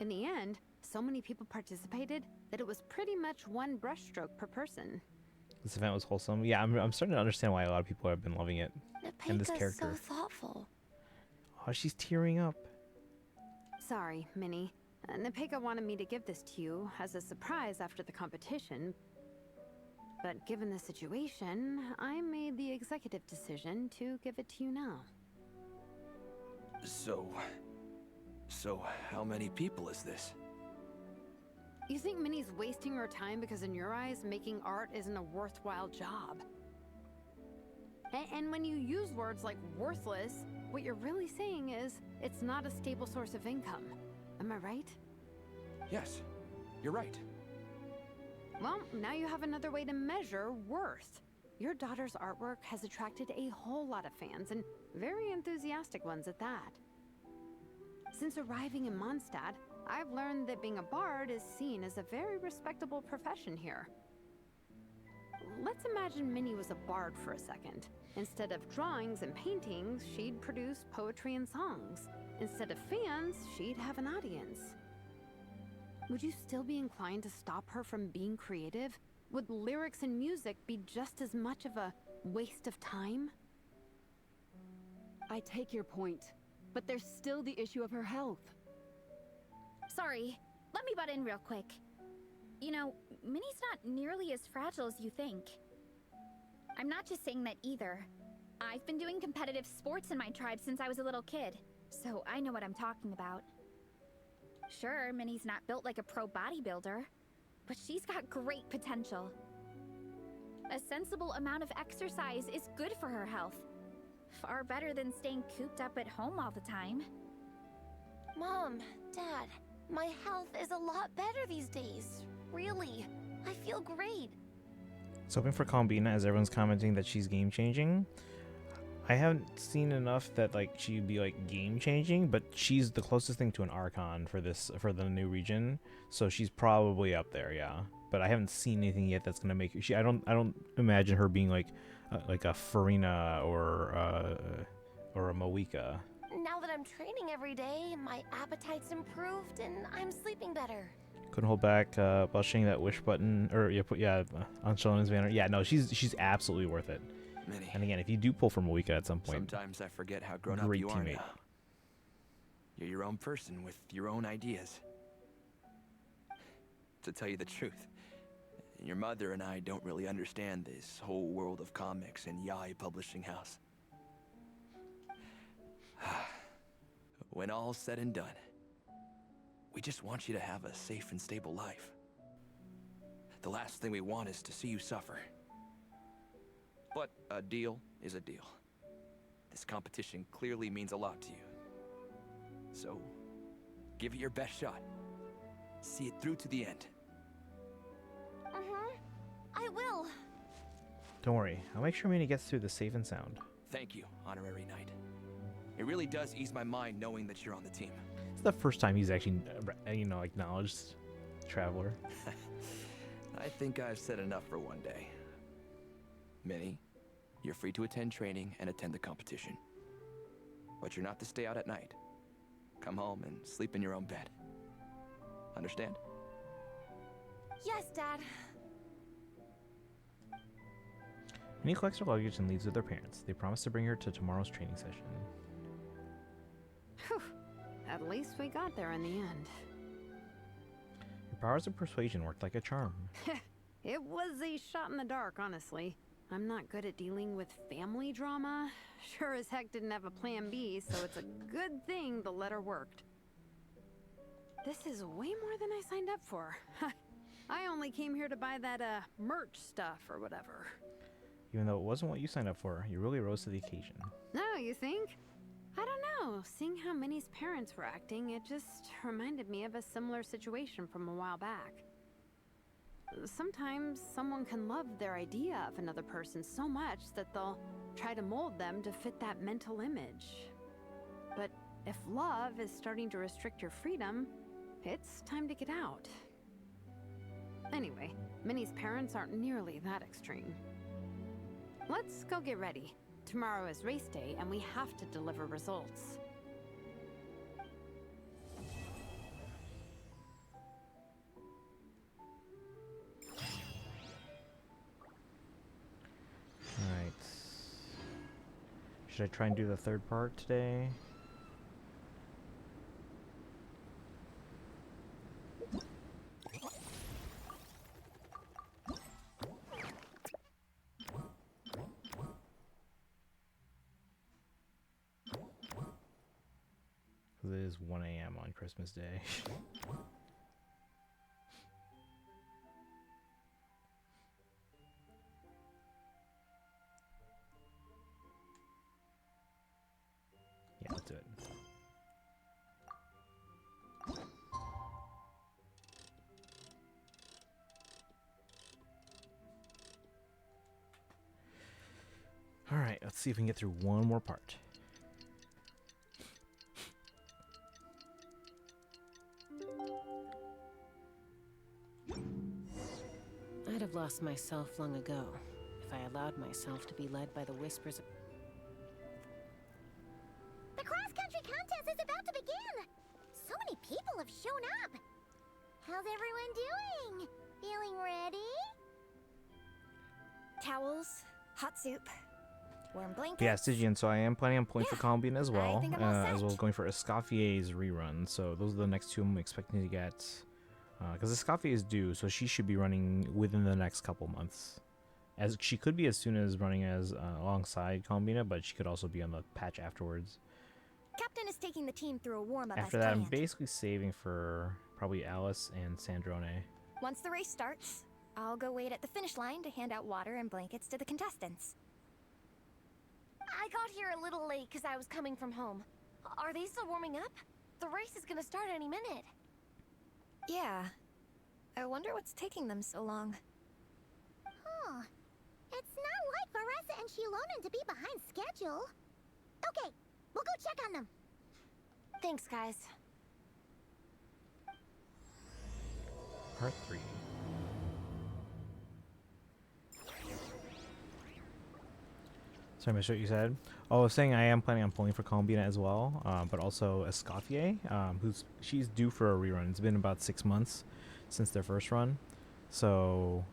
T: In the end, so many people participated that it was pretty much one brushstroke per person.
A: This event was wholesome. Yeah, I'm starting to understand why a lot of people have been loving it. And this character.
G: So thoughtful.
A: Oh, she's tearing up.
T: Sorry, Minnie. Nepeka wanted me to give this to you as a surprise after the competition. But given the situation, I made the executive decision to give it to you now.
N: So how many people is this?
T: You think Minnie's wasting her time because in your eyes, making art isn't a worthwhile job? And when you use words like worthless, what you're really saying is it's not a stable source of income. Am I right?
N: Yes, you're right.
T: Well, now you have another way to measure worth. Your daughter's artwork has attracted a whole lot of fans, and very enthusiastic ones at that. Since arriving in Mondstadt, I've learned that being a bard is seen as a very respectable profession here. Let's imagine Minnie was a bard for a second. Instead of drawings and paintings, she'd produce poetry and songs. Instead of fans, she'd have an audience. Would you still be inclined to stop her from being creative? Would lyrics and music be just as much of a waste of time?
L: I take your point, but there's still the issue of her health.
U: Sorry, let me butt in real quick. You know, Minnie's not nearly as fragile as you think. I'm not just saying that either. I've been doing competitive sports in my tribe since I was a little kid, so I know what I'm talking about. Sure, Minnie's not built like a pro bodybuilder, but she's got great potential. A sensible amount of exercise is good for her health. Far better than staying cooped up at home all the time.
G: Mom, Dad, my health is a lot better these days. Really, I feel great.
A: So hoping for Combina as everyone's commenting that she's game changing. I haven't seen enough that like she'd be like game changing, but she's the closest thing to an Archon for the new region, so she's probably up there, yeah. But I haven't seen anything yet that's gonna make her. I don't imagine her being like a Farina or a Moika.
G: Now that I'm training every day, my appetite's improved and I'm sleeping better.
A: Couldn't hold back blushing that wish button, or on Shalona's banner. Yeah, no, she's absolutely worth it.
N: Minnie.
A: And again, if you do pull from Moika at some point,
N: Sometimes I forget how grown up
A: great
N: you are
A: teammate.
N: now. You're your own person with your own ideas. To tell you the truth, your mother and I don't really understand this whole world of comics and Yaoi Publishing House. When all's said and done, we just want you to have a safe and stable life. The last thing we want is to see you suffer. But a deal is a deal. This competition clearly means a lot to you. So, give it your best shot. See it through to the end.
G: I will.
A: don't worry. I'll make sure Minnie gets through this safe and sound.
N: Thank you, Honorary Knight. It really does ease my mind knowing that you're on the team.
A: It's the first time he's actually, acknowledged Traveler.
N: I think I've said enough for one day. Minnie, you're free to attend training and attend the competition. But you're not to stay out at night. Come home and sleep in your own bed. Understand?
G: Yes, Dad.
A: Minnie collects her luggage and leaves with her parents. They promise to bring her to tomorrow's training session.
T: Whew. At least we got there in the end.
A: Your powers of persuasion worked like a charm.
T: It was a shot in the dark, honestly. I'm not good at dealing with family drama. Sure as heck didn't have a plan B, so it's a good thing the letter worked. This is way more than I signed up for. I only came here to buy that, merch stuff or whatever.
A: Even though it wasn't what you signed up for, you really rose to the occasion.
T: No, you think? I don't know. Seeing how Minnie's parents were acting, it just reminded me of a similar situation from a while back. Sometimes someone can love their idea of another person so much that they'll try to mold them to fit that mental image. But If love is starting to restrict your freedom, it's time to get out. Anyway, Minnie's parents aren't nearly that extreme. Let's go get ready. Tomorrow is race day, and we have to deliver results.
A: Alright. Should I try and do the third part today? Because it is 1 a.m. on Christmas Day. Yeah, let's do it. Alright, let's see if we can get through one more part.
D: I'd have lost myself long ago if I allowed myself to be led by the whispers of...
F: The cross-country contest is about to begin! So many people have shown up! How's everyone doing? Feeling ready?
J: Towels, hot soup, warm blankets.
A: Yeah, Stygian, so I am planning on pulling for Columbian as well,
J: think I'm all
A: as well
J: set.
A: as going for Escoffier's rerun. So those are the next two I'm expecting to get. Because Escoffier is due, so she should be running within the next couple months. As she could be as soon as running as alongside Columbina, but she could also be on the patch afterwards.
J: Captain is taking the team through a warm-up
A: After
J: as
A: that, I'm
J: planned.
A: basically saving for probably Alice and Sandrone.
J: Once the race starts, I'll go wait at the finish line to hand out water and blankets to the contestants.
G: I got here a little late because I was coming from home. Are they still warming up? The race is gonna start any minute.
J: Yeah. I wonder what's taking them so long.
F: Huh. It's not like Varessa and Shilonen to be behind schedule. Okay, we'll go check on them.
G: Thanks, guys.
A: Part 3. Sorry, I missed what you said. Oh, I was saying I am planning on pulling for Columbina as well, but also Escoffier, she's due for a rerun. It's been about 6 months since their first run. So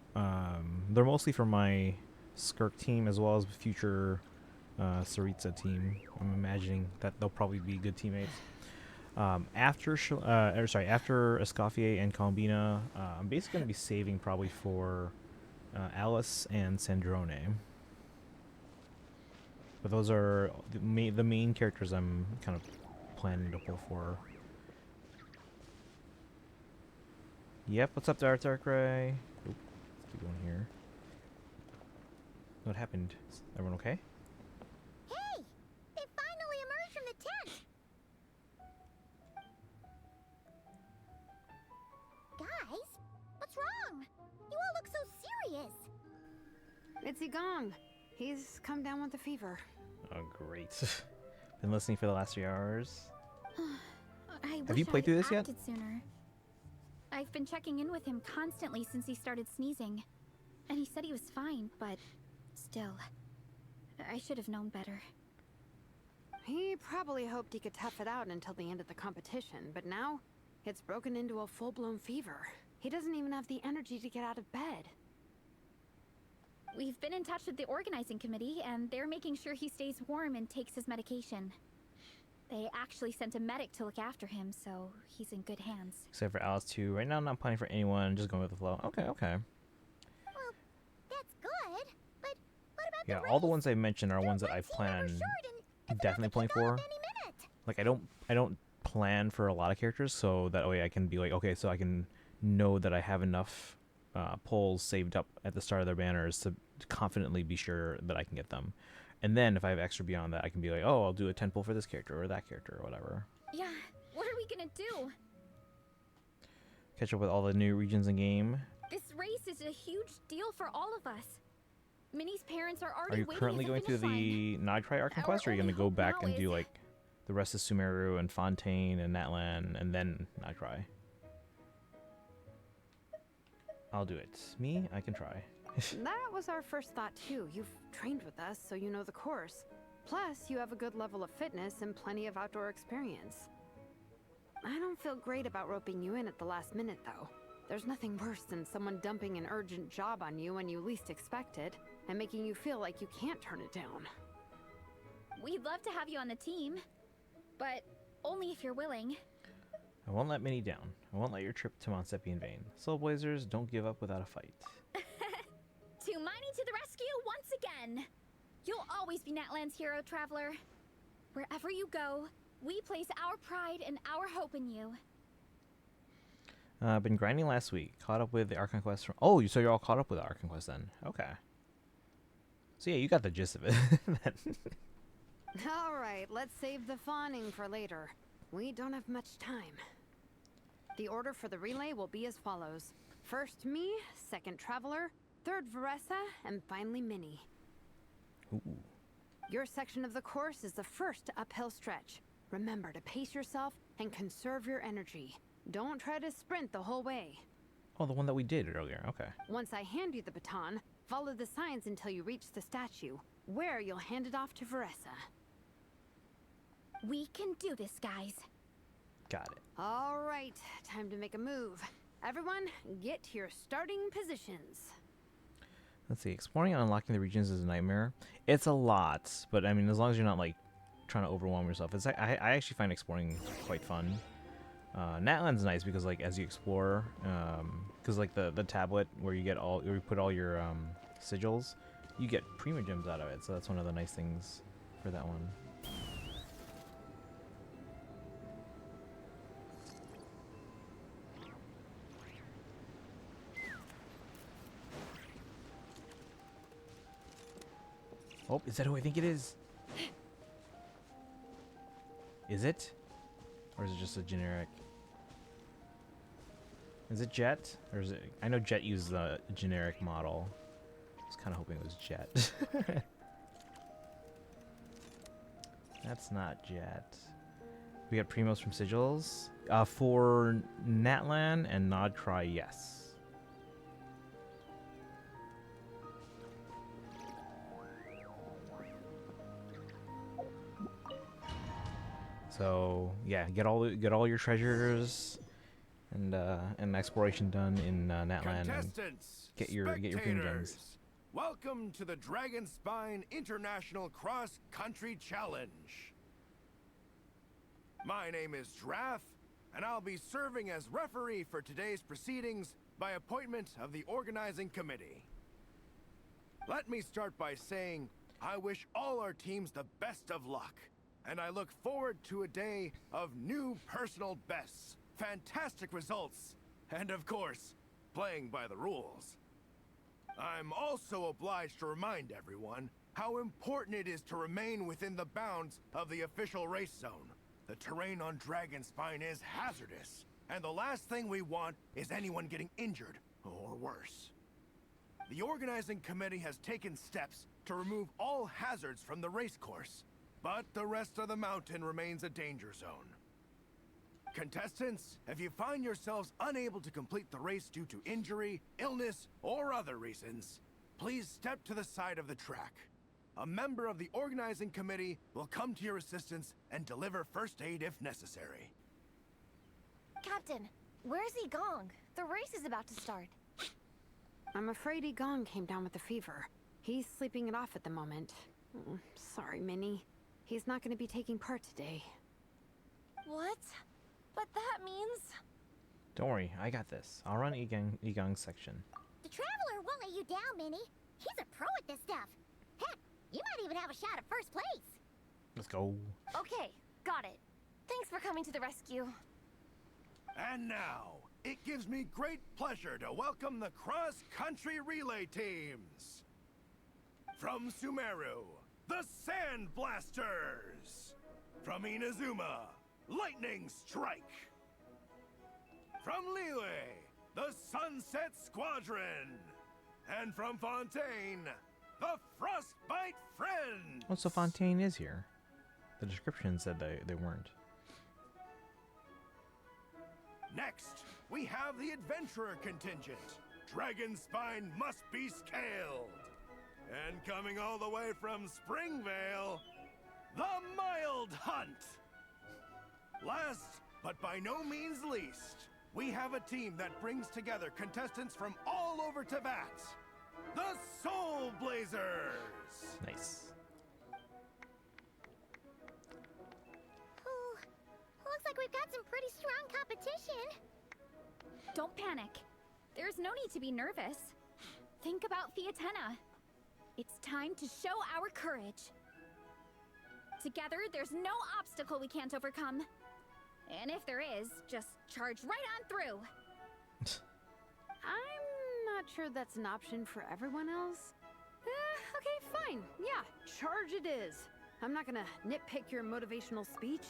A: they're mostly for my Skirk team as well as future Saritsa team. I'm imagining that they'll probably be good teammates. After Escoffier and Columbina, I'm basically going to be saving probably for Alice and Sandrone. But those are the main characters I'm kind of planning to pull for. Yep, what's up, Darkrai? Oop, let's keep going here. What happened? Is everyone okay?
F: Hey! They finally emerged from the tent! Guys, what's wrong? You all look so serious.
T: It's Igong. He's come down with a fever.
A: Oh, great. Been listening for the last 3 hours.
U: Have
A: you played through this yet?
U: acted sooner. I've been checking in with him constantly since he started sneezing. And he said he was fine, but still. I should have known better.
T: He probably hoped he could tough it out until the end of the competition, but now it's broken into a full-blown fever. He doesn't even have the energy to get out of bed.
U: We've been in touch with the organizing committee, and they're making sure he stays warm and takes his medication. They actually sent a medic to look after him, so he's in good hands.
A: Except for Alice too. Right now I'm not planning for anyone, just going with the flow. Okay, okay.
F: Well, that's good, but what about
A: Yeah,
F: the
A: all the ones I mentioned are ones that I plan on definitely playing for. Like I don't plan for a lot of characters, so that way I can be like, okay, so I can know that I have enough polls saved up at the start of their banners to confidently be sure that I can get them. And then if I have extra beyond that, I can be like, oh, I'll do a 10 pull for this character or that character or whatever.
U: Yeah, what are we gonna do?
A: Catch up with all the new regions in game.
U: This race is a huge deal for all of us. Minnie's parents are
A: Are
U: already
A: you
U: waiting
A: currently
U: at the
A: going through
U: finish line.
A: the Nightcry Arc
U: Our
A: Conquest, or are you
U: only
A: going to go
U: hope
A: back
U: now
A: and do
U: is
A: like The rest is Sumeru and Fontaine and Natlan, and then Nightcry. I'll do it. Me? I can try.
T: That was our first thought too. You've trained with us, so you know the course. Plus, you have a good level of fitness and plenty of outdoor experience. I don't feel great about roping you in at the last minute, though. There's nothing worse than someone dumping an urgent job on you when you least expect it, and making you feel like you can't turn it down.
U: We'd love to have you on the team, but only if you're willing.
A: I won't let Minnie down. I won't let your trip to Mount Seppi in vain. Soul Blazers don't give up without a fight.
U: To Miney to the rescue once again! You'll always be Natlan's hero, Traveler. Wherever you go, we place our pride and our hope in you.
A: I've been grinding last week. Caught up with the Archon Quest from... Oh, so you're all caught up with the Archon Quest then. Okay. So yeah, you got the gist of it.
T: Alright, let's save the fawning for later. We don't have much time. The order for the relay will be as follows. First me, second Traveler, third Veressa, and finally Minnie.
A: Ooh.
T: Your section of the course is the first uphill stretch. Remember to pace yourself and conserve your energy. Don't try to sprint the whole way.
A: Oh, the one that we did earlier. Okay.
T: Once I hand you the baton, follow the signs until you reach the statue, where you'll hand it off to Veressa.
U: We can do this, guys.
A: Got it.
T: All right, time to make a move. Everyone, get to your starting positions.
A: Let's see. Exploring and unlocking the regions is a nightmare. It's a lot, but I mean, as long as you're not like trying to overwhelm yourself, it's like I actually find exploring quite fun. Natlan's nice because like as you explore, because like the tablet where you get all, where you put all your sigils, you get prima gems out of it. So that's one of the nice things for that one. Oh, is that who I think it is? Is it? Or is it just a generic? Is it Jet? Or is it... I know Jet used the generic model. I was kind of hoping it was Jet. That's not Jet. We got Primos from Sigils. For Natlan and Nodcry, yes. So yeah, get all your treasures and exploration done in Natlan.
O: Contestants,
A: Get your prima gems.
O: Welcome to the Dragonspine International Cross Country Challenge. My name is Draff, and I'll be serving as referee for today's proceedings by appointment of the organizing committee. Let me start by saying I wish all our teams the best of luck. And I look forward to a day of new personal bests, fantastic results, and of course, playing by the rules. I'm also obliged to remind everyone how important it is to remain within the bounds of the official race zone. The terrain on Dragonspine is hazardous, and the last thing we want is anyone getting injured, or worse. The organizing committee has taken steps to remove all hazards from the race course. But the rest of the mountain remains a danger zone. Contestants, if you find yourselves unable to complete the race due to injury, illness, or other reasons, please step to the side of the track. A member of the organizing committee will come to your assistance and deliver first aid if necessary.
G: Captain, where's Igong? The race is about to start.
T: I'm afraid Igong came down with a fever. He's sleeping it off at the moment. Sorry, Minnie. He's not going to be taking part today.
G: What? But that means...
A: Don't worry, I got this. I'll run Igong's section.
F: The Traveler won't let you down, Minnie. He's a pro at this stuff. Heck, you might even have a shot at first place.
A: Let's go.
G: Okay, got it. Thanks for coming to the rescue.
O: And now, it gives me great pleasure to welcome the cross-country relay teams. From Sumeru, the Sand Blasters! From Inazuma, Lightning Strike! From Liyue, the Sunset Squadron! And from Fontaine, the Frostbite Friend!
A: Oh, so Fontaine is here. The description said they weren't.
O: Next, we have the adventurer contingent. Dragonspine must be scaled. And coming all the way from Springvale, the Mild Hunt. Last, but by no means least, we have a team that brings together contestants from all over Teyvat. The Soul Blazers!
A: Nice.
F: Ooh, looks like we've got some pretty strong competition.
U: Don't panic. There's no need to be nervous. Think about Fiatenna. It's time to show our courage. Together, there's no obstacle we can't overcome. And if there is, just charge right on through.
T: I'm not sure that's an option for everyone else. Okay, fine. Yeah, charge it is. I'm not gonna nitpick your motivational speech.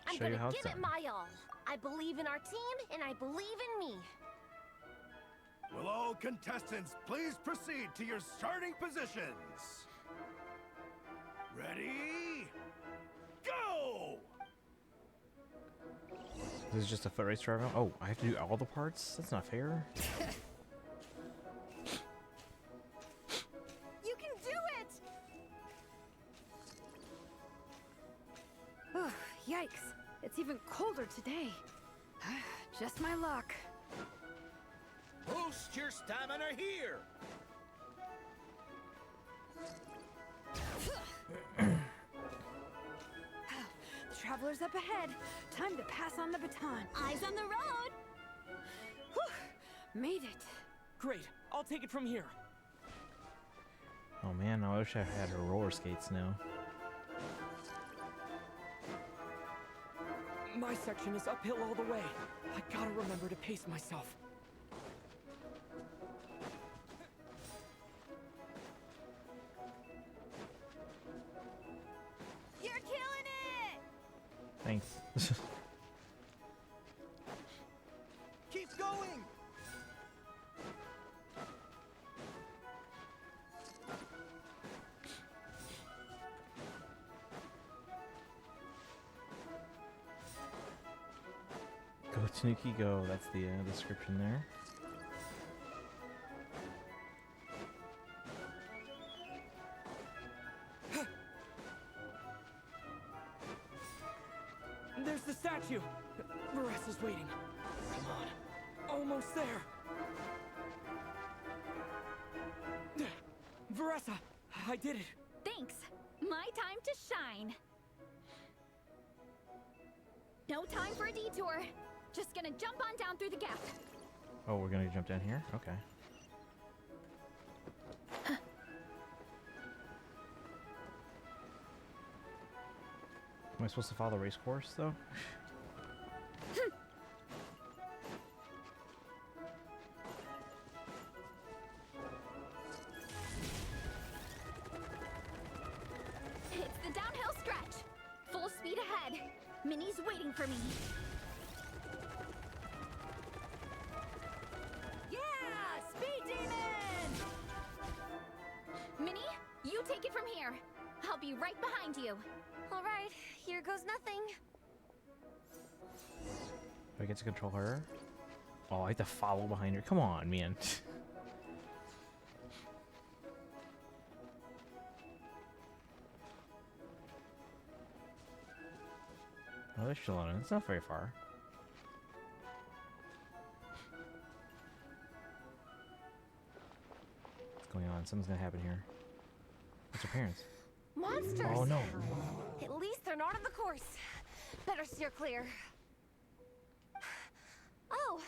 G: I'm
A: Show you how
G: gonna
A: it's
G: give it
A: done.
G: my all. I believe in our team, and I believe in me.
O: Will all contestants please proceed to your starting positions? Ready? Go!
A: This is just a foot race drive out? Oh, I have to do all the parts? That's not fair.
U: You can do it!
T: Ugh, yikes. It's even colder today. Just my luck.
P: Boost your stamina here!
T: The traveler's up ahead. Time to pass on the baton.
U: Eyes on the road!
T: Whew, made it.
H: Great, I'll take it from here.
A: Oh man, I wish I had her roller skates now.
H: My section is uphill all the way. I gotta remember to pace myself.
U: You're killing it!
A: Thanks.
P: Keep going!
A: Go Tanuki go, that's the description there.
H: There's the statue! Varesa's waiting. Come on. Almost there. Varesa, I did it.
U: Thanks. My time to shine. No time for a detour. Just gonna jump on down through the gap.
A: Oh, we're gonna jump down here? Okay. Am I supposed to follow the race course, though?
U: It's the downhill stretch. Full speed ahead. Minnie's waiting for me. Yeah! Speed demon! Minnie, you take it from here. I'll be right behind you.
G: All right, here goes nothing.
A: Do I get to control her? Oh, I have to follow behind her. Come on, man. Oh, there's Shalona. It's not very far. What's going on? Something's gonna happen here. What's her parents?
G: Monsters!
A: Oh no.
G: At least they're not on the course. Better steer clear. Oh,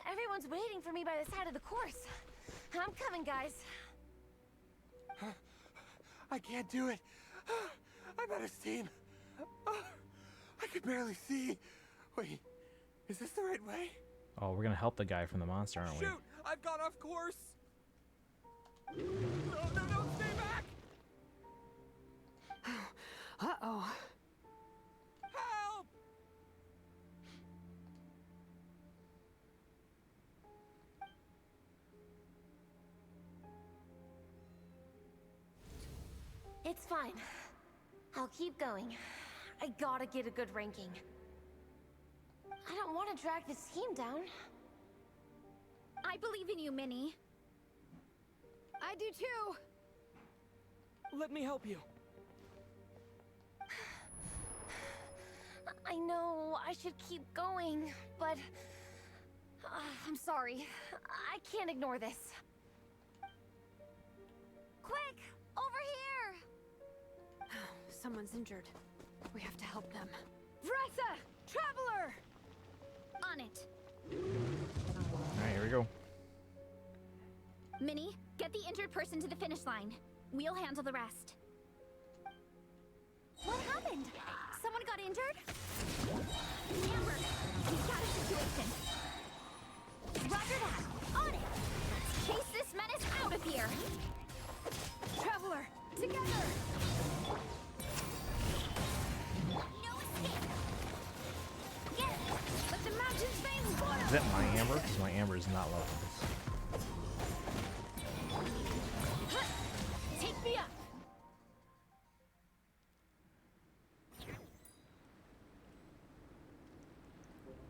G: everyone's waiting for me by the side of the course. I'm coming, guys.
O: I can't do it. I'm out of steam. I can barely see. Wait, is this the right way?
A: Oh, we're gonna help the guy from the monster, aren't we?
H: Shoot! I've got off course! No, stay back!
T: Uh-oh.
H: Help!
V: It's fine. I'll keep going. I gotta get a good ranking. I don't want to drag this team down.
U: I believe in you, Minnie.
L: I do too.
H: Let me help you.
V: I know I should keep going, but I'm sorry. I can't ignore this. Quick, over here!
T: Someone's injured. We have to help them.
L: Vressa! Traveler!
U: On it.
A: Alright, here we go.
U: Minnie, get the injured person to the finish line. We'll handle the rest.
R: What happened? Someone got injured?
U: Amber, we've got a situation. Roger that. On it. Let's chase this menace out of here.
L: Traveler, together!
U: No escape.
L: Get it! Let the mountain's veins boil!
A: Is that my Amber? Because my Amber is not loving this.
L: Take me up!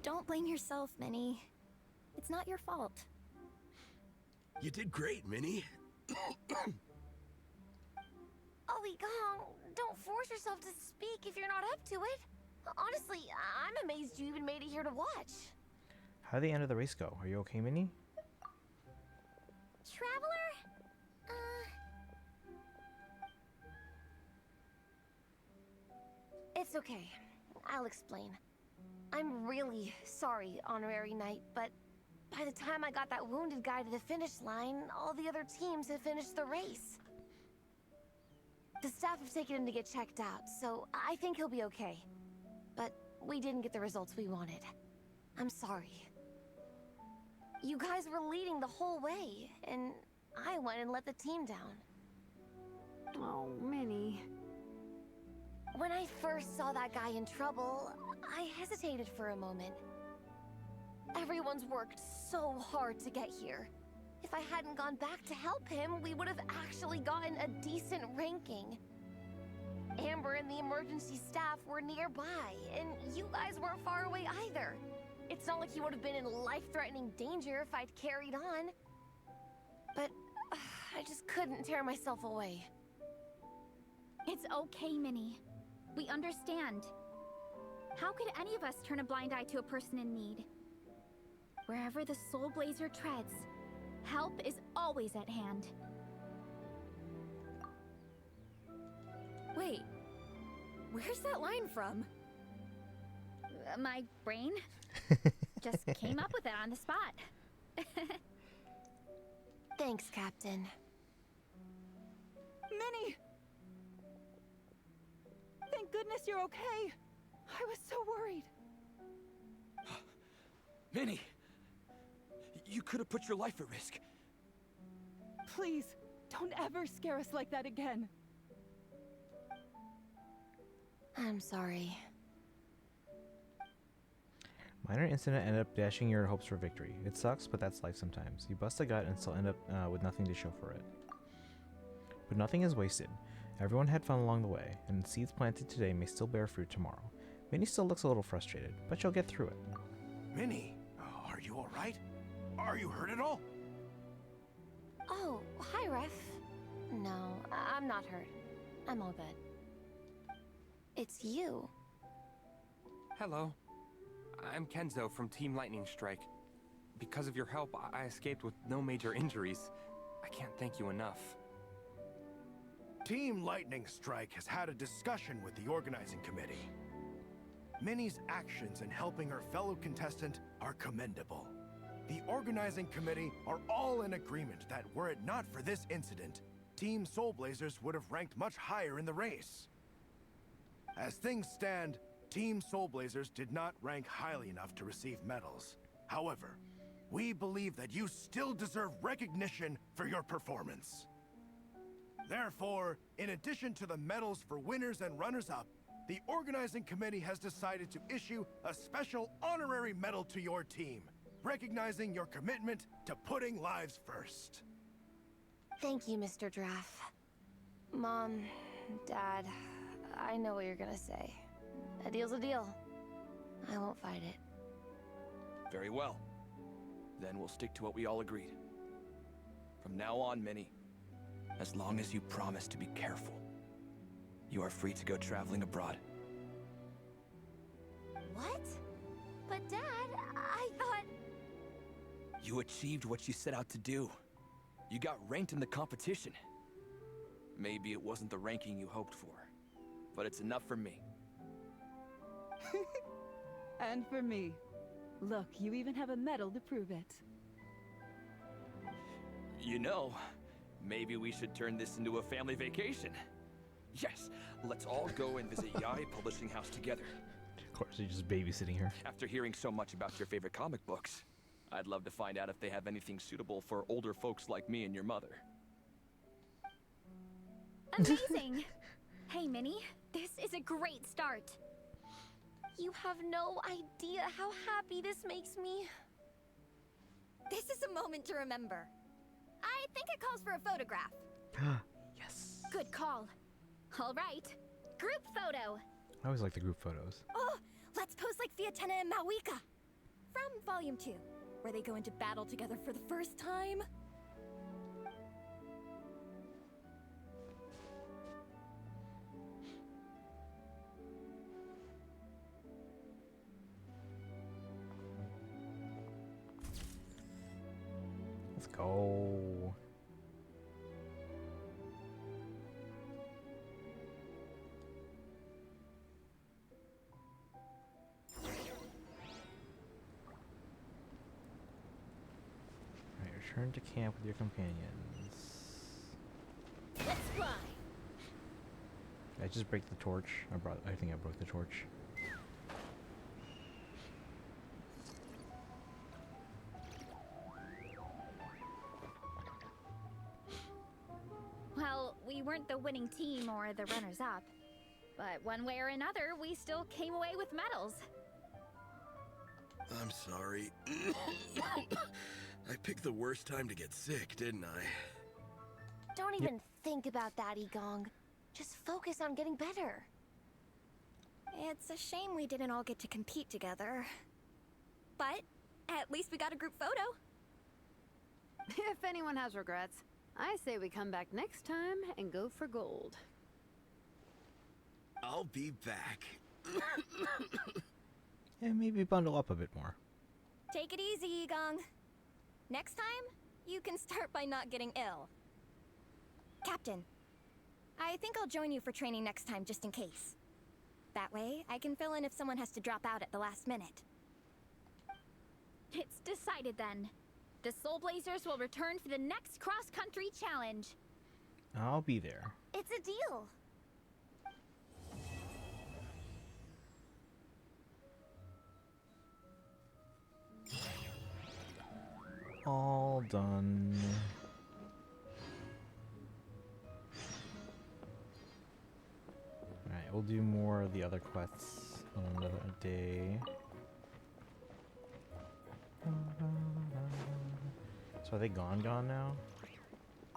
J: Don't blame yourself, Minnie. It's not your fault.
S: You did great, Minnie.
V: Ollie Gong, don't force yourself to speak if you're not up to it. Honestly, I'm amazed you even made it here to watch.
A: How did the end of the race go? Are you okay, Minnie?
F: Traveler?
V: It's okay. I'll explain. I'm really sorry, Honorary Knight, but by the time I got that wounded guy to the finish line, all the other teams had finished the race. The staff have taken him to get checked out, so I think he'll be okay. But we didn't get the results we wanted. I'm sorry. You guys were leading the whole way, and I went and let the team down.
T: Oh, Minnie.
V: When I first saw that guy in trouble, I hesitated for a moment. Everyone's worked so hard to get here. If I hadn't gone back to help him, we would have actually gotten a decent ranking. Amber and the emergency staff were nearby, and you guys weren't far away either. It's not like he would have been in life-threatening danger if I'd carried on. But I just couldn't tear myself away.
U: It's okay, Minnie. We understand. How could any of us turn a blind eye to a person in need? Wherever the Soul Blazer treads, help is always at hand.
B: Wait, where's that line from?
U: My brain just came up with it on the spot.
V: Thanks, Captain.
L: Minnie! Thank goodness you're okay. I was so worried.
N: Minnie! You could have put your life at risk.
L: Please, don't ever scare us like that again.
V: I'm sorry.
A: Minor incident ended up dashing your hopes for victory. It sucks, but that's life sometimes. You bust a gut and still end up with nothing to show for it. But nothing is wasted. Everyone had fun along the way, and seeds planted today may still bear fruit tomorrow. Minnie still looks a little frustrated, but she'll get through it.
O: Minnie, are you alright? Are you hurt at all?
V: Oh, hi, Ref. No, I'm not hurt. I'm all good. It's you.
I: Hello. I'm Kenzo from Team Lightning Strike. Because of your help, I escaped with no major injuries. I can't thank you enough.
O: Team Lightning Strike has had a discussion with the organizing committee. Minnie's actions in helping her fellow contestant are commendable. The organizing committee are all in agreement that were it not for this incident, Team Soul Blazers would have ranked much higher in the race. As things stand, Team Soul Blazers did not rank highly enough to receive medals. However, we believe that you still deserve recognition for your performance. Therefore, in addition to the medals for winners and runners-up, the organizing committee has decided to issue a special honorary medal to your team, recognizing your commitment to putting lives first.
V: Thank you, Mr. Draff. Mom,
G: Dad, I know what you're gonna say. A deal's a deal. I won't fight it.
N: Very well. Then we'll stick to what we all agreed. From now on, Minnie, as long as you promise to be careful, you are free to go traveling abroad.
R: What? But Dad, I thought...
N: You achieved what you set out to do. You got ranked in the competition. Maybe it wasn't the ranking you hoped for, but it's enough for me.
L: And for me. Look, you even have a medal to prove it.
N: You know, maybe we should turn this into a family vacation. Yes, let's all go and visit Yai Publishing House together.
A: Of course, you're just babysitting her.
N: After hearing so much about your favorite comic books, I'd love to find out if they have anything suitable for older folks like me and your mother.
J: Amazing! Hey, Minnie, this is a great start.
G: You have no idea how happy this makes me.
R: This is a moment to remember. I think it calls for a photograph.
A: Yes.
J: Good call. All right, group photo.
A: I always like the group photos.
R: Oh, let's pose like Fiatena and Mawika. From Volume 2, where they go into battle together for the first time.
A: Let's go. Alright, return to camp with your companions.
J: Let's fly.
A: I just break the torch. I think I broke the torch.
J: Well, we weren't the winning team or the runners-up, but one way or another, we still came away with medals.
S: I'm sorry. I picked the worst time to get sick, didn't I?
G: Don't even think about that, Igong. Just focus on getting better.
R: It's a shame we didn't all get to compete together. But at least we got a group photo.
T: If anyone has regrets, I say we come back next time and go for gold.
S: I'll be back.
A: Yeah, maybe bundle up a bit more.
R: Take it easy, Igong. Next time, you can start by not getting ill. Captain, I think I'll join you for training next time just in case. That way, I can fill in if someone has to drop out at the last minute.
J: It's decided then. The Soul Blazers will return for the next cross-country challenge.
A: I'll be there.
R: It's a deal.
A: All done. Alright, we'll do more of the other quests on another day. So are they gone now?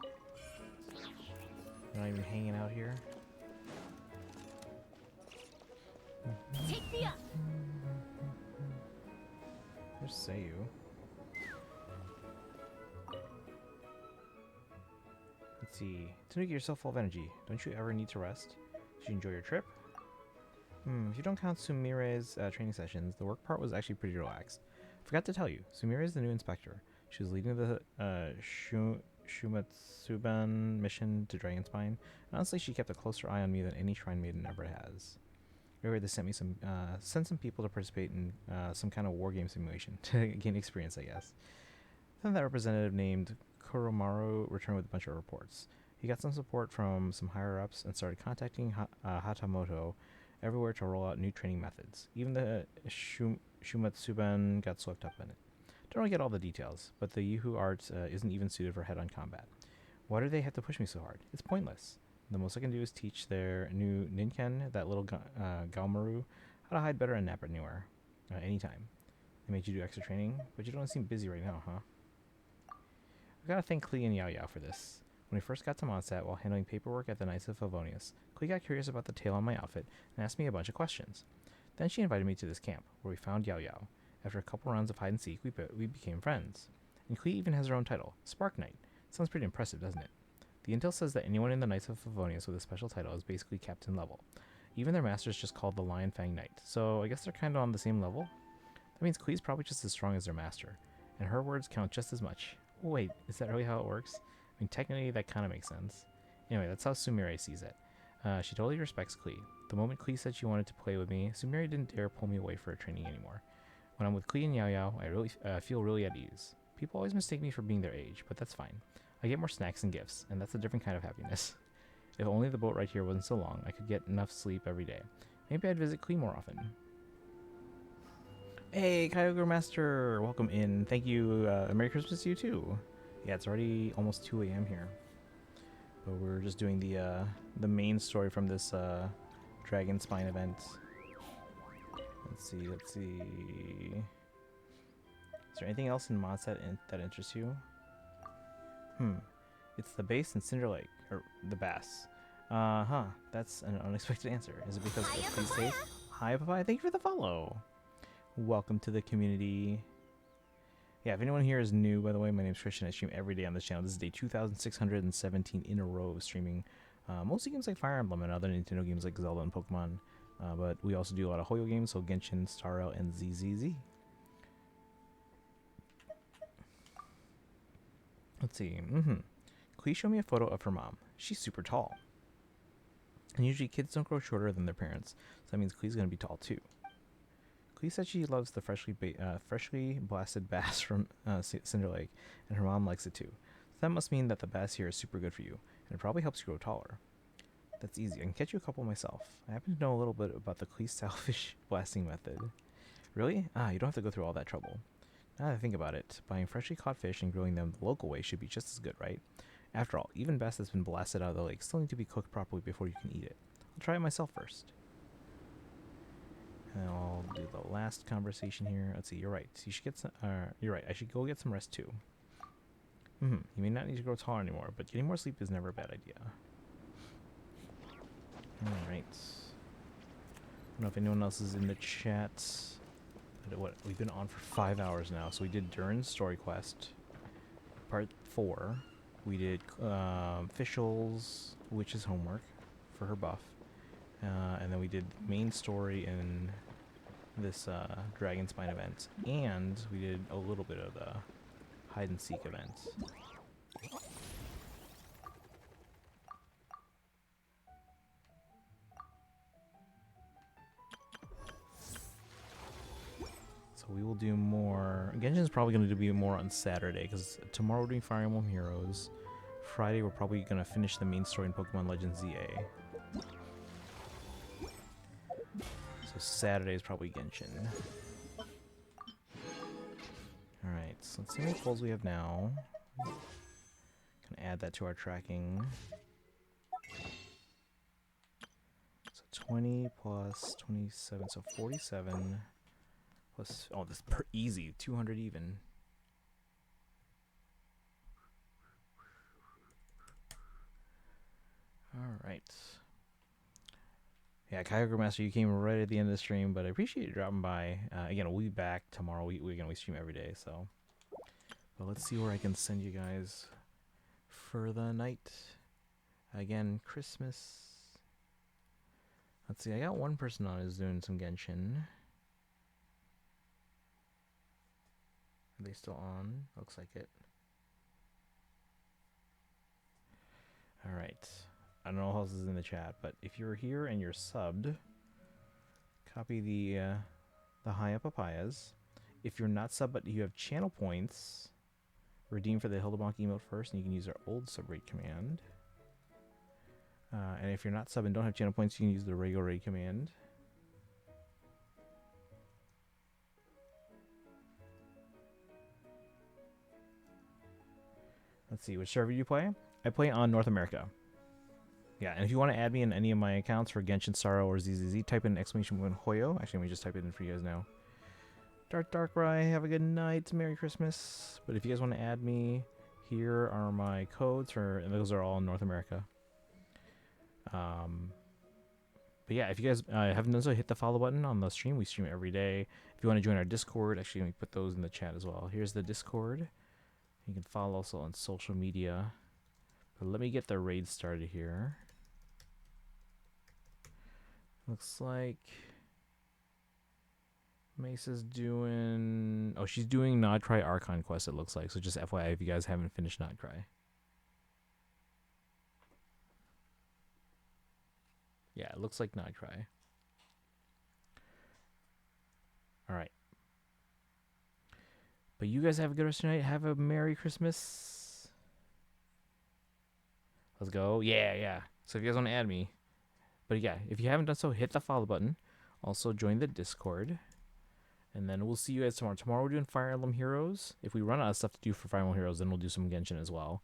A: They're not even hanging out here?
J: Take me up!
A: There's Sayu. Let's see. To make yourself full of energy, don't you ever need to rest? Did you enjoy your trip? If you don't count Sumire's training sessions, the work part was actually pretty relaxed. Forgot to tell you, Sumire is the new inspector. She was leading the Shumatsuban mission to Dragonspine. And honestly, she kept a closer eye on me than any shrine maiden ever has. Earlier, they sent me sent some people to participate in some kind of war game simulation to gain experience, I guess. Then that representative named Kuromaru returned with a bunch of reports. He got some support from some higher-ups and started contacting Hatamoto everywhere to roll out new training methods. Even the Shumatsuban got swept up in it. Don't really get all the details, but the Yuhu art isn't even suited for head-on combat. Why do they have to push me so hard? It's pointless. The most I can do is teach their new Ninken, that little Galmaru, how to hide better and nap anywhere, anytime. They made you do extra training, but you don't seem busy right now, huh? I've got to thank Klee and Yao Yao for this. When we first got to Mondstadt while handling paperwork at the Knights of Favonius, Klee got curious about the tail on my outfit and asked me a bunch of questions. Then she invited me to this camp, where we found Yao Yao. After a couple rounds of hide and seek, we became friends. And Klee even has her own title, Spark Knight. Sounds pretty impressive, doesn't it? The intel says that anyone in the Knights of Favonius with a special title is basically captain level. Even their master is just called the Lion Fang Knight, so I guess they're kind of on the same level? That means Klee's probably just as strong as their master, and her words count just as much. Wait, is that really how it works? I mean, technically that kind of makes sense. Anyway, that's how Sumire sees it. She totally respects Klee. The moment Klee said she wanted to play with me, Sumire didn't dare pull me away for a training anymore. When I'm with Klee and Yao Yao, I really feel really at ease. People always mistake me for being their age, but that's fine. I get more snacks and gifts, and that's a different kind of happiness. If only the boat ride here wasn't so long, I could get enough sleep every day. Maybe I'd visit Klee more often. Hey, Kyogre Master! Welcome in. Thank you. Merry Christmas to you too. Yeah, it's already almost 2 a.m. here. But we're just doing the main story from this Dragonspine event. Let's see. Is there anything else in Mondstadt that interests you? It's the base in Cinder Lake, or the Bass. That's an unexpected answer. Is it because of Klee's safe? Hi, Papaya. Thank you for the follow. Welcome to the community. Yeah, if anyone here is new, by the way, my name is Christian. I stream every day on this channel. This is day 2617 in a row of streaming mostly games like Fire Emblem and other Nintendo games like Zelda and Pokemon. But we also do a lot of Hoyo games, so Genshin, Star Rail, and ZZZ. Let's see. Klee showed me a photo of her mom. She's super tall. And usually kids don't grow shorter than their parents, so that means Klee's going to be tall too. Klee said she loves the freshly blasted bass from Cinder Lake, and her mom likes it too. So that must mean that the bass here is super good for you, and it probably helps you grow taller. That's easy. I can catch you a couple myself. I happen to know a little bit about the Klee-style fish blasting method. Really? You don't have to go through all that trouble. Now that I think about it, buying freshly caught fish and grilling them the local way should be just as good, right? After all, even bass that's been blasted out of the lake still need to be cooked properly before you can eat it. I'll try it myself first. And I'll do the last conversation here. Let's see, you're right. You should get some, you're right, I should go get some rest too. You may not need to grow taller anymore, but getting more sleep is never a bad idea. Alright. I don't know if anyone else is in the chat. But what, we've been on for 5 hours now. So we did Durin's story quest, part 4. We did Fischl's witch's homework for her buff. And then we did the main story in this Dragonspine event. And we did a little bit of the hide and seek event. So we will do more. Genshin's probably going to be more on Saturday, because tomorrow we're doing Fire Emblem Heroes. Friday we're probably going to finish the main story in Pokemon Legends ZA. So Saturday is probably Genshin. Alright, so let's see how many polls we have now. Can add that to our tracking. So 20 plus 27, so 47 plus, oh, this is easy, 200 even. Alright. Yeah, Kyogre Master, you came right at the end of the stream, but I appreciate you dropping by. Again, we'll be back tomorrow. We stream every day, so. But let's see where I can send you guys for the night. Again, Christmas. Let's see, I got one person on who's doing some Genshin. Are they still on? Looks like it. Alright. I don't know who else is in the chat, but if you're here and you're subbed, copy the Hiya Papayas. If you're not subbed but you have channel points, redeem for the Hildebonk emote first, and you can use our old sub raid command. And if you're not subbed and don't have channel points, you can use the regular raid command. Let's see, which server do you play? I play on North America. Yeah, and if you want to add me in any of my accounts for Genshin, Sorrow, or ZZZ, type in !Hoyo. Actually, let me just type it in for you guys now. Darkrai, have a good night. Merry Christmas. But if you guys want to add me here are my codes for, and those are all in North America. But yeah, if you guys haven't done so, hit the follow button on the stream. We stream every day. If you want to join our Discord, actually, let me put those in the chat as well. Here's the Discord. You can follow also on social media. But let me get the raid started here. Looks like Mesa's doing... Oh, she's doing Nodcry Archon Quest, it looks like. So just FYI if you guys haven't finished Nodcry. Yeah, it looks like Nodcry. Alright. But you guys have a good rest of the night. Have a Merry Christmas. Let's go. Yeah. So if you guys want to add me. But yeah, if you haven't done so, hit the follow button. Also join the Discord. And then we'll see you guys tomorrow. Tomorrow we're doing Fire Emblem Heroes. If we run out of stuff to do for Fire Emblem Heroes, then we'll do some Genshin as well.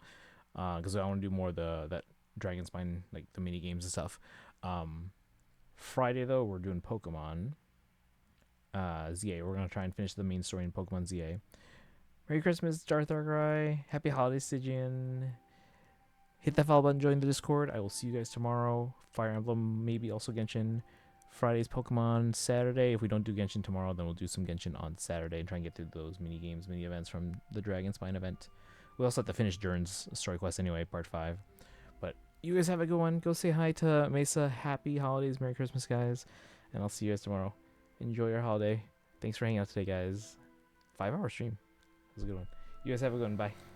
A: Because I want to do more of that Dragonspine, like the mini games and stuff. Friday though, we're doing Pokemon ZA. We're gonna try and finish the main story in Pokemon ZA. Merry Christmas, Darth Argrai. Happy holidays, Stygian. Hit that follow button, join the Discord. I will see you guys tomorrow. Fire Emblem, maybe also Genshin. Friday's Pokemon. Saturday, if we don't do Genshin tomorrow, then we'll do some Genshin on Saturday and try and get through those mini games, mini events from the Dragonspine event. We also have to finish Durin's story quest anyway, part 5. But you guys have a good one. Go say hi to Mesa. Happy holidays. Merry Christmas, guys. And I'll see you guys tomorrow. Enjoy your holiday. Thanks for hanging out today, guys. 5-hour stream. That was a good one. You guys have a good one. Bye.